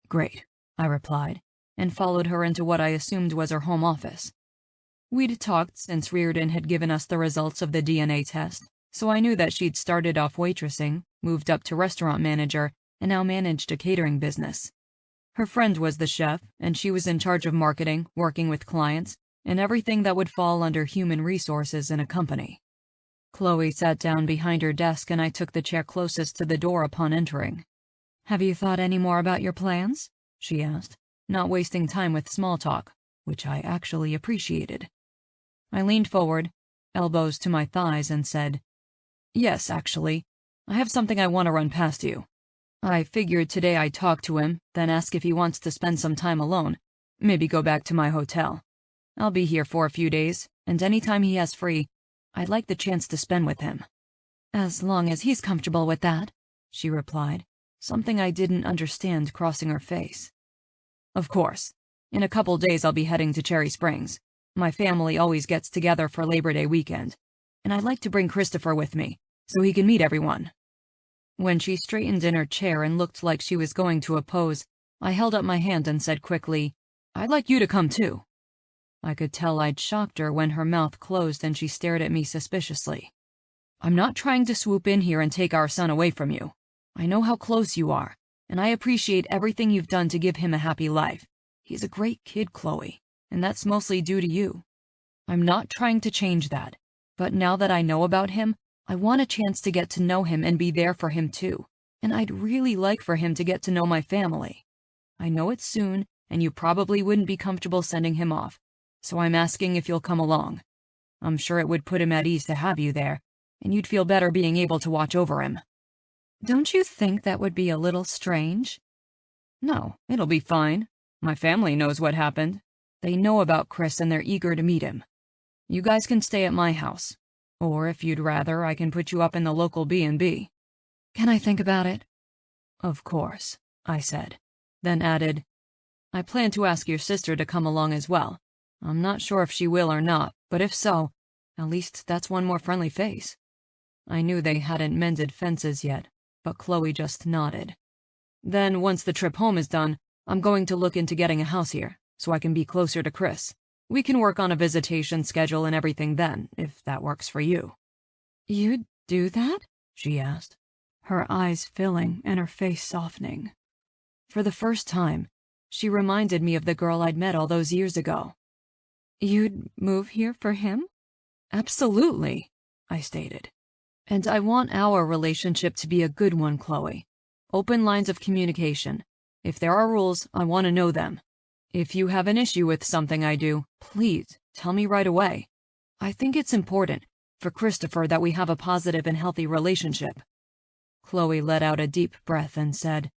"Great," I replied, and followed her into what I assumed was her home office. We'd talked since Reardon had given us the results of the DNA test, so I knew that she'd started off waitressing, moved up to restaurant manager, and now managed a catering business. Her friend was the chef, and she was in charge of marketing, working with clients, and everything that would fall under human resources in a company. Chloe sat down behind her desk and I took the chair closest to the door upon entering. "Have you thought any more about your plans?" she asked, not wasting time with small talk, which I actually appreciated. I leaned forward, elbows to my thighs, and said, "Yes, actually. I have something I want to run past you. I figured today I'd talk to him, then ask if he wants to spend some time alone, maybe go back to my hotel. I'll be here for a few days, and any time he has free, I'd like the chance to spend with him." "As long as he's comfortable with that," she replied, something I didn't understand crossing her face. "Of course. In a couple days I'll be heading to Cherry Springs. My family always gets together for Labor Day weekend, and I'd like to bring Christopher with me, so he can meet everyone." When she straightened in her chair and looked like she was going to oppose, I held up my hand and said quickly, "I'd like you to come too." I could tell I'd shocked her when her mouth closed and she stared at me suspiciously. "I'm not trying to swoop in here and take our son away from you. I know how close you are, and I appreciate everything you've done to give him a happy life. He's a great kid, Chloe, and that's mostly due to you. I'm not trying to change that, but now that I know about him, I want a chance to get to know him and be there for him too, and I'd really like for him to get to know my family. I know it's soon, and you probably wouldn't be comfortable sending him off, so I'm asking if you'll come along. I'm sure it would put him at ease to have you there, and you'd feel better being able to watch over him." "Don't you think that would be a little strange?" "No, it'll be fine. My family knows what happened. They know about Chris and they're eager to meet him. You guys can stay at my house. Or if you'd rather, I can put you up in the local B&B. "Can I think about it?" "Of course," I said, then added, "I plan to ask your sister to come along as well. I'm not sure if she will or not, but if so, at least that's one more friendly face." I knew they hadn't mended fences yet, but Chloe just nodded. "Then once the trip home is done, I'm going to look into getting a house here, so I can be closer to Chris. We can work on a visitation schedule and everything then, if that works for you." "You'd do that?" she asked, her eyes filling and her face softening. For the first time, she reminded me of the girl I'd met all those years ago. "You'd move here for him?" "Absolutely," I stated. "And I want our relationship to be a good one, Chloe. Open lines of communication. If there are rules, I want to know them. If you have an issue with something I do, please tell me right away. I think it's important for Christopher that we have a positive and healthy relationship." Chloe let out a deep breath and said,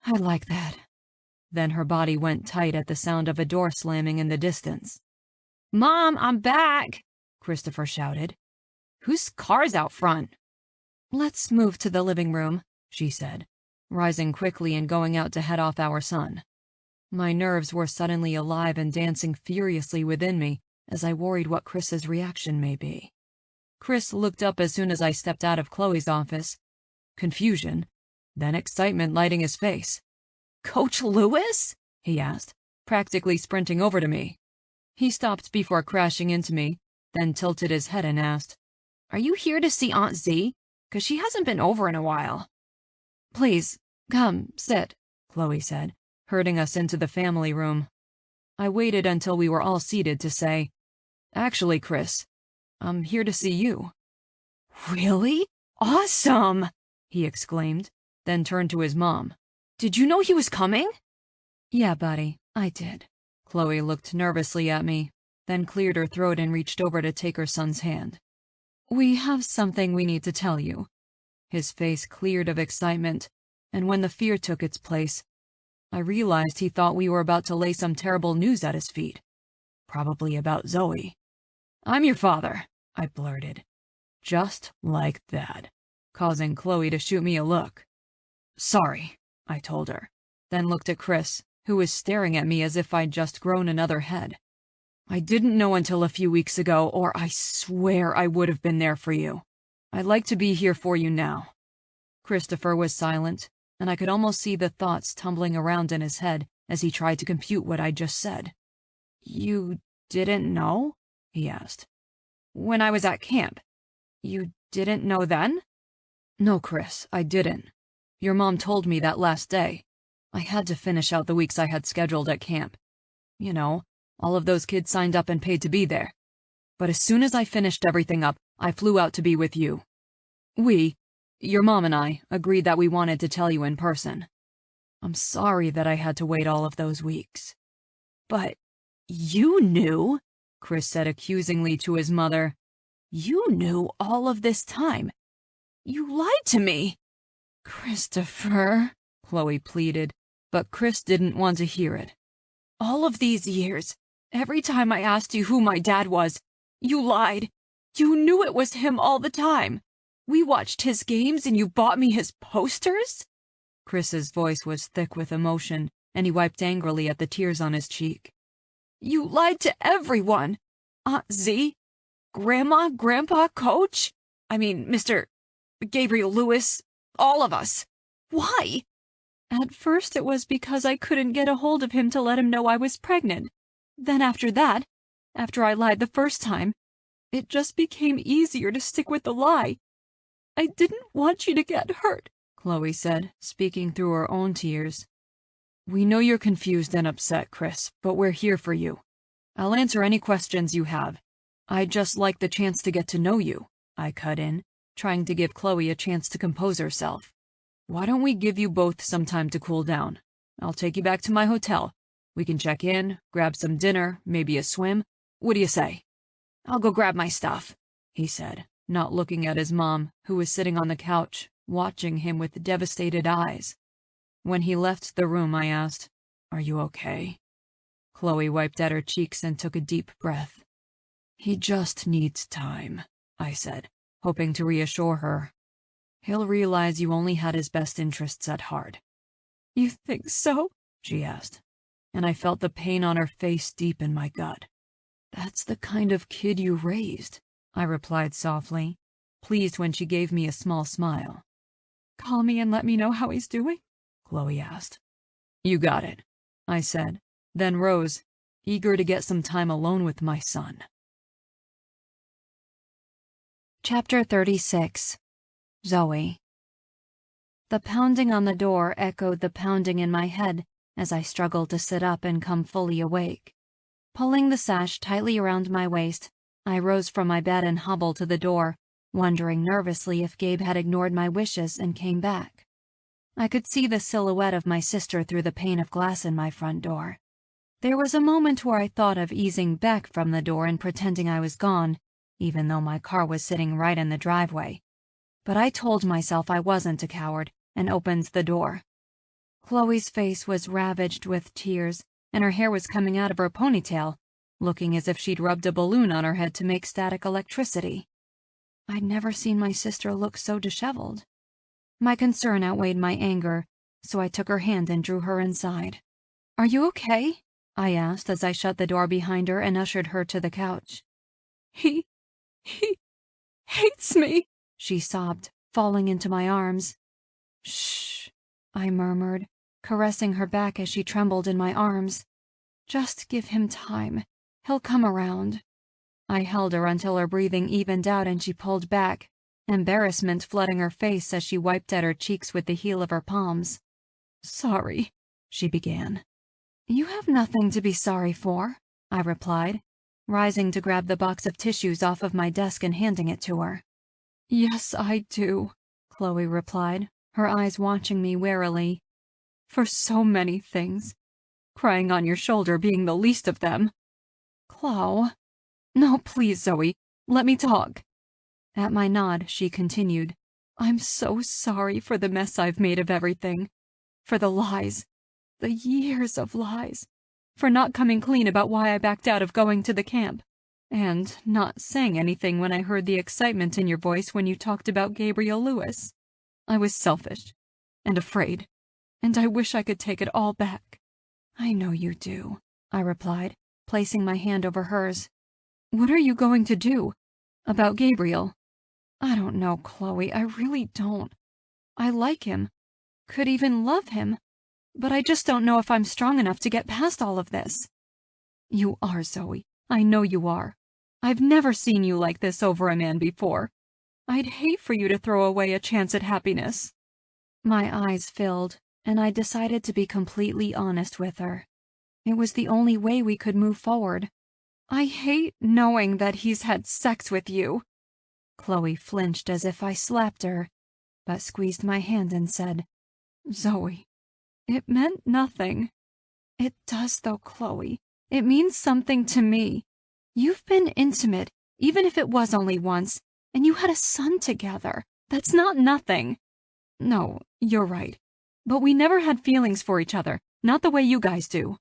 "I like that." Then her body went tight at the sound of a door slamming in the distance. "Mom, I'm back!" Christopher shouted. "Whose car's out front?" "Let's move to the living room," she said, rising quickly and going out to head off our son. My nerves were suddenly alive and dancing furiously within me as I worried what Chris's reaction may be. Chris looked up as soon as I stepped out of Chloe's office. Confusion, then excitement lighting his face. "Coach Lewis?" he asked, practically sprinting over to me. He stopped before crashing into me, then tilted his head and asked, "Are you here to see Aunt Z? 'Cause she hasn't been over in a while." "Please, come, sit," Chloe said, herding us into the family room. I waited until we were all seated to say, "Actually, Chris, I'm here to see you." "Really? Awesome!" he exclaimed, then turned to his mom. "Did you know he was coming?" "Yeah, buddy, I did." Chloe looked nervously at me, then cleared her throat and reached over to take her son's hand. "We have something we need to tell you." His face cleared of excitement, and when the fear took its place, I realized he thought we were about to lay some terrible news at his feet. Probably about Zoe. "I'm your father," I blurted. Just like that, causing Chloe to shoot me a look. "Sorry," I told her, then looked at Chris, who was staring at me as if I'd just grown another head. "I didn't know until a few weeks ago, or I swear I would have been there for you. I'd like to be here for you now." Christopher was silent, and I could almost see the thoughts tumbling around in his head as he tried to compute what I'd just said. "You didn't know?" he asked. "When I was at camp, you didn't know then?" "No, Chris, I didn't. Your mom told me that last day. I had to finish out the weeks I had scheduled at camp. You know, all of those kids signed up and paid to be there. But as soon as I finished everything up, I flew out to be with you. Your mom and I, agreed that we wanted to tell you in person. I'm sorry that I had to wait all of those weeks." "But you knew?" Chris said accusingly to his mother. You knew all of this time. You lied to me. Christopher, Chloe pleaded, but Chris didn't want to hear it. All of these years, every time I asked you who my dad was, you lied. You knew it was him all the time. We watched his games and you bought me his posters? Chris's voice was thick with emotion, and he wiped angrily at the tears on his cheek. You lied to everyone. Aunt Z, Grandma, Grandpa, Coach. Mr. Gabriel Lewis, all of us. Why? At first it was because I couldn't get a hold of him to let him know I was pregnant. Then after that, after I lied the first time, it just became easier to stick with the lie. I didn't want you to get hurt, Chloe said, speaking through her own tears. We know you're confused and upset, Chris, but we're here for you. I'll answer any questions you have. I'd just like the chance to get to know you, I cut in, trying to give Chloe a chance to compose herself. Why don't we give you both some time to cool down? I'll take you back to my hotel. We can check in, grab some dinner, maybe a swim. What do you say? I'll go grab my stuff, he said, not looking at his mom, who was sitting on the couch, watching him with devastated eyes. When he left the room, I asked, Are you okay? Chloe wiped at her cheeks and took a deep breath. He just needs time, I said, hoping to reassure her. He'll realize you only had his best interests at heart. You think so? She asked, and I felt the pain on her face deep in my gut. That's the kind of kid you raised, I replied softly, pleased when she gave me a small smile. Call me and let me know how he's doing? Chloe asked. You got it, I said, then rose, eager to get some time alone with my son. Chapter 36. Zoe. The pounding on the door echoed the pounding in my head as I struggled to sit up and come fully awake. Pulling the sash tightly around my waist, I rose from my bed and hobbled to the door, wondering nervously if Gabe had ignored my wishes and came back. I could see the silhouette of my sister through the pane of glass in my front door. There was a moment where I thought of easing back from the door and pretending I was gone, even though my car was sitting right in the driveway. But I told myself I wasn't a coward and opened the door. Chloe's face was ravaged with tears, and her hair was coming out of her ponytail, looking as if she'd rubbed a balloon on her head to make static electricity. I'd never seen my sister look so disheveled. My concern outweighed my anger, so I took her hand and drew her inside. Are you okay? I asked as I shut the door behind her and ushered her to the couch. He hates me, she sobbed, falling into my arms. Shh, I murmured, caressing her back as she trembled in my arms. Just give him time. He'll come around. I held her until her breathing evened out and she pulled back, embarrassment flooding her face as she wiped at her cheeks with the heel of her palms. Sorry, she began. You have nothing to be sorry for, I replied, rising to grab the box of tissues off of my desk and handing it to her. Yes, I do, Chloe replied, her eyes watching me warily. For so many things. Crying on your shoulder being the least of them. Chloe. No, please, Zoe. Let me talk. At my nod, she continued. I'm so sorry for the mess I've made of everything. For the lies. The years of lies. For not coming clean about why I backed out of going to the camp. And not saying anything when I heard the excitement in your voice when you talked about Gabriel Lewis. I was selfish. And afraid. And I wish I could take it all back. I know you do, I replied, placing my hand over hers. What are you going to do? About Gabriel? I don't know, Chloe, I really don't. I like him. Could even love him. But I just don't know if I'm strong enough to get past all of this. You are, Zoe. I know you are. I've never seen you like this over a man before. I'd hate for you to throw away a chance at happiness. My eyes filled, and I decided to be completely honest with her. It was the only way we could move forward. I hate knowing that he's had sex with you. Chloe flinched as if I slapped her, but squeezed my hand and said, Zoe, it meant nothing. It does though, Chloe. It means something to me. You've been intimate, even if it was only once, and you had a son together. That's not nothing. No, you're right. But we never had feelings for each other, not the way you guys do.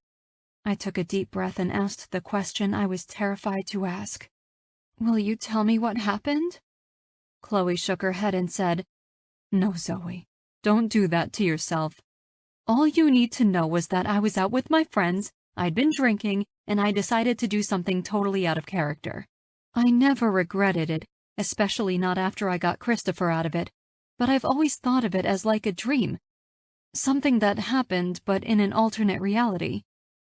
I took a deep breath and asked the question I was terrified to ask. Will you tell me what happened? Chloe shook her head and said, No, Zoe, don't do that to yourself. All you need to know was that I was out with my friends, I'd been drinking, and I decided to do something totally out of character. I never regretted it, especially not after I got Christopher out of it, but I've always thought of it as like a dream. Something that happened, but in an alternate reality.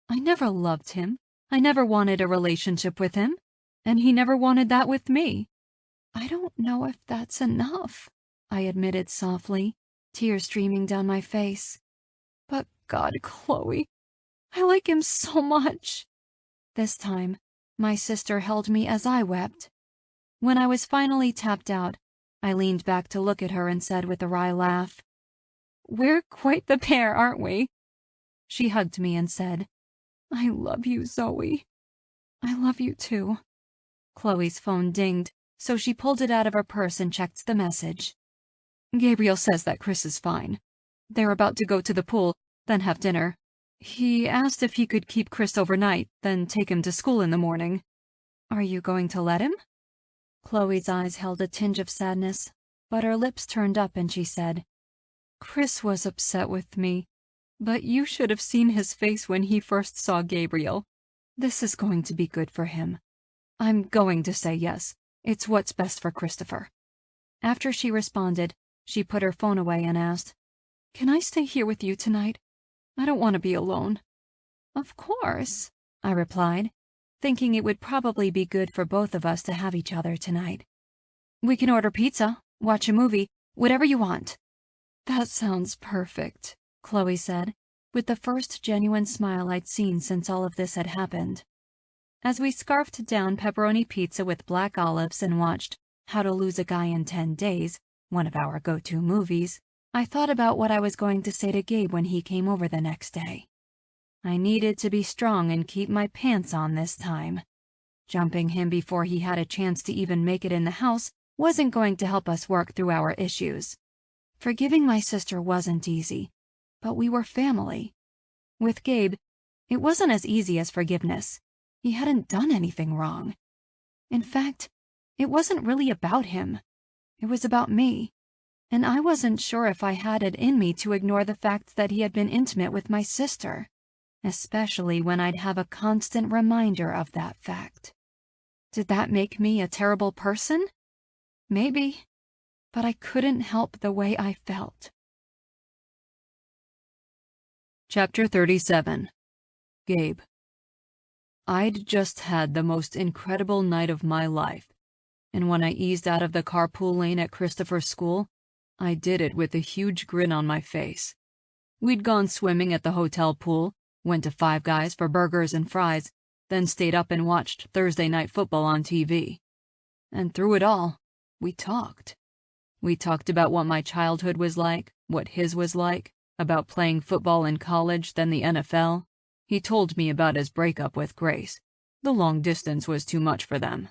I never loved him. I never wanted a relationship with him, and he never wanted that with me. I don't know if that's enough, I admitted softly, tears streaming down my face. But God, Chloe, I like him so much. This time, my sister held me as I wept. When I was finally tapped out, I leaned back to look at her and said with a wry laugh, We're quite the pair, aren't we? She hugged me and said, I love you, Zoe. I love you too. Chloe's phone dinged, so she pulled it out of her purse and checked the message. Gabriel says that Chris is fine. They're about to go to the pool, then have dinner. He asked if he could keep Chris overnight, then take him to school in the morning. Are you going to let him? Chloe's eyes held a tinge of sadness, but her lips turned up and she said, Chris was upset with me, but you should have seen his face when he first saw Gabriel. This is going to be good for him. I'm going to say yes. It's what's best for Christopher. After she responded, she put her phone away and asked, Can I stay here with you tonight? I don't want to be alone. Of course, I replied, thinking it would probably be good for both of us to have each other tonight. We can order pizza, watch a movie, whatever you want. That sounds perfect, Chloe said, with the first genuine smile I'd seen since all of this had happened. As we scarfed down pepperoni pizza with black olives and watched How to Lose a Guy in 10 Days, one of our go-to movies, I thought about what I was going to say to Gabe when he came over the next day. I needed to be strong and keep my pants on this time. Jumping him before he had a chance to even make it in the house wasn't going to help us work through our issues. Forgiving my sister wasn't easy, but we were family. With Gabe, it wasn't as easy as forgiveness. He hadn't done anything wrong. In fact, it wasn't really about him. It was about me. And I wasn't sure if I had it in me to ignore the fact that he had been intimate with my sister, especially when I'd have a constant reminder of that fact. Did that make me a terrible person? Maybe, but I couldn't help the way I felt. Chapter 37. Gabe. I'd just had the most incredible night of my life, and when I eased out of the carpool lane at Christopher's school, I did it with a huge grin on my face. We'd gone swimming at the hotel pool, went to Five Guys for burgers and fries, then stayed up and watched Thursday Night Football on TV. And through it all, we talked. We talked about what my childhood was like, what his was like, about playing football in college, then the NFL. He told me about his breakup with Grace. The long distance was too much for them.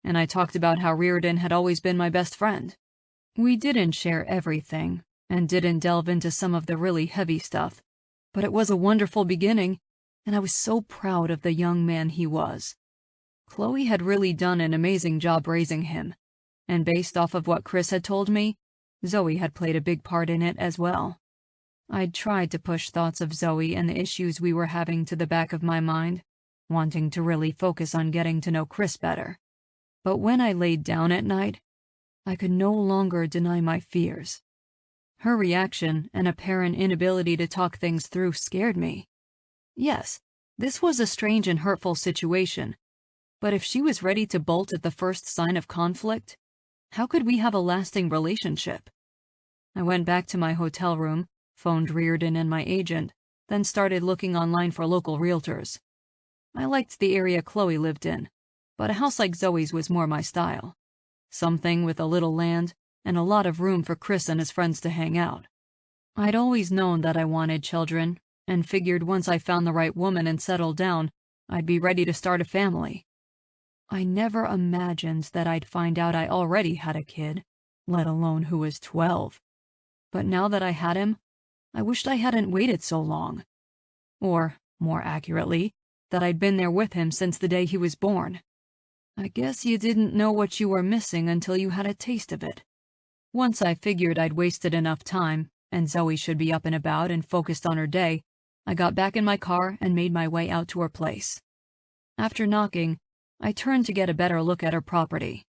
And I talked about how Reardon had always been my best friend. We didn't share everything, and didn't delve into some of the really heavy stuff, but it was a wonderful beginning, and I was so proud of the young man he was. Chloe had really done an amazing job raising him, and based off of what Chris had told me, Zoe had played a big part in it as well. I'd tried to push thoughts of Zoe and the issues we were having to the back of my mind, wanting to really focus on getting to know Chris better. But when I laid down at night, I could no longer deny my fears. Her reaction and apparent inability to talk things through scared me. Yes, this was a strange and hurtful situation, but if she was ready to bolt at the first sign of conflict, how could we have a lasting relationship? I went back to my hotel room, phoned Reardon and my agent, then started looking online for local realtors. I liked the area Chloe lived in, but a house like Zoe's was more my style. Something with a little land and a lot of room for Chris and his friends to hang out. I'd always known that I wanted children, and figured once I found the right woman and settled down, I'd be ready to start a family. I never imagined that I'd find out I already had a kid, let alone who was 12. But now that I had him, I wished I hadn't waited so long. Or, more accurately, that I'd been there with him since the day he was born. I guess you didn't know what you were missing until you had a taste of it. Once I figured I'd wasted enough time, and Zoe should be up and about and focused on her day, I got back in my car and made my way out to her place. After knocking, I turned to get a better look at her property.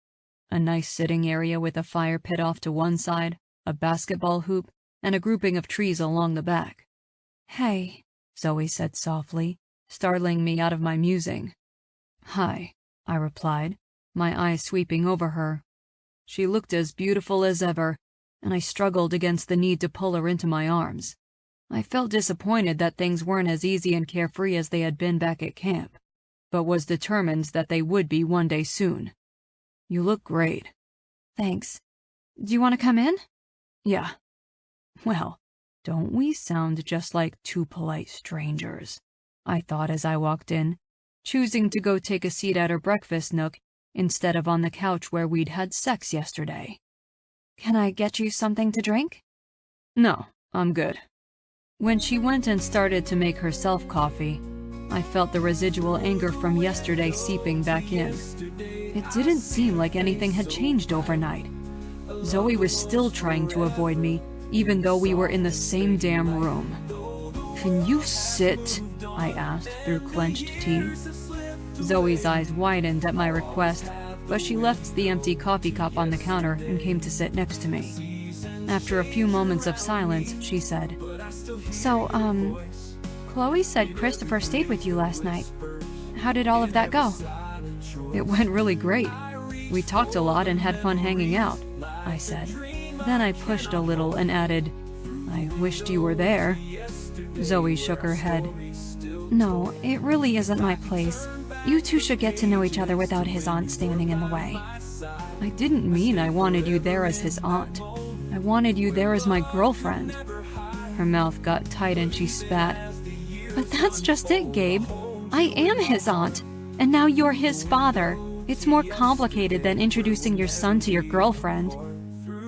A nice sitting area with a fire pit off to one side, a basketball hoop, and a grouping of trees along the back. "Hey," Zoe said softly, startling me out of my musing. "Hi," I replied, my eyes sweeping over her. She looked as beautiful as ever, and I struggled against the need to pull her into my arms. I felt disappointed that things weren't as easy and carefree as they had been back at camp, but was determined that they would be one day soon. "You look great." "Thanks. Do you want to come in?" "Yeah." "Well, don't we sound just like two polite strangers?" I thought as I walked in, choosing to go take a seat at her breakfast nook instead of on the couch where we'd had sex yesterday. "Can I get you something to drink?" "No, I'm good." When she went and started to make herself coffee, I felt the residual anger from yesterday seeping back in. It didn't seem like anything had changed overnight. Zoe was still trying to avoid me, even though we were in the same damn room. "Can you sit?" I asked through clenched teeth. Zoe's eyes widened at my request, but she left the empty coffee cup on the counter and came to sit next to me. After a few moments of silence, she said, "So, Chloe said Christopher stayed with you last night. How did all of that go?" "It went really great. We talked a lot and had fun hanging out," I said. Then I pushed a little and added, "I wished you were there." Zoe shook her head. "No, it really isn't my place. You two should get to know each other without his aunt standing in the way." "I didn't mean I wanted you there as his aunt. I wanted you there as my girlfriend." Her mouth got tight and she spat. "But that's just it, Gabe. I am his aunt, and now you're his father. It's more complicated than introducing your son to your girlfriend."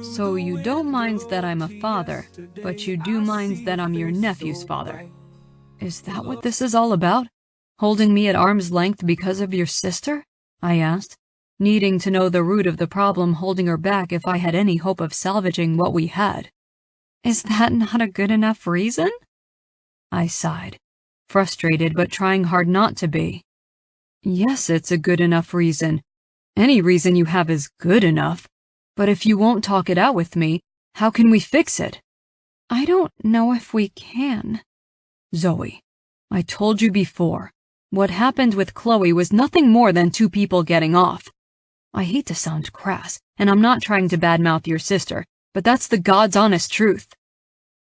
"So you don't mind that I'm a father, but you do mind that I'm your nephew's father. Is that what this is all about? Holding me at arm's length because of your sister?" I asked, needing to know the root of the problem holding her back if I had any hope of salvaging what we had. "Is that not a good enough reason?" I sighed, frustrated but trying hard not to be. "Yes, it's a good enough reason. Any reason you have is good enough. But if you won't talk it out with me, how can we fix it?" "I don't know if we can." "Zoe, I told you before, what happened with Chloe was nothing more than two people getting off. I hate to sound crass, and I'm not trying to badmouth your sister, but that's the God's honest truth."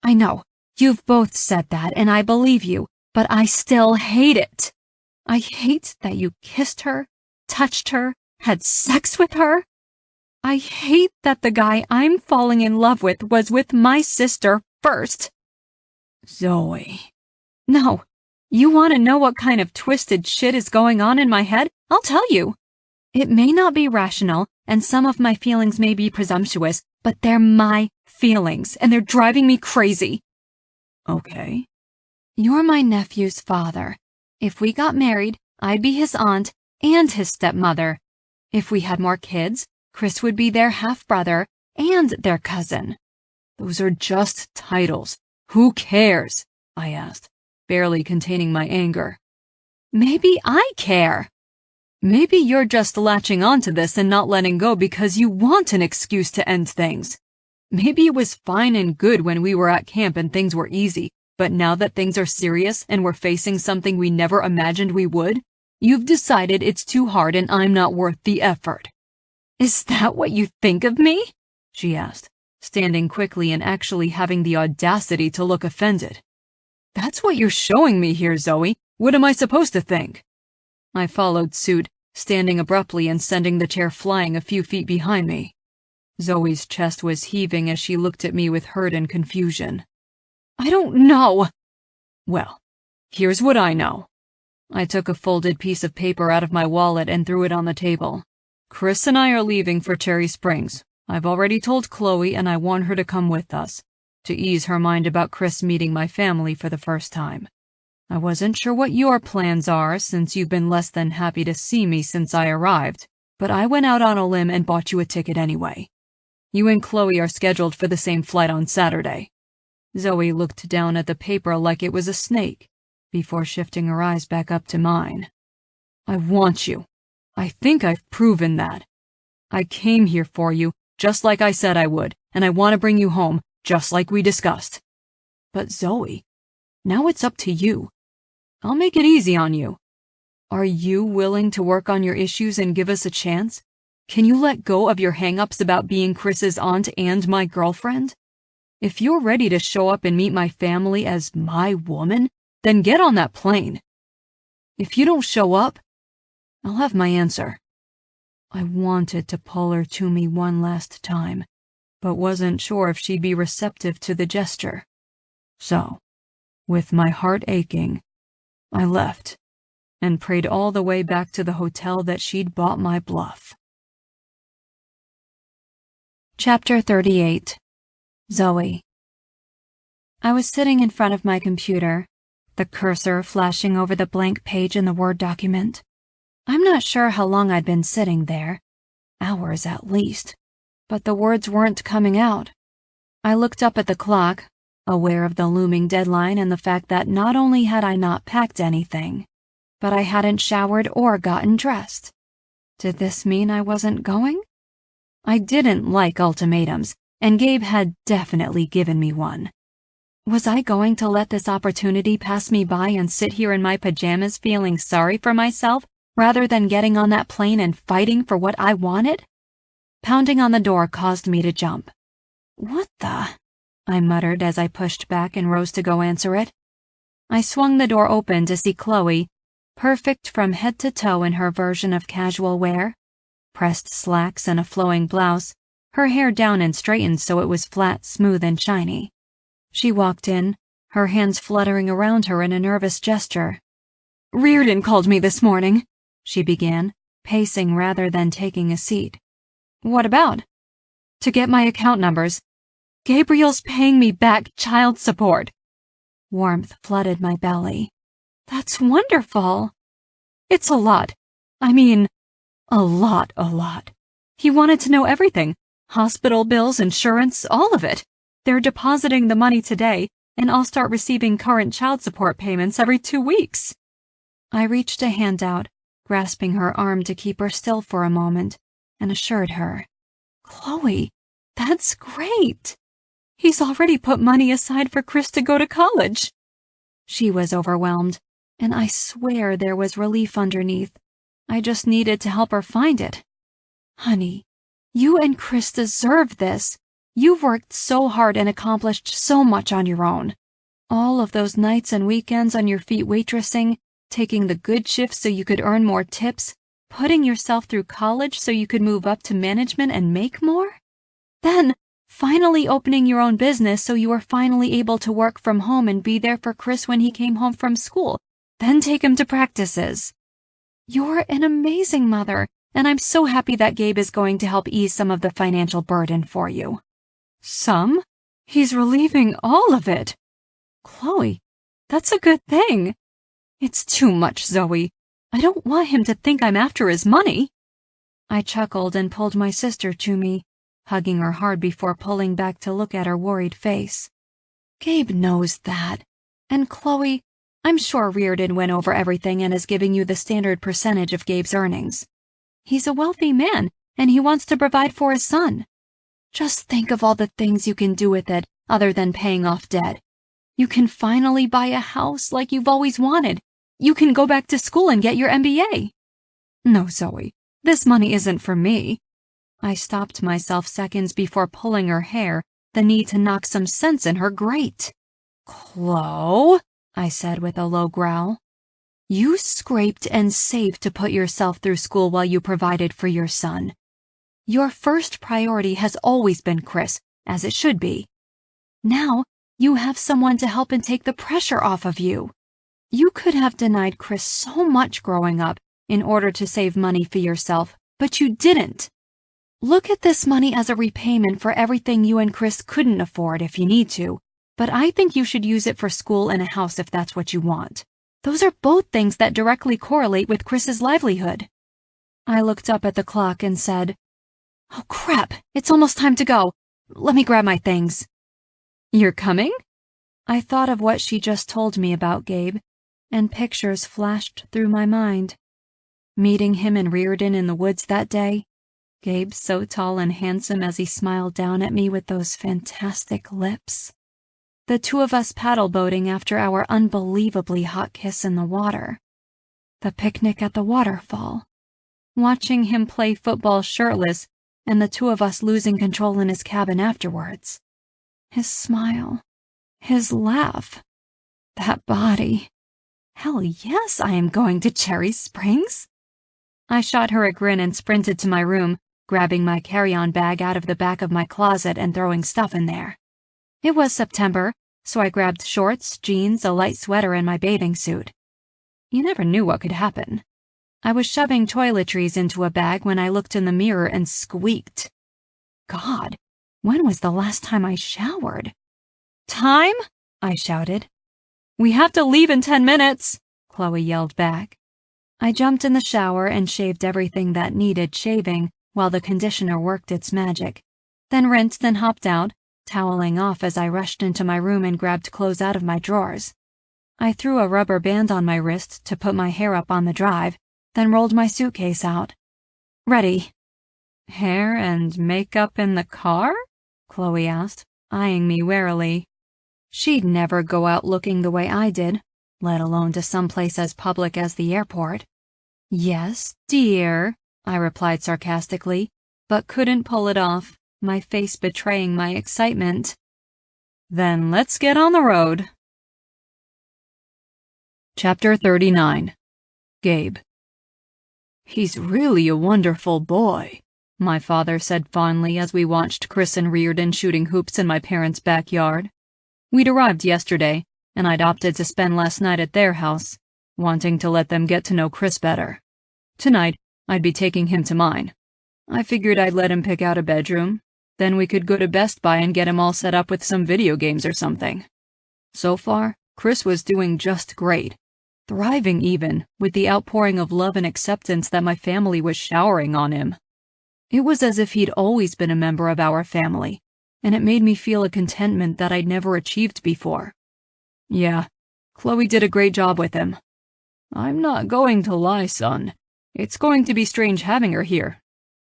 "I know, you've both said that, and I believe you, but I still hate it. I hate that you kissed her, touched her, had sex with her. I hate that the guy I'm falling in love with was with my sister first." "Zoe." "No. You want to know what kind of twisted shit is going on in my head? I'll tell you. It may not be rational, and some of my feelings may be presumptuous, but they're my feelings, and they're driving me crazy." "Okay." "You're my nephew's father. If we got married, I'd be his aunt and his stepmother. If we had more kids, Chris would be their half-brother and their cousin." "Those are just titles. Who cares?" I asked, barely containing my anger. "Maybe I care." "Maybe you're just latching onto this and not letting go because you want an excuse to end things. Maybe it was fine and good when we were at camp and things were easy, but now that things are serious and we're facing something we never imagined we would, you've decided it's too hard and I'm not worth the effort." "Is that what you think of me?" she asked, standing quickly and actually having the audacity to look offended. "That's what you're showing me here, Zoe. What am I supposed to think?" I followed suit, standing abruptly and sending the chair flying a few feet behind me. Zoe's chest was heaving as she looked at me with hurt and confusion. "I don't know." "Well, here's what I know. I took a folded piece of paper out of my wallet and threw it on the table. Chris and I are leaving for Cherry Springs. I've already told Chloe and I want her to come with us, to ease her mind about Chris meeting my family for the first time. I wasn't sure what your plans are since you've been less than happy to see me since I arrived, but I went out on a limb and bought you a ticket anyway. You and Chloe are scheduled for the same flight on Saturday. Zoe looked down at the paper like it was a snake, before shifting her eyes back up to mine. I want you. I think I've proven that. I came here for you, just like I said I would, and I want to bring you home, just like we discussed. But Zoe, now it's up to you. I'll make it easy on you. Are you willing to work on your issues and give us a chance? Can you let go of your hang-ups about being Chris's aunt and my girlfriend? If you're ready to show up and meet my family as my woman, then get on that plane. If you don't show up, I'll have my answer. I wanted to pull her to me one last time, but wasn't sure if she'd be receptive to the gesture. So, with my heart aching, I left and prayed all the way back to the hotel that she'd bought my bluff. Chapter 38. Zoe. I was sitting in front of my computer, the cursor flashing over the blank page in the Word document. I'm not sure how long I'd been sitting there, hours at least, but the words weren't coming out. I looked up at the clock, aware of the looming deadline and the fact that not only had I not packed anything, but I hadn't showered or gotten dressed. Did this mean I wasn't going? I didn't like ultimatums, and Gabe had definitely given me one. Was I going to let this opportunity pass me by and sit here in my pajamas feeling sorry for myself rather than getting on that plane and fighting for what I wanted? Pounding on the door caused me to jump. What the? I muttered as I pushed back and rose to go answer it. I swung the door open to see Chloe, perfect from head to toe in her version of casual wear. Pressed slacks and a flowing blouse, her hair down and straightened so it was flat, smooth, and shiny. She walked in, her hands fluttering around her in a nervous gesture. "Reardon called me this morning," she began, pacing rather than taking a seat. "What about?" "To get my account numbers. Gabriel's paying me back child support." Warmth flooded my belly. "That's wonderful." "It's a lot. I mean, a lot. He wanted to know everything. Hospital bills, insurance, all of it. They're depositing the money today, and I'll start receiving current child support payments every 2 weeks. I reached a hand out, grasping her arm to keep her still for a moment, and assured her, "Chloe, that's great. He's already put money aside for Chris to go to college." She was overwhelmed, and I swear there was relief underneath. I just needed to help her find it. "Honey, you and Chris deserve this. You've worked so hard and accomplished so much on your own. All of those nights and weekends on your feet waitressing, taking the good shifts so you could earn more tips, putting yourself through college so you could move up to management and make more. Then, finally opening your own business so you were finally able to work from home and be there for Chris when he came home from school, then take him to practices. You're an amazing mother, and I'm so happy that Gabe is going to help ease some of the financial burden for you." "Some? He's relieving all of it." "Chloe, that's a good thing." "It's too much, Zoe. I don't want him to think I'm after his money." I chuckled and pulled my sister to me, hugging her hard before pulling back to look at her worried face. "Gabe knows that. And Chloe, I'm sure Reardon went over everything and is giving you the standard percentage of Gabe's earnings. He's a wealthy man, and he wants to provide for his son. Just think of all the things you can do with it other than paying off debt. You can finally buy a house like you've always wanted. You can go back to school and get your MBA. No, Zoe, this money isn't for me." I stopped myself seconds before pulling her hair, the need to knock some sense in her grate. "Chloe," I said with a low growl. "You scraped and saved to put yourself through school while you provided for your son. Your first priority has always been Chris, as it should be. Now, you have someone to help and take the pressure off of you. You could have denied Chris so much growing up in order to save money for yourself, but you didn't. Look at this money as a repayment for everything you and Chris couldn't afford if you need to, but I think you should use it for school and a house if that's what you want. Those are both things that directly correlate with Chris's livelihood. I looked up at the clock and said, "Oh crap, it's almost time to go. Let me grab my things." "You're coming?" I thought of what she just told me about Gabe, and pictures flashed through my mind. Meeting him in Reardon in the woods that day, Gabe so tall and handsome as he smiled down at me with those fantastic lips. The two of us paddle boating after our unbelievably hot kiss in the water. The picnic at the waterfall. Watching him play football shirtless and the two of us losing control in his cabin afterwards. His smile. His laugh. That body. Hell yes, I am going to Cherry Springs. I shot her a grin and sprinted to my room, grabbing my carry-on bag out of the back of my closet and throwing stuff in there. It was September, so I grabbed shorts, jeans, a light sweater, and my bathing suit. You never knew what could happen. I was shoving toiletries into a bag when I looked in the mirror and squeaked. God, when was the last time I showered? "Time?" I shouted. "We have to leave in 10 minutes," Chloe yelled back. I jumped in the shower and shaved everything that needed shaving while the conditioner worked its magic, then rinsed and hopped out, toweling off as I rushed into my room and grabbed clothes out of my drawers. I threw a rubber band on my wrist to put my hair up on the drive, then rolled my suitcase out. "Ready." "Hair and makeup in the car?" Chloe asked, eyeing me warily. She'd never go out looking the way I did, let alone to someplace as public as the airport. "Yes, dear," I replied sarcastically, but couldn't pull it off, my face betraying my excitement. "Then let's get on the road." Chapter 39. Gabe. "He's really a wonderful boy," my father said fondly as we watched Chris and Reardon shooting hoops in my parents' backyard. We'd arrived yesterday, and I'd opted to spend last night at their house, wanting to let them get to know Chris better. Tonight, I'd be taking him to mine. I figured I'd let him pick out a bedroom, then we could go to Best Buy and get him all set up with some video games or something. So far, Chris was doing just great, thriving even, with the outpouring of love and acceptance that my family was showering on him. It was as if he'd always been a member of our family, and it made me feel a contentment that I'd never achieved before. Yeah, Chloe did a great job with him. I'm not going to lie, son. It's going to be strange having her here,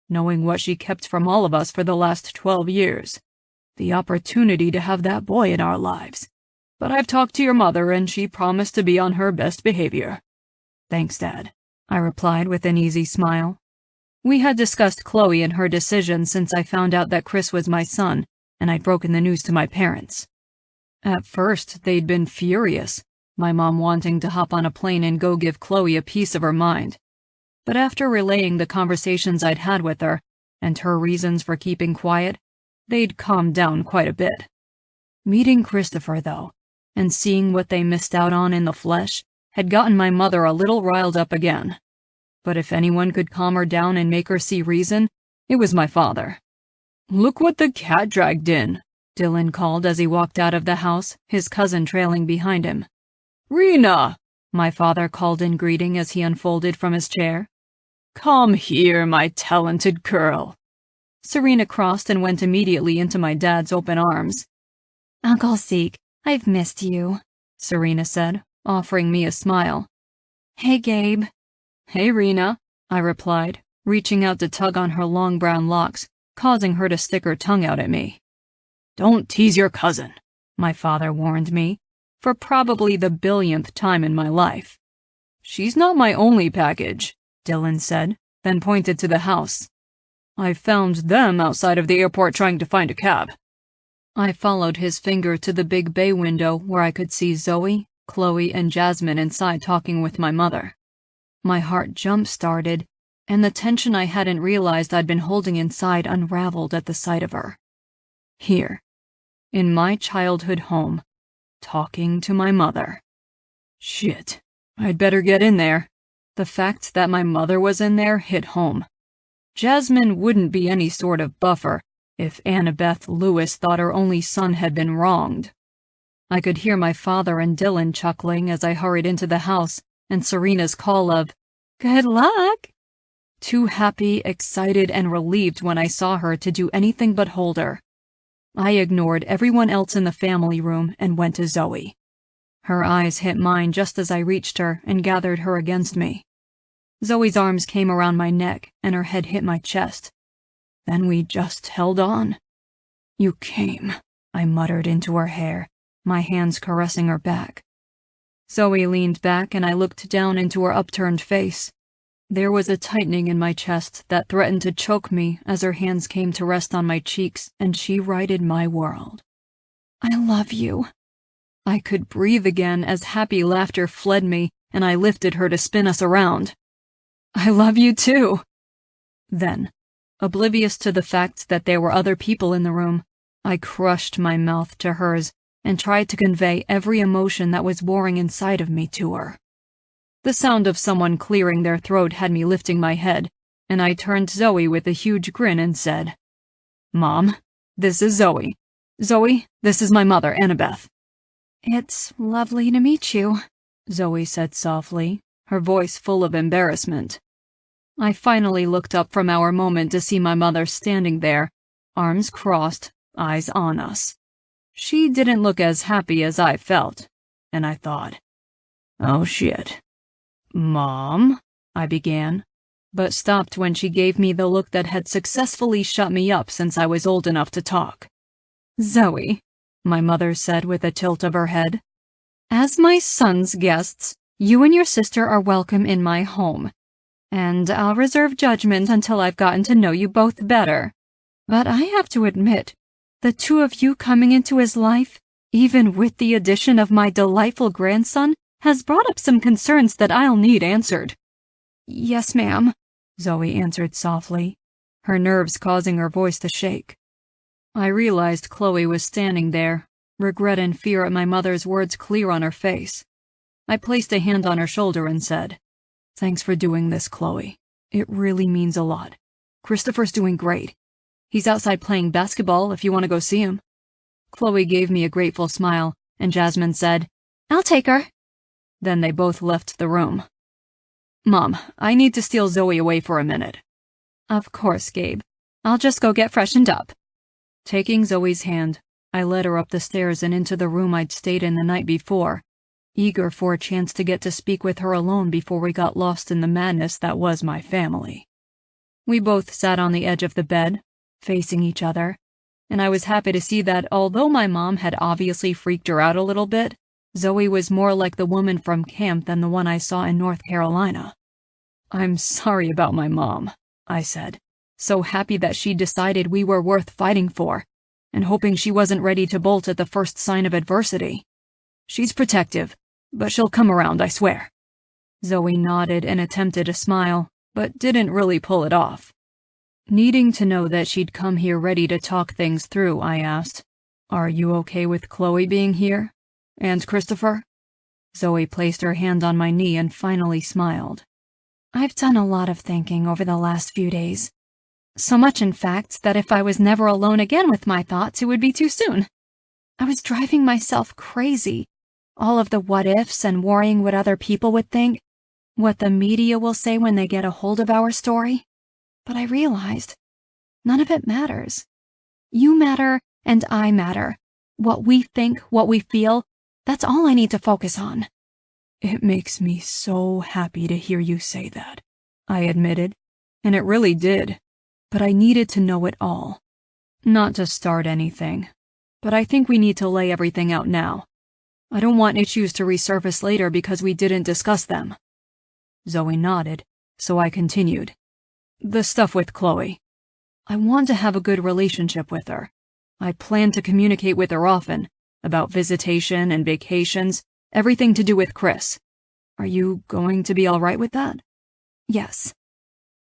knowing what she kept from all of us for the last 12 years. The opportunity to have that boy in our lives. But I've talked to your mother and she promised to be on her best behavior. Thanks, Dad, I replied with an easy smile. We had discussed Chloe and her decision since I found out that Chris was my son, and I'd broken the news to my parents. At first, they'd been furious, my mom wanting to hop on a plane and go give Chloe a piece of her mind. But after relaying the conversations I'd had with her, and her reasons for keeping quiet, they'd calmed down quite a bit. Meeting Christopher, though, and seeing what they missed out on in the flesh, had gotten my mother a little riled up again. But if anyone could calm her down and make her see reason, it was my father. "Look what the cat dragged in," Dylan called as he walked out of the house, his cousin trailing behind him. "Rena," my father called in greeting as he unfolded from his chair. "Come here, my talented girl." Serena crossed and went immediately into my dad's open arms. "Uncle Zeke, I've missed you," Serena said, offering me a smile. "Hey, Gabe." "Hey, Rena," I replied, reaching out to tug on her long brown locks, causing her to stick her tongue out at me. "Don't tease your cousin," my father warned me, for probably the billionth time in my life. "She's not my only package," Dylan said, then pointed to the house. "I found them outside of the airport trying to find a cab." I followed his finger to the big bay window where I could see Zoe, Chloe, and Jasmine inside talking with my mother. My heart jump-started, and the tension I hadn't realized I'd been holding inside unraveled at the sight of her. Here, in my childhood home, talking to my mother. Shit. I'd better get in there. The fact that my mother was in there hit home. Jasmine wouldn't be any sort of buffer if Annabeth Lewis thought her only son had been wronged. I could hear my father and Dylan chuckling as I hurried into the house, and Serena's call of, "Good luck!" Too happy, excited, and relieved when I saw her to do anything but hold her. I ignored everyone else in the family room and went to Zoe. Her eyes hit mine just as I reached her and gathered her against me. Zoe's arms came around my neck and her head hit my chest. Then we just held on. "You came," I muttered into her hair, my hands caressing her back. Zoe leaned back and I looked down into her upturned face. There was a tightening in my chest that threatened to choke me as her hands came to rest on my cheeks and she righted my world. "I love you." I could breathe again as happy laughter fled me and I lifted her to spin us around. "I love you too." Then, oblivious to the fact that there were other people in the room, I crushed my mouth to hers and tried to convey every emotion that was warring inside of me to her. The sound of someone clearing their throat had me lifting my head, and I turned to Zoe with a huge grin and said, "Mom, this is Zoe. Zoe, this is my mother, Annabeth." "It's lovely to meet you," Zoe said softly, her voice full of embarrassment. I finally looked up from our moment to see my mother standing there, arms crossed, eyes on us. She didn't look as happy as I felt, and I thought, "Oh shit." "Mom," I began, but stopped when she gave me the look that had successfully shut me up since I was old enough to talk. "Zoe," my mother said with a tilt of her head, "as my son's guests, you and your sister are welcome in my home, and I'll reserve judgment until I've gotten to know you both better. But I have to admit, the two of you coming into his life, even with the addition of my delightful grandson, has brought up some concerns that I'll need answered." "Yes, ma'am," Zoe answered softly, her nerves causing her voice to shake. I realized Chloe was standing there, regret and fear at my mother's words clear on her face. I placed a hand on her shoulder and said, "Thanks for doing this, Chloe. It really means a lot. Christopher's doing great. He's outside playing basketball if you want to go see him." Chloe gave me a grateful smile, and Jasmine said, "I'll take her." Then they both left the room. "Mom, I need to steal Zoe away for a minute." "Of course, Gabe. I'll just go get freshened up." Taking Zoe's hand, I led her up the stairs and into the room I'd stayed in the night before, eager for a chance to get to speak with her alone before we got lost in the madness that was my family. We both sat on the edge of the bed, facing each other, and I was happy to see that although my mom had obviously freaked her out a little bit, Zoe was more like the woman from camp than the one I saw in North Carolina. "I'm sorry about my mom," I said, so happy that she decided we were worth fighting for, and hoping she wasn't ready to bolt at the first sign of adversity. "She's protective, but she'll come around, I swear." Zoe nodded and attempted a smile, but didn't really pull it off. Needing to know that she'd come here ready to talk things through, I asked, "Are you okay with Chloe being here? And Christopher?" Zoe placed her hand on my knee and finally smiled. "I've done a lot of thinking over the last few days. So much, in fact, that if I was never alone again with my thoughts, it would be too soon. I was driving myself crazy. All of the what-ifs and worrying what other people would think, what the media will say when they get a hold of our story. But I realized, none of it matters. You matter, and I matter. What we think, what we feel, that's all I need to focus on." "It makes me so happy to hear you say that," I admitted, and it really did. But I needed to know it all. Not to start anything, but I think we need to lay everything out now. I don't want issues to resurface later because we didn't discuss them. Zoe nodded, so I continued. "The stuff with Chloe. I want to have a good relationship with her. I plan to communicate with her often, about visitation and vacations, everything to do with Chris. Are you going to be all right with that?" "Yes."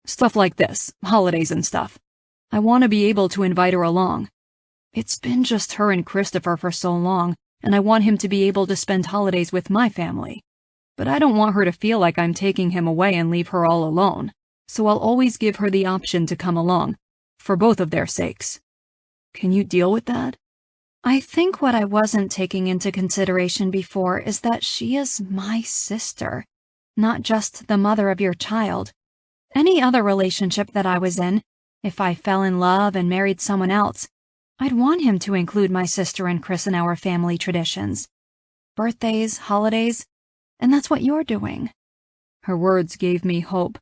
"Stuff like this, holidays and stuff. I want to be able to invite her along. It's been just her and Christopher for so long, and I want him to be able to spend holidays with my family. but I don't want her to feel like I'm taking him away and leave her all alone, so I'll always give her the option to come along, for both of their sakes. Can you deal with that? I think what I wasn't taking into consideration before is that she is my sister, not just the mother of your child. Any other relationship that I was in, if I fell in love and married someone else, I'd want him to include my sister and Chris in our family traditions. Birthdays, holidays, and that's what you're doing. Her words gave me hope,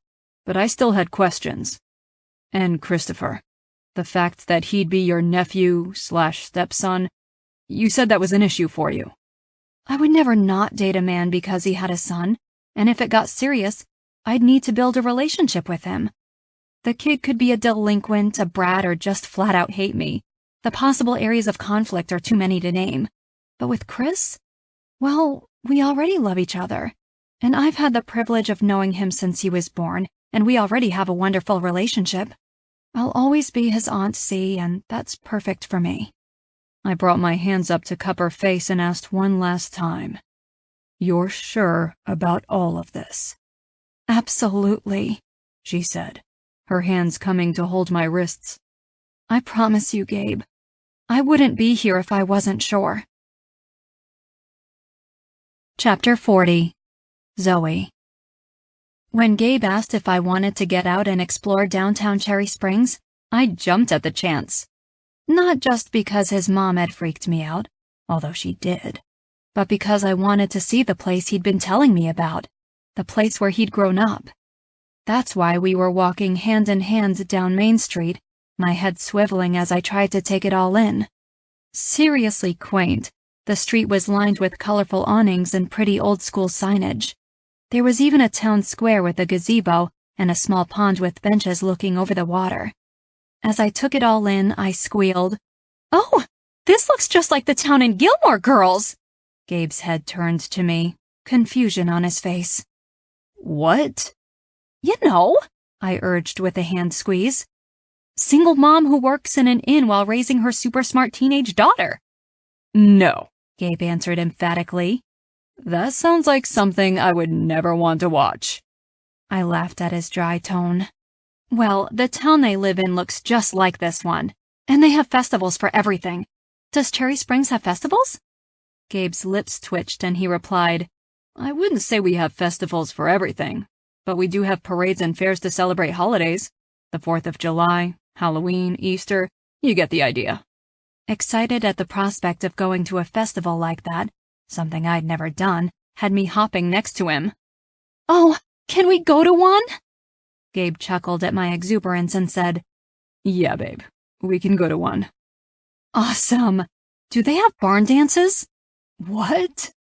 but I still had questions. And Christopher, the fact that he'd be your nephew/stepson, you said that was an issue for you. I would never not date a man because he had a son, and if it got serious, I'd need to build a relationship with him. The kid could be a delinquent, a brat, or just flat out hate me. The possible areas of conflict are too many to name. But with Chris, well, we already love each other. And I've had the privilege of knowing him since he was born, and we already have a wonderful relationship. I'll always be his Aunt C, and that's perfect for me. I brought my hands up to cup her face and asked one last time, "You're sure about all of this?" Absolutely, she said, her hands coming to hold my wrists. I promise you, Gabe. I wouldn't be here if I wasn't sure. Chapter 40. Zoe. When Gabe asked if I wanted to get out and explore downtown Cherry Springs, I jumped at the chance. Not just because his mom had freaked me out, although she did, but because I wanted to see the place he'd been telling me about, the place where he'd grown up. That's why we were walking hand in hand down Main Street, my head swiveling as I tried to take it all in. Seriously quaint, the street was lined with colorful awnings and pretty old-school signage. There was even a town square with a gazebo and a small pond with benches looking over the water. As I took it all in, I squealed, "Oh, this looks just like the town in Gilmore Girls!" Gabe's head turned to me, confusion on his face. "What?" "You know," I urged with a hand squeeze. "Single mom who works in an inn while raising her super smart teenage daughter." "No," Gabe answered emphatically. "That sounds like something I would never want to watch." I laughed at his dry tone. "Well, the town they live in looks just like this one, and they have festivals for everything. Does Cherry Springs have festivals?" Gabe's lips twitched and he replied, "I wouldn't say we have festivals for everything, but we do have parades and fairs to celebrate holidays. The 4th of July, Halloween, Easter, you get the idea." Excited at the prospect of going to a festival like that, something I'd never done, had me hopping next to him. "Oh, can we go to one?" Gabe chuckled at my exuberance and said, "Yeah, babe, we can go to one." "Awesome! Do they have barn dances?" "What?"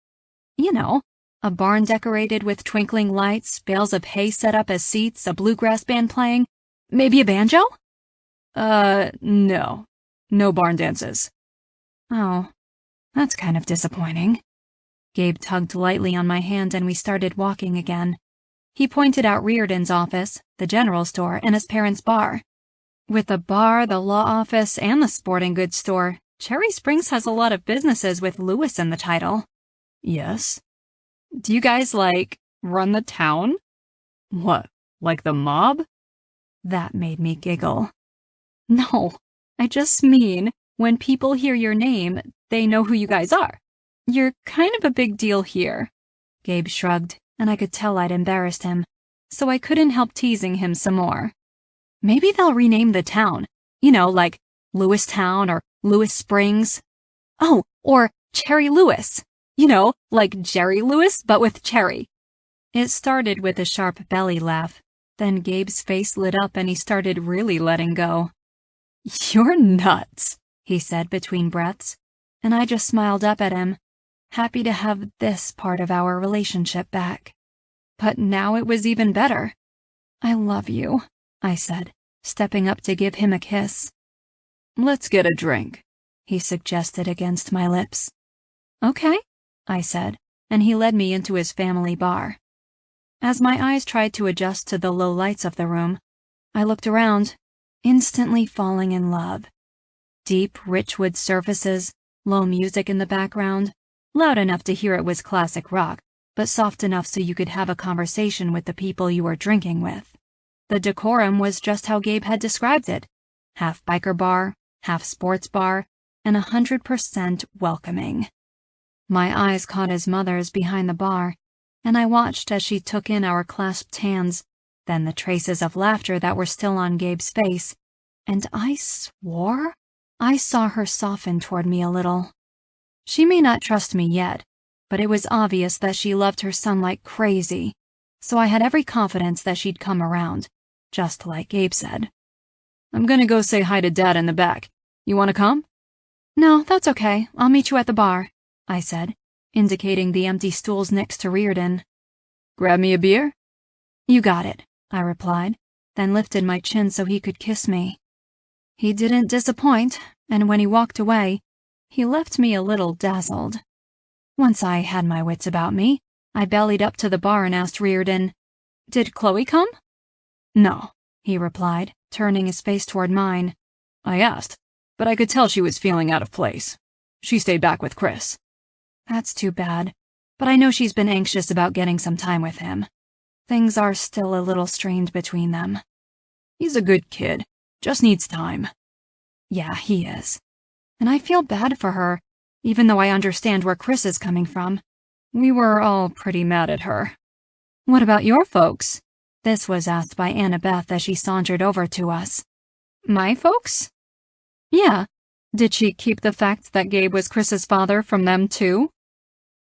"You know, a barn decorated with twinkling lights, bales of hay set up as seats, a bluegrass band playing, maybe a banjo?" No. No barn dances." "Oh, that's kind of disappointing." Gabe tugged lightly on my hand and we started walking again. He pointed out Reardon's office, the general store, and his parents' bar. With the bar, the law office, and the sporting goods store, Cherry Springs has a lot of businesses with Lewis in the title. "Yes." "Do you guys, run the town?" "What, like the mob?" That made me giggle. "No, I just mean, when people hear your name, they know who you guys are. You're kind of a big deal here." Gabe shrugged, and I could tell I'd embarrassed him, so I couldn't help teasing him some more. "Maybe they'll rename the town, like Lewistown or Lewis Springs. Oh, or Cherry Lewis, like Jerry Lewis, but with cherry." It started with a sharp belly laugh, then Gabe's face lit up and he started really letting go. "You're nuts," he said between breaths, and I just smiled up at him, happy to have this part of our relationship back. But now it was even better. "I love you," I said, stepping up to give him a kiss. "Let's get a drink," he suggested against my lips. "Okay," I said, and he led me into his family bar. As my eyes tried to adjust to the low lights of the room, I looked around, instantly falling in love. Deep, rich wood surfaces, low music in the background, loud enough to hear it was classic rock, but soft enough so you could have a conversation with the people you were drinking with. The decorum was just how Gabe had described it. Half biker bar, half sports bar, and 100% welcoming. My eyes caught his mother's behind the bar, and I watched as she took in our clasped hands, then the traces of laughter that were still on Gabe's face, and I swore I saw her soften toward me a little. She may not trust me yet, but it was obvious that she loved her son like crazy, so I had every confidence that she'd come around, just like Gabe said. "I'm gonna go say hi to Dad in the back. You wanna come?" "No, that's okay. I'll meet you at the bar," I said, indicating the empty stools next to Reardon. "Grab me a beer?" "You got it," I replied, then lifted my chin so he could kiss me. He didn't disappoint, and when he walked away, he left me a little dazzled. Once I had my wits about me, I bellied up to the bar and asked Reardon, "Did Chloe come?" "No," he replied, turning his face toward mine. "I asked, but I could tell she was feeling out of place. She stayed back with Chris." "That's too bad, but I know she's been anxious about getting some time with him. Things are still a little strained between them." "He's a good kid, just needs time." "Yeah, he is. And I feel bad for her, even though I understand where Chris is coming from. We were all pretty mad at her." "What about your folks?" This was asked by Annabeth as she sauntered over to us. "My folks?" "Yeah. Did she keep the fact that Gabe was Chris's father from them too?"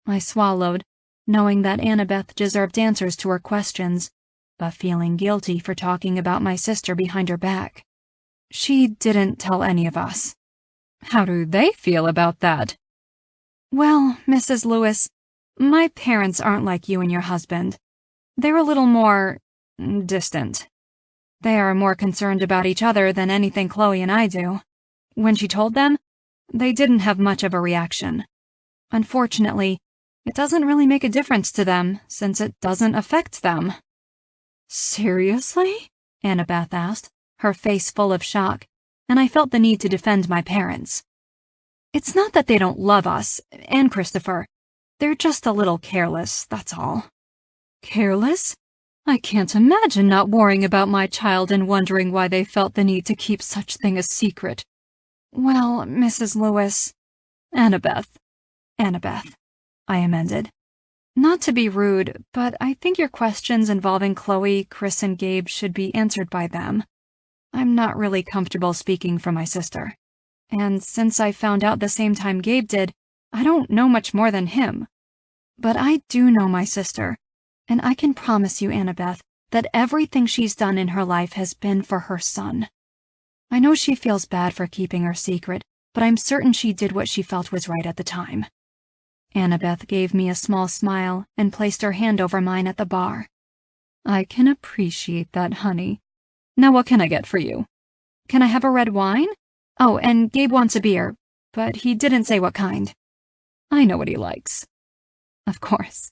I swallowed, knowing that Annabeth deserved answers to her questions, but feeling guilty for talking about my sister behind her back. "She didn't tell any of us." "How do they feel about that?" "Well, Mrs. Lewis, my parents aren't like you and your husband. They're a little more distant. They are more concerned about each other than anything Chloe and I do. When she told them, they didn't have much of a reaction. Unfortunately, it doesn't really make a difference to them since it doesn't affect them." "Seriously?" Annabeth asked, her face full of shock, and I felt the need to defend my parents. "It's not that they don't love us, and Christopher. They're just a little careless, that's all." "Careless? I can't imagine not worrying about my child and wondering why they felt the need to keep such thing a secret." "Well, Mrs. Lewis—" Annabeth, I amended. "Not to be rude, but I think your questions involving Chloe, Chris, and Gabe should be answered by them. I'm not really comfortable speaking for my sister. And since I found out the same time Gabe did, I don't know much more than him. But I do know my sister, and I can promise you, Annabeth, that everything she's done in her life has been for her son. I know she feels bad for keeping her secret, but I'm certain she did what she felt was right at the time." Annabeth gave me a small smile and placed her hand over mine at the bar. "I can appreciate that, honey. Now what can I get for you?" "Can I have a red wine? Oh, and Gabe wants a beer, but he didn't say what kind." "I know what he likes." "Of course."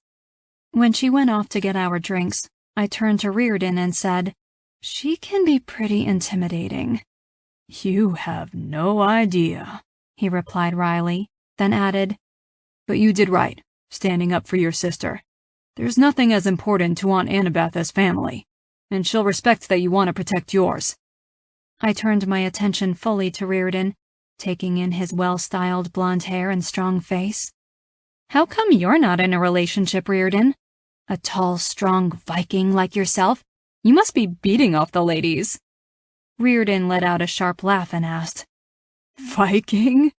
When she went off to get our drinks, I turned to Reardon and said, "She can be pretty intimidating." "You have no idea," he replied wryly, then added, "But you did right, standing up for your sister. There's nothing as important to Aunt Annabeth as family, and she'll respect that you want to protect yours." I turned my attention fully to Reardon, taking in his well-styled blonde hair and strong face. "How come you're not in a relationship, Reardon? A tall, strong Viking like yourself? You must be beating off the ladies." Reardon let out a sharp laugh and asked, "Viking?"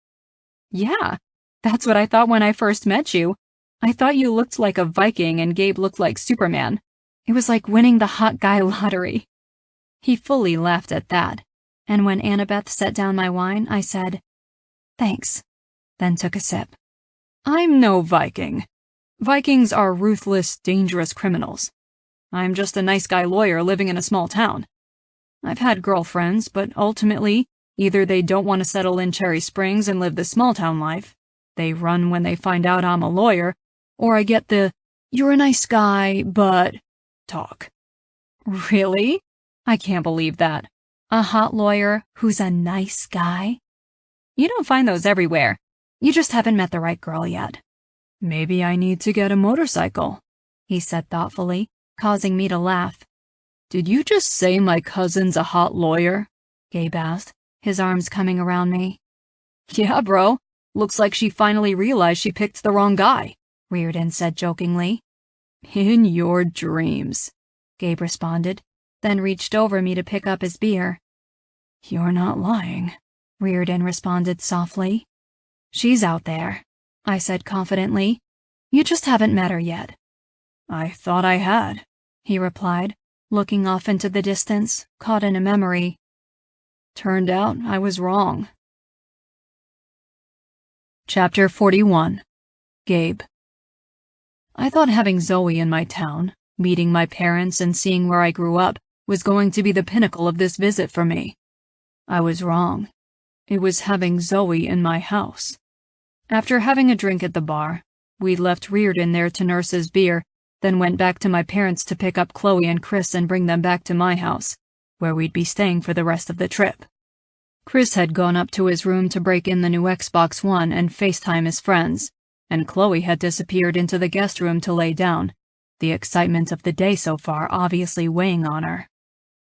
"Yeah, that's what I thought when I first met you. I thought you looked like a Viking and Gabe looked like Superman. It was like winning the hot guy lottery." He fully laughed at that, and when Annabeth set down my wine, I said, "Thanks," then took a sip. "I'm no Viking. Vikings are ruthless, dangerous criminals. I'm just a nice guy lawyer living in a small town. I've had girlfriends, but ultimately, either they don't want to settle in Cherry Springs and live the small town life, they run when they find out I'm a lawyer, or I get the, 'You're a nice guy, but' talk." "Really? I can't believe that. A hot lawyer who's a nice guy? You don't find those everywhere. You just haven't met the right girl yet." "Maybe I need to get a motorcycle," he said thoughtfully, causing me to laugh. Did you just say my cousin's a hot lawyer? Gabe asked, his arms coming around me. Yeah, bro. Looks like she finally realized she picked the wrong guy, Reardon said jokingly. In your dreams, Gabe responded, then reached over me to pick up his beer. You're not lying, Reardon responded softly. She's out there, I said confidently. You just haven't met her yet. I thought I had, he replied, looking off into the distance, caught in a memory. Turned out I was wrong. Chapter 41. Gabe. I thought having Zoe in my town, meeting my parents and seeing where I grew up, was going to be the pinnacle of this visit for me. I was wrong. It was having Zoe in my house. After having a drink at the bar, we left Reardon there to nurse his beer, then went back to my parents to pick up Chloe and Chris and bring them back to my house, where we'd be staying for the rest of the trip. Chris had gone up to his room to break in the new Xbox One and FaceTime his friends, and Chloe had disappeared into the guest room to lay down, the excitement of the day so far obviously weighing on her.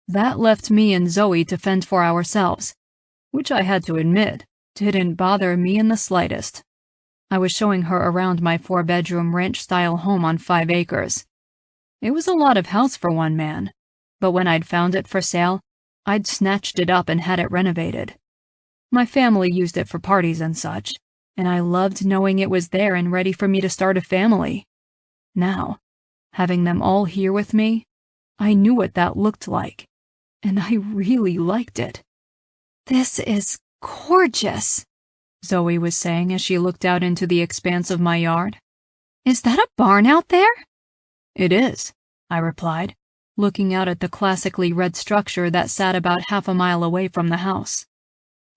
That left me and Zoe to fend for ourselves, which I had to admit didn't bother me in the slightest. I was showing her around my 4-bedroom ranch-style home on 5 acres. It was a lot of house for one man, but when I'd found it for sale, I'd snatched it up and had it renovated. My family used it for parties and such, and I loved knowing it was there and ready for me to start a family. Now, having them all here with me, I knew what that looked like, and I really liked it. This is gorgeous, Zoe was saying as she looked out into the expanse of my yard. Is that a barn out there? It is, I replied, looking out at the classically red structure that sat about half a mile away from the house.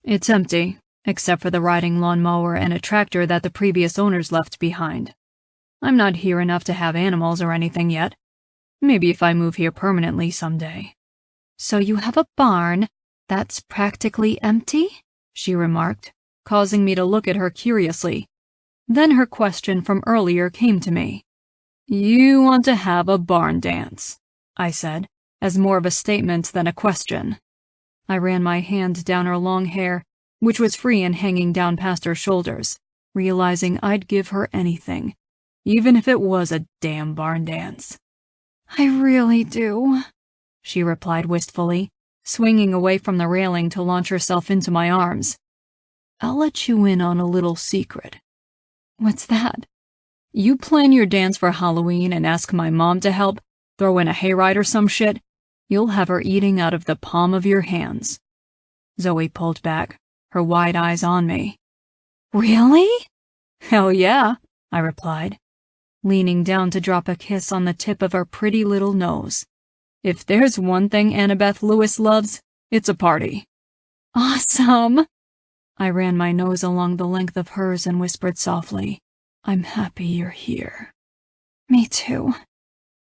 It's empty, except for the riding lawnmower and a tractor that the previous owners left behind. I'm not here enough to have animals or anything yet. Maybe if I move here permanently someday. So you have a barn that's practically empty? She remarked, causing me to look at her curiously. Then her question from earlier came to me. You want to have a barn dance, I said, as more of a statement than a question. I ran my hand down her long hair, which was free and hanging down past her shoulders, realizing I'd give her anything, even if it was a damn barn dance. I really do, she replied wistfully, swinging away from the railing to launch herself into my arms. I'll let you in on a little secret. What's that? You plan your dance for Halloween and ask my mom to help, throw in a hayride or some shit, you'll have her eating out of the palm of your hands. Zoe pulled back, her wide eyes on me. Really? Hell yeah, I replied, leaning down to drop a kiss on the tip of her pretty little nose. If there's one thing Annabeth Lewis loves, it's a party. Awesome! I ran my nose along the length of hers and whispered softly, I'm happy you're here. Me too.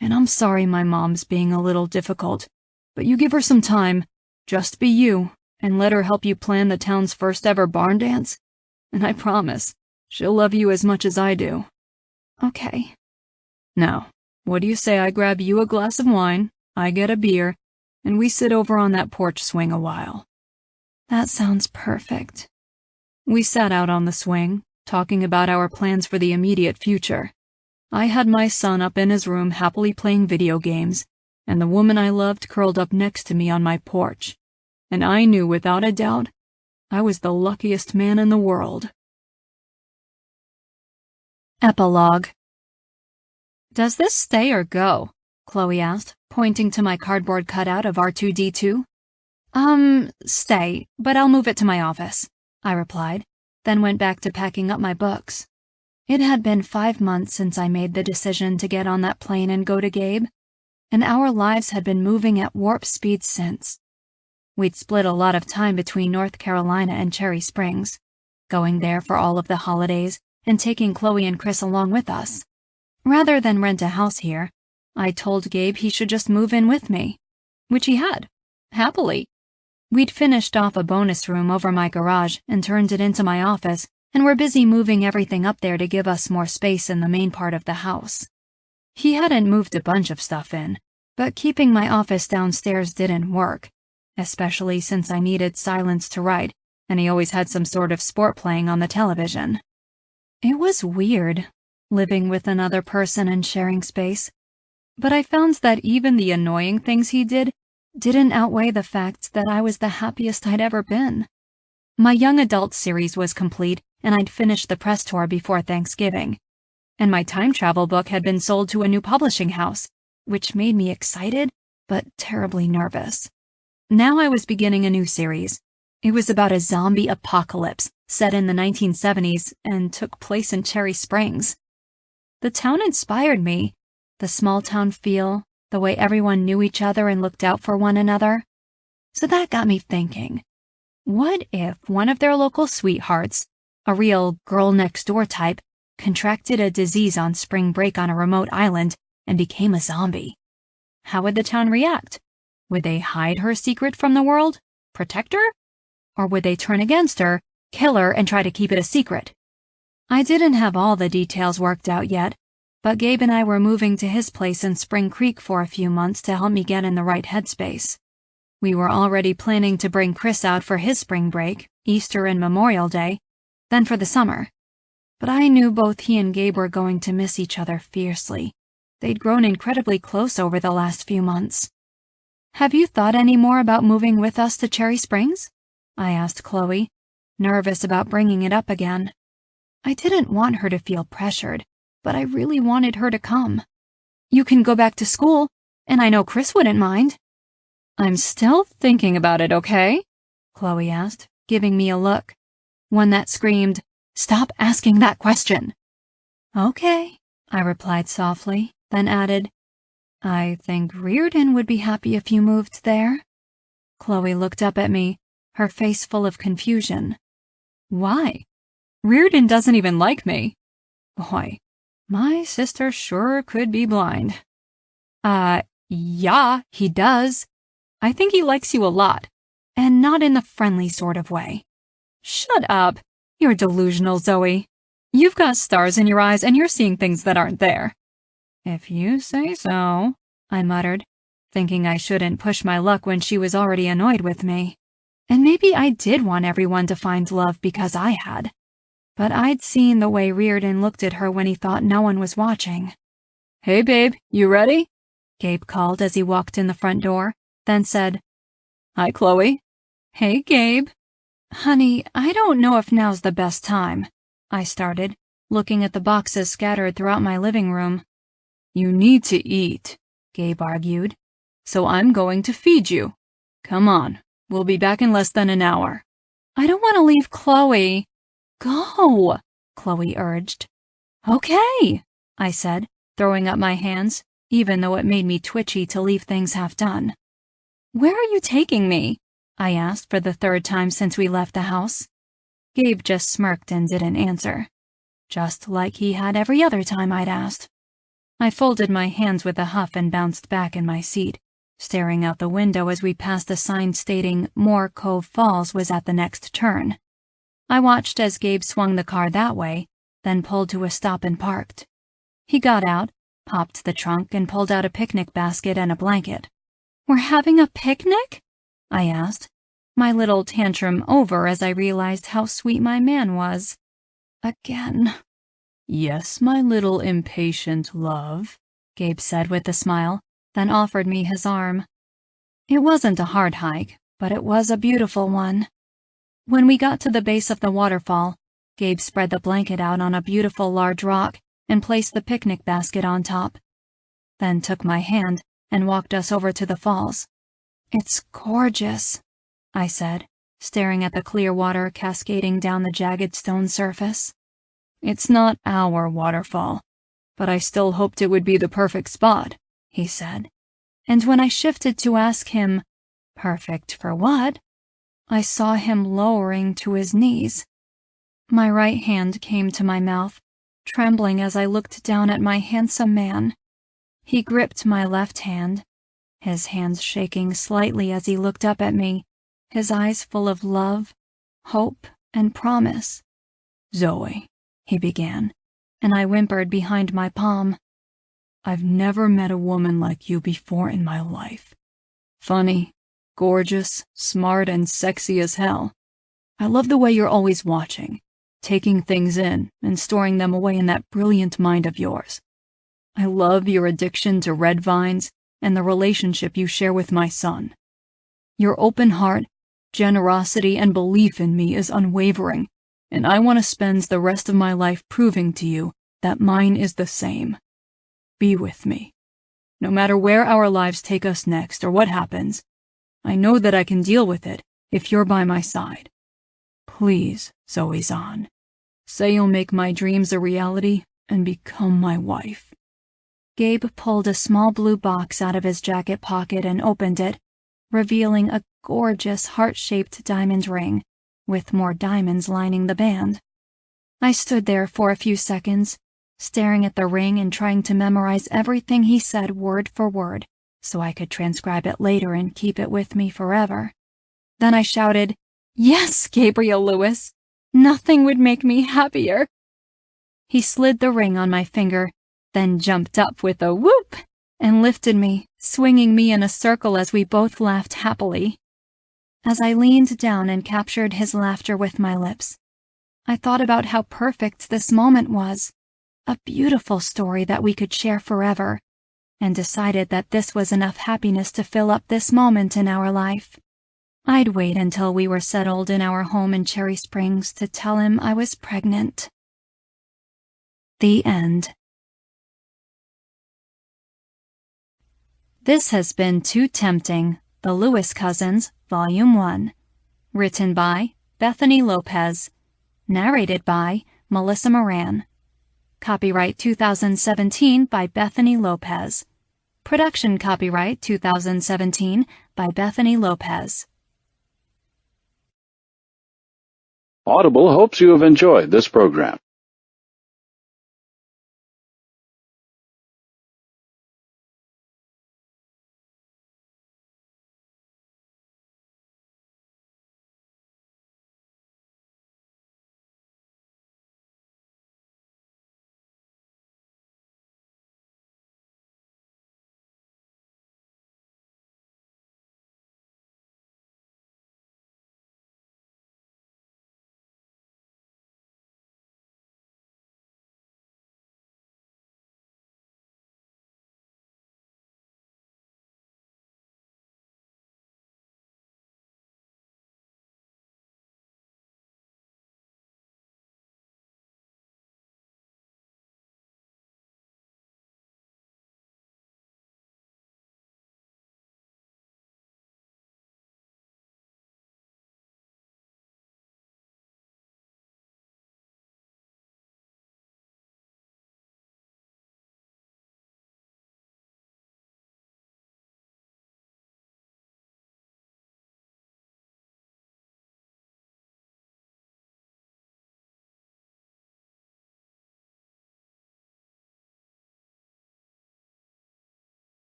And I'm sorry my mom's being a little difficult, but you give her some time, just be you, and let her help you plan the town's first ever barn dance, and I promise, she'll love you as much as I do. Okay. Now, what do you say I grab you a glass of wine, I get a beer, and we sit over on that porch swing a while? That sounds perfect. We sat out on the swing, talking about our plans for the immediate future. I had my son up in his room happily playing video games, and the woman I loved curled up next to me on my porch. And I knew without a doubt, I was the luckiest man in the world. Epilogue. Does this stay or go? Chloe asked, pointing to my cardboard cutout of R2-D2. Stay, but I'll move it to my office, I replied, then went back to packing up my books. It had been 5 months since I made the decision to get on that plane and go to Gabe, and our lives had been moving at warp speed since. We'd split a lot of time between North Carolina and Cherry Springs, going there for all of the holidays and taking Chloe and Chris along with us. Rather than rent a house here, I told Gabe he should just move in with me, which he had, happily. We'd finished off a bonus room over my garage and turned it into my office, and were busy moving everything up there to give us more space in the main part of the house. He hadn't moved a bunch of stuff in, but keeping my office downstairs didn't work, especially since I needed silence to write, and he always had some sort of sport playing on the television. It was weird, living with another person and sharing space, but I found that even the annoying things he did didn't outweigh the fact that I was the happiest I'd ever been. My young adult series was complete, and I'd finished the press tour before Thanksgiving, and my time travel book had been sold to a new publishing house, which made me excited but terribly nervous. Now I was beginning a new series. It was about a zombie apocalypse set in the 1970s and took place in Cherry Springs. The town inspired me, the small town feel, the way everyone knew each other and looked out for one another. So that got me thinking, what if one of their local sweethearts, a real girl-next-door type, contracted a disease on spring break on a remote island and became a zombie? How would the town react? Would they hide her secret from the world, protect her? Or would they turn against her, kill her, and try to keep it a secret? I didn't have all the details worked out yet, but Gabe and I were moving to his place in Spring Creek for a few months to help me get in the right headspace. We were already planning to bring Chris out for his spring break, Easter and Memorial Day, then for the summer. But I knew both he and Gabe were going to miss each other fiercely. They'd grown incredibly close over the last few months. "Have you thought any more about moving with us to Cherry Springs?" I asked Chloe, nervous about bringing it up again. I didn't want her to feel pressured, but I really wanted her to come. "You can go back to school, and I know Chris wouldn't mind." "I'm still thinking about it, okay?" Chloe asked, giving me a look, one that screamed, "Stop asking that question." "Okay," I replied softly, then added, "I think Reardon would be happy if you moved there." Chloe looked up at me, her face full of confusion. "Why? Reardon doesn't even like me." Boy, my sister sure could be blind. Yeah, he does. I think he likes you a lot, and not in the friendly sort of way." "Shut up. You're delusional, Zoe. You've got stars in your eyes and you're seeing things that aren't there." "If you say so," I muttered, thinking I shouldn't push my luck when she was already annoyed with me. And maybe I did want everyone to find love because I had. But I'd seen the way Reardon looked at her when he thought no one was watching. "Hey babe, you ready?" Gabe called as he walked in the front door, then said, "Hi, Chloe." "Hey, Gabe." "Honey, I don't know if now's the best time," I started, looking at the boxes scattered throughout my living room. "You need to eat," Gabe argued, "so I'm going to feed you. Come on, we'll be back in less than an hour." "I don't want to leave Chloe." "Go," Chloe urged. "Okay," I said, throwing up my hands, even though it made me twitchy to leave things half done. "Where are you taking me?" I asked for the third time since we left the house. Gabe just smirked and didn't answer, just like he had every other time I'd asked. I folded my hands with a huff and bounced back in my seat, staring out the window as we passed a sign stating Moore Cove Falls was at the next turn. I watched as Gabe swung the car that way, then pulled to a stop and parked. He got out, popped the trunk, and pulled out a picnic basket and a blanket. "We're having a picnic?" I asked, my little tantrum over as I realized how sweet my man was. Again. "Yes, my little impatient love," Gabe said with a smile, then offered me his arm. It wasn't a hard hike, but it was a beautiful one. When we got to the base of the waterfall, Gabe spread the blanket out on a beautiful large rock and placed the picnic basket on top, then took my hand and walked us over to the falls. "It's gorgeous," I said, staring at the clear water cascading down the jagged stone surface. "It's not our waterfall, but I still hoped it would be the perfect spot," he said. And when I shifted to ask him, "Perfect for what?" I saw him lowering to his knees. My right hand came to my mouth, trembling as I looked down at my handsome man. He gripped my left hand, his hands shaking slightly as he looked up at me, his eyes full of love, hope, and promise. "Zoe," he began, and I whimpered behind my palm. I've never met a woman like you before in my life. Funny, gorgeous, smart, and sexy as hell. I love the way you're always watching, taking things in, and storing them away in that brilliant mind of yours. I love your addiction to red vines and the relationship you share with my son. Your open heart, generosity, and belief in me is unwavering, and I want to spend the rest of my life proving to you that mine is the same. Be with me. No matter where our lives take us next or what happens, I know that I can deal with it if you're by my side. Please, Zoe-san, say you'll make my dreams a reality and become my wife. Gabe pulled a small blue box out of his jacket pocket and opened it, revealing a gorgeous heart-shaped diamond ring, with more diamonds lining the band. I stood there for a few seconds, staring at the ring and trying to memorize everything he said word for word, so I could transcribe it later and keep it with me forever. Then I shouted, "Yes, Gabriel Lewis! Nothing would make me happier!" He slid the ring on my finger, then jumped up with a whoop and lifted me, swinging me in a circle as we both laughed happily. As I leaned down and captured his laughter with my lips, I thought about how perfect this moment was, a beautiful story that we could share forever, and decided that this was enough happiness to fill up this moment in our life. I'd wait until we were settled in our home in Cherry Springs to tell him I was pregnant. The end. This has been Too Tempting, The Lewis Cousins, Volume 1. Written by Bethany Lopez. Narrated by Melissa Moran. Copyright 2017 by Bethany Lopez. Production copyright 2017 by Bethany Lopez. Audible hopes you have enjoyed this program.